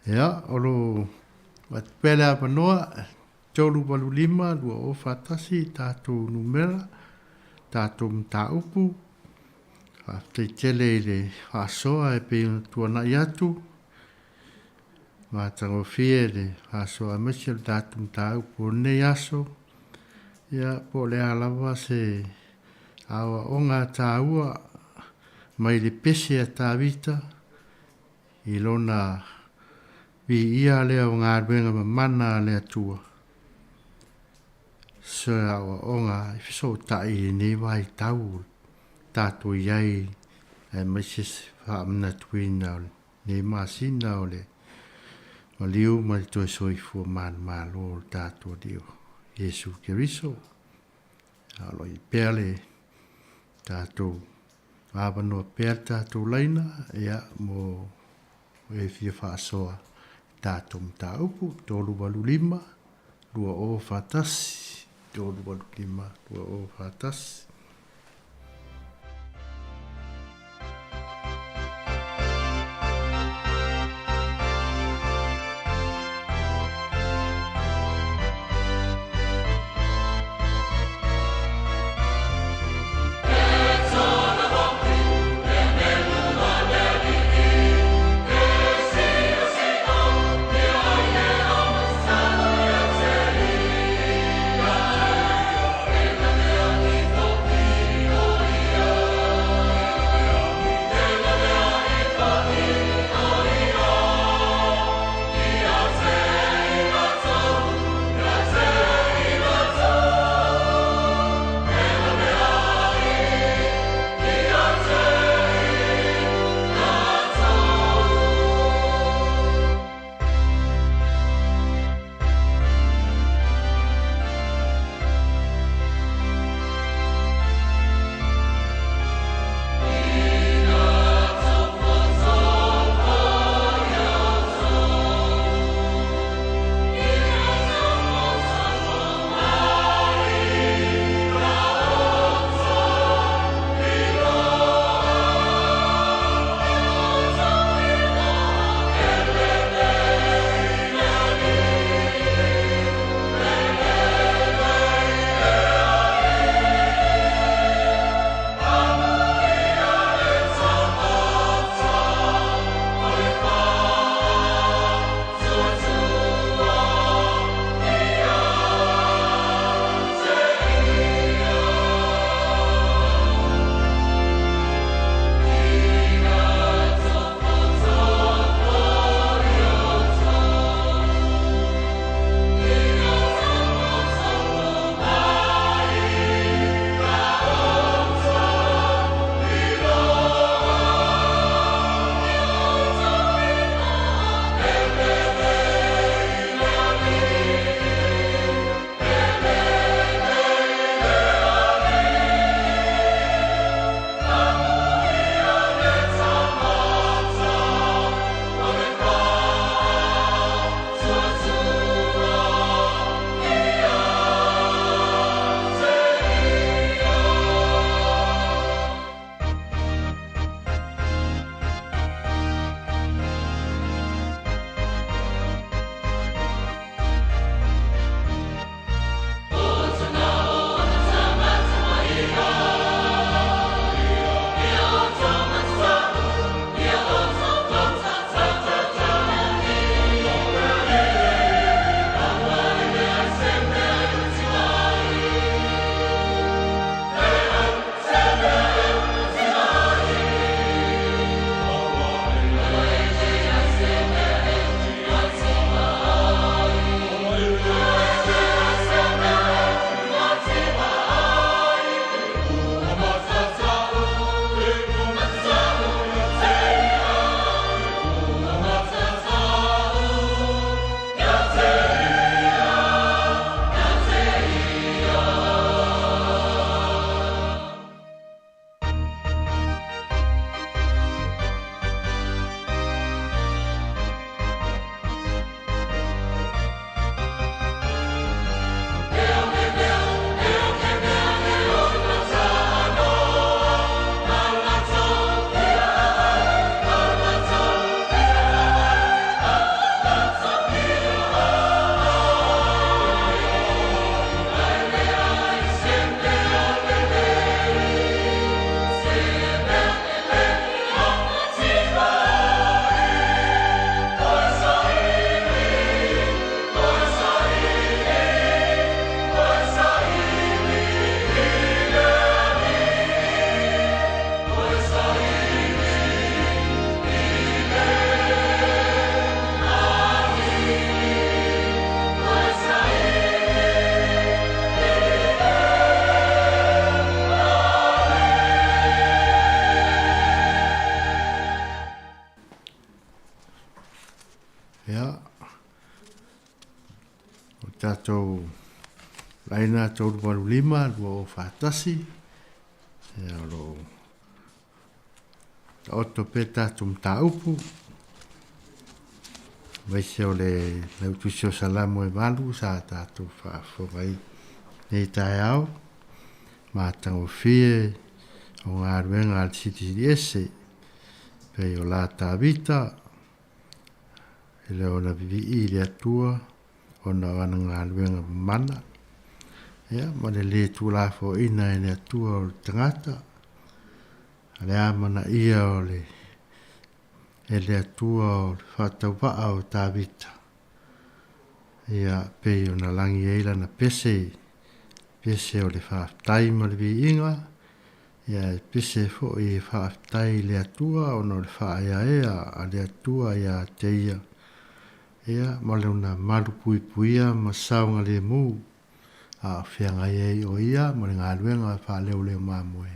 Ia, olo, wat pele apa noa, tolu walu lima, lua o fatasi, tātou numera, tātou mta upu, te tele le hasoa e pe tuana iatu, ma tango fie le hasoa mesi le tātou mta upu ne aso, ia po le alawa se awa onga tāua, mai le pese a tāwita, i lona vi ia lea o ngā ruenga mana lea tua. So awa o ngā ifiso tai ne wai tau tātou iai e maisis whaamna tuina ne masina o le ma liu ma li toi soifua man malo tātou dio Jesu Keriso. Alo i pēle tātou awanoa pēle tātou laina ea mo e fia whaasoa tātou mta upu, tolu walu lima, lua o whatasi, tolu walu lima, lua o whatasi. Thank you. Ia. O tātou laina tau waru lima o whātasi. Ia lo oto pe tātou mtaupu. Vaise o le lautusio salamu e malu sa tātou whaafongai nei tae au. Mātango fie o ngā ruenga al siti ese. Pei o la tāwita. Ele o na vivi i le atua. O na wana ngā ruenga mana. Ia, ma le tū la fo ina e le atua o le tangata. Le amana ia o le e le atua o le whātaupaa o tāwita. Ia pei o na langi eila na pese o le whātai ma le viinga. Ia pese fo i whātai le atua o no le whaia ea a le atua ia te ia. Ia ma le una malu pui puia ma saunga le mū. A whianga ei o ia ma le ngā luenga whāleo leo māmoe.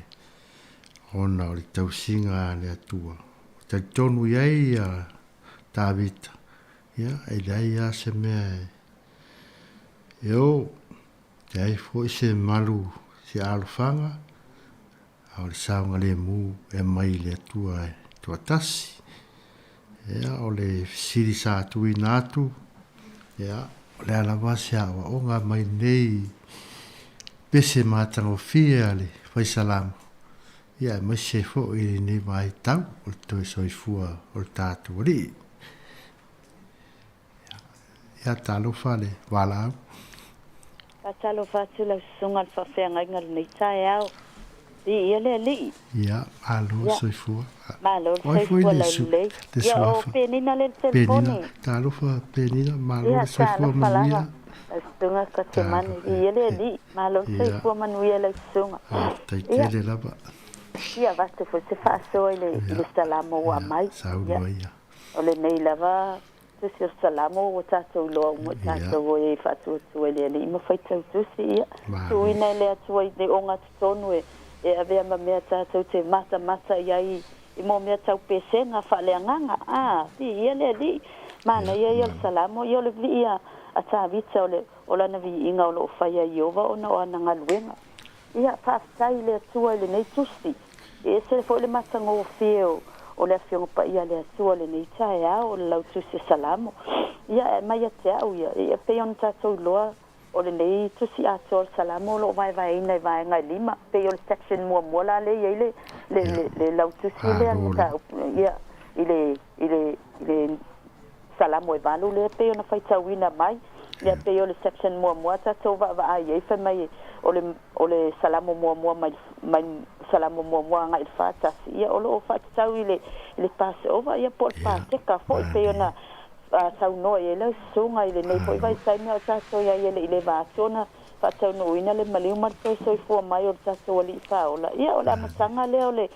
Ona o le tausinga le atua. Tai tonu iei a tāwita. Ia, e lei a se mea e. Eo, te ai fo i se malu si alofanga. A o le saunga le mū e mai le atua e tuatasi. Ia, o le siri sa tui nātu. Ia, o le alawasi a wa onga mai nei pese mātango fia le whaisalamu. Ia, mai se fo i ni mai tau, o toi soifua o tātu ori. Ia, talofa le walau. Talofa tu la sunga al whawhenga inga le nei tae au. Ia le li. Ia, alo soifua. Malo soifua la le. Ia, o penina le telefoni. Talofa penina, malo soifua manuia. Sunga ka te mani. Ia le li. Malo soifua manuia le sunga. Taitele lava. Ia vaste fo se whaasoa le salamo wa mai. Sauno ia. O le nei lava, tu si o salamo o tātou loa umo tātou o e whaatua tua le ali. Ima whaitau tusi ia. Tuina le atua i le onga tutonu e avea ma mea tātou te mata iai. I mo mea tau pesenga whaaleanganga. Ti ia le ali. Mana ia ia le salamo. Ia le vi ia a tāwita o lana vi inga o lo whaia iova o na o ananga luenga. Ia whaatai le atua i le nei tusi. E se fo le matango o fio o le afionga pa ia le atua le nei tae au o le lautu se salamo. Ia mai a te au ia. Ia peon tātou loa o le nei tusi ato o salamo lo mai vai ina i vai ngai lima. Peo le section mua la le ia le lautu si le anita. Ia ile salamo e valu le peo na whaita wina mai. Ia peo le section mua tātou va ai e wha mai o le salamo mua mai salamo mua ngai whātasi. Ia o lo whātatau i le pass over. Ia po le pāteka fo i peo na tau noa i le sunga i le nei po i vai sai mea o tātou ia i le vātona whātau no ina le maliu martoi soifua mai o le tātou ali i whaola. Ia o le amatanga le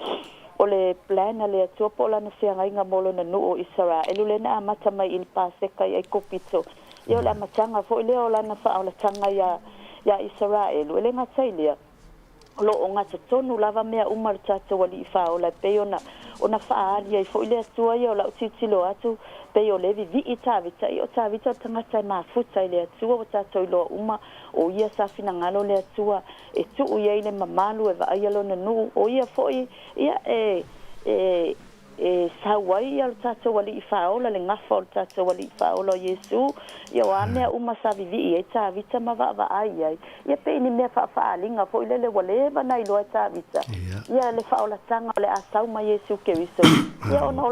o le plana le atua po lana whianga inga molo na nu o Isara. Elu le na amata mai i le pāseka i kopito. Ia o le amatanga fo i le o lana whaola tanga ia Israelu. Ele ngatai lea. Lo o ngata tonu lava mea umar tātou ali i whaola. Peo ona whaaria i fo i le atua ia o lau titilo atu. Peo levi vi i tāwita. I o tāwita tangata i mafuta i le atua o tātou i loa uma. O ia safina ngalo le atua. E tu u ia i le mamalu e va aialo na nu. O ia fo i ia sawai al tātou ali i whaola, le ngafa o tātou ali i whaola o Jesu. Ia o a mea uma sa vivi i tāwita ma va ai ai. Ia pe ini mea whaalinga fo i lele walewa na i loa tāwita. Ia le whaola tanga o le asau ma Jesu Keriso. Ia ona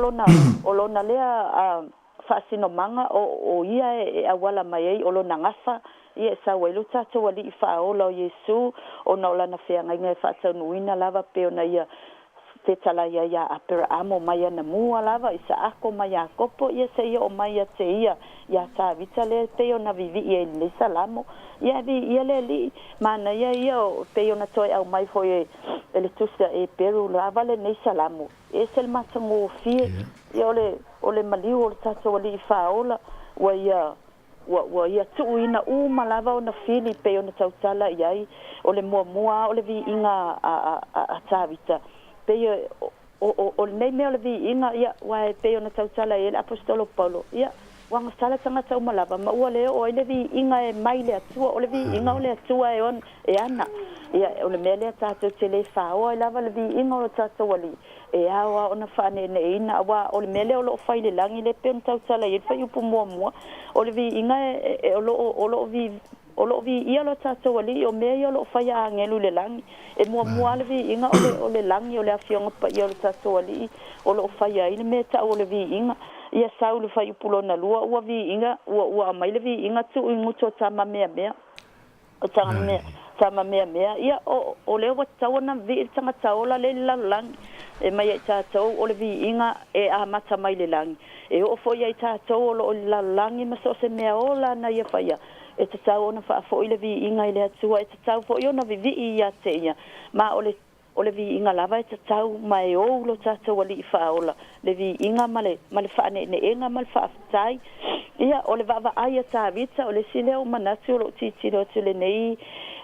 olona lea whaasino manga o ia e awala mai ei olona ngafa. Ia sa wailu tātou ali i whaola o Jesu. Ona olana whianga inga e whaatau nuina lava pe ona ia te tala ia apera amo mai na mua lava isa ako mai a kopo ia se ia o mai te ia tāwita le peo na vivi ia le salamo ia le li mana ia o peo na toi au mai foi ele tusa e peru lava le nei salamo e sel matango fie ia ole maliu o tato ali faola wa ia tuina uma lava ona fili peo na tautala ia ole mua ole vi inga a tāwita o nei mea le vi inga ia wa peo na tautala e apostolo Paulo ia wanga sala tanga tau malava ma ua leo o ele vi inga e mai le atua o le vi inga o le atua e on e ana ia o le mele tatou te le whaoa e lava le vi inga o le tatou ali e awa ona whane ne ina awa o le mele o lo whai le langi le pen tau tala i whai upu mua mua o le vi inga e o lo vi ia lo tatou ali o mea i o lo whai a ngelu le langi e mua mua le vi inga o le langi o le awhionga pa i o le tatou ali o lo whai a ina mea tau o le vi inga ia sau le fai upulona lua ua vi inga ua mai le vi inga tu i nguto tama mea o tama mea ia o le wa tau na vi tanga tau la le lang e mai ta tau o le vi inga e a mata mai le lang e o fo ia ta tau o la lang ma so se mea ola na ia fai e ta tau na fa fo ile vi inga ile atua e ta tau fo ia na vi ia te ia ma o le vi inga lava e ta tau mai o lo ta tau ali faola le vi inga male fane ne enga mal fa tai ia o le va ai ta vita o le sile o manatu lo titi lo tele nei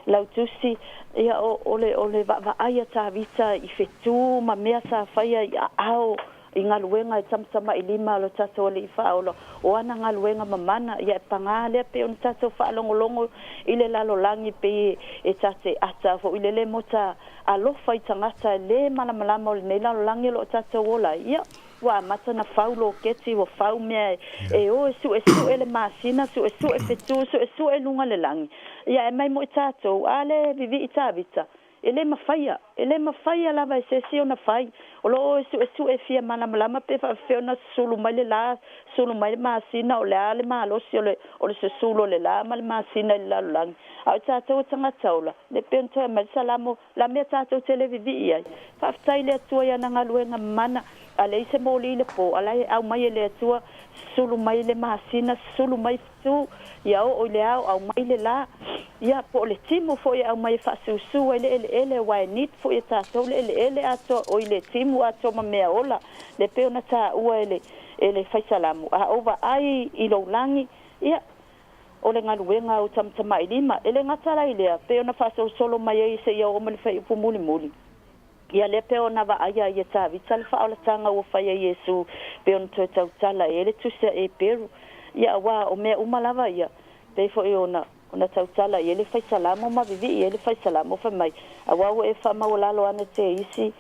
lautusi ia o le va ai ta vita i fetu ma mea sa faia ia ao inga luenga e tamtama i lima lo tato ali faola o ana nga luenga mamana ia pangale pe on tato fa longo ile lalo langi pe e tate ata fo ile le mota alo fai tangata le malamalama o le lalo langi lo tato ola ia wa mata na faulo keti wa fau me e o su ele masina su e fetu su e lunga le langi ia e mai mo tato ale vivi itavita ele mafaya lava se ona fai o lo su e fia malamalama pe fa feona sulu mai le la sulu mai masina o le ale malo si o le se sulu le la mal masina la lang a tato tanga taula le pento e mal salamo la me tato televivi ai fa fai le tua ya na ngaluenga mana ale se moli le po ale au mai le tua sulu mai le masina sulu mai tu ia o le au mai le la ia po le timu fo ia mai fa su ele wa nit fo ia tato ele ato o le timu ato ma mea ola le peona ta ua ele fai salamu a ova ai i lo langi ia o le ngaluenga o tamtama i lima ele ngatala ilea peona fa solo mai ai se ia o mali fai upu muli ia le peona va aia ia ta vital fa ola tanga o fai Yesu peona tau tala ele tusa e peru ia wa o mea umalava ia pe fo ona tau tala ele fai salamu ma vivi ele fai salamu fa mai awa e fa maulalo ana te isi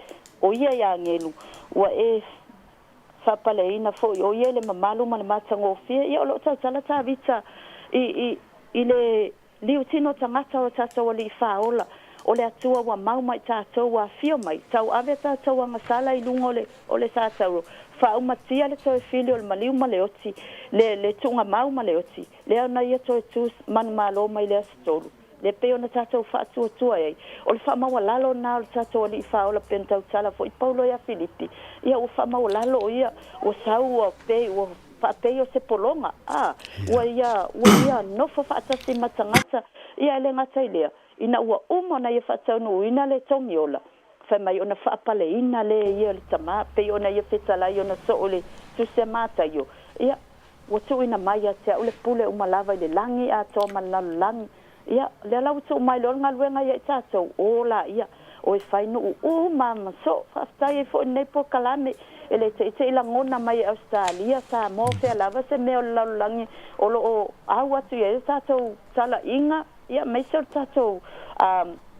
o ia ya ngelu wa e fa paleina fo o ia le mamalu ma le matango fia ia o tau tala ta vita i le liutino tangata o tata wali faola o le atua wa mau mai tatou wa fio mai tau ave tatou anga sala i lungo o le tatou fa umatia le toe fili o le maliu ma le oti le tunga mau ma le oti le ana ia toe tu man malo mai le astolu le pe ona tatou fa tua ai o le fa mawalalo na o tatou ali fa o la pentau tala fo i paulo ia filipi ia o fa mawalalo ia o sau o pe o fa pe o se polonga wa ia no fa tasi matangata ia le ngata ilea ina ua na ia fa tau ina le tongiola fa mai ona fa pale ina le ia le tama pe ona ia fetala ona so ole tu se mata yo ia o tu ina mai te ole pule malava le langi a to malal lang ia le lau tu mai lo ngaluenga ia tato ola ia o e fai no mama so fa stai fo nei po kalame ele te la ngona mai Australia sa mo fe lava se me o langi o lo awa tu ia tato tala inga ia mai so tato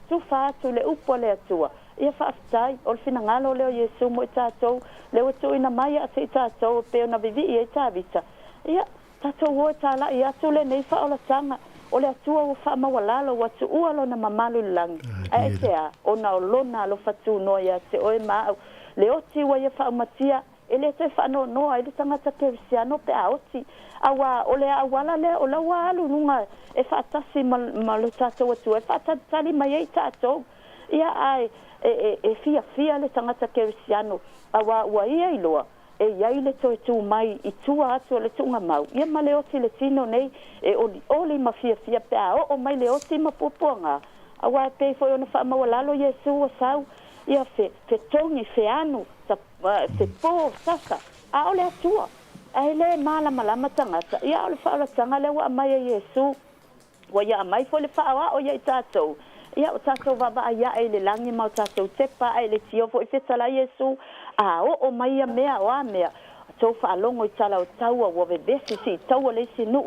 tu fa tu le upo le atua ia fa stai o fina ngalo le Yesu mo tato le tu ina mai a te tato pe na vivi ia tavita ia tato wo tala ia tu le nei fa o la tanga o le atua o fa mawalalo wa tu ualo na mamalu lang ai sea ona o lona lo fatu no ia te o ma le oti wa ia fa matia ele te fa no ai le tanga ta Cristiano pe a oti awa o le awala le o la walu nunga e fa tasi malo tato wa tu e fa tali mai ai tato ia ai e fia le tanga ta Cristiano awa wa ia iloa e iai le toe tu mai i tua atu le tunga mau. Ia ma le oti le tino nei e oli ma fia pe a o mai le oti ma pupuanga. Awa e pei foi ona wha mawalalo Yesu o sau. Ia fe tongi, fe anu, fe po, sasa. A ole atua. A ele malama tangata. Ia ole wha ala tanga le wa mai a Yesu. Wa ia mai fo le wha o ia i tātou. Ia o tātou vava ia e le langi ma o tātou tepa e le tio fo i fetala Yesu. A o mai a mea o a mea. tātou whaalongo I tala o taua ua vevesi si taua le sinu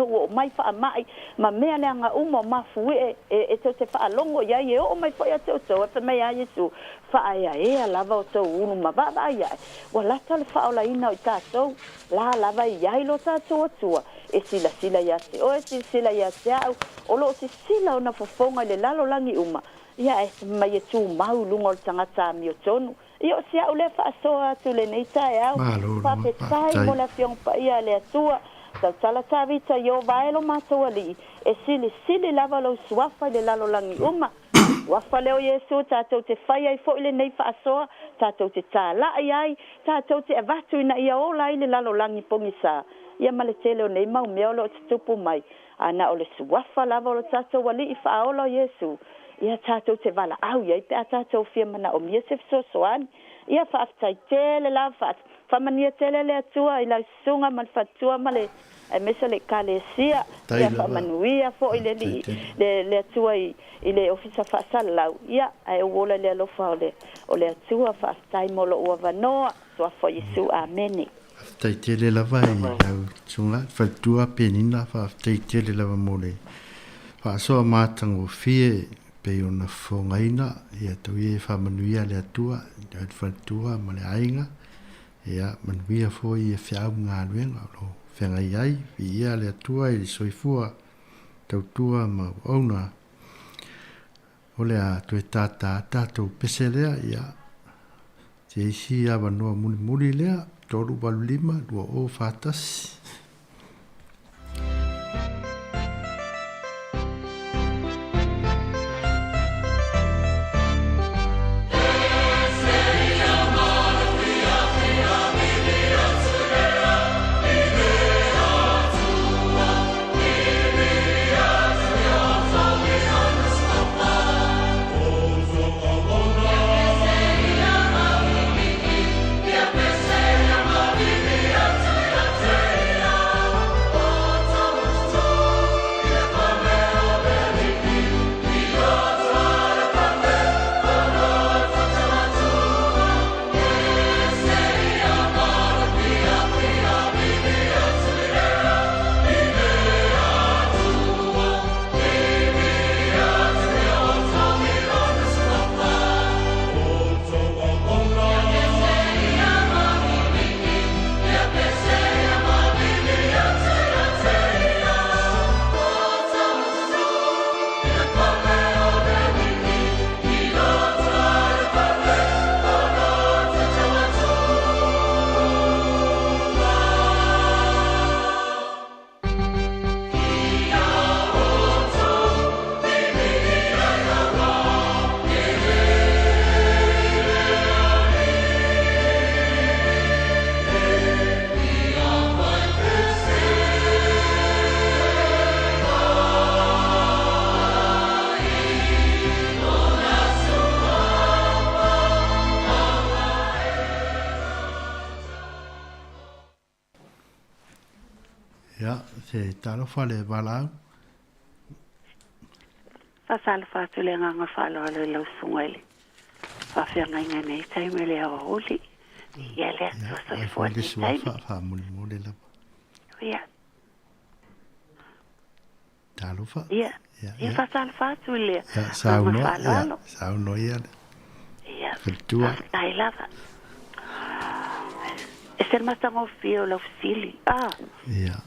o mai whaamai ma mea leanga umo mafue e tau te whaalongo ia e o mai whaia tau tau e whamei a Yesu whaia ea lava o tau unu ma vava ia wa lata le whaola ina o tātou la lava ia ilo tātou atua e sila ia se o e sila ia se au o lo se sila o na fofonga le lalo langi uma ia e mai e tū mau lunga o tangata mi o tonu io si au le whaasoa tu le nei tae au whapetai mo le fiong pa ia le atua tau tala tawita io vaelo mātua li e sili lava lau suafa le lalo langi uma wafa leo Yesu tātou te whai ai fo i le nei whaasoa tātou te tāla ai tātou te avatu ina ia ola i le lalo langi pongisa ia male tele o nei mau meolo o te tupu mai ana o le suafa lava o le tātou wali I whaola Yesu ia tātou te wala au ia I pe a tātou fia mana o mia se fisosoani ia whaaftai tele la whamania tele le atua I la sunga man fatua male e mesa le kalesia ia whamanuia fo I le atua I le ofisa whaasala lau ia ai uola le alofa o le atua whaaftai molo ua vanoa soa fo Yesu amene Tai tele lava I lau sunga fatua penina whaaftai tele lava mole whaasoa mātango fie pe ona fongaina ia tau e whamanuia le atua ia whatua ma le ainga ia manuia fo I e whiau ngā luenga lo whengai ai ia le atua I soifua tautua ma auna o le a tue tātou pese lea ia te isi a wanoa muli lea toru walu lima dua o whātasi talo fale balau Fasal fatule nganga falo le lo sungele fa fianga ngane tai mele a holi yele so so fo fa muli la ya talo fa ya fasal fatule sauno ya cultura ai lava es el más tan ofio la ofili ya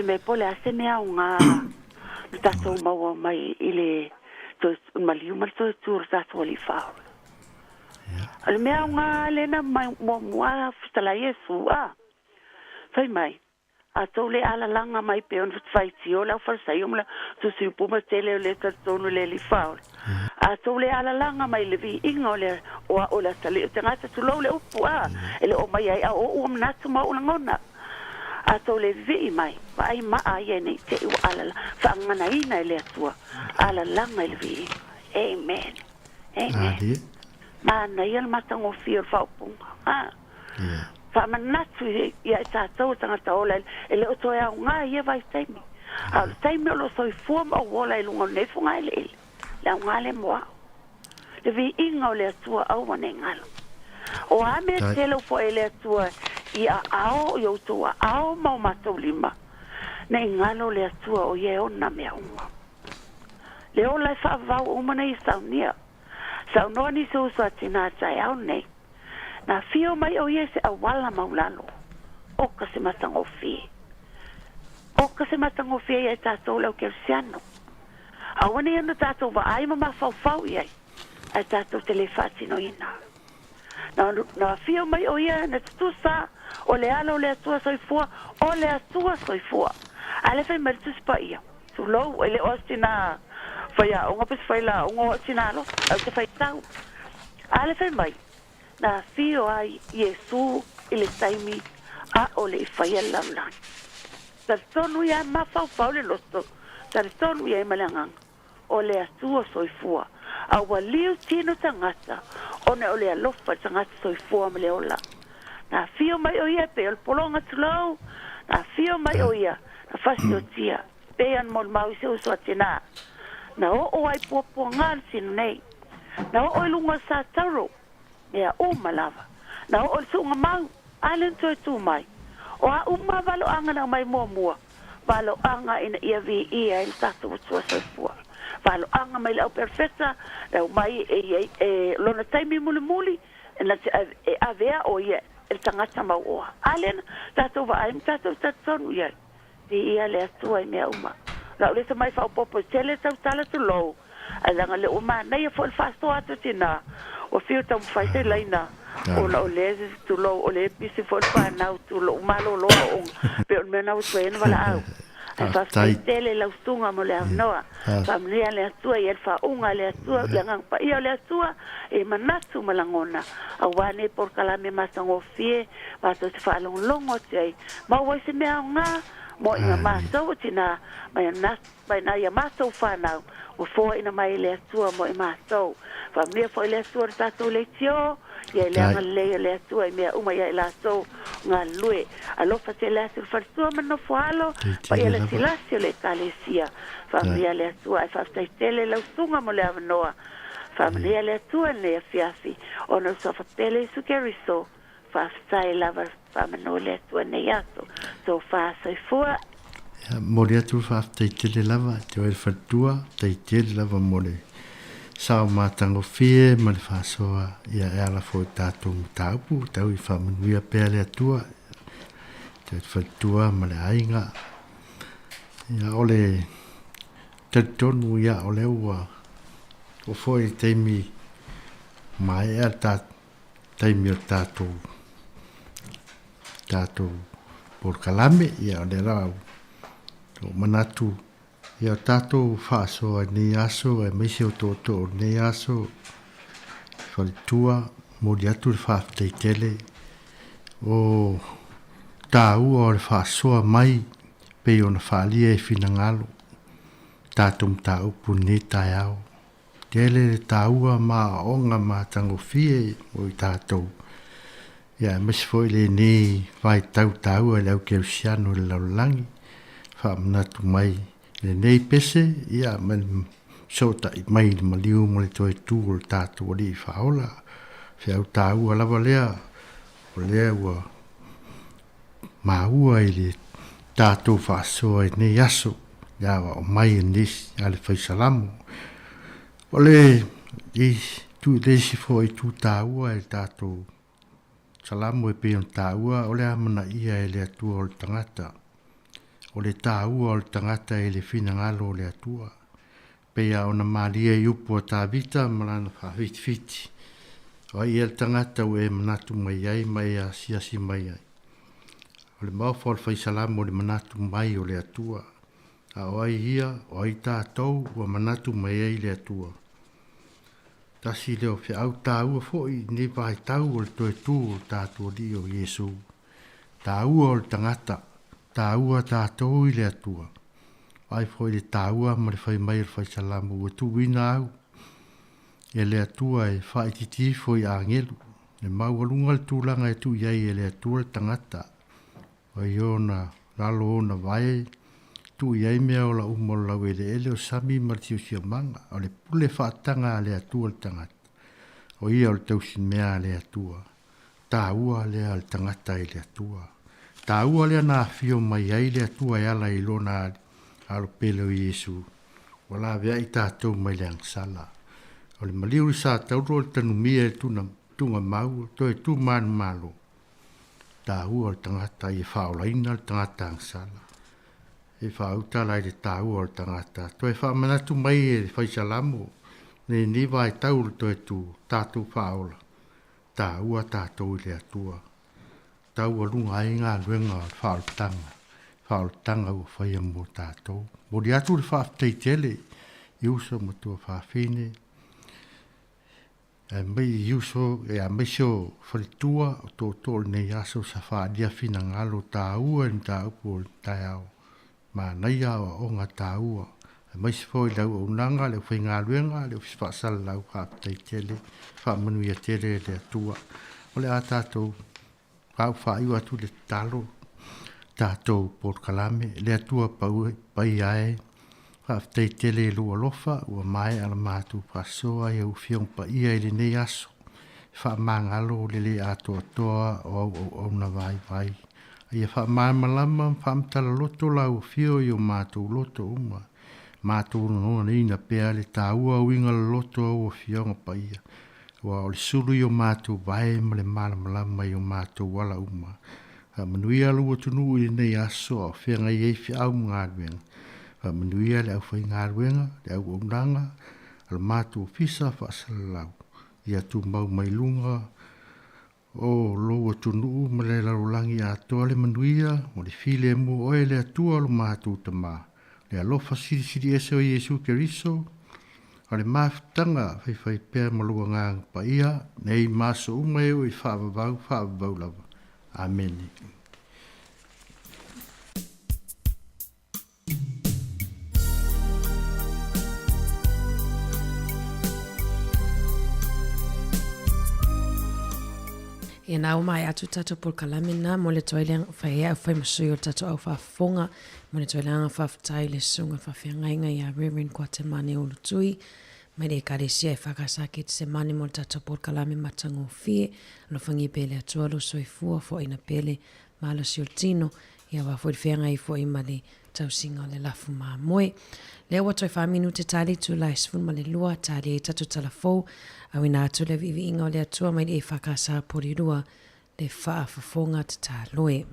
me pole asenia unha tato mau mai ile to maliu mal to tur tato ali fa al me unha lena mai mo fstala Yesu fai mai a tole ala langa mai pe on fai tio la fa sai umla tu si puma tele le tato no le li fa a tole ala langa mai le vi ingole o la tale tangata tu lo le upu ele o mai ai o na tu mau ngona a tole vi mai vai ma ai nei te u ala fa ngana ina le tua ala langa le vi amen ma na yel matango fio fa punga fa manatu ya ta to tanga tola ele o to ya nga ye vai taimi al taimi lo soi forma o wala lungo ne funga ele la ngale mo le vi inga le tua au ngalo o ame telo fo ele tua ia ao yo tua ao mau matou lima na ingalo le atua o ye ona mea uma le o lai whaavau uma nei saunia saunoa ni se usua tina tai au nei na fio mai o ye se awala maulalo o ka se matangofi o ka se matangofi e tātou lau kersiano awane anu tātou wa aima ma fau iai e tātou telefatino ina na fio mai o ye na tusa o le ala o le atua soifua o le atua soifua ale fai maritus pa ia tu lo ele ostina fai a unga pes fai la unga ostina lo au te fai tau ale fai mai na fio ai Yesu ile taimi a o le fai la la tar tonu ia ma fau le losto tar tonu ia malangang o le atua soifua a waliu tino tangata o ne o le alofa tangata soifua me le ola na fio mai o ia pe o polonga tulau na fio mai o ia na fasi o tia pe an mol mau se uso atina na o ai popo ngal sin nei na o lunga sa taro mea o malava na o sunga mau alen to tu mai o a uma valo anga na mai mua valo anga ina ia vi ia il tatu so so valo anga mai la perfetta e mai e lona taimi muli na avea o ia el tangata mau oa. Alen, tato wa aim, tato tatonu ia. Di ia le atua i mea uma. Rau le sa mai whao popo, tele tau tala tu lou. A langa le uma, nei a fol fasto atu tina. O fiu tau mwhaite laina. O la o leze tu lou, o le pisi fol whanau tu lou, malo loa ong. Pe on mea nau tuena wala au. Ai whawhaitele lau stunga mo le amnoa. Whamlia le atua i el whaunga le atua, le ngang pa ia le atua, e manatu malangona. A wane por kalame masango fie, pato te whaalong longo te ai. Mawai se mea ngā, mo inga masau tina, mai na ia masau whanau, o fua ina mai le atua mo i masau. Whamlia fo i le atua tatou le tio, ia le anga le atua i mea uma ia i la so ngā lue. Alofa te le atua whartua mano fualo, pa ia le silasio le kalesia. Whamlia le atua e whaftai tele lau sunga mo le avanoa. Whamlia le atua le afiafi, ono so whapele su keriso, whaftai lava whamano le atua nei ato. So whasai fua. Mori atu whaftai tele lava, te oe whatua, tai tele lava mori. Sao mātango fie, ma le whasoa, ia e ala fo tātou mutaupu, tau i whamanuia pēr le atua, te whatua ma le ainga. Ia ole, tatonu ia ole ua, o foi teimi mai e teimi o tātou por kalame, ia ole rau, o manatu, ia tātou whaasoa ni aso, e meisi o tōtō ni aso, whalitua, mori atu le whaaftei tele, o tāua o le whaasoa mai, pei o na whaalia e whinangalo, tātou mtaupu ni tai au. Tele le tāua ma onga ma tango fie o i tātou. Ia, mesi foi le ni vai tāua le au keu siano le laulangi, whaamanatu mai. Le nei pese, ia, man sota i mai le maliu mo le toi tū o le tātou ali i whaola. Whiau tāua lava lea, o lea ua maua i le tātou whaasoa i nei aso, ia wa o mai i nisi, ia le whaisalamu. O le, i tu lesi fo i tu tāua e tātou salamu e peon tāua, o le amana ia e le atua o le tangata. O le tāua o le tangata e le whinangalo o le atua. Pea o na maria i upo tā vita, malana whawhiti. O i el tangata o e manatu mai ai, mai a siasi mai ai. O le maufo le whaisalamu o le manatu mai o le atua. A o ai hia, o ai tātou, o manatu mai ai le atua. Tasi leo whia au tāua fo i ne vai tau o le toe tū o tātua li o Jesu. Tāua o le tangata, tāua tātou i le atua. Ai fo i le tāua ma le whai mai le whai salamu o tu wina au. E le atua e whai titi fo i angelu. E mau alunga le tūlanga e tu iai e le atua le tangata. O i ona, lalo ona vai, tu iai mea o la umol lau ele o sami martio si o manga, o le pule whaatanga le atua le tangata. O ia o le tausin mea le atua. tāua lea le tangata i le atua. Tāua lea nā fio mai ai le atua e ala i lona alo pele o Iesu. Wala vea i tātou mai le angsala. O le maliu i sa tauro le tanumia e tunga mau, to e tu manu malo. Tāua le tangata i whaolaina le tangata angsala. E whauta lai le tāua le tangata. To e whamanatu mai e le whaisalamu. Ne ni vai tau le to e tu tātou whaola. Tāua tātou i le atua. Tāua lunga ai ngā luenga whaoltanga. Whaoltanga ua whaia mo tātou. Mo li atu le whaaftei tele. I uso mo tua whaafine. E mai i uso e a meisio whalitua o tō tōle nei aso sa whaadia fina ngalo tāua ni tā upo le tai au. Ma nei awa o ngā tāua. E mai si fōi lau o unanga le whai ngā luenga le ufis whaasala lau whaaftei tele. Whaamanu ia tere le atua. O le a tātou whau whaiu atu le talo. Tātou Port Kalame le atua pai ae. Whaaftei tele lua lofa ua mai ala mātu pasoa i au whiong pa ia i le nei aso. Whaamangalo le le ato atoa o na vai. Ia whaamamalama whaamtala loto lau whio i o mātu loto uma. Mātu no nei na pea le tāua winga loto o whionga pa ia. Wa o le sulu i o mātu vai ma le malamalama i o mātu wala uma. Manuia lua tunu i nei aso o whianga i eifi au mga luenga. Manuia le au whai ngā ruenga, le au omranga, al mātu fisa whaasalau. Ia tu mau mai lunga, o loa tunu ma le larolangi a toa le manuia, mo le file mu oe le atua lo mātu tamā. Le alofa siri ese o Iesu Keriso, a le māwhitanga whai pēr malua ngāng pa ia, nei māso umai o i whaavavau lava. Amen. Ia nā umai atu tato Port Kalame nā mo le toileanga whaia au whai masui o tato au whaafonga mo le toileanga whaafutai le sunga whawhiangainga i a Reverend Kwatemane Olutui mai le karesia e whakasake te se mani mo le tato Port Kalame matango fie lo whangi pele atua lo soifua fo ina pele malo si oltino ia wafo le whianga i fo ima le tausinga o le lafu maa moe. Lea watoi 5 minute tali tu la isfun ma le lua tali e tatu talafou au ina atu le vivi inga o le atua mai le e whakasa porirua le wha fafonga te tā loe.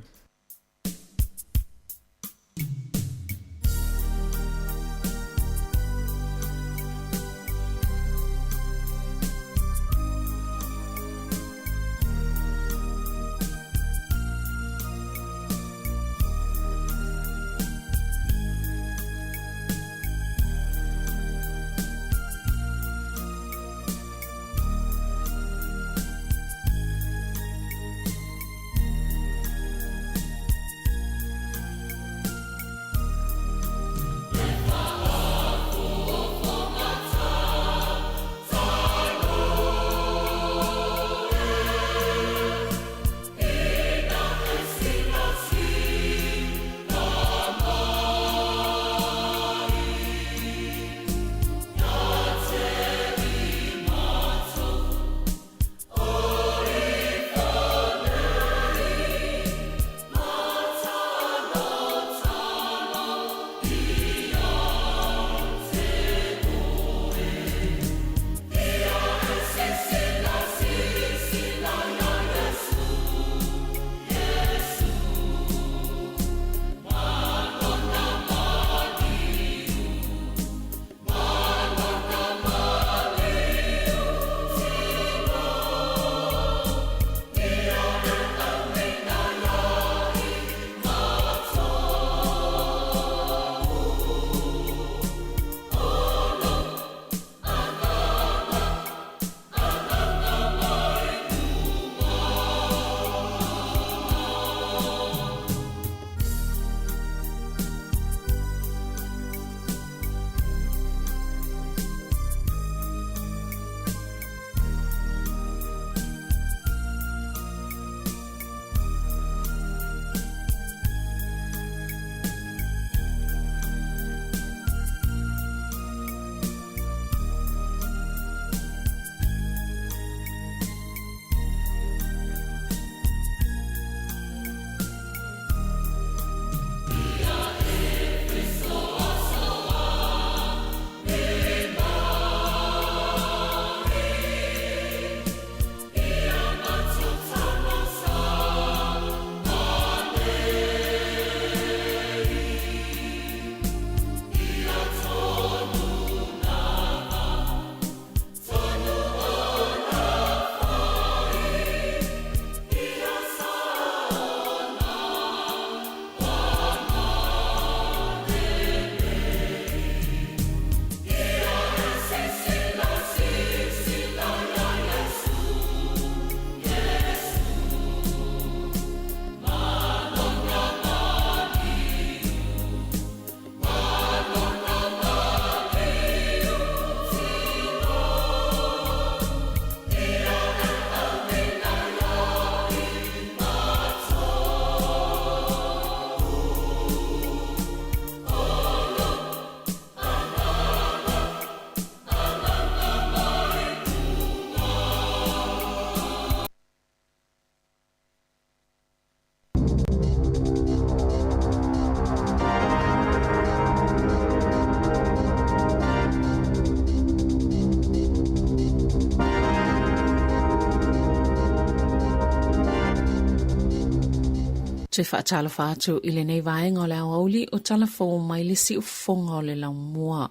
Te whaatala whaatu i le nei vaenga o le auli o talafo mai le si ufonga o le laumua.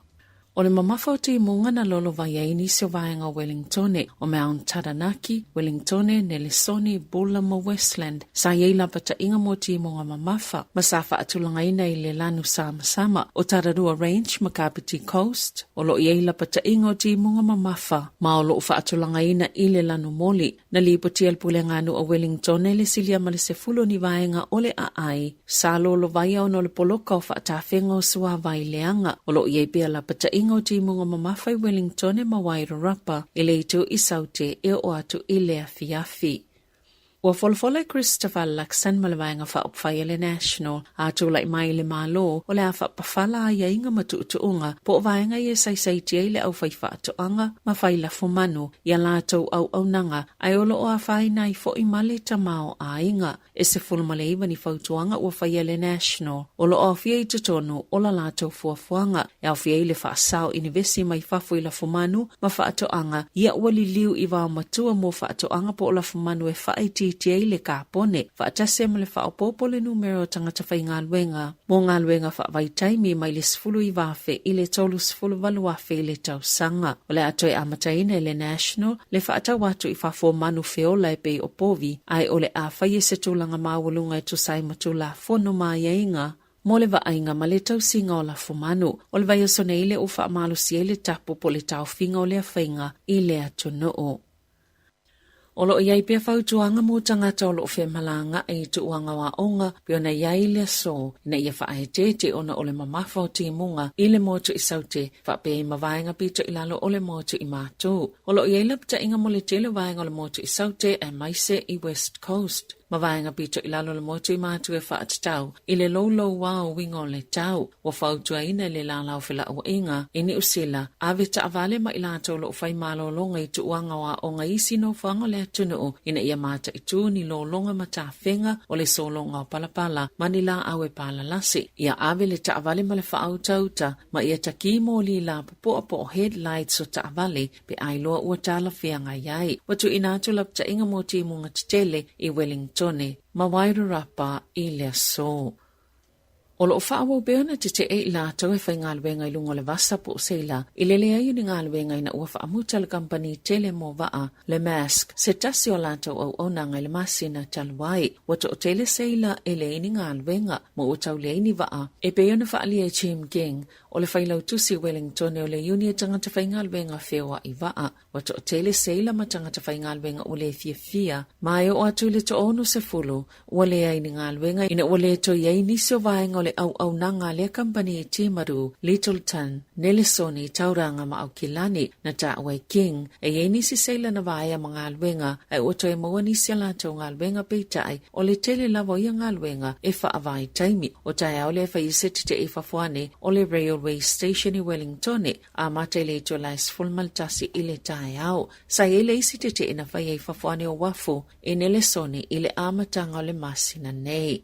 O le mamafa o te imunga na lolo vai aini se vaenga Wellingtone o Mount Taranaki, Wellingtone, Nellisoni, Bullama, Westland. Sa iei lapa ta inga mo te imunga mamafa. Masafa atulanga ina i le lanu sama o Tararua Range, Makapiti Coast. O lo iei lapa ta inga o te imunga mamafa. Ma o lo ufa atulanga ina i le lanu moli. Na lipo ti alpule nganu o Wellingtone le silia male se fulo ni vaenga o le aai. Sa lolo vai au no le poloka o fa atawhenga o sua vai leanga. O lo iei pia lapa ta inga o te imunga mamawhai Wellingtone ma Wairarapa i le itu i saute e o atu i le afi. Ua folfola Christopher Luxon malawainga wha opwhai le National a tūlai mai le malo o le a whapawhala a iainga matuutuunga po vaenga i e saisaiti le au whai whaatoanga ma whai la fumanu i a lātou au nanga ai olo o a whai nai fo i male tamao a inga e se fulmale iwa ni whautuanga ua whai le National o lo o fia i tutonu o la lātou fuafuanga e au fia i le whaasao inivesi mai whafu i la fumanu ma whaatoanga i a wali liu i wā matua mo whaatoanga po o la fumanu e whaiti tia le kapone fa atase male fa opopo le numero tangata fa ingalwenga mo ngalwenga fa vai taimi mai le sfulu i vafe i le tolu sfulu valuafe i le tausanga o le atoe amataina le National le fa atawatu i fa fo manu feola e pei opovi ai o le a faye se tulanga mawalunga e tusai matula fono maiainga mo le vainga ma le tausinga o la fumanu o le vai osoneile o fa amalusia i le tapu po le taufinga o le afainga i le atunoo. O lo iai pia whautuanga mo tangata o lo whe malanga e tuuanga wa onga pio na iai le so na ia whae te ona o le mamafa o te imunga i le motu i saute wha pe i mawaenga pito i lalo o le motu i mātou. O lo iai lapta inga mo le tele vaenga o le motu i saute e maise i West Coast. Mawaenga pito i lalo le motu i mātou e whaatatau i le lolo wao winga o le tau wa whautua ina le lalau whila o inga i ni usila a veta avale ma i lato lo whai malo longa i tuuanga wa onga isi no whanga le tunuu ina ia mata i tu ni lo longa mata whenga o le solonga o palapala manila awe pala lasi. Ia ave le taavale ma le whaautauta ma ia taki mo li la popo apo headlights o taavale pe ailoa ua tala whianga iai. Watu inatu lapta inga mo ti munga titele i Wellington ma Wairarapa i le so. O lo whaawau beona te e lātou e whai ngāluenga i lunga le vasa po seila i le lea iuni ngāluenga ina ua whaamuta le company tele mo waa le mask se tasi o lātou au onanga i le masina taluai wato o tele seila e le ini ngāluenga mo o tau le ini waa e beona whaalia Chim Ging o le whailau tusi Wellington o le iuni e tangata whai ngāluenga whewa i waa wato o tele seila ma tangata whai ngāluenga o le fia mai o atu le to onu se fulu o le ini ngāluenga ina o le to iei niso vaenga le au nanga le company Timaru, Littleton, Nellisoni, Tauranga ma au kilani na Ta'awai King e yeni si seila na vaya mga alwenga ai oto e mawani sila to nga alwenga peitai o le tele lavo ia nga alwenga e whaavai taimi o tai au le whaiseti te e whafuane o le railway station i Wellington a mate le to lais fulmaltasi i le tai au sa e le isi te e na whai e whafuane o wafu e Nellisoni i le amatanga o le masina nei.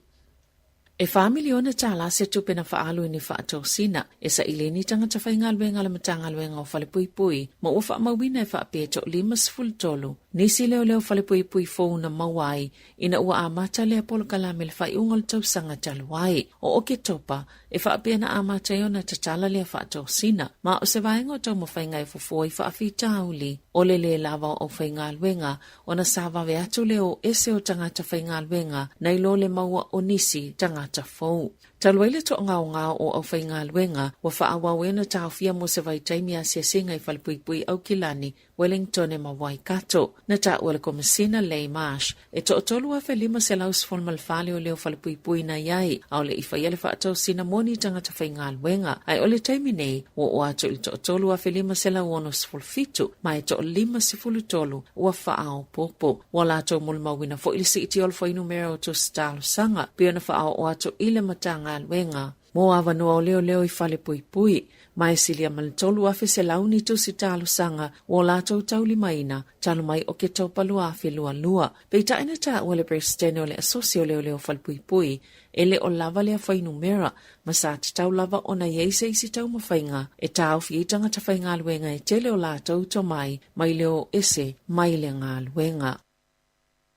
E whamiliona tala se tupena whaalu ni whaatosina e sa ileni tangata whaingalwenga le matangalwenga o whalepui ma o whaamawina e whaapeto 5 nisi leo whalepui fōuna mawai ina ua amata le apolokalame le whaiungal tausanga taluai o oke topa e whaapena amata iona tatala le whaatosina ma o se vaenga o tau mawhainga e fufoi whaafitauli o le lava o whaingalwenga o na sawa veatu leo ese o tangata whaingalwenga na ilo le maua o nisi tangata fōu. Taluele to ngao o au whaingalwenga wa whaawawena taofia mo se vaitaimi a siasinga i whalepuipui au kilani Wellington e ma Waikato. Na ta ua le komisina Lei Marsh e to otolu a whelima se laus formal fale o leo whalepuipui na iai au le iwhaiele whaatau sina moni tangata whaingalwenga ai o le taimi nei o ato i to otolu a whelima se lau ono sifulfitu ma e to 5 tolu ua whaao popo. Wala ato mulmawina fo ilisi iti ol whainu mero to stalo sanga piona whaao o ato ile matanga alwenga. Mo avanua o leo i whalepuipui mai silia maltolu afe se launi tu si talo sanga o lato tauli maina talo mai o ke taupalu afe lua. Peita ina ta wale prestene o le asosio leo whalepuipui ele o lava le a whainumera masati tau lava o na yeise isi tau mawhainga e tau fiitanga ta whainga alwenga e tele o lato to mai leo ese mai le ngā alwenga.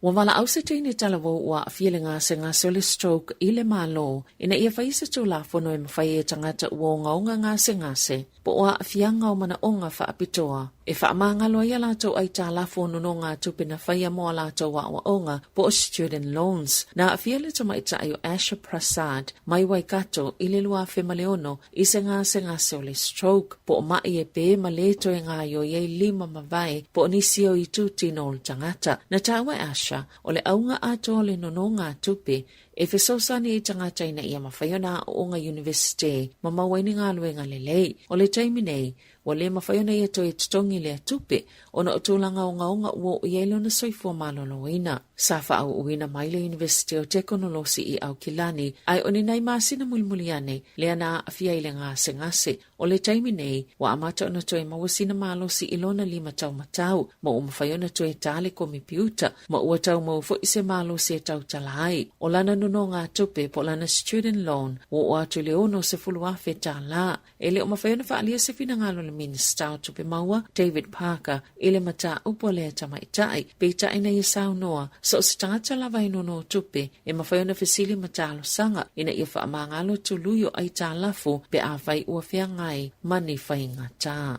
Wa wala au se teine talawo wa feelinga se nga sole stroke ile malo ina ia faisa tula fono e mawhai e tangata ua ngaunga nga se po wa fianga o mana onga fa apitoa e fa amanga loa ia lato ai ta la fono no ngā tupina whaia moa lato wa onga po student loans na fiele to maita ayo Asha Prasad mai Waikato ile lua fe maleono i se nga se ole stroke po mai e pe maleto e ngā yo ye lima mawai po nisio i tuti no tangata na tawa Asha ole aunga ato ole no ngā tupi e fesosani i tangata ina ia mawhaiona o ngā university mamawaini ngā luenga lelei ole taimine wale mawhaiona ia to e tutongi lea tupi ona o tūlanga o ngaunga ua o ielo na soifua malolo ina. Safa au uina Maile University o Teknolosi i au Kilani ai oni nai masina mulmuliane lea na afia ile ngase o le taimi nei wa amata ona toe mawasina malosi ilona lima tau matau ma o mawhaiona toe tale ko mipiuta ma ua tau mawfo ise malosi e tau talai o lana nuno ngā tupe po lana student loan o atu leono se fuluafe tala ele o mawhaiona whaalia se fina ngalo le minister o tupe maua David Parker ile mata upo lea tamaitai peita ina yesau noa so se tangata lava inono tupe e mawhaiona fesili matalo sanga ina ia whaamangalo tuluyo ai talafu pe a whai ua whea ngai mani whainga tā.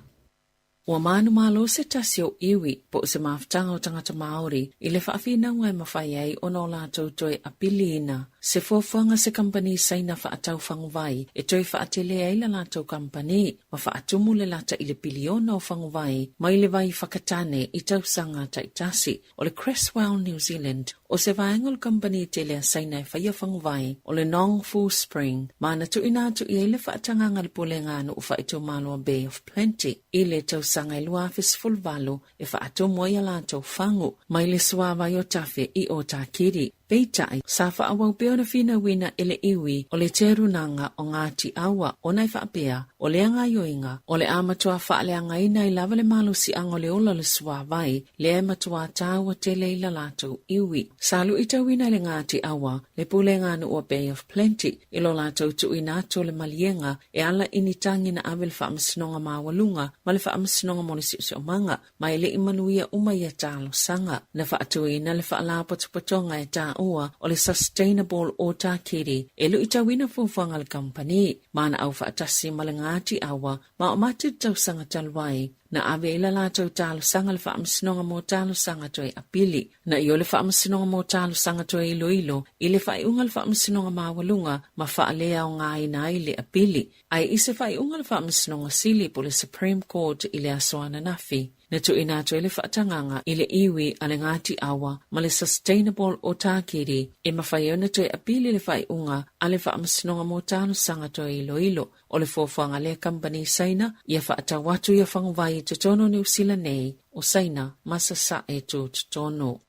Ua manu malo se tasio iwi po se maftanga o tangata Māori i le whaafina ngai mawhai ai o no lātou toe apilina. Se fofuanga se company saina whaatau whanguvai e toi whaatele ai la lātou company ma whaatumu le lata i le biliona o whanguvai mai le vai whakatane i tausanga taitasi o le Cresswell New Zealand o se vaengol company te lea saina e whaia whanguvai o le Nong Fu Spring mana tu inatu i le whaatanga ngalipole ngānu u whaitu Malua Bay of Plenty i le tausanga i lua fisful valo e whaatumu i a lātou whangu mai le suawa i o tafe i o tākiri. Peitai, sa whaawau peo na whina wina ele iwi o le terunanga o ngāti awa o nai whaapea o le anga yoinga o le amatua whaaleanga ina I lava le malo si anga le ola le suawai le matua tāua te leila lātou iwi. Salu ita wina le ngāti awa le pule ngānu o Bay of Plenty ilo lātou tu inato le malienga e ala initangi na awe le whaamasinonga mawalunga ma le whaamasinonga monisi o manga mai le imanuia umaya tālo sanga na whaatu ina le whaalapotopotonga e tā o le sustainable o tākiri e lu ita wina fuwanga le company mana au whaatasi malangati awa ma o matu tau sanga talwai na ave ila lātou tālo sanga le whaamsinonga mō tālo sanga toi apili na i o le whaamsinonga mō tālo sanga toi iloilo i le whaiunga le whaamsinonga mawalunga ma whaalea o ngā ina i le apili ai ise whaiunga le whaamsinonga sili po le Supreme Court i le asoana nafi. Na tu inato ele whaatanganga i le iwi a le ngāti awa ma le sustainable o tākiri e mawhaiona toi apili le whaiunga a le whaamasinonga mō tālo sanga toi iloilo o le fōwhanga le company saina ia whaatawatu ia whanguvai te tono ni usila nei o saina masasa e tō tono.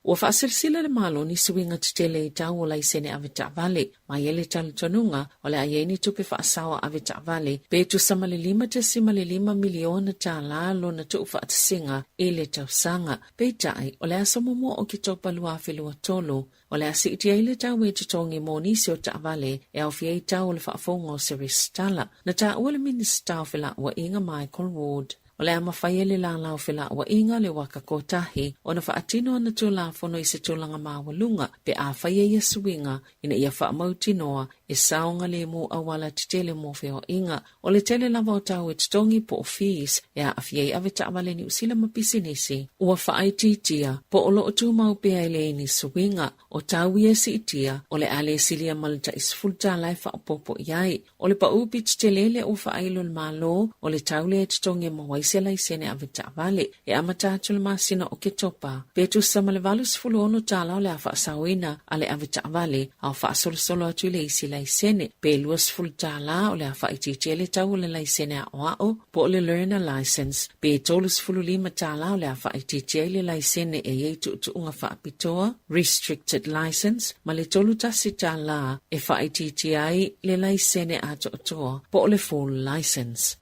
Ua whaasirsila le malo ni suinga tutele I tau o laisene Avita Valley, mai ele tali tonunga o le aieni tupe whaasawa Avita Valley, pe tu samalilima te simalilima miliona tā lalo na tu whaatasinga I le tausanga, pe tai o le asamomo o ki topa lua whelua tolo, o le asi iti aile tau e tutongi mo nisi o Ta Valley, e au fia I tau o le whaafonga o Seristala, na tā ua le minister o whila ua inga Michael Ward. O le ama whai ele la lau whila wa inga le waka kotahi o na whaatino na tū la whono I se tūlanga mawalunga pe a whai e suinga ina ia wha mautinoa e saonga le mo awala te tele mo wheo inga. O le tele lava o tau e tutongi po o fees e a awhiei Avita Valley ni usila mapisinisi ua whaai titia po o lo o tū mau pea ele ni suinga o tau ia si itia o le ale silia malta isfulta lai wha opopo iai. O le pa upi te tele le o whaai lul malo o le tau le tutongi mawai sela I sene Avita Valley e amatatu le masina o ke topa. Petu sama le valus fulono tala o le a whaasawina a le Avita Valley au whaasolosolo atu le isi lai sene. Pe luas ful tala o le a whaititi le tau le lai sene a oao po le learner license. Pe tolus fulu lima tala o le a whaititi le lai sene e yeitu unga whaapitoa restricted license ma le tolu tasi tala e whaititi ai le lai sene a toa po le full license.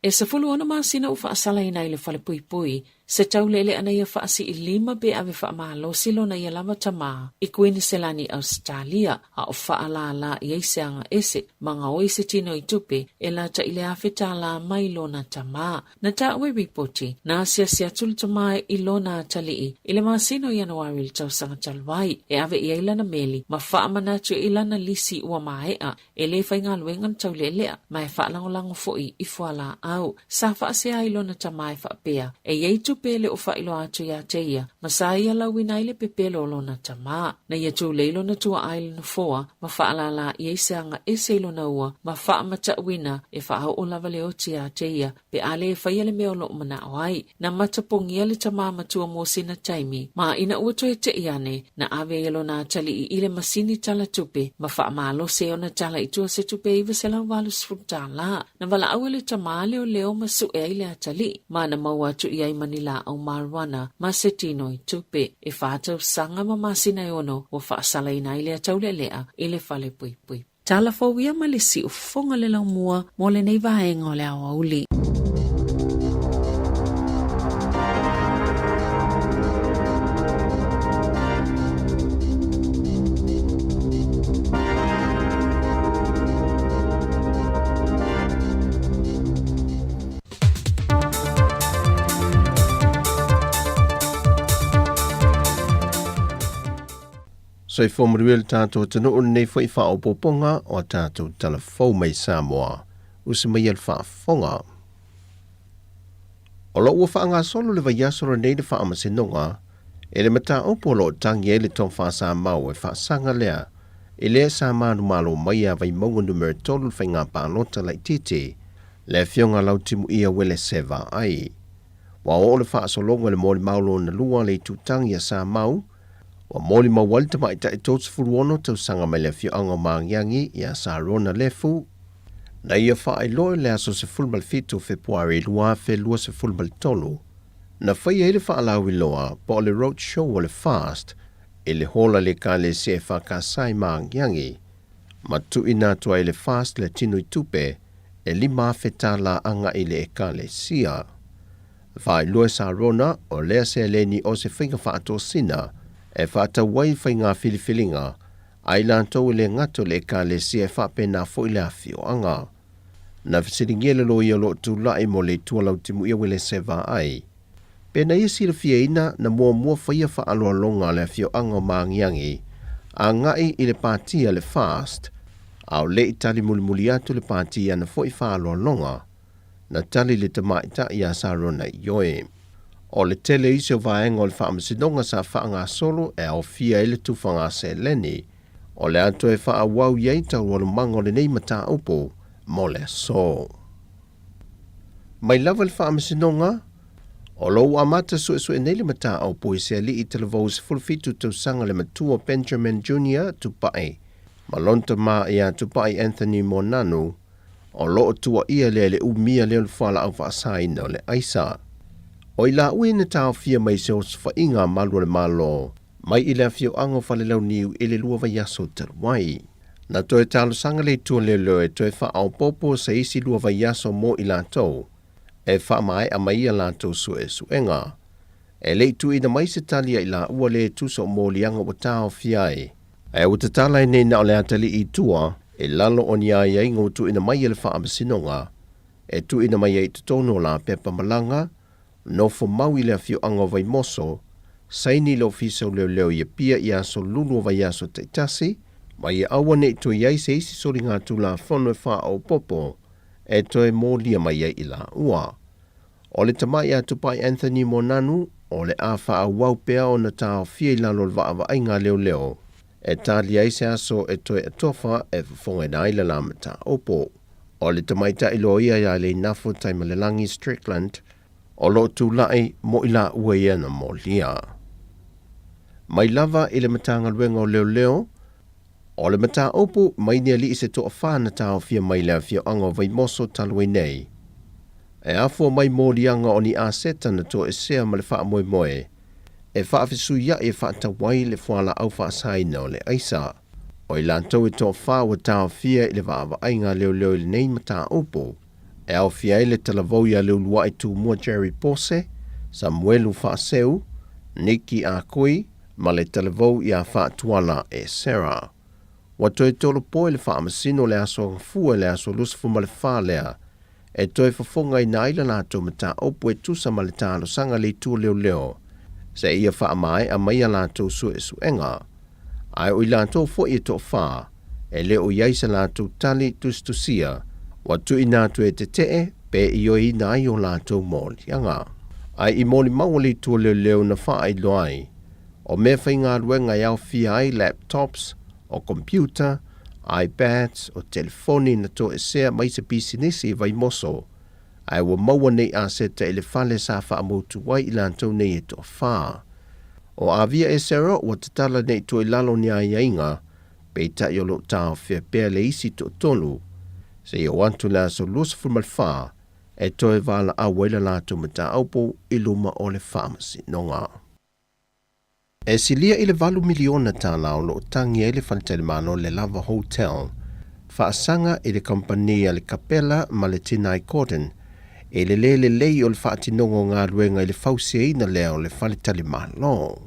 E sa fulu ona masina u whaasala ina I le whale pui pui, se taulele ana ia whaasi I lima be ave whaamalo silo na ia lava tama I Queenselani Australia a o whaalala I eiseanga ese mga oi se tino I tupe e la ta ile awhetala mai lona tama na ta ue ripoti na sia tulu tama I lona talii ile masino Januari il tausanga talwai e ave I eilana meli ma whaamanatu ilana lisi ua maea e le whainga luengan taulelea mai whaalangolango foi I fuala au sa whaasea I lona tama e whaapea e yei tupe le o whailo atu ya teia ma sa ia lawina ile pepelo lona tama na ia tu leilo na tua ailana foa ma whaalala I eiseanga ese lona ua ma whaamata wina e whaau o lava le oti ya teia pe ale e whaiale meo lo mana awai na matapongia le tama matua mosina taimi ma ina uto e te iane na ave yelo na tali I ile masini tala tupe ma whaamalo se ona tala I tua se tupe iwa sela walu sfutala na wala awele tama leo leo masu e ile atali ma na mawatu iai manila au marwana ma se tino I tupe e whaatau sanga ma masina yono o whaasala ina ile ataulelea ile fale pui pui. Tala fawia malisi ufonga le laumua mole nei vaenga o le awauli. So I formuluel tātou tano o nei fai wha o poponga o tātou talafou mai Samoa. Usi mai al wha fonga. O lo ua wha ngā solo le vai asoro nei de wha amasinonga, e le mata o polo tangi e le tong wha sa mau e wha sanga lea, e lea sa manu malo mai a vai maunga numero tolu whai ngā pānota lai titi, le fionga lau timu ia wele seva ai. Wa o le wha asolonga le mori maulo na lua le tutangi a sa mau, wa moli mawali tama ita e tōtsu furuono tau sanga mai le fio anga maangiangi I a Sarona lefu. Na ia wha ai loe le aso se fulmal fito Februari lua fe lua se fulmal tolu. Na whai ele wha alawi loa po le road show o le fast e le hola le ka le se wha ka sai maangiangi. Ma tu ina tua ele fast le tinu I tupe e lima feta la anga ile e ka le sia. Wha ai loe Sarona o lea se leni o se whinga wha ato sina e whata wai whai ngā whiliwhilinga, ai lantou le ngato le ka le si e whape nā fwoi le awhio anga. Na whisiringia le lo ia lo tu lai mo le tualau timu ia wele seva ai. Pena ia sira fia ina na mua whaia wha aloa longa le awhio anga maangiangi, a ngai I le pātia le fast, au le itali mulimuli atu le pātia na fwoi wha aloa longa, na tali le tamaita I a Sarona Ioe. O le tele isi o vaenga o le whaamasinonga sa whaanga solo e au fia ele tu whanga se leni, o le ato e wha wau iei tau walu manga o le nei mata upo, mo le so. Mai lava le whaamasinonga, o lo amata su e nei le mata upo I se li I televos fulfitu tau sanga le matua Benjamin Jr. tupai, malonta ma ia tupai Anthony Monanu, o lo tua ia le umia le whala au whaasaina o le aisa. O ila ui na tau fia mai se o sfa inga malua le malo, mai ila fio ango fale lau niu ele lua vai aso tarwai. Na toe talo sanga le tua le loe toe wha au popo sa isi lua vai aso mo ila tau, e wha mai a mai ala tau suenga. E le tu ina mai se talia ila ua le tu so mo lianga o tau fiai. E utatala nei na o le atali I tua, e lalo o ni ai ingo tu ina mai ele wha amasinonga, e tu ina mai ai tutono la pepa malanga, no fo mau I le fio anga vai moso, saini lo fiso leo ia pia ia so lulu vai aso te tasi, ma ia awa ne to iai se isi sori ngā tula whono e wha au popo, e to e mō lia mai ia ila ua. O le tamai a tupai Anthony Monanu, o le a wha au wau pea o na tau fia I lalo wa awa ai ngā leo, e tā lia ise aso e to e tofa e whafonga na ila la mata opo. O le tamai ta ilo ia ia le nafo taima le langi Strickland, o lo tu lai mo ila ua ia na mo lia. Mai lava I le matanga luenga o leo, o le mata opu mai nia li se to a whāna tau fia mai lea fia anga vai moso talwe nei. E afo mai mo lianga o ni a seta na to e sea ma le wha moe moe, e wha afisu ia e wha tawai le whala au wha saina o le aisa. O I lantou e to wha wa tau fia I le wa awa ainga leo I nei mata opu, e au fia ele talavou ia leo lua I tu mua Jerry Pose, Samuelu Whaaseu, Niki Akui, ma le televou ia whaatuala e Sarah. Wa toi tolo poe le whaamasino le aso fua le aso lusifu ma le whaalea, e toi whafonga i naila lato mata opu e tusa ma le tālo sanga le tu leo leo, se ia whaamai a maia lato su e suenga. Ai ui lato fo i to wha, e leo iaisa lato tali tustusia, wa tu inatu e te tee, pe i oi nai o lato mōlianga. Ai i mōli maua le tu leo leo na wha i loai, o me whainga ruenga iau fia ai laptops, o computer, iPads, o telefoni na to e sea mai se pisinisi vai moso, ai wa maua nei a seta ele fale sa wha amutu wai i lantou nei e to wha. O avia e sero wa tatala nei to i lalo ni a iainga, pe ta i olo tau fia pea le isi to tolu, se i o antu la so lusifu mal wha, e to e vala a waila lato mata aupo i luma o le pharmacy nonga. E silia i le 8 miliona tānao lo tangi e le Fantelemano le Lava Hotel, whaasanga i le kompania le Kapela ma le Tinai Cotton, e le lei o le whaatinongo ngā ruenga i le fausia na leo le Fantelemano.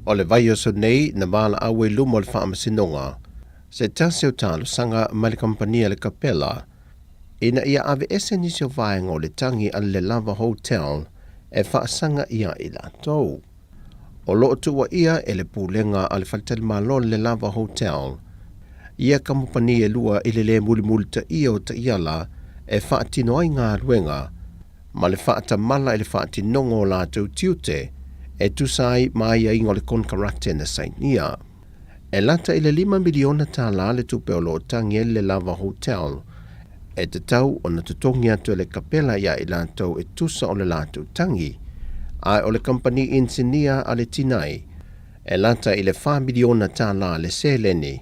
O le vai o so nei na mala awe luma o le whaamasinonga, se tase o tālo sanga ma le kompania le Kapela, ina ia ave ese nisio vaenga o le tangi a le Lava Hotel, e whaasanga ia i la tau. O loo tua ia e le pūlenga a le Fantelemano le Lava Hotel. Ia kamupani e lua i le muli ta ia o ta iala e whaatino ai ngā ruenga, ma le whaata mala e le whaatinongo la tau tiute e tusai mai a ingo le konkarakte na sainia. E lata i le 5 miliona tā la le tupe o loo tangi e le Lava Hotel, e te tau o na tutongi atu le Kapela ia i la tau e tusa o le la tau tangi, ai o le company insinia a le Tinai, e lata i le 4 miliona tā la le seleni,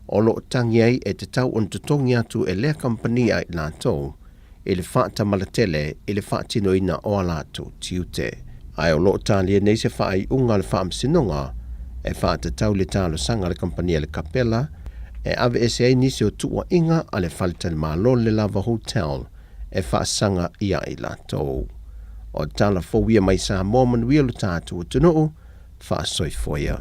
o lo tangi ai e te tau on tutongi atu e le company ai lato, i le whaata malatele i le whaatinoina o a lato tiute. Ai o lo talia nei se whaai unga le whaamsinonga, e whaata tau le talo sanga le company le Kapela, e ave ese ai nisi o tua inga a le Fantelemano le Lava Hotel, e whaasanga ia i lato. O tala fōwia mai sa mōman wia lo tātu o tunuu, whaasoi foia.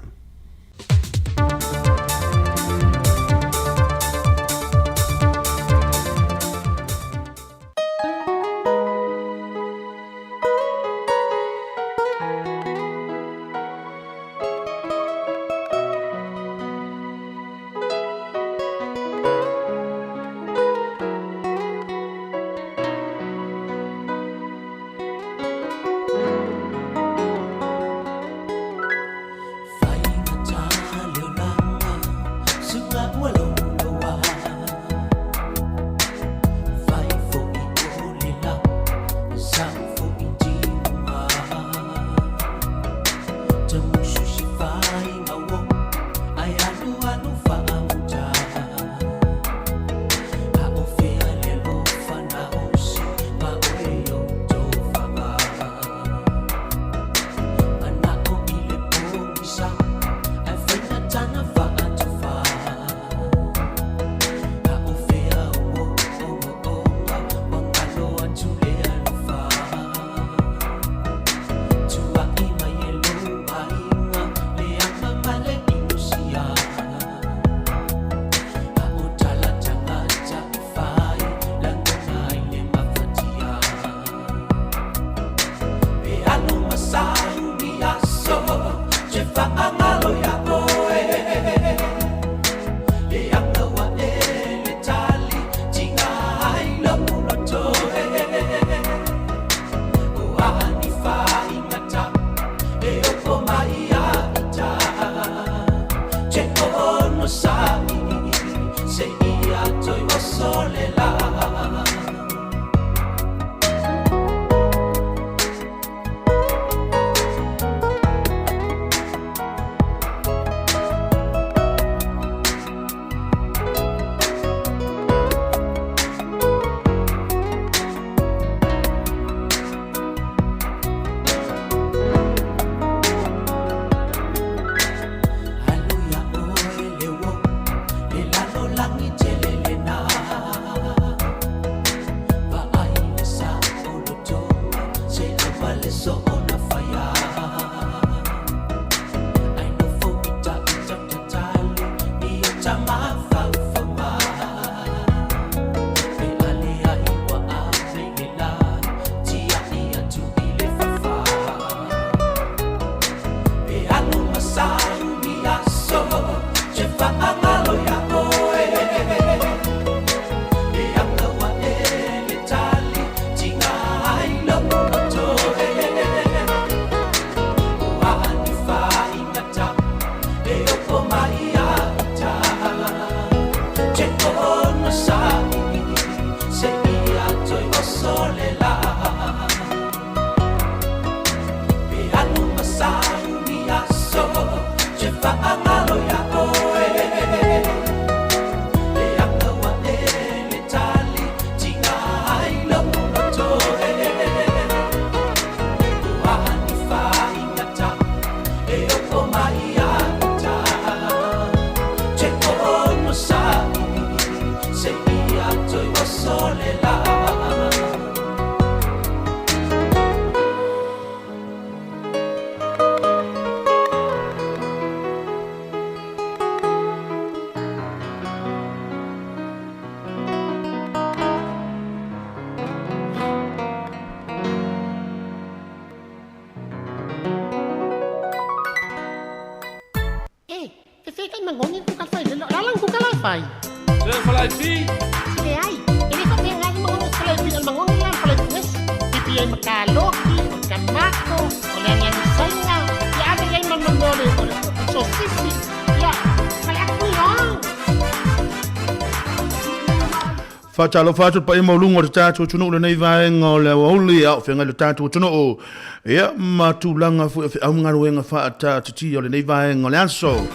Fatalo fatu pa ima lungo tatu tunu le nei vaenga o le auli au whenga le tatu tunu o ia matulanga au ngaruenga whaata titi o le nei vaenga o le aso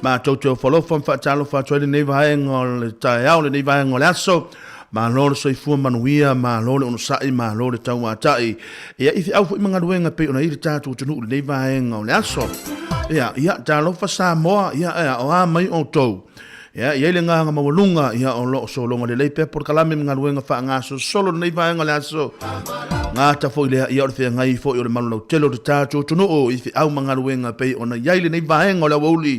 ma tautu whalofam fatalo fatu le nei vaenga o le tae au le nei vaenga o le aso ma lore soifua manuia ma lore unosai ma lore tau atai ia ifi au fu ima ngaruenga pe ona i le tatu tunu le nei vaenga o le aso ia talofa sa moa ia o a mai o tou ia le nga mawalunga ia o lo so longa le leipe por kalame nga luenga fa nga so solo nei vaenga le aso nga ta foi le ia o fe ngai foi o le malu telo de tato tunu o ifi au manga luenga pe ona ia le nei vaenga le woli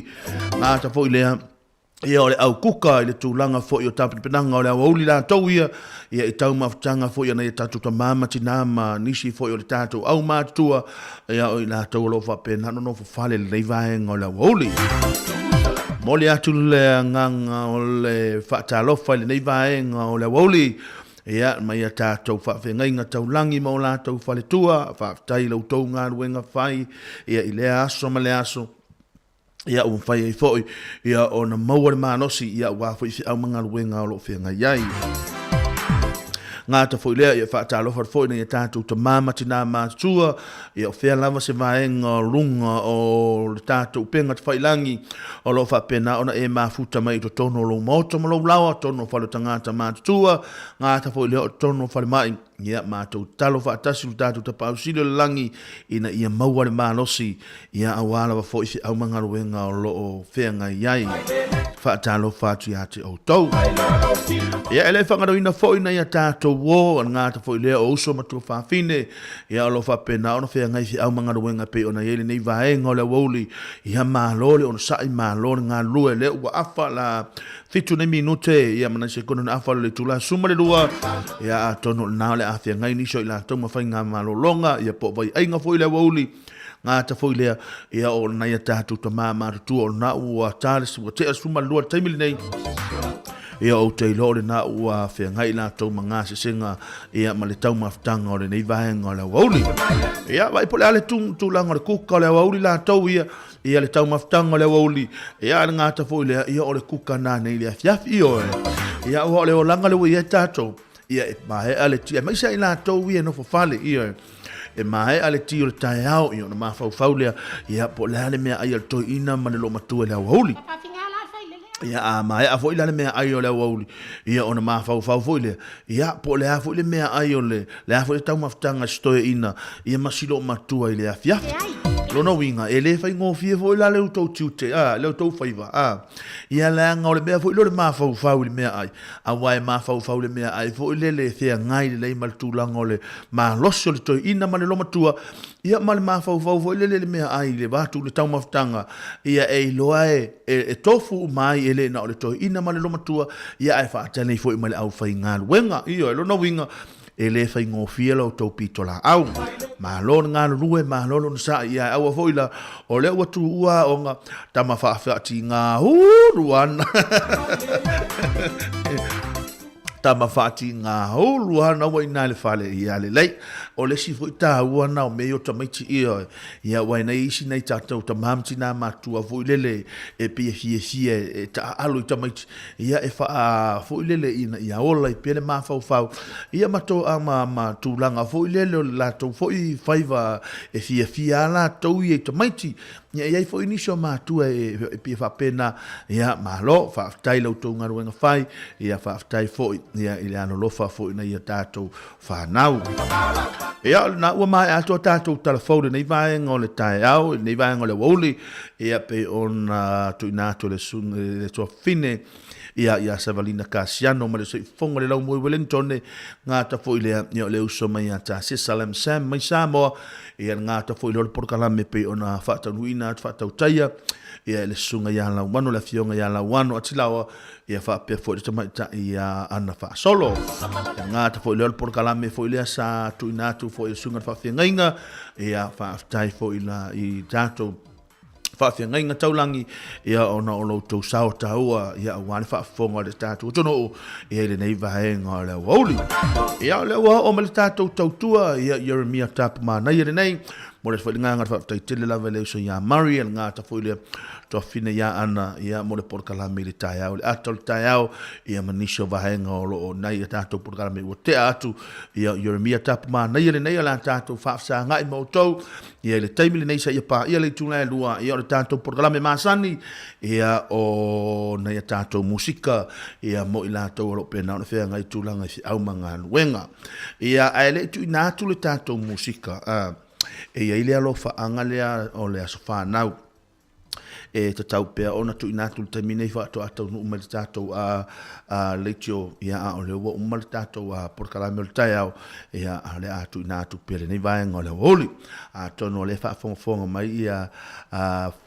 nga ta foi le ia o le au kuka le tulanga foi o tapu penanga o le woli la tau ia i tau mafutanga foi ona ia tatu ta mama tinama nisi foi o le tato au matua ia o la tau lo fa pena no fo fale le nei vaenga o le woli Moli atu le nganga o le whaatalofa le nei vaenga o le woli. Ia, mai a tātou whawhengai ngā taulangi ma o la tau whaletua, whaatai lau tau ngā ruenga whai, ia i le aso ma le aso. Ia o mwhai e fhoi, ia o na maua le mānosi, ia wāwhoi fi au mga ruenga o lo whengai iai. Ngā ta foi lea ia whaatalofa foi na ia tātou ta māmati nā mātua, ia o whea lava se vaenga runga o le tātou penga te whailangi o lo whapena ona e mafuta mai to tono lo moto ma lo lawa, tono whalo tangata mātua, ngā ta foi lea o tono whale mai, ia mātou talo whaatasi lu tātou ta pausile langi ina ia maua le mālosi, ia awala wa foi fi au mga ruenga o lo o whenga iai, whaatalofa atu ia te o tau. Ia ele whangaroina foi na ia tātou wo nga ta foi lea o uso matua whawhine ia alo whapena ona whea ngai fi au mga ruenga pe ona iele nei vaenga o le woli ia mālole ona sai mālole ngā lue le ua afa la fitu nei minute ia mana se kono na afa le tula suma le lua ia tono na le a whea ngai niso i la tau mawhai ngā mālolonga ia po vai ainga foi le woli ngā ta foi lea ia o na ia tātou ta māmarutu o na ua tāles ua te asuma lua taimili nei ia o te lore na ua whea ngai la tau mga se senga ia ma le tau mafutanga o le nei vaenga o le wauli. Ia vai po le ale tūlanga o le kuka o le wauli la tau ia le tau mafutanga o le wauli. Ia le ngata foi lea ia o le kuka nā nei le afiafi o e. Ia o le o langa le ia tātou. Ia e mahe ale tia. Maisa i la tau ia no fafale ia e mahe ale tia o le tae au ia o na mafau lea ia po le ale mea ai al toi ina ma le lo matua le wauli. Ia a mai a foi la mea ai o le wauli ia ona ma fau foi le ia po le a foi le mea ai o le a foi tau mafutanga stoe ina ia masilo matua i le afia lona winga ele fai ngo fie foi la le tau tute le tau faiva ia la nga o le mea foi le ma fau le mea ai a wai ma fau le mea ai foi le thea ngai le mal tu lango le ma loso le toi ina ma le lo matua ia mal ma fau foi le mea ai le batu le tau mafutanga ia e loa e tofu mai ele na o le toi ina ma le lo matua ia ai fa tane foi ma le au fai ngā wenga ia lo no winga ele fai ngo fielo to pitola au ma lo nga ruwe ma lo sa ia au foi la o le watu ua o nga tama fa ti nga ruan tama fati nga luana wa ina le fale ia le lei o le si foi ta ua na o me o tamaiti ia wa ina isi nei tātou ta mamti na matua foi lele e pia fie e ta alo i tamaiti ia e fa foi lele ina ia ola i pele ma fau ia mato a ma tūlanga foi lele la tau foi faiva e fie ala tau i tamaiti ia foi inisio matua e pia fa pena ia malo fa tai lo to ngaruenga fai ia fa tai foi ia ile ano lofa foi na ia tātou fa nau ia na ua mai ato tātou telefone nei vaenga o le tae au nei vaenga o le woli ia pe on tu inato le sun le to fine ia Savalina Casiano ma le soifoga le lau mo i Wellington ngata foʻi lea ia o le uso mai a tasi Salem Sam mai Samoa ia ngata foʻi le o le porokalame pei ona faataunuina faatautaia ia le sunga ia lauano le fionga ia lauano atilawa ia faapea foʻi le tamaitaʻi ia ana faasolo ia gata foʻi le o le porokalame foʻi lea sa tuuina atu foʻi le sunga le faafegaiga ia faafetai foʻi la i tatou faafeagaiga taulangi ia ona o loutou sao taua ia ua le faafofoga o le tatou tonuu ia i lenei vaega o le auauli ia o le ua o ma le tatou tautua ia Jeremia tapumanai e lenei mo le failigaga le faafetaitele lava le uso ia Mari le gata foʻi le toafina ia ana ia mo le porokalame i le taeao le ata o le taeao ia manisi o vaega o loo nai e tatou porokalame ua tea atu ia Jeremia tapumanai e lenei o le a tatou faafesagaʻi ma outou ia i le taimi lenei sa ia paia le itulae lua ia o le tatou porokalame masani ia o na ia tatou musika ia mo i latou o loo pena o le feagai tulaga i feʻau ma galuega ia ae leʻi tuuina atu le tatou musika e ia ile alo faaga lea o le aso fanau e tatau pea ona tuuina atu le taimi nei faatoʻataunuu ma le tatou a leitio ia a o le ua uma le tatou a porokalame o le taeao ia a le a tuuina atu pea lenei vaega o le auauli atonu o le faafogafoga mai ia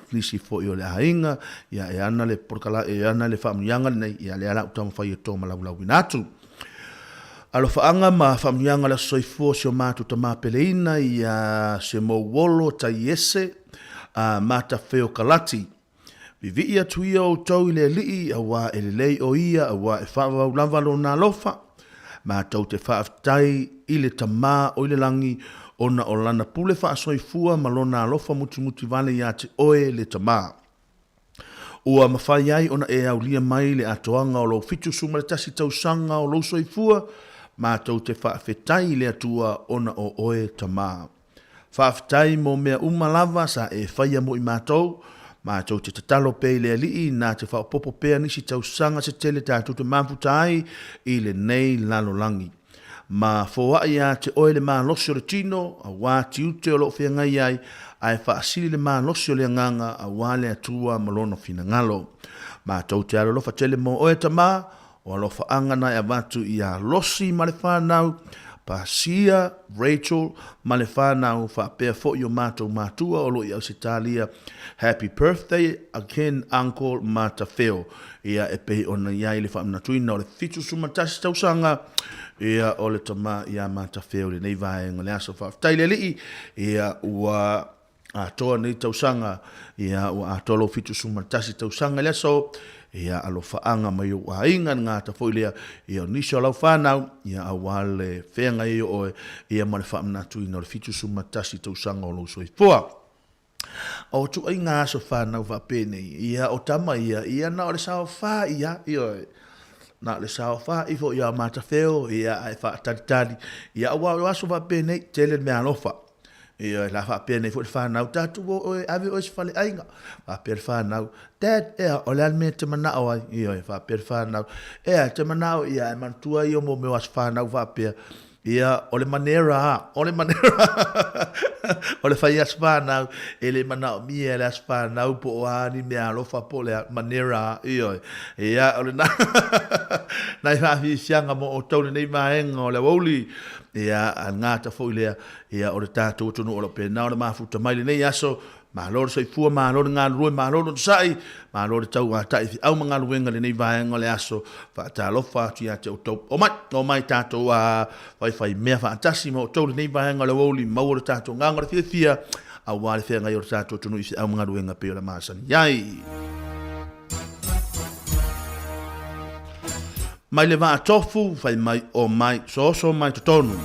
flisi foʻi o le aiga ia e ana le porokalame e ana le faamanuiaga lenei ia le ala utama fai e toma laulauina atu alofaaga ma faamanuiaga le soifua sio matou tamapeleina ia se mouolo taiese matafeo kalati vivii atu ia outou i le alii auā e lelei o ia auā e faavaulava lona alofa matou te faafetai i le tamā o i le lagi ona o lana pule faasoifua ma lona alofa mutimuti vale iā te oe le tamā ua mafai ai ona e aulia mai le atoaga o lou fitu suma le tasi tausaga o lou soifua matou te faafetai le atua ona o oe tamā faafetai mo mea uma lava sa e faia mo i matou te tatalo pei le alii na te faapoopo pea nisi tausaga se tele tatou te mafuta ai i le nei lalolagi ma foaʻi iā te oe le malosi o le tino auā tiute o loo feagai ai ae faasili le malosi o le agaga auā le atua ma lona finagalo matou te alolofa tele mo oe tamā o alofaaga na e avatu ia losi ma le fanau Pasia, Rachel, ma le whanau whaapea foʻi o mātou mātua o lo i Ausitalia. Happy birthday again, Uncle Matafeo. Ia e pehi ona iai le whaamnatuina o le fitu sumatasi tausanga. Ia o le tama ia Matafeo le nei vaenga le aso whaaftai le lii. Ia ua atoa nei tausanga. Ia ua atolo fitu sumatasi tausanga le aso. Ia alofaanga mai o ainga ngata foilea ia nisho lau whanau ia awale whenga i o ia mare whaamnatu ina o le fitu sumatasi tausanga o lau soifua. O tu ai ngā so whanau whapene ia o tama ia na o le sao wha ia na le sao wha i fo ia Matafeo ia ai whaataritari ia awa o aso whapene tele me alofa. Ia la fa pena fo fa na tatu o ave o fale ainga fa per fa na dad o le me te mana o ia fa per fa na te mana ia man tua io mo me was fa na fa per ia o le manera o le fa ia spa na ele mana mi ele spa na po ani me alo fa po le manera ia o le na na fa fi sianga mo o tau nei maenga o le woli ia ngata fo ile ia o le tatou tonu o le pena o le mafuta mai nei aso ma lor so fu ma lor nga ru ma lor sai ma lor tau ata i au manga luenga le nei vaenga le aso fa ta lo fa tu ia te o mai tatou fai me fa tasimo to le nei vaenga le woli ma o le tatou nga ngara fia a wale fia nga o tatou tonu i au manga luenga pe o le masani yai mai le va tofu fai mai o mai so mai tonu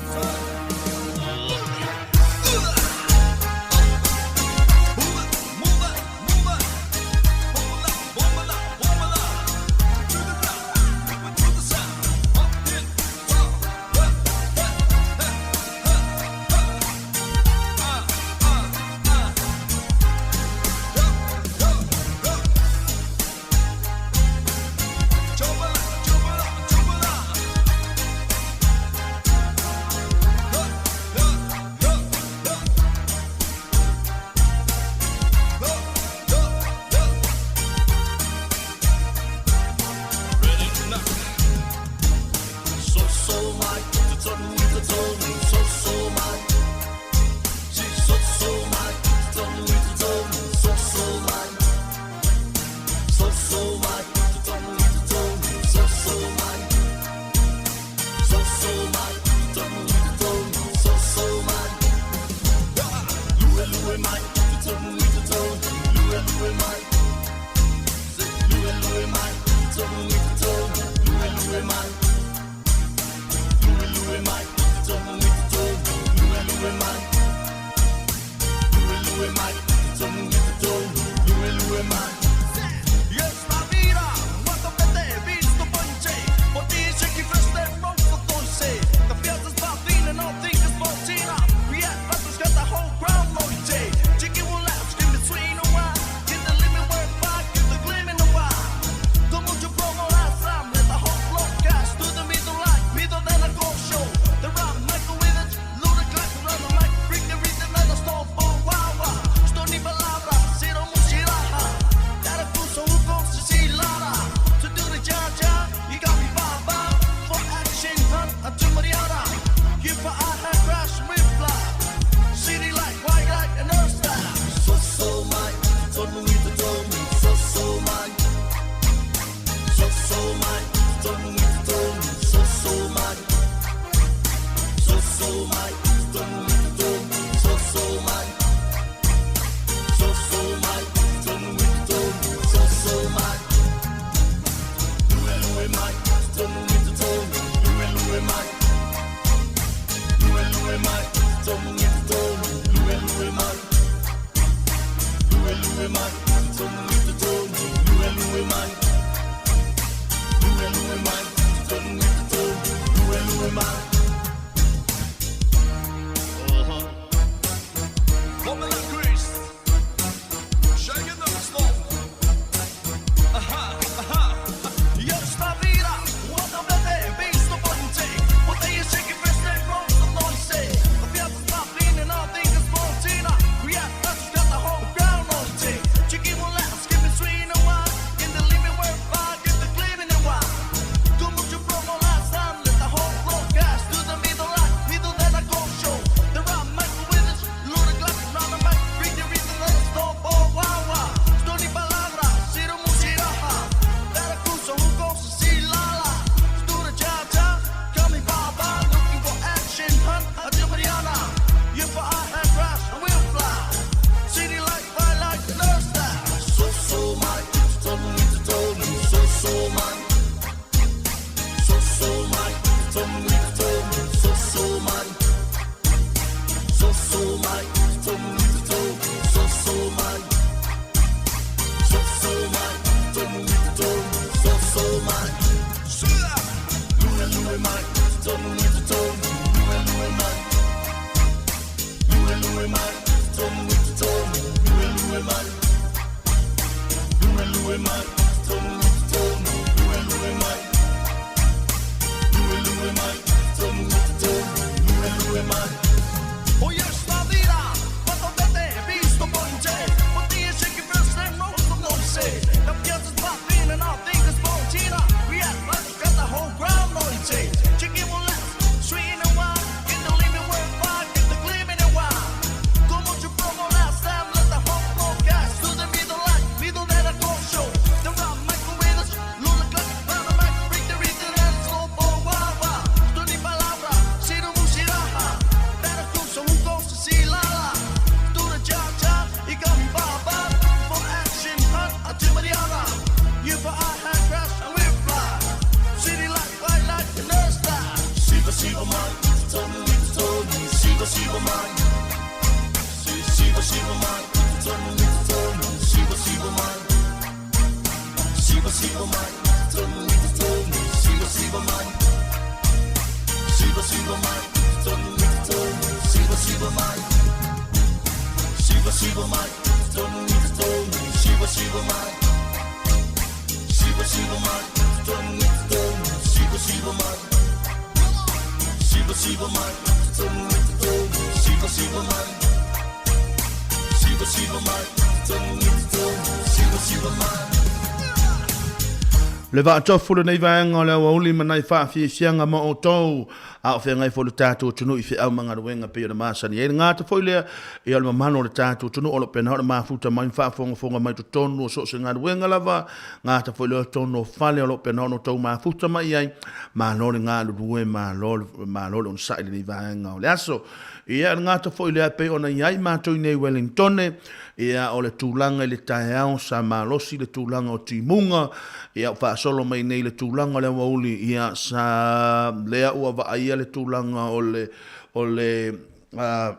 le va tofu le nei vaenga le uli manai fa fi sianga mo o tou a o whengai fo le tātou tunu i whi au manga ruenga pe o na masani e ngā te foilea i alma mano le tātou tunu o lo pena o na mafuta mai wha fonga mai tu tonu o so se ngā ruenga lava ngā te foilea tonu o whale o lo pena o no tau mafuta mai ai ma lo le ngā rue ma lo le on sai le nei vaenga o le aso ia ngā te foilea pe o na iai mātou nei Wellingtone ia o le tūlanga le taeao sa malosi le tūlanga o timunga ia wha solo mai nei le tūlanga le wauli ia sa lea ua wa ia le tūlanga o le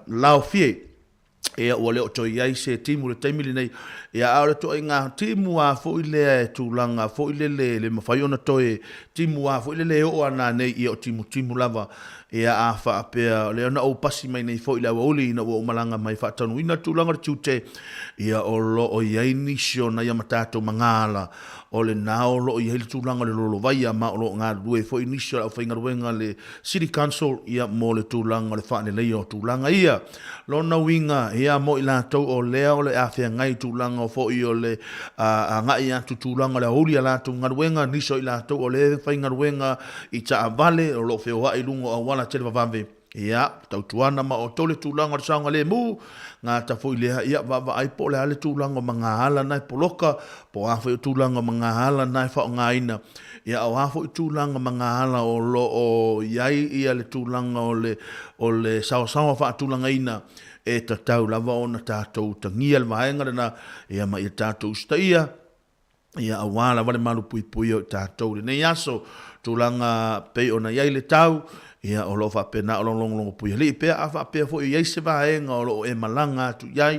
lao fie ia ua leo toi ai se timu le taimili nei ia aore toi ngā timu a fo i lea e tūlanga fo i le mawhaiona toi timu a fo i le o ana nei ia o timu lava ia a wha apea leo na o pasi mai nei fo i lewa uli ina ua umalanga mai wha tanu ina tūlanga le tūte ia o lo o iai nisio na ia matato mangala o le nao lo i hele tūlanga le lolo vai ma o lo ngā rue fo i nisio au whainga ruenga le City Council ia mo le tūlanga le whaane leo tūlanga ia lo na winga ia mo i la tau o lea o le awhia ngai tūlanga o fo i o le a ngai atu tūlanga le huli a la tau ngā ruenga nisio i la tau o le whainga ruenga i ta avale o lo wheo wa i lungo a wala tele vavambe ia tau tuana ma o tole tūlanga le saunga le mu ngā ta fo i lea ia vava ai po le ale tūlanga mga hala nai poloka po a fo i tūlanga mga hala nai wha o ngā ina ia au a fo i tūlanga mga hala o lo o iai ia le tūlanga o le sawa wha tūlanga ina e ta tau lava o na tātou tangia le vaenga na ia ma i tātou staia ia awala wale malu pui o tātou le nei aso tūlanga pei o na iai le tau ia o lo fa pena o long pui li pe a fa pe fo iai se vaenga o lo e malanga tu iai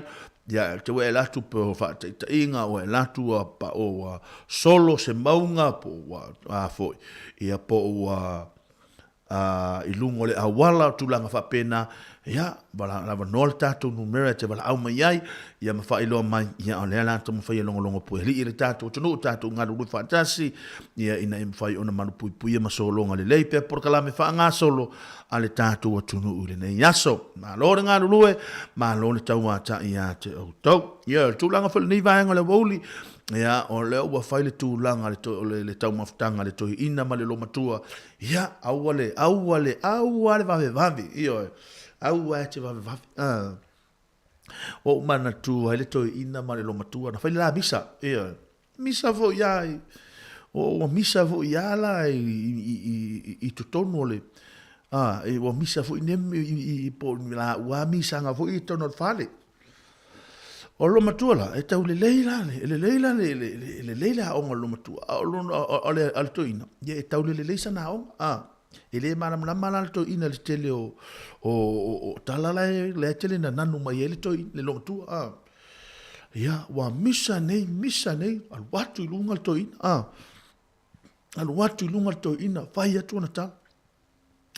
ia te we la tu po fa te inga o la tu pa o solo se maunga po a fo ia po i lungo le awala tūlanga fa pena ia bala lava nol tātou numera te bala au mai ai ia mawha iloa mai ia o lea lātou mawhai longo pui li i le tātou tunu tātou ngā ruru whaatasi ia ina i mawhai ona manu pui ma solonga le lei pia porkala me wha ngā solo a le tātou a tunu ule nei yaso ma lore ngā ruru ma lore tau wata ia te au tau ia tūlanga whale ni vaenga le wauli ia o le ua whai le tūlanga le tau mawhtanga le toi ina ma le lomatua ia auale vawe ia au te vawe o mana tu ai le toi ina ma le lomatua na whaile la misa misa fo iai o misa fo iala i tutonu le o misa fo inem i po la ua misa nga fo i tono fale o lomatua la e tau le leila o nga lomatua o le altoina e tau le leisa na o ele mana mana to ina le tele o talala le tele na nanu mai ele to le lo tu ia wa misa nei al watu lunga to ina al watu lunga to ina vai atu na ta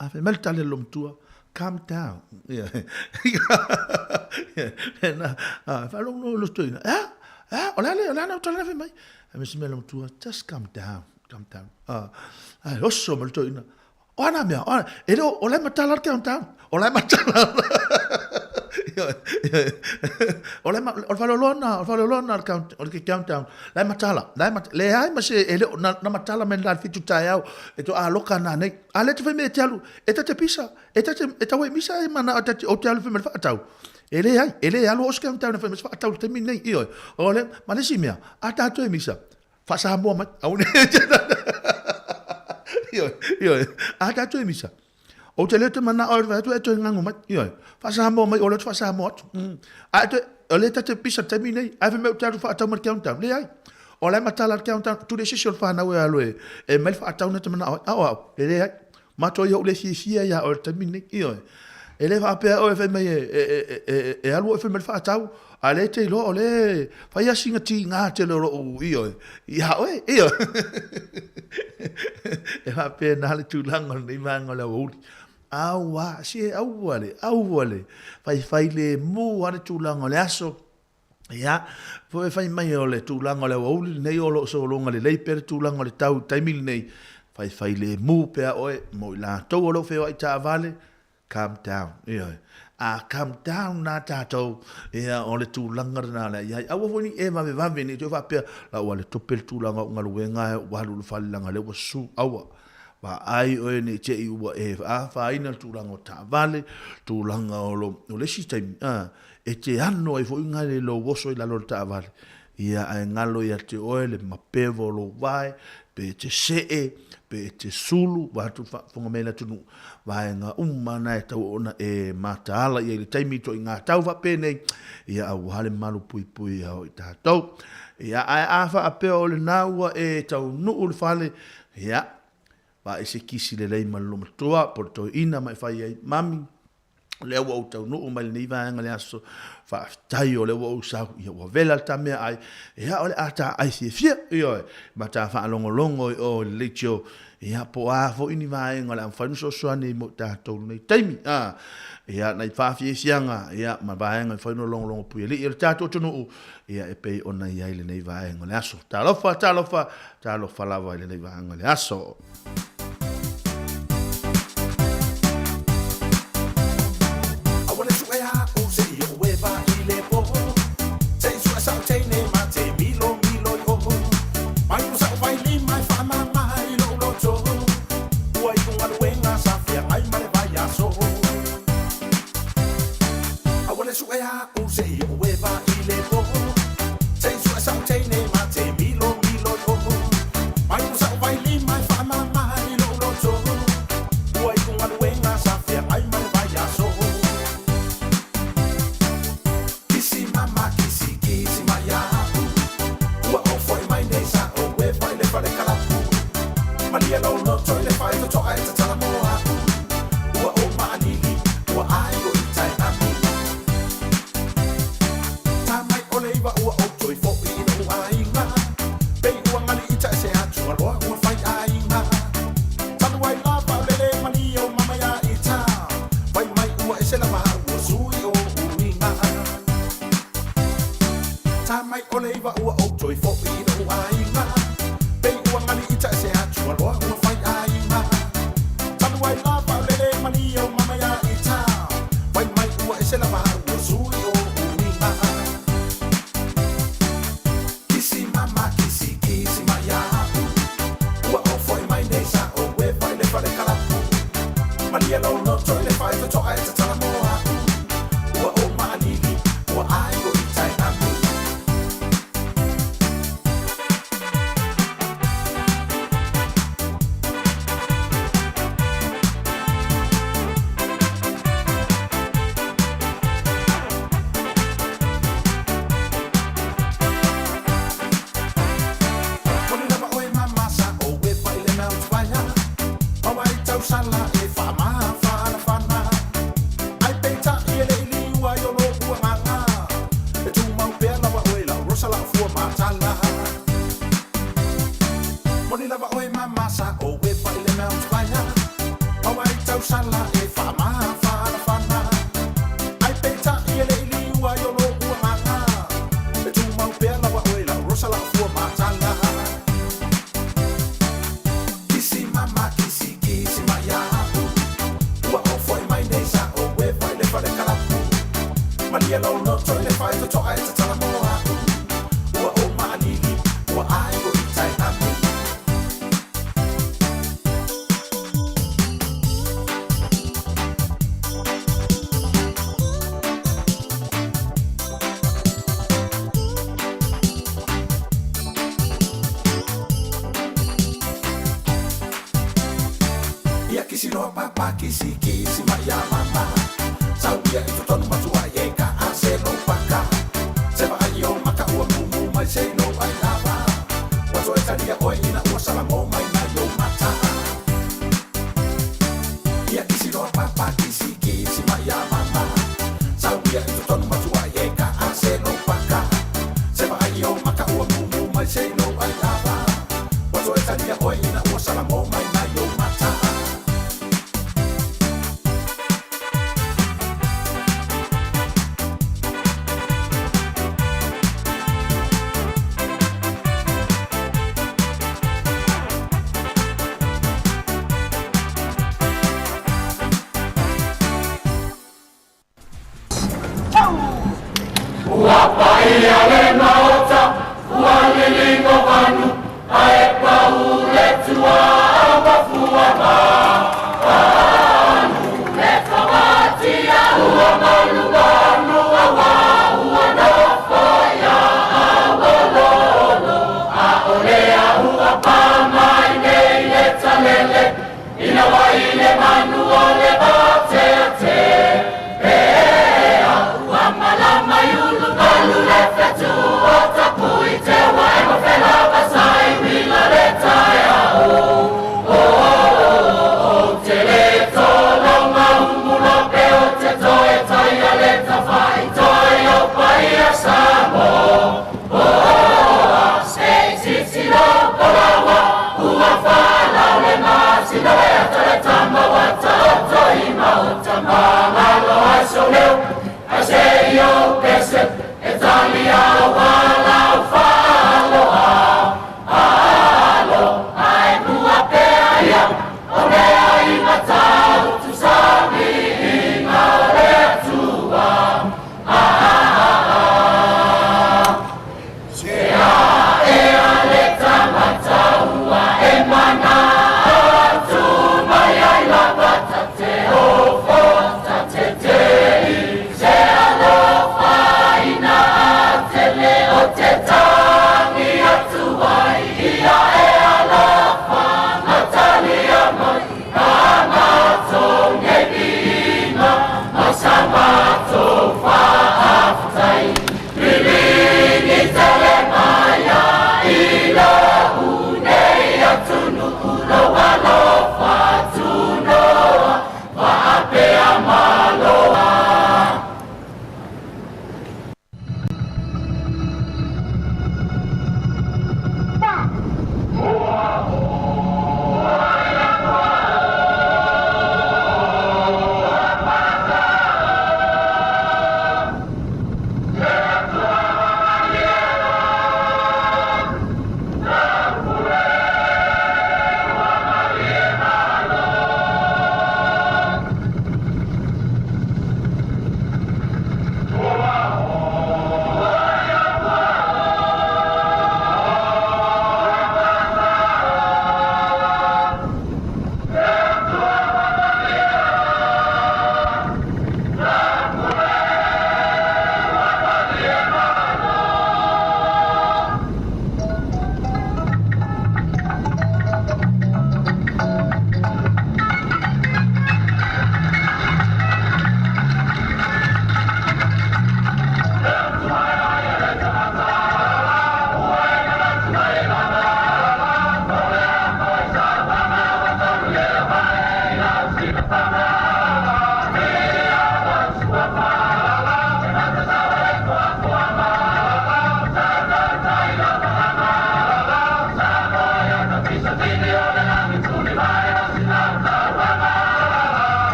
a fe mel tale lo tu calm down ia na fa lo to ina ola na to na fe mai a me se me lo tu just calm down osso mel to ina ona mea, ona. Ele o lai matala ar countdown. O lai matala. O falo lona ar countdown. Lai matala. Le ai ma se ele na matala men la fitu tai au. E to a loka na nei. A le te fe me te alu. E te pisa. E te we misa e mana o te alu fe me fa tau. Ele alu os countdown fe me fa tau te min nei. Io. O le ma le simia. A ta to e misa. Fa sa mo ma. Au ne. Io, a ta tu misa. O te lete mana o tu e tu ngangu mai. Io, fa sa mo mai o le fa sa mo. A te o le te pisa te mine, a me ta fa ta mar countdown. Le ai. O le matala countdown tu de session fa na we aloe. E mel fa ta na te mana au. Le ai. Ma to yo le si ya o te mine. Io. E le fa pe o fe mai e alu fe mel fa ta. A le te lo o le fa ya singa ti nga te lo io. Ya oi, io. E va pena le tūlanga nei manga la uri. Aua, si auale. Fai le mu ale tūlanga le aso. Ia, fai mai o le tūlanga le uri, nei o lo so longa le leipere tūlanga le tau taimili nei. Fai le mu pea oe, mo i la tau o lo feo ai ta vale. Calm down. Ia, calm down na tātou ia o le tūlanga rana le iai. Awa wani e vave ni te whapea la ua le topel tūlanga o ngaluenga e walu le whalilanga le wasu awa. Ba ai o ni te i ua e whaina tūlanga o tāwale, tūlanga o le si taimi. E te ano e fo inga le lo woso i lalo tāwale. Ia ai ngalo ia te oe le mapevo lo vai, pe te see, pe te sulu, watu whonga mena tunu, vai ngā umana e tau ona e mataala, ia i le taimi to i ngā tau whapenei, ia au hale malu pui pui au i tātou. Ia ai awha apea o le naua e tau nuu le whale, ia, ba e se kisi le lei maluma toa, por to ina mai whai ai mami, le au au tau nuu mai le nei vaenga le aso, whaafitai o le au au sau, ia ua vela ta mea ai, ia o le ata ai si fia, ia e, ma ta whaalongolongo o le leitio, ia po a fo ini vaenga le amwhainu so soane mo tātou nei taimi, ia nei whaafie sianga, ia ma vaenga whainu longolongo pui, ia le tātou tunu, ia e pei ona iai le nei vaenga le aso, tālofa lava le nei vaenga le aso.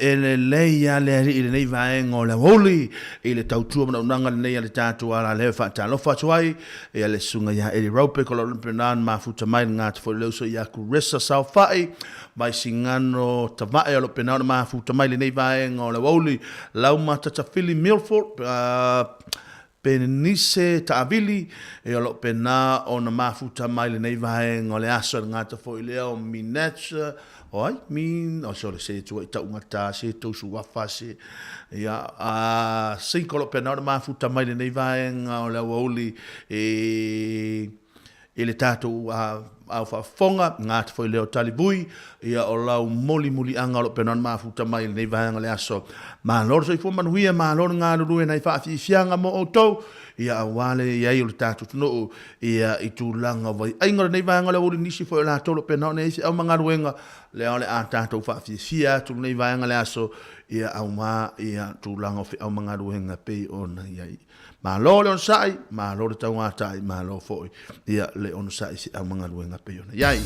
ele leia le i le nei vaenga o le holi i le tautua mana unanga le nei le tātua ala le whaata lofa tuai e le sunga ia Eddie Rope ko lo limpenan mafuta mai ngā te fo leuso ia kuresa sau fai mai singano tavae lo penana mafuta mai le nei vaenga o le holi lau matata Philly Milford Penise Taavili e alo pena o na mafuta mai le nei vaenga o le aso ngā te fo i leo Minatsa oi min o so se tu ta ngata se tu su wafa se ya a cinco lo pena ma futa mai nei vaenga o la woli e ele tato a fa fonga ngat foi leo talibui ia o la moli anga lo pena ma futa mai nei vaenga le aso ma lor so i fo manuia ma lor nga lu nei fa fi fianga mo auto ia wale ia i le tato no ia i tu langa vai ai ngora nei vaenga le woli nisi foi la tolo pena nei au manga ruenga le ole a tātou whaafia tu nei vaenga le aso ia au mā ia tūlanga o au mga ruenga pei ona iai. Ma lo le on sai, ma lo le tau ngātai, ma lo foi ia le on sai si au mga ruenga pei ona iai.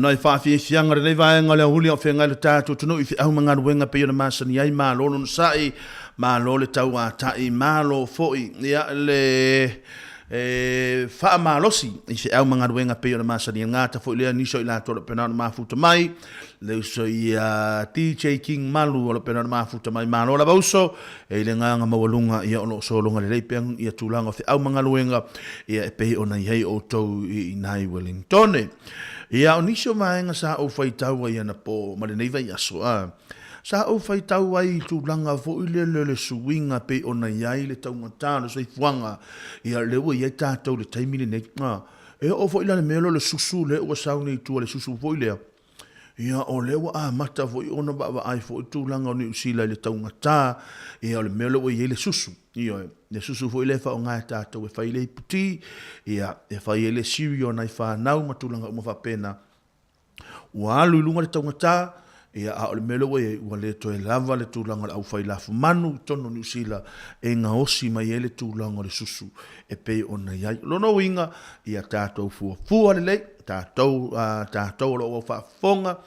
Noi fa fi fianga le vai ngale huli o fenga le tatu tunu i au manga wenga pe na masani ai ma lo no sai ma lo le tau a tai ma lo foi ya le fa ma lo si i se au manga wenga pe na masani nga ta foi le ni so ila to pe na ma futa mai le so ia DJ King malu o pe na ma futa mai ma lo la bauso e le nga nga mawalunga ia ono so longa le peng ia tulanga o au manga wenga ia pe ona ia o to i nai Wellington. Ia o nisio maenga sa o whaitau ai ana po marenei vai aso a. Sa o whaitau ai tūlanga fo i le suinga pe o na iai le taungata le saifuanga. Ia lewa iai tātou le taimine nei. E o fo ilane melo le susu le ua sauni tua le susu fo ilea. Ia o lewa a mata fo i ona bawa ai fo i tūlanga o ni usila le taungata. Ia o le melo ua iai le susu. Ia le susu fo ile fa o ngai tātou e whai le puti. Ia e whai le siwi o nai whanau matulanga uma whapena. Ua alu ilunga le taungata. Ia a o le melo e ua le toe lava le tūlanga le au whai lafu manu tono ni usila e ngā osi mai e le tūlanga le susu e pe o na iai. Lono winga ia tātou fua le lei. Tātou lo o whafonga.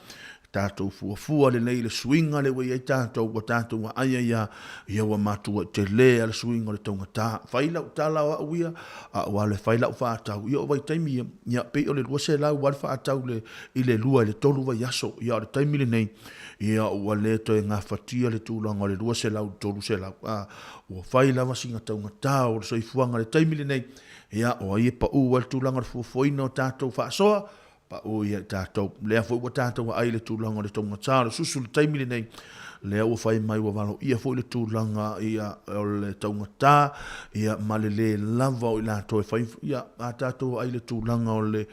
tātou fuafua le nei le suinga le wei ai tātou wa tātou wa aia ia wa matua te le le suinga le taunga tā. Whaila utala wa uia, a wale whaila u whaatau. Ia o wai taimi ia pe o le lua se lau wale whaatau le i le lua le tolu wa yaso. Ia o le taimi le nei, ia o wale to e ngā whatia le tūlanga le lua se lau tolu se lau. Ua whaila wa singa taunga tā o le soifuanga le taimi le nei. Ia o ai e pa ua le tūlanga le fuafuaina o tātou whaasoa. Pa o ia tātou, lea fwoi wa tātou wa ai le tūlanga le tonga tā, le susu le taimile nei, lea ua whai mai wa walo, ia fwoi le tūlanga ia o le tonga tā, ia male le lava o i lātou e whai, ia a tātou ai le tūlanga o le,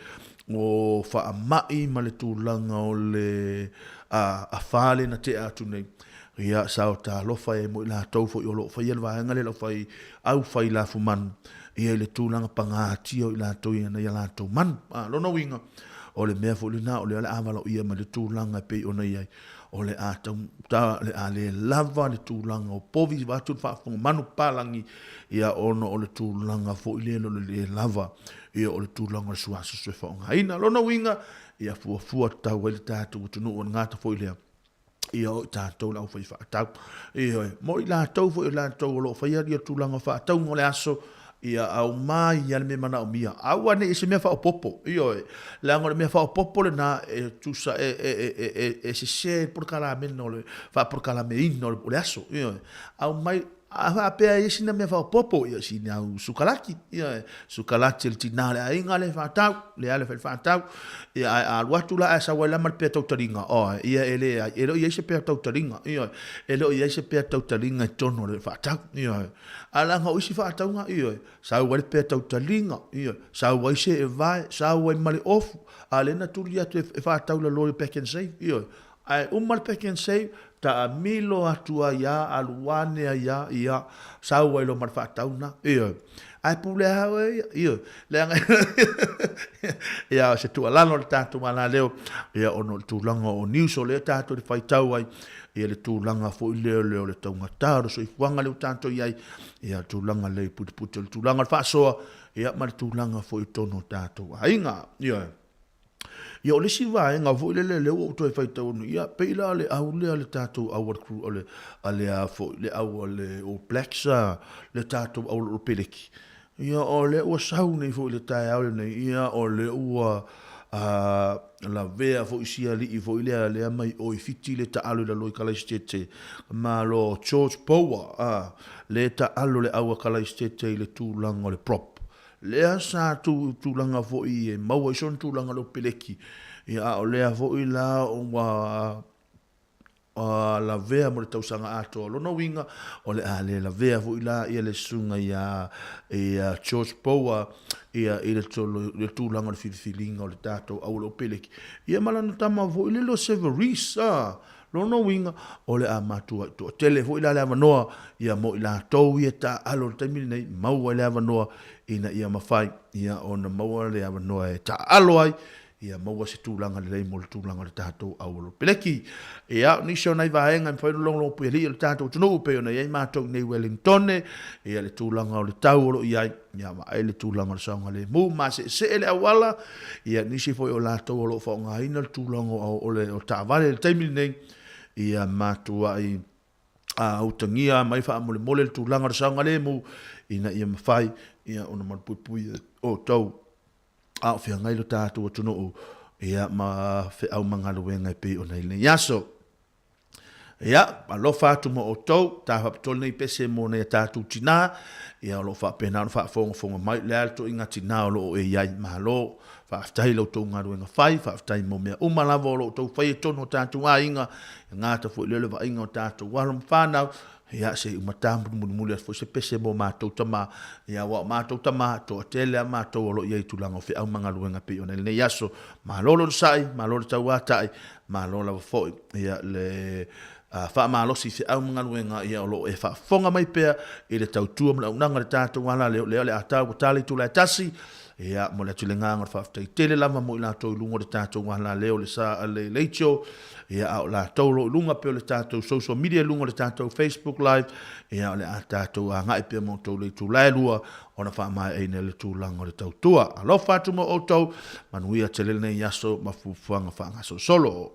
o wha mai ma le tūlanga o le, a whale na te atu nei, ia sao tā lofa e mo i lātou fwoi o lo, whai alwa hanga le lau whai, au whai la fuman, ia le tūlanga pangātia o i lātou ia na ia lātou man, lona winga, o le mea fulina o le ala amalo ia ma le tūlanga pe o nei ai o le ata le ale lava le tūlanga o povi watu whaafonga manu palangi ia ono o le tūlanga fo ile le lava ia o le tūlanga le suasu sue whaonga ina lona winga ia fuafua tau ele tātou tunu o ngata fo ilea ia o tātou lau whai whaatau ia mo i lātou fo i lātou o lo whai ia tūlanga whaatau ngole aso ia au mai ia me mana o mia au ane ese mea whao popo io le angole mea whao popo le na tusa se se por kala meno le fa por kala me ino le aso io au mai a pea ese na mea whao popo ia sine au sukalaki ia sukalaki le tinale a inga le whaatau le ale whaatau ia a watu la asa wai lama le pea tautaringa ia ele ia se pea tautaringa ia ele ia se pea tautaringa tono le whaatau ia alanga o isi whaatau nga ia sa wai pea tautaringa ia sa wai se e vai sa wai male ofu a lena turi atu e whaatau la lori pack and save ia ai umal pack and save ta milo atua ia aluane ia sa wai lo mar whaatau na ia ai pule hawe ia le anga ia se tu alano le tatu mana leo ia ono tūlanga o news o le tatu le whaitau ai ia le tūlanga fo i leo le taunga tāro so i fuanga leo tātou iai ia tūlanga le puti le tūlanga le whaasoa ia ma le tūlanga fo i tono tātou ainga ia ia o le siva e ngā fo i le leo o toi whaitau no ia peila le au le tātou au ale a fo le au le o Blacksa le tātou au le peleki ia o le ua sau nei fo i le tae au nei ia o le ua la vea fo isia li i fo i lea mai o i fiti le ta alu la loi kalaistete ma lo George Power le ta alu le aua kalaistete le tūlanga le prop lea sa tūlanga fo i e maua i son tūlanga lo peleki ia o lea fo i la o la vea mo le tausanga ato lona winga o le ale la vea fo i la ia le sunga ia George Power ia le tūlanga le whiwhilinga o le tātou au lo peleki ia malana tama fo i le lo Severis lona winga o le a matua to tele fo i la le avanoa ia mo i la tau ia ta alo le taimini nei maua le avanoa ina ia mawhai ia ona maua le avanoa e ta alo ai ia maua se tūlanga le leimo le tūlanga le tātou au lo peleki ia nisio nei vaenga me whainu longo pui li le tātou tunu upe ona iai mātou nei Wellington ia le tūlanga o le tau olo iai ia mai le tūlanga le saunga le mu ma se ele awala ia nisi foi o lātou olo whaunga ina le tūlanga o le o tāwale le taimini nei ia mātua i au tangia mai wha mole mole le tūlanga le saunga le mu ina ia mawhai ia ona marupui o tau au fia ngai lo tātou atuno o ia ma fe au mangalo wenga pe o nei le yaso ia ma lo fatu mo o tau ta haptol nei pese mo nei tātou tina ia lo fa pena fa fonga mai le alto inga tina lo e ia ma lo fa aftai lo to ngalo wenga fai fa aftai mo me o malavo lo to fai tono tātou a inga ngata fo le va inga tātou walum fana ia se umatambu mulu fo se pese mo mātou tama ia wa mātou tama to tele mātou lo ia tulanga fe au manga luenga pe ona le yaso malolo sai malolo tawata malolo fo ia le fa malo si fe au manga luenga ia lo e fa fonga mai pe i le tautua mo nanga le tātou wala le atau tali tu le tasi ia mo le tulenga ngor fa tele lama mo ila to lungo le tātou wala leo le sa le lecho ia au la tolo lunga pe le tātou social media lunga le tātou Facebook live ia le tātou a ngai pe mo to le tu lai lua ona fa mai e le tu langa le tautua alo fatu mo o tau manuia tele nei yaso mafufuanga fa ngaso solo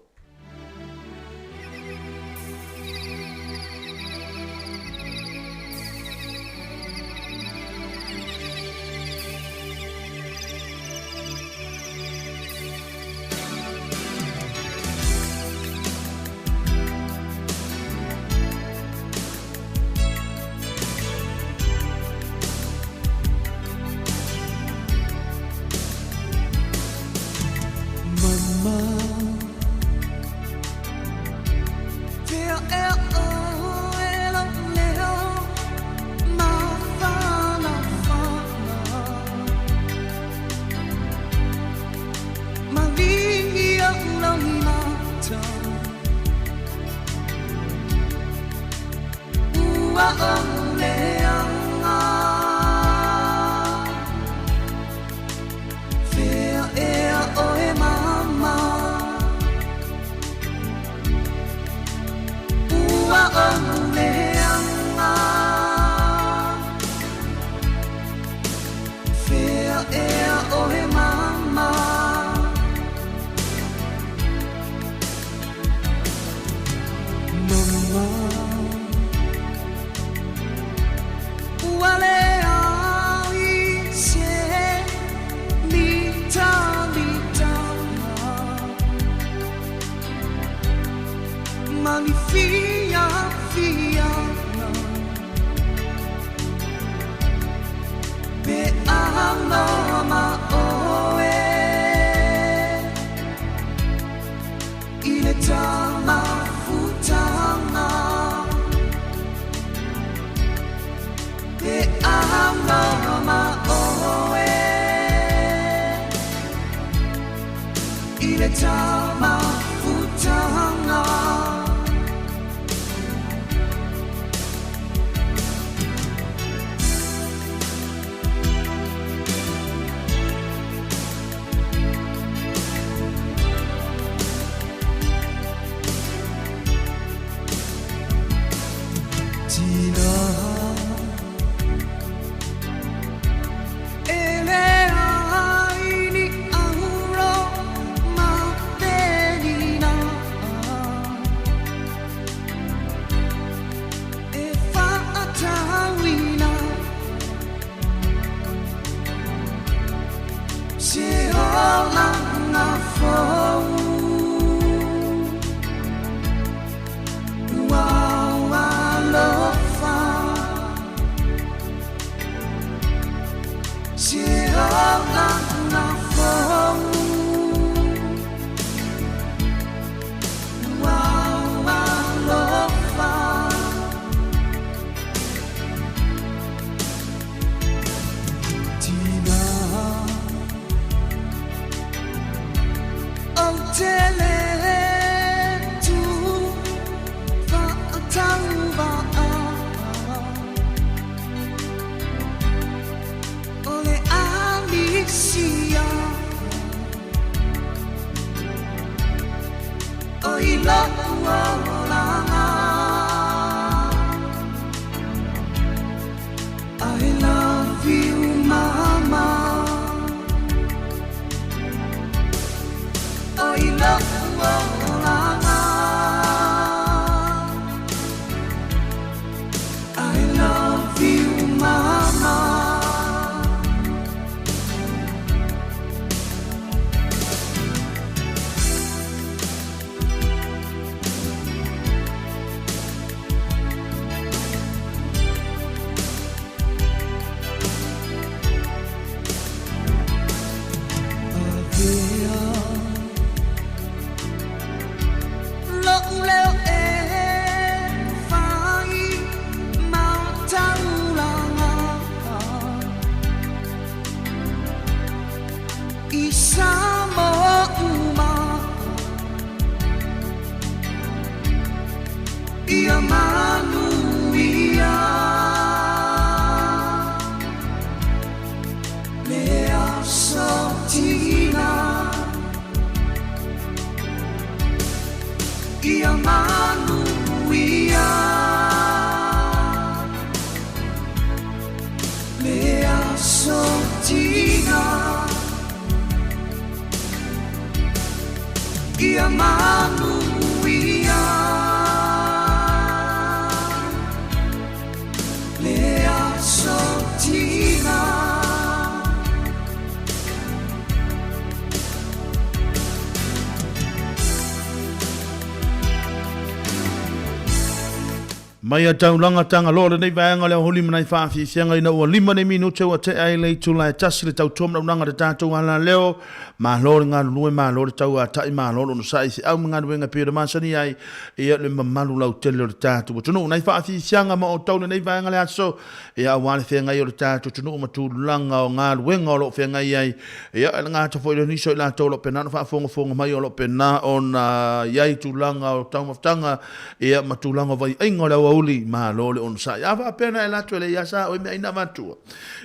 Mai a taulanga tanga lora nei vaenga leo holi manai whaafi sianga ina ua 5 minuto wa te ai lei tula e tasi le tau tom nanga te tātou ala leo ma lori ngā lue ma lori tau a tai ma lori no sai si au mga wenga pira masani ai ia le mamalu lau tele o le tātou tunu nei whaafi sianga ma o taule nei vaenga le aso ia awale whenga i o le tātou tunu ma tūlanga o ngā wenga o lo whenga i ai ia ngā tafo i le niso i la tau lo pena no whaafonga mai o lo pena o na iai tūlanga o tau maftanga ia ma tūlanga vai ainga leo oli ma lo le on sa ya va pena la tu le ya sa o me ina matua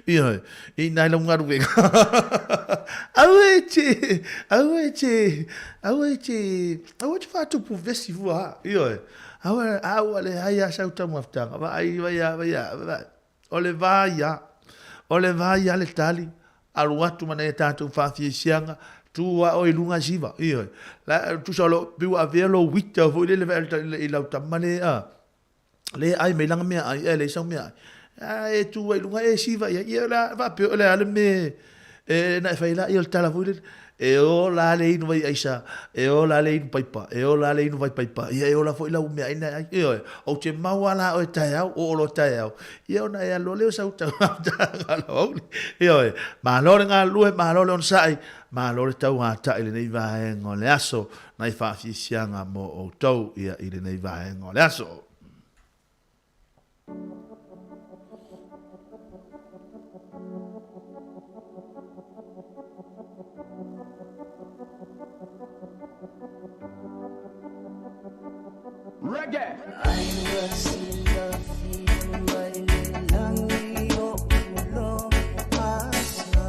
ia ina la ngaru ve awe fa tu pu vesi voa ia awe le haya sa uta mafta va ai va ole va le tali alu watu mana e tatu fa fiesianga tu o ilunga siva ia la tu solo piu avelo wita vo le la tamane a le ai me langa me ai le sang me ai tu ilunga e siva ia la va pe le ale me na fa ila il tala vo e o la le inu vai aisa e o la le inu paipa e o la le inu vai paipa ia e o la fo ila me ai na ia o te mawala o taiau o lo taiau ia na ia lo le sa uta ia ma lo nga lue ma lo on sai ma lo tau ha ta ile nei va ngo le aso na fa fi sianga mo o tau ia ile nei va ngo le aso Reggae. I was in love with my langi o ulo asa.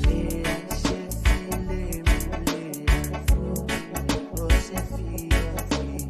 Lea se file lea fo o se fia fia.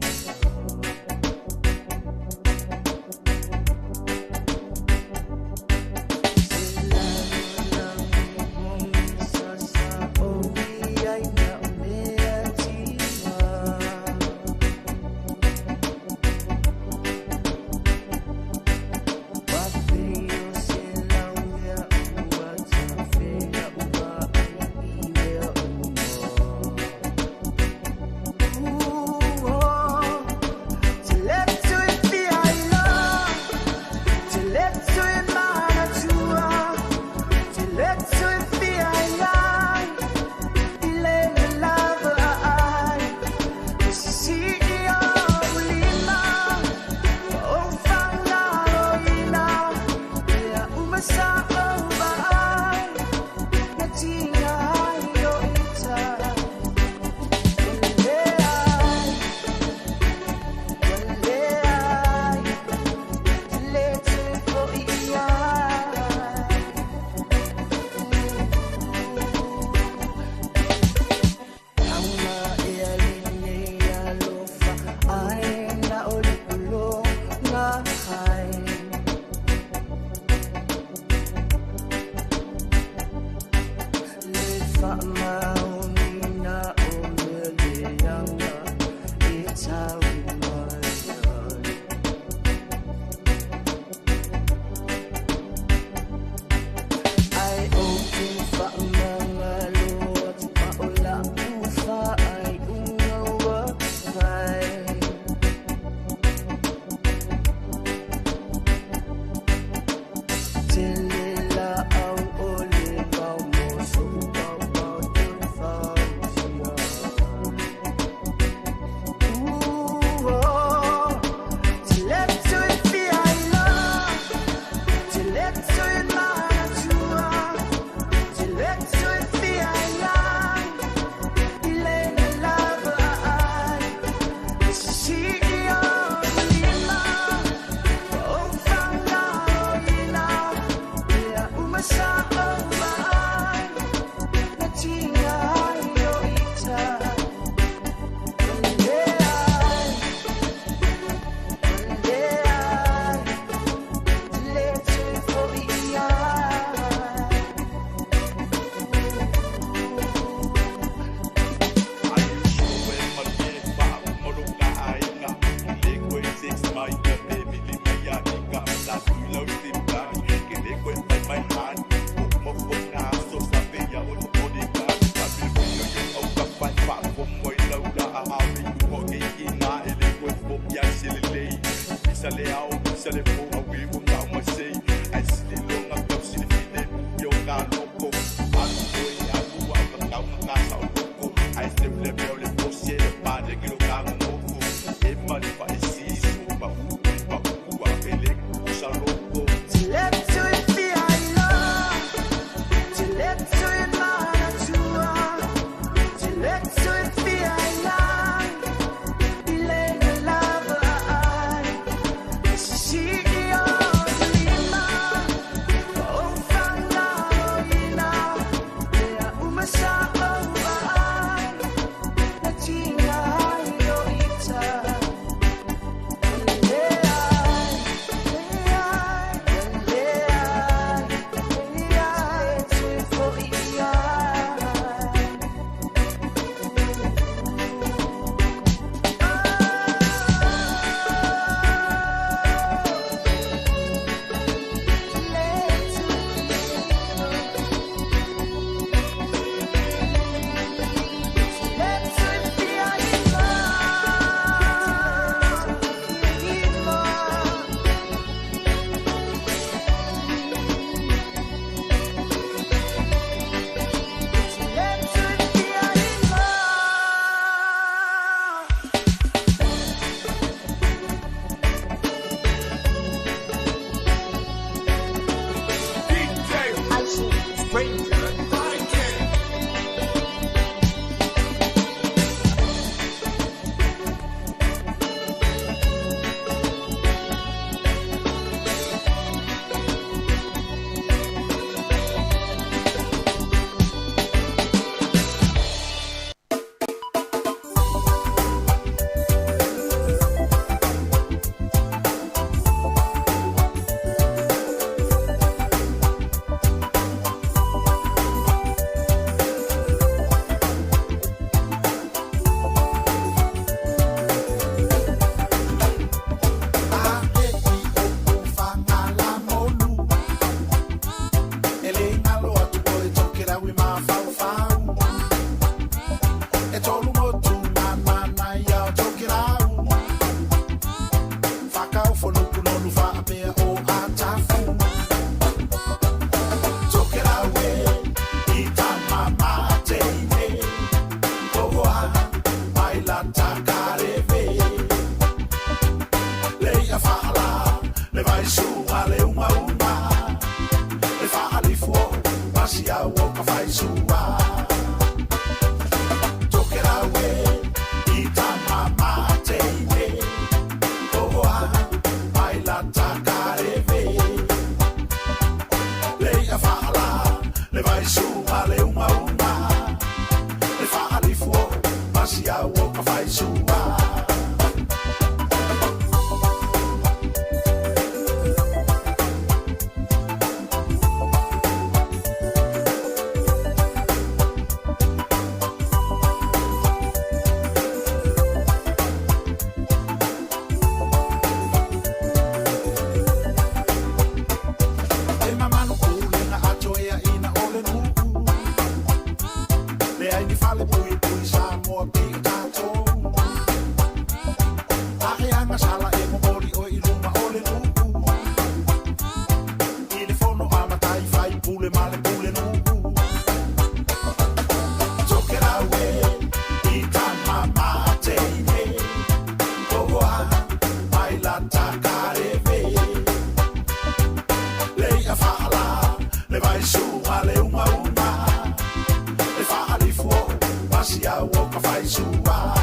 Pasi au o ka whai sua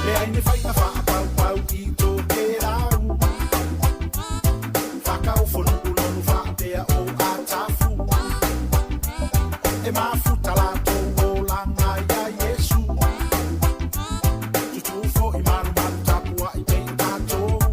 Le aine whai na wha pau pau i tō ke rau Whakau whonu ulonu wha pea o a tafu E mafuta la tō o langa ia Yesu Tutu fo i maru maru tapua i te tātou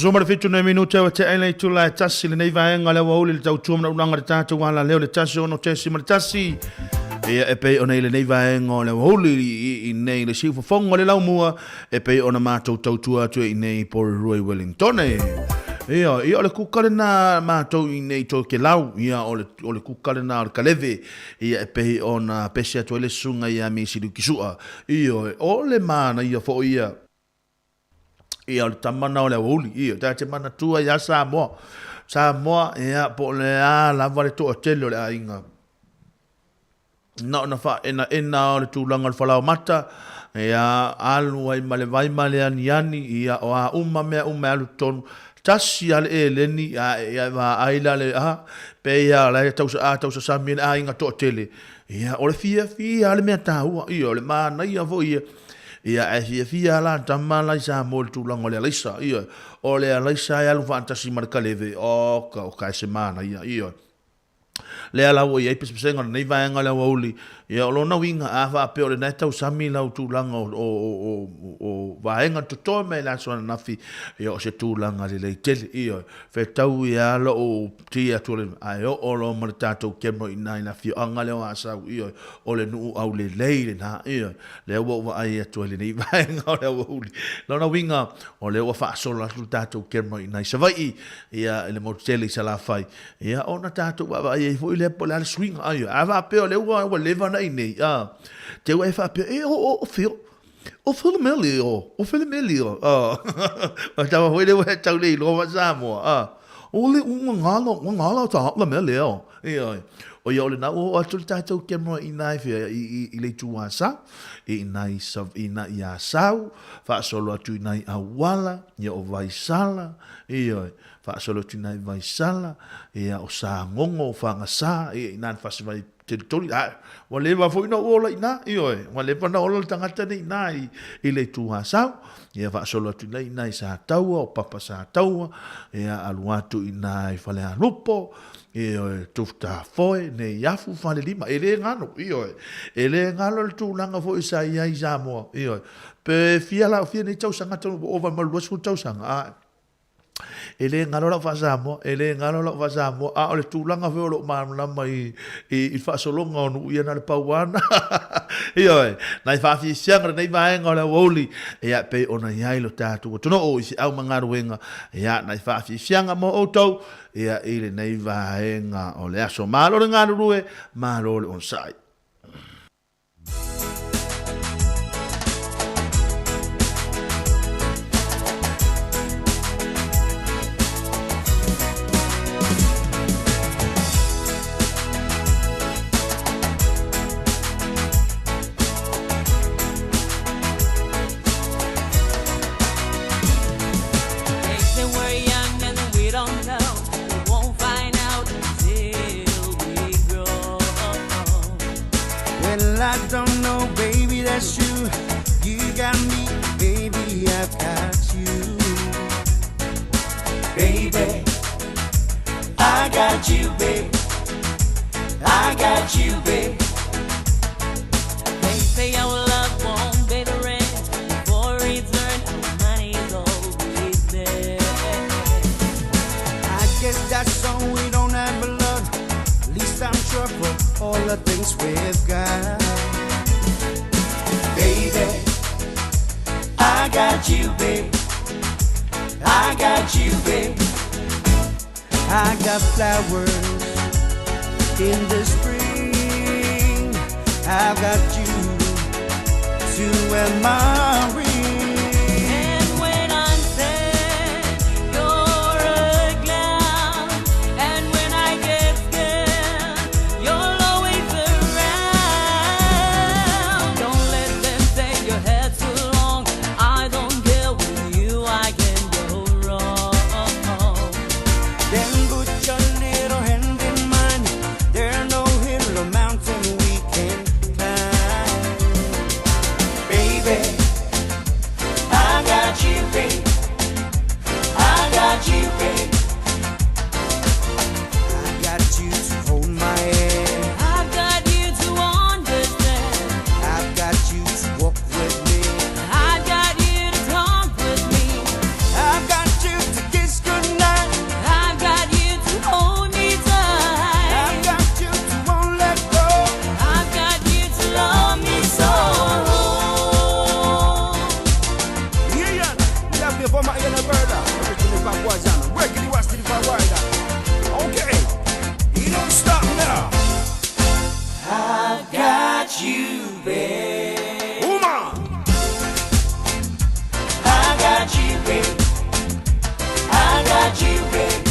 Zoma le fitu na minuta wa te aile tu la tasi le nei vaenga le wauli le tau tuama na unanga le tatu wala leo le tasi ono tesi ma le tasi e pe ona ile nei vaenga le wauli i nei le sifu fonga le laumua e pe ona mātou tau tua tu i nei Pori Rui Wellington ia le kukare na mātou i nei tō ke lau ia o le kukare na o le kaleve ia e pe ona pese atu ele sunga ia mi sidu kisua ia o le mana ia fo ia ia le tamana o le auli ia te mana tua ia Samoa ia po le a lava le toa tele o le ainga na fa ena o le tūlanga le whalao mata ia alu ai male vai male ani ia o a mea alu tonu tasi ale e leni ia va aila le pe ia la tausa sami a inga toa tele ia o le fia ale mea tāua ia o le mana ia vo ia ia e fia la tamala isa mol tu lango le lisa ia o le lisa ia lu fantasi markaleve o ka semana ia le ala wo ia pesenga nei vaenga le woli ia lo na winga a va pe o le neta u sami la tu lango o vaenga to to me la so na fi ia se tu langa le tel ia fe tau ia lo o tia tu le ai o lo martato ke mo ina na fi anga le asa ia o le nu au le leile na ia le wo va ai tu le nei vaenga le woli lo na winga o le wa fa so la tato ke mo ina se vai ia le mo tele sala fai ia ona tato va ai foi le po la swing ai ava pe le wa leva na nei te wa fa pe o feel melio o tava foi le wa tau le lo wa Samoa o le ngalo ta la melio o yo le na o atu tato ke mo ina i le tuasa ina ia sau fa solo atu ina awala ia o vai sala fa solo tu nai vai sala o sa ngongo fa ngasa ina fa se vai te tori wa le va foi no ola ina wa le pa na ola tangata ni nai i le tuasa fa solo tu nai sa taua o papa sa taua aluatu ina fa le lupo tufta foi ne yafu fale lima ele ngano ele ngalo le tūlanga foi sa ia i Samoa pe fia ni tau sanga tau o va malu su tau sanga ele ngalo la fasamo ele ngalo la fasamo a ole tulanga fe lo ma mai I fasolonga no ia na le pauana io na fa fi sianga nei vai ngola woli ia pe ona ia lo tatu to no o si au manga ruenga ia na fa fi sianga mo auto ia ile nei vai nga ole aso malo nga rue malo on sai I don't know, baby, that's you. You got me, baby, I've got you. Baby, I got you, babe. I got you, babe. They say our love won't be the rent. For return, our money's always there. I guess that's all we don't have love. At least I'm sure for all the things we've got. Baby, I got you, babe. I got you, babe. I got flowers in the spring. I've got you to wear my ring. And when I'm sad, you're a clown. And when I get scared, you're always around. Don't let them say your hair's too long. I don't care with you, I can go wrong. Then put your little hand in mine. There's no hill or mountain we can climb. Baby, I got you, babe. I got you, babe. I got you to hold my hand. I've got you to understand. I've got you to walk with me. I've got you to talk with me. I've got you to kiss goodnight. I've got you to hold me tight. I've got you to won't let go. I've got you to love me so. Yeah, yeah, before my inner brother. Originally back was on. Regularly was to the wider. Okay, you don't stop now. I've got you, babe. Woman, I got you, babe. I got you, babe.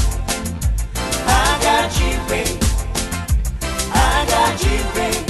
I got you, babe. I got you, babe.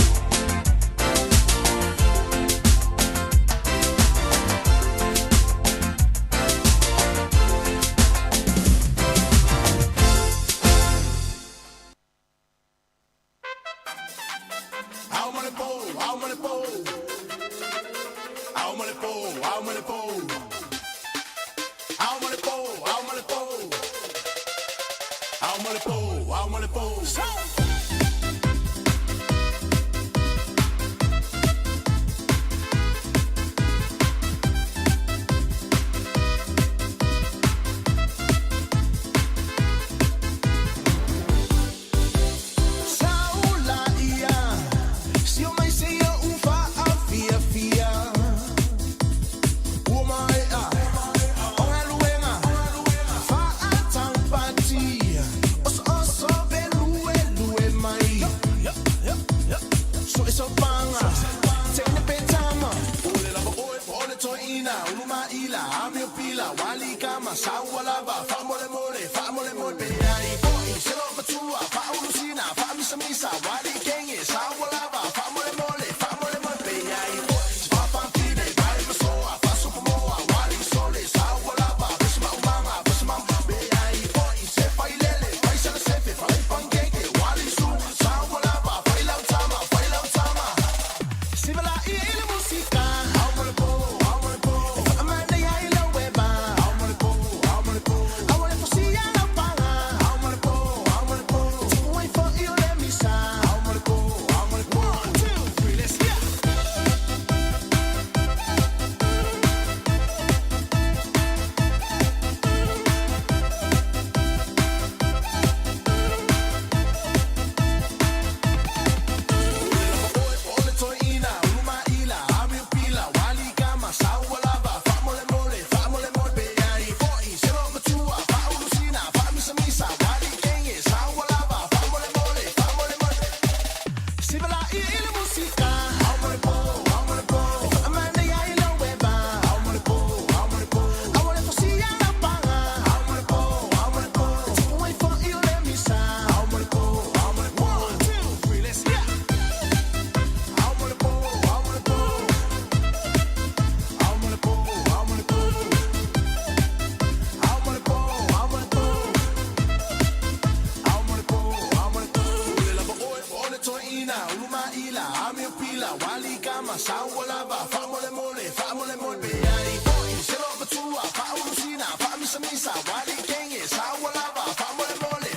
pila wali kama sawa lava fa mole mole be ai boy se lo batua fa usina fa misa misa wali kenge sawa lava fa mole mole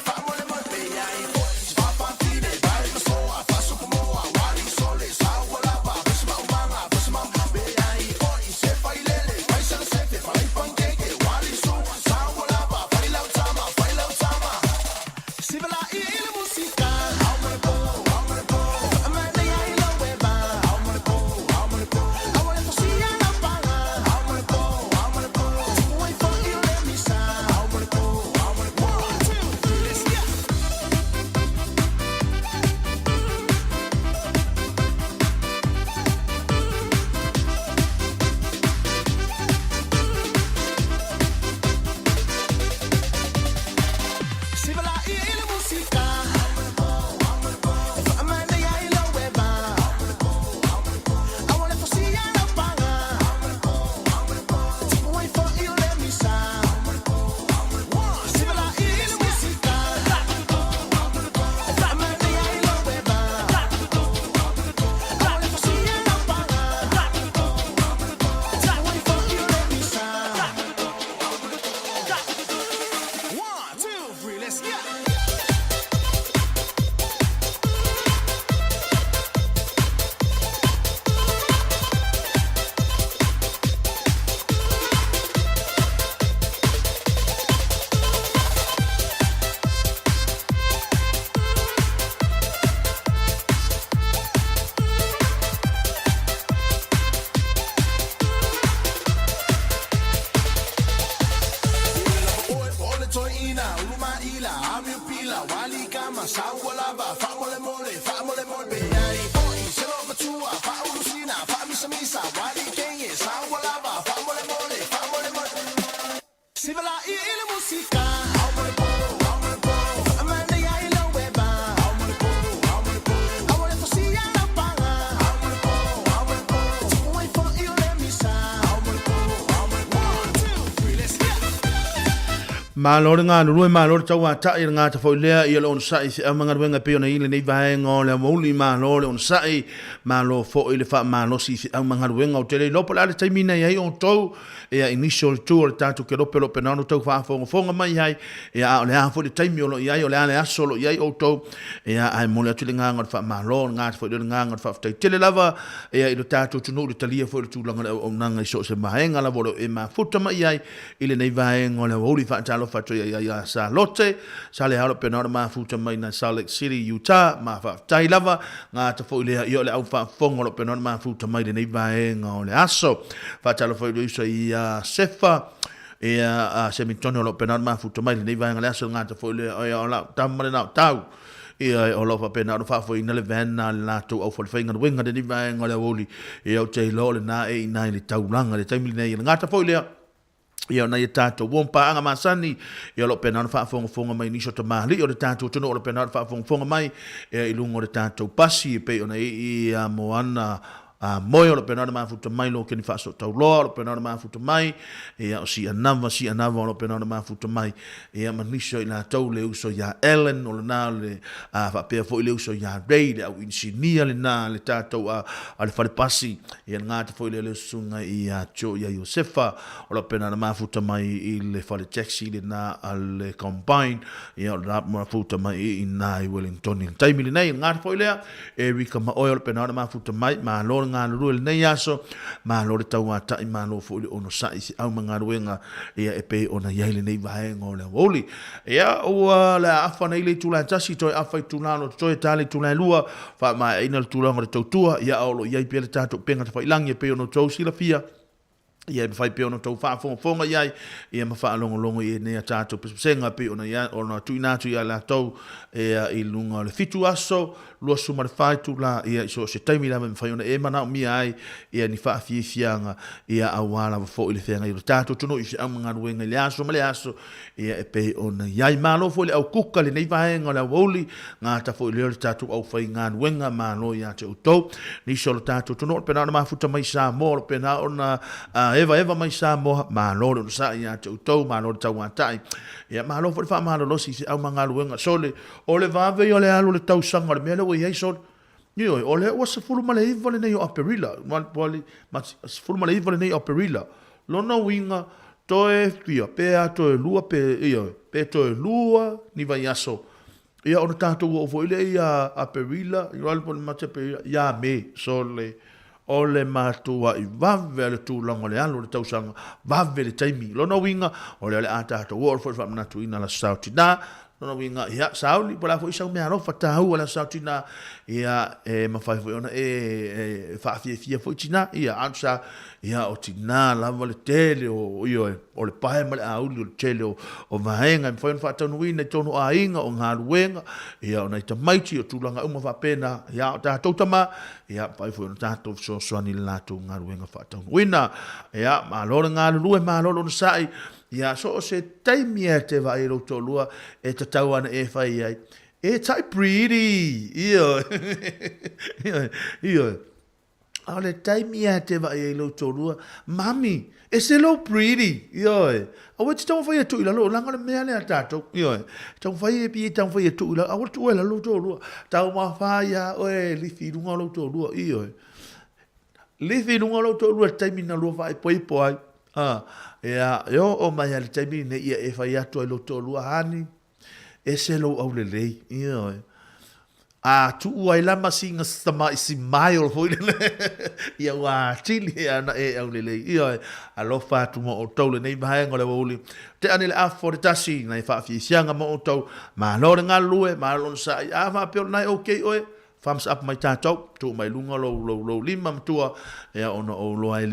be ai boy fa fa tire vai so fa so como wali sole sawa lava bisma umanga bisma be ai boy se fa ilele vai se fe fa i pancake wali so sawa lava fa lau tama sibala ile musica Malor nga lulu malor tawa ta ir nga ta foilea i on sai se amanga wenga pe ona ile nei vai ngole moli malor on sai malo fo ile fa malo si amanga wenga o tele lopo la taimina ia on to e initial tour tanto ke lopo penano to fa fonga mai ai e a le fo de taimi o ia o le ale asolo ia o to e ai mole tele nga nga fa malo nga fo de nga fa tele lava e i do tato tunu de talia fo tu langa o nanga so se mai nga la volo e ma futa mai ai ile nei vai ngole oli fa talo fatu ya sa lote sa le halo penora ma futa mai na Salt Lake City Utah ma fa tai lava nga ta fo le yo le au fa fongo lo penora ma futa mai de nei vai nga le aso fa talo fo le so ya sefa e a semitono lo penora ma futa mai de nei vai nga le aso nga ta fo le o la tamare na tau e o lo fa pena no fa fo ina le van na la to o fo finga winga de nei vai nga le oli e o te lo le na e na le tau langa le taimi nei nga ta fo le ia na ia tātou wompa anga masani ia lo pena fa fonga mai niso te mali o le tātou tono o le pena fa fonga mai e ilungo le tātou pasi pe ona i moana moi o le pena ma futa mai lo ke ni fa so tau lo pena ma futa mai e o si anava o le pena ma futa mai e maniso ina tau le uso ya Ellen o le na le fa pe fo le uso ya Ray au insinia le na le tātou a le fa le pasi e nga te fo le sunga i a cho ya Josefa o le pena ma futa mai i le fa le taxi le na al combine e o le ma futa mai i na i Wellington in time le nei nga te fo le e rika ma o le pena ma futa mai ma lo nga rule nei aso ma lo le tau ata i ma lo fo le ono sai si au manga ruenga ia e pe ona ia le nei vai ngole woli ia o la afa nei le tula tasi toi afa i tula no toi tale tula lua fa ma ina tula ngore tautua ia o lo ia i pe le tatu penga fa ilangi pe ono tau sila fia ia me fai pe ono tau fa fonga ia ma fa longo i ne tatu senga pe ona ia ona tuina tu ia la tau e i lunga le fitu aso lo suma fai tu la ia so se taimi la me fai ona e mana mi ai ia ni fa fianga ia awala fo ile fenga i tatu tu no i amanga ruenga le aso ia e pe ona ia malo fo le au kuka le nei vai ngola woli nga ta fo le tatu au fai nga ruenga malo ia te uto ni so tatu tu no pe na ma futa mai sa mo pe na ona eva mai sa mo malo no sa ia te uto malo tau atai ia malo fo fa malo lo si au manga ruenga sole o le vave o le alu le tau sanga le mele o ia so Io ole o se fulu male i vale nei operilla, man poli ma fulu male i vale nei operilla. Lona winga toe pia pe to lua pe io pe to lua ni vai aso. Ia ona tātou o fo ile ia aperilla, i wale poni mate pe ia me sole ole matua i vave le tūlanga le alo le tausanga vave le taimi. Lona winga ole ale a tātou o fo whamnatu ina la sautina. Lona winga ia sauli pola fo isa mea rofa tāhu ala sautina ia mawhai fo ona whaafia fo itina ia ansa ia o tina lava le tele o le pahe male auli o le tele o vahenga i whain whaatanuina i tono a inga o ngā ruenga ia o nei tamaiti o tūlanga uma whapena ia o tātou tama ia pai fo ona tātou so soani le lātou ngā ruenga whaatanuina ia maalore ngā lulue maalore na sai ia so o se taimi e te vai ro tolua e te tau ana e whai ai e tai pretty ia a le taimi e te vai ro tolua mami e se lo pretty ia a wati tau whai atu ila lo langa le mea le atato ia tau whai e pi tau whai atu ila a watu ela lo tolua tau ma whai a oe lifi runga lo tolua ia lifi runga lo tolua taimi na lo whai poi poi ia yo o mai al taimi ne ia e fai atu ai lo tolua hani e se lo au le lei ia a tu ai la masinga stama isi mai o foi ia wa chili ana e au le lei ia a lo fa tu mo o tole nei mai ngole woli te ani le a for tasi nei fa fi sianga mo o tau ma lo nga lue ma lo sa a va pe nai okay oe thumbs up mai tātou, tō mai lunga lo lima matua, ea ona o loa ai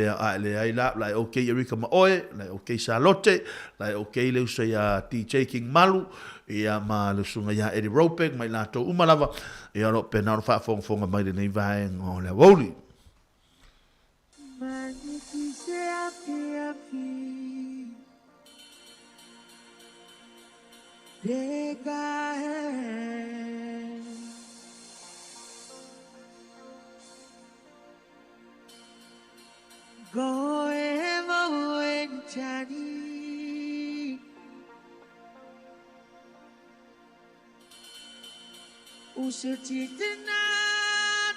ai la, lai okay Erika Maoe, lai okay Charlotte, lai okay leu sa ia DJ King Malu, ia ma le sunga ia Eddie Ropek, mai la tō umalava, ea lo pena o whaafonga mai le nei vai ngō le woli. Goemo en chani usutitna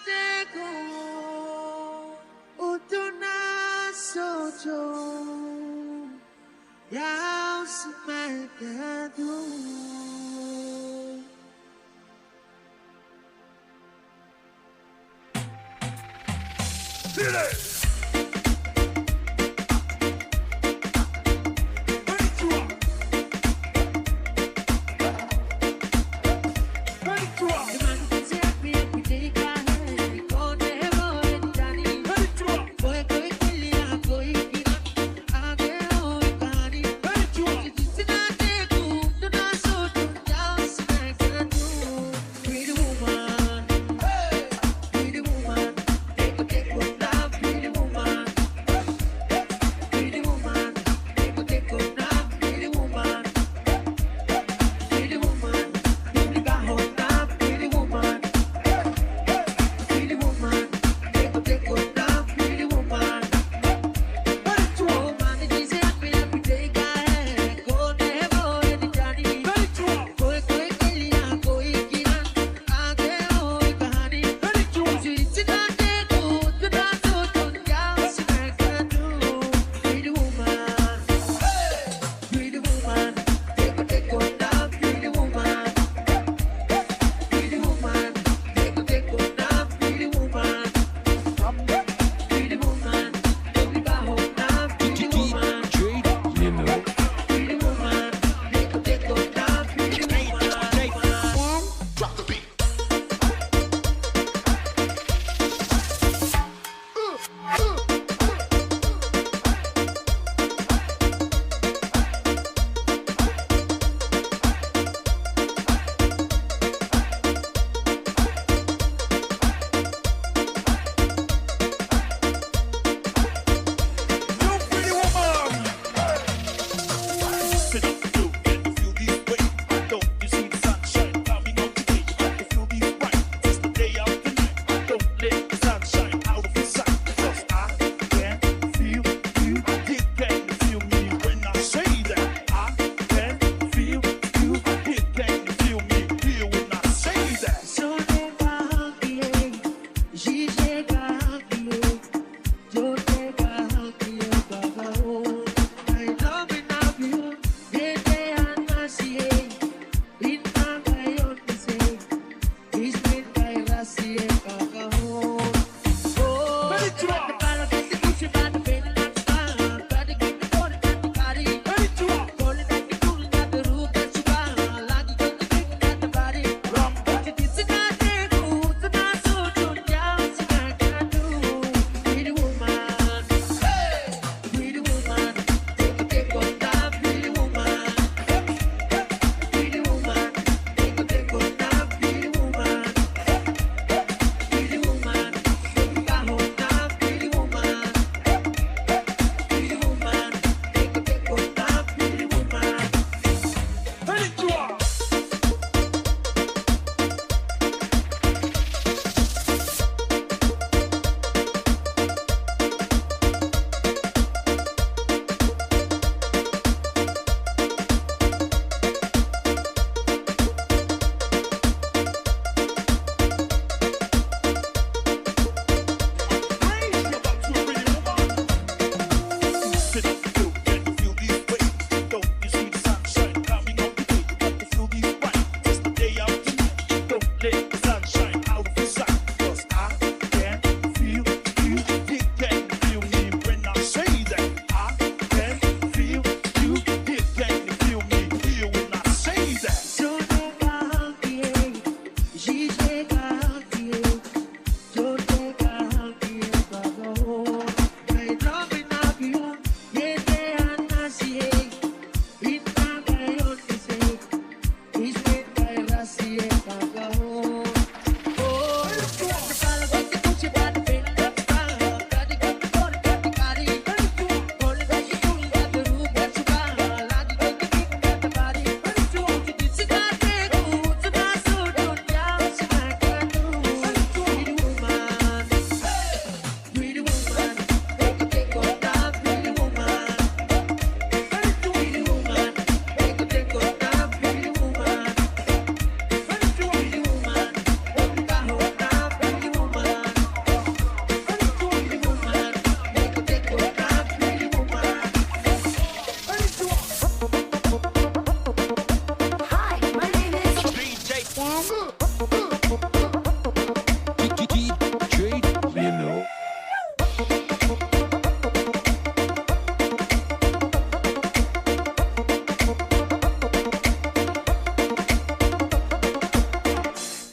deko utona sojo yao smakadu Pretty woman,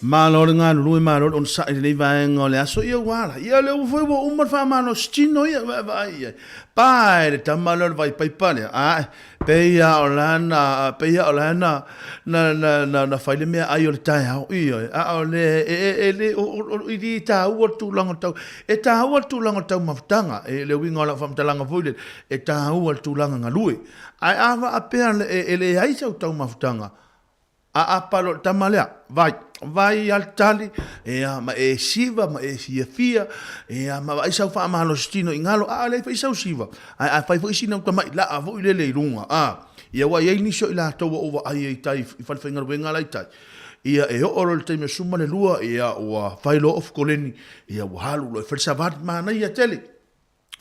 Malo nga lu malo on sa le va ngole aso ia wala ia le foi wo umar fa mano stino ia vai pai ta malo vai pai pale a peia olana na faile me ai o tai au ia a ole ele o di ta o tu longo tau e ta o tu longo tau maftanga e le winga la fam talanga foi e ta o tu longa ngalui ai ava a pe ele ai sa tau maftanga a palo tamalea vai al tali e ma e siva ma e fia e ma vai sa fa ma lo stino ingalo a le fa sa siva a fa foi sino ka mai la a vo le runga a ia wa ia ni so ila to o ai tai fa fa ngal wenga lai tai ia e o ro te me suma le lua ia o failo of koleni ia wa halu lo fa sa vat ma na ia tele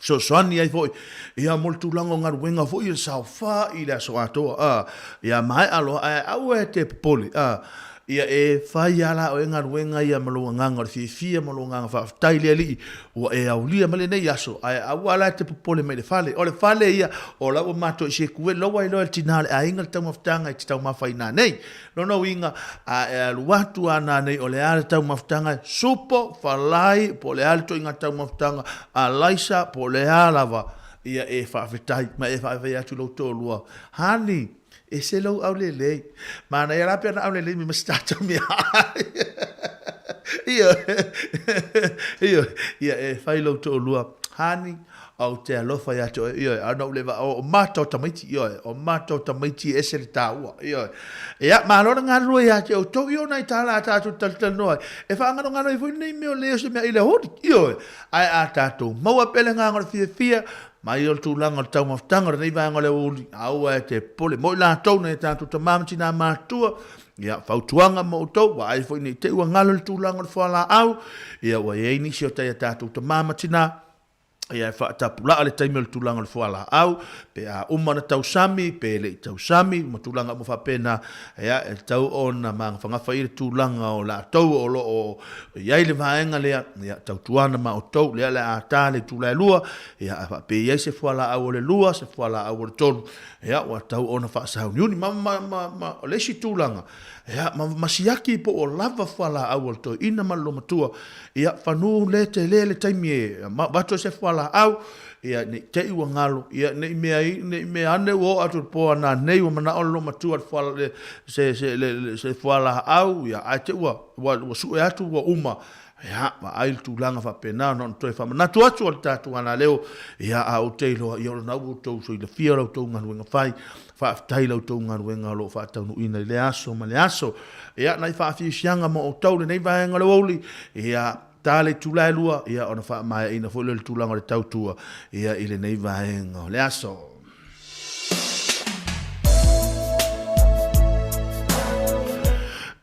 so soani ai foi ia moltu lango ngar wenga foi sa fa ila so ato a ia mai alo a o te poli a ia e fai ala o ngar wenga ia malo nganga fia malo nganga fa taile ali o e au lia male nei aso a wala te pole me le fale o le fale ia o la o mato se ku lo wai lo tinale a inga tau maftanga te tau mafaina nei no inga a luatu ana nei o le ala tau maftanga supo falai po le alto inga tau maftanga a laisa po le alava ia e fa fetai ma e fa ia tu lo to lua hani e se lo au le ma na era per au le mi stato mi io e fai lo to lua hani au te alofa ya to io no le va o mato tamiti io o mato tamiti e se ta io ya ma lo nga lu ya te o to io na tala ta tu tal no e fa nga nga no fu nei me o le se me ile hot io ai ata to mo apela nga nga fia mai o tu langa tau maftanga nei va ngole uli au te pole mo la tau nei tantu te mamtina matua ia fautuanga mo to wa ai foi nei te ngalo tu langa fa la au ia wa ye ni sio te tatu te mamatina ia whaatapula le taimi o le tūlanga le fuala au, pe a umana tausami, pe le tausami, ma tūlanga mo whapena, ia e tau o na mga whangafa i le tūlanga o la tau o lo o iai le vaenga lea, ia tau tuana ma o tau, lea le a tā le tūlai lua, ia a pe iai se fuala au o le lua, se fuala au o le tonu, ia wa tau o na whaasahau niuni, ma o lesi tūlanga, ia masiaki po o lava fuala au o le toi, ina malo matua, ia whanu le te le taimi e, wato se fuala au ia ne te iwa ngalo ia ne me ane o atu po ana nei o mana olo matua fala se fala au ia ai te wa su e atu wa uma ia ma ai tu langa fa pena no to fa na tu atu al tatu ana leo ia a o te lo ia na u to so ile fia lo to nganu nga fai fa tai lo to nganu nga lo fa tau no ina le aso ma le aso ia na fa fi sianga mo o tau le nei va nga lo oli ia tale tulai lua ia ona fa mai ina fo le tulanga le tautua ia ile nei vaenga le aso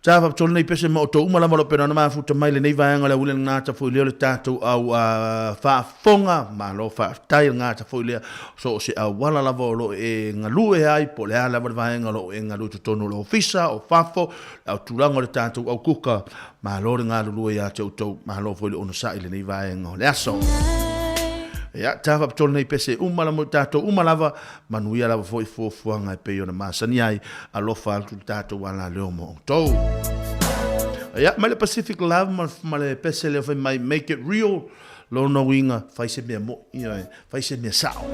Tava tol nei pese mo to umala mo pena na futa mai le nei vaenga le ulen ngata fo le tatu au fa fonga ma lo fa tai ngata fo le so se a wala la volo e ngalu e ai po le ala vaenga lo e ngalu tonu lo ofisa o fafo au tulanga le tatu au kuka ma lo ngalu lu ya to ma lo fo le ono sa ile nei vaenga le aso ya tava tol nei pese umala mo tatu umalava manuia la fo fuanga e pe ona masani ai a lo fa tu tatu wala le mo to ya male Pacific Love male pese le fai mai make it real lo no winga fai se me mo fai se me sao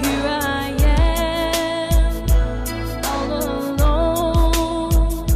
Here I am, all alone.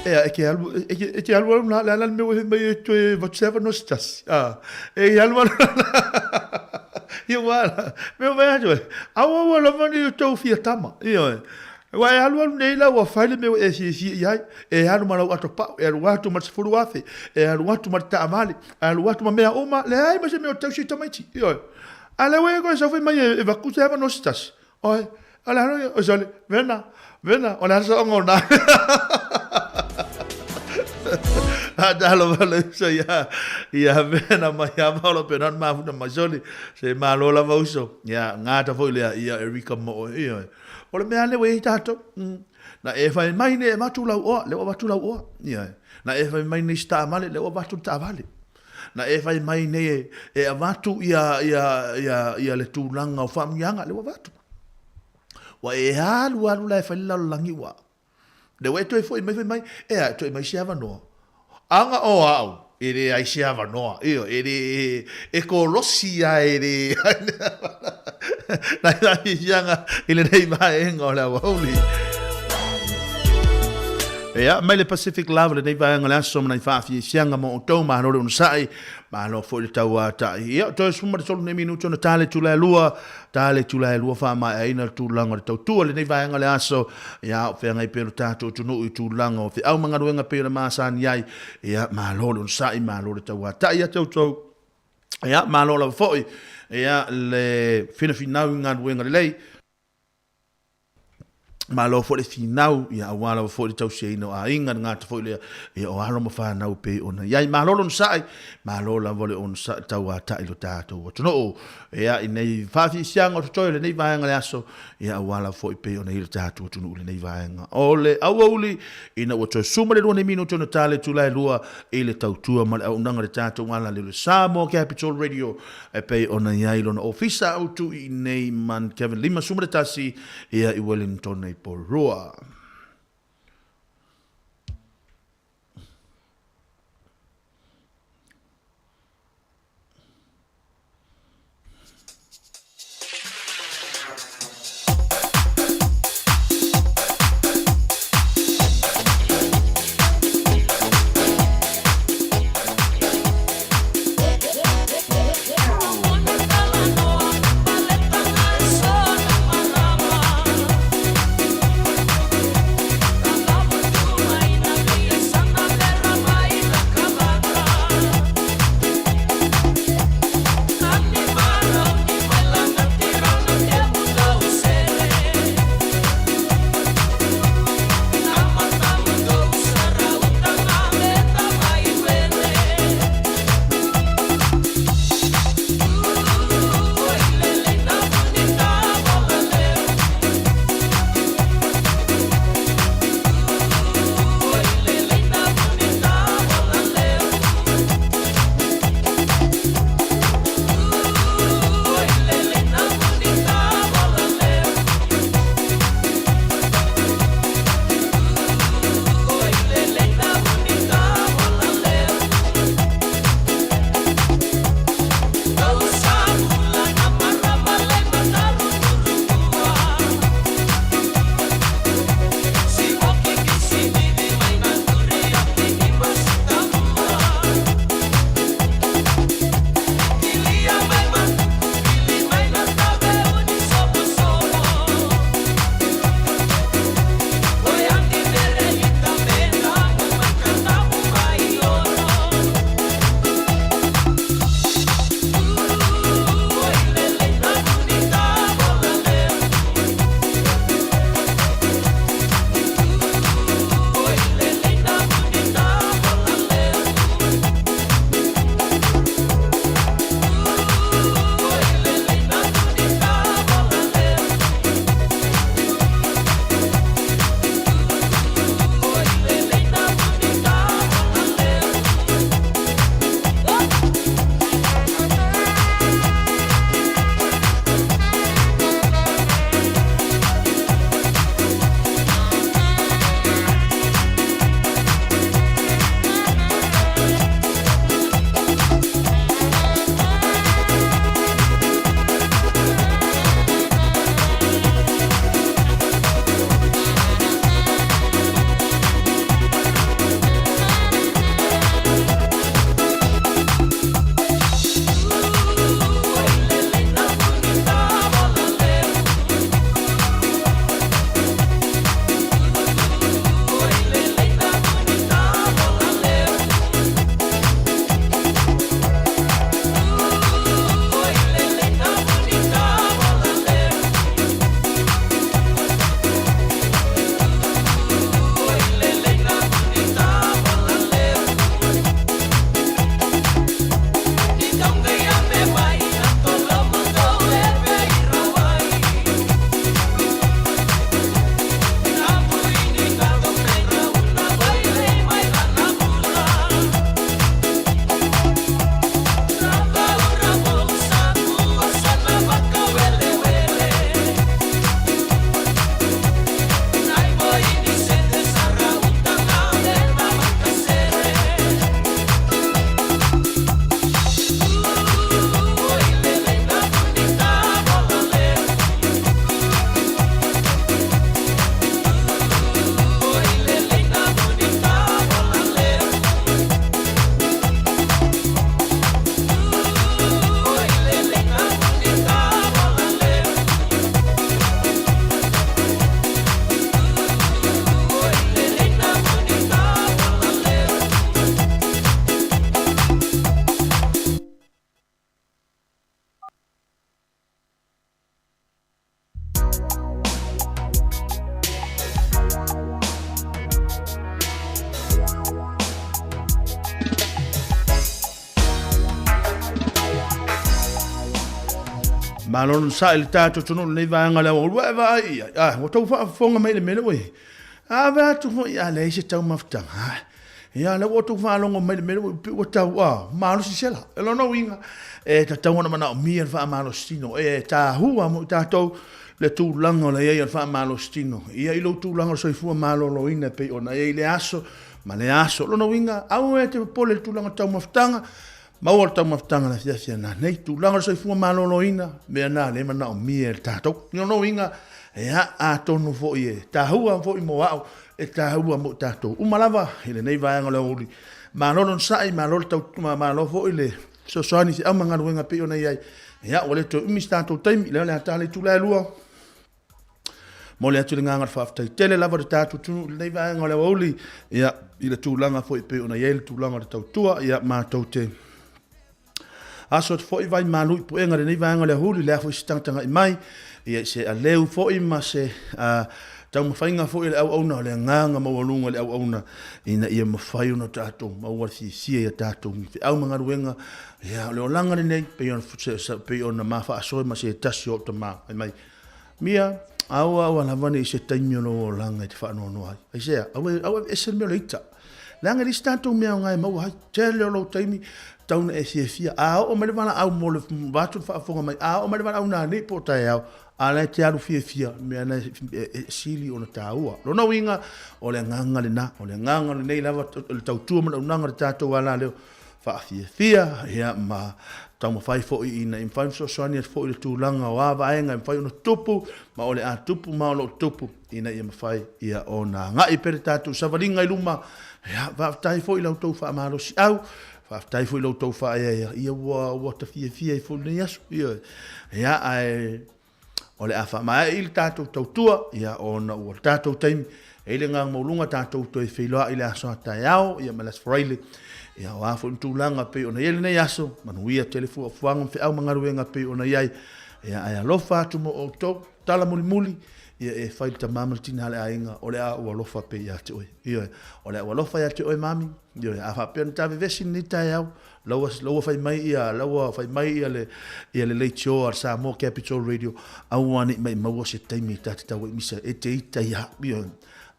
e ke alwa la me me to whatever no stas e alwa io wala me vai jo awa la mani to fia tama io wa alwa nei la wa file me e si ya e halu mara ato pa e watu mat furu afe e watu mat tamali e watu ma me oma le ai ma se me to si tamaiti io ale we go so mai e va kusa no stas oi ala no o sole vena ona so ngona Adalo vale so ya vena ma ya malo penan ma funa masoli se malo la vauso ya ngata foi le ya Erika mo io o le meale we tato na e fai mai ne matula o le matula o ya na e fai mai ne sta male le matula ta vale na e fai mai ne e avatu ya le tulanga o famianga le avatu wa e halu la fai la langi wa de we to foi mai e to mai sia no anga o au ere ai sia no io ere e colosia ere na yanga ile nei vai ngola woli ya mai le Pacific Love le nei vai ngola so mai fa fi sianga mo to ma no un sai ma no fo le tawa ta ya to suma so ne minuto na tale tu la lua fa ma ai na tu langa to tu le nei vai ngola so ya fe ngai pe tato tu no tu langa fe au manga wenga pe ma san yai ya ma lo un sai ma lo le tawa ta ya to ya ma lo la fo ya le fina ngan wenga le ma lo fo le finau ya wala fo le tau sei no a inga nga fo le ya o halo mo fa na pe ona ya ma lo on sai ma lo la vole on sa tau ata ilo tato o no ya nei fa fi siang o to le nei va nga aso ya wala fo pe ona ilo tato o no le nei va nga ole awuli ina o to suma le one minuto no tale tu la lua ile tau tua ma o nanga le tato wala le Samo Capital Radio e pe ona ya ilo no ofisa o tu nei man Kevin Lima suma le tasi ya i Wellington por roa. malon sa il tato tunu nei vanga la o va ia o tau fa fonga mai le mele we va tu ia le se tau mafta ia le o tu fa longo mai le mele o tau wa malo si sela e lo no winga e ta tau na mana mi fa malo stino e ta hua mo ta tau le tu lango le ia fa malo stino ia i lo tu lango so fu malo lo ina pe ona ia le aso ma le aso lo no winga au e te pole tu lango tau maftanga ma o tau maftanga na fia na nei tu lango so fu malo lo ina me na le mana mi e ta tau no winga e a tonu fo ie ta hua fo i mo au e ta hua mo ta tau umalava ile nei vai ngole uli ma no sai ma lo tau ma lo fo ile so soani si amanga wenga pe ona ia ia ole to mi sta to time ile le ta le tu la lua mo le atu nganga fa afta tele lava de tatu tu nei vai ngole uli ia ile tu langa fo pe ona ia tu langa de tau tua ia ma tau te aso fo i vai malu po enga nei vai ngole uli le fo stanga mai ia se a leu fo i ma se tau mawhainga fo i le au auna le nganga mawalunga le au auna ina ia mawhai una tātou maua si ia tātou fi au mga ruenga ia leo langa nei pe ona mawha asoe ma se tasi o ta mai mia au alavane i se taimi o langa i te whaanoa noa ai sea au e se mea leita langa li tātou mea ngai mau hai te leo lo taimi tauna e fia o mele wana au mo le watu whaafonga mai o mele wana au nā ne po tai au ala te alu fia me ana sili ona taua lo no winga o le nganga le na o le nganga le nei lava le tautua ma unanga le tatou ala leo fa fia ia ma tau ma fai fo ina in fai so soani fo le tulanga wa va enga in fai no tupu ma o le a tupu ma o lo tupu ina ia ma fai ia ona ngai per tatou savalinga i luma ia va tai fo i lo tau fa ma lo si au fa tai fo i lo tau fa ia wa ta fia fo le yasu ia ai o le afa mai il tatou tautua ia ona o tatou taimi e le ngang maulunga tatou toi whailoa i le aso ataiao ia malas fraile ia o afo ntulanga pe ona iele nei aso manuia telefua fuanga mfe au mangaruenga pe ona iai ia ai alofa atu mo o tau tala muli ia e whaile ta mamal tina le ainga o le a ua lofa pe ia te oi ia o le a ua lofa ia te oi mami ia afa pe ona tawe vesi ni taiao lawa fai mai ia le late show ar Samoa Capital Radio au ane mai maua se taimi tata tawa misa e te ita ia bio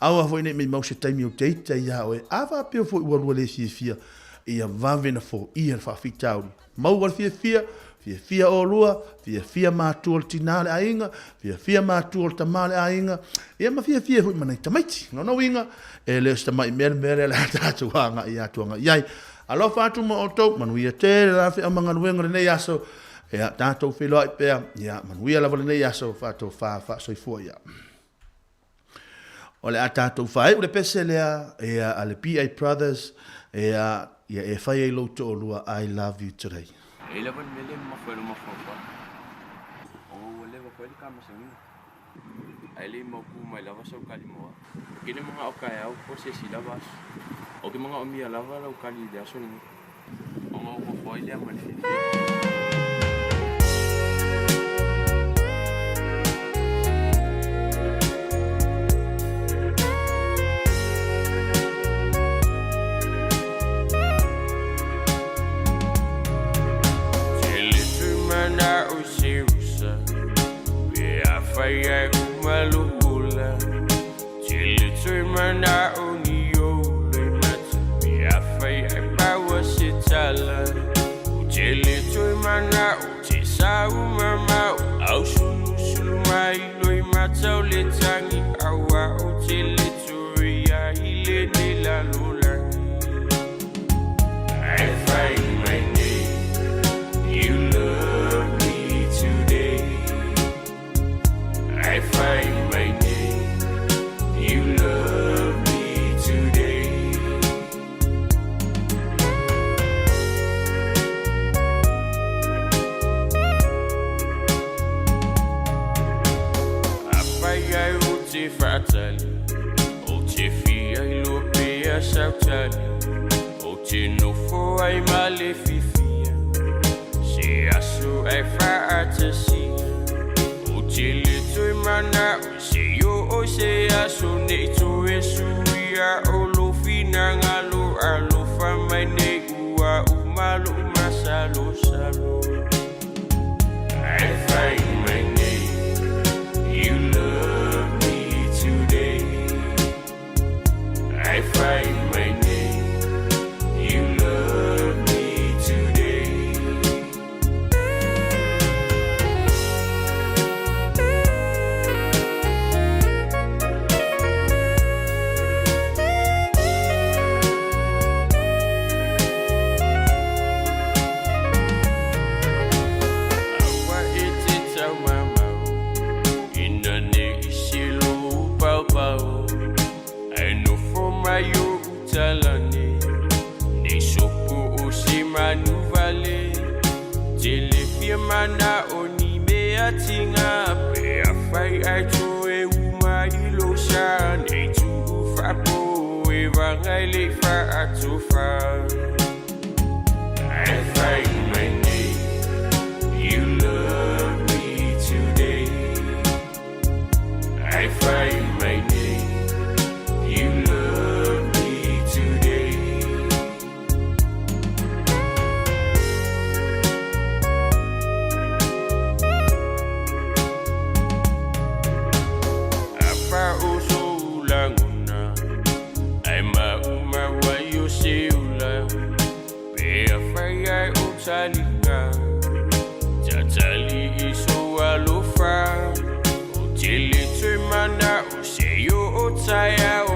au a foi ne mai mau se taimi o te ita ia oe awa pio foi ua le fia ia vavena fo ia fa fitauri mau wal fia o lua fia mātua le tinale ainga fia mātua le tamale ainga ia ma fia hui manai tamaiti no winga e le stamai mere le tatu hanga ia tuanga iai alo fatu mo oto manuia te la fi amanga nuenga nei aso ia tatou filo ai pe ia manuia la nei aso fatu fa soifua ia ole atatou fai o le pese le ia ale PA Brothers ia e fai ai loto lua I love you today ele van mele ma foi uma fofa o leva foi kama sami ele mo ku mai lava so kalimo kini mga okay au po se sila bas o ke mga omia lava la ukali de aso ni o mo foi le man na usirusa bia faya umalula chili mana unio le mat bia faya bawa sitala chili mana utisa mama au sulu mai lo mata le tangi awa chili turia ile ni la lula I find my name you love me today I find my name you love me today Apaya uti fatali uti fia ilopia sautali uti no fo ai malefifia se asu ai faatasi uti tu mana se yo o se asu ne tu esuia olofina ngalo alo fama ne ua umalu masalo salo I find talane ne sopo o se manuvale tele firmana oni me atinga pe afai ai to e uma ilosa ne tu fapo e vangai le fa atofa I find my name you love me today I find my name you love me today apa oso languna ai ma uma wa yo seula pe afai ai o talinga tatali iso alofa o tele te mana o se yo o taya o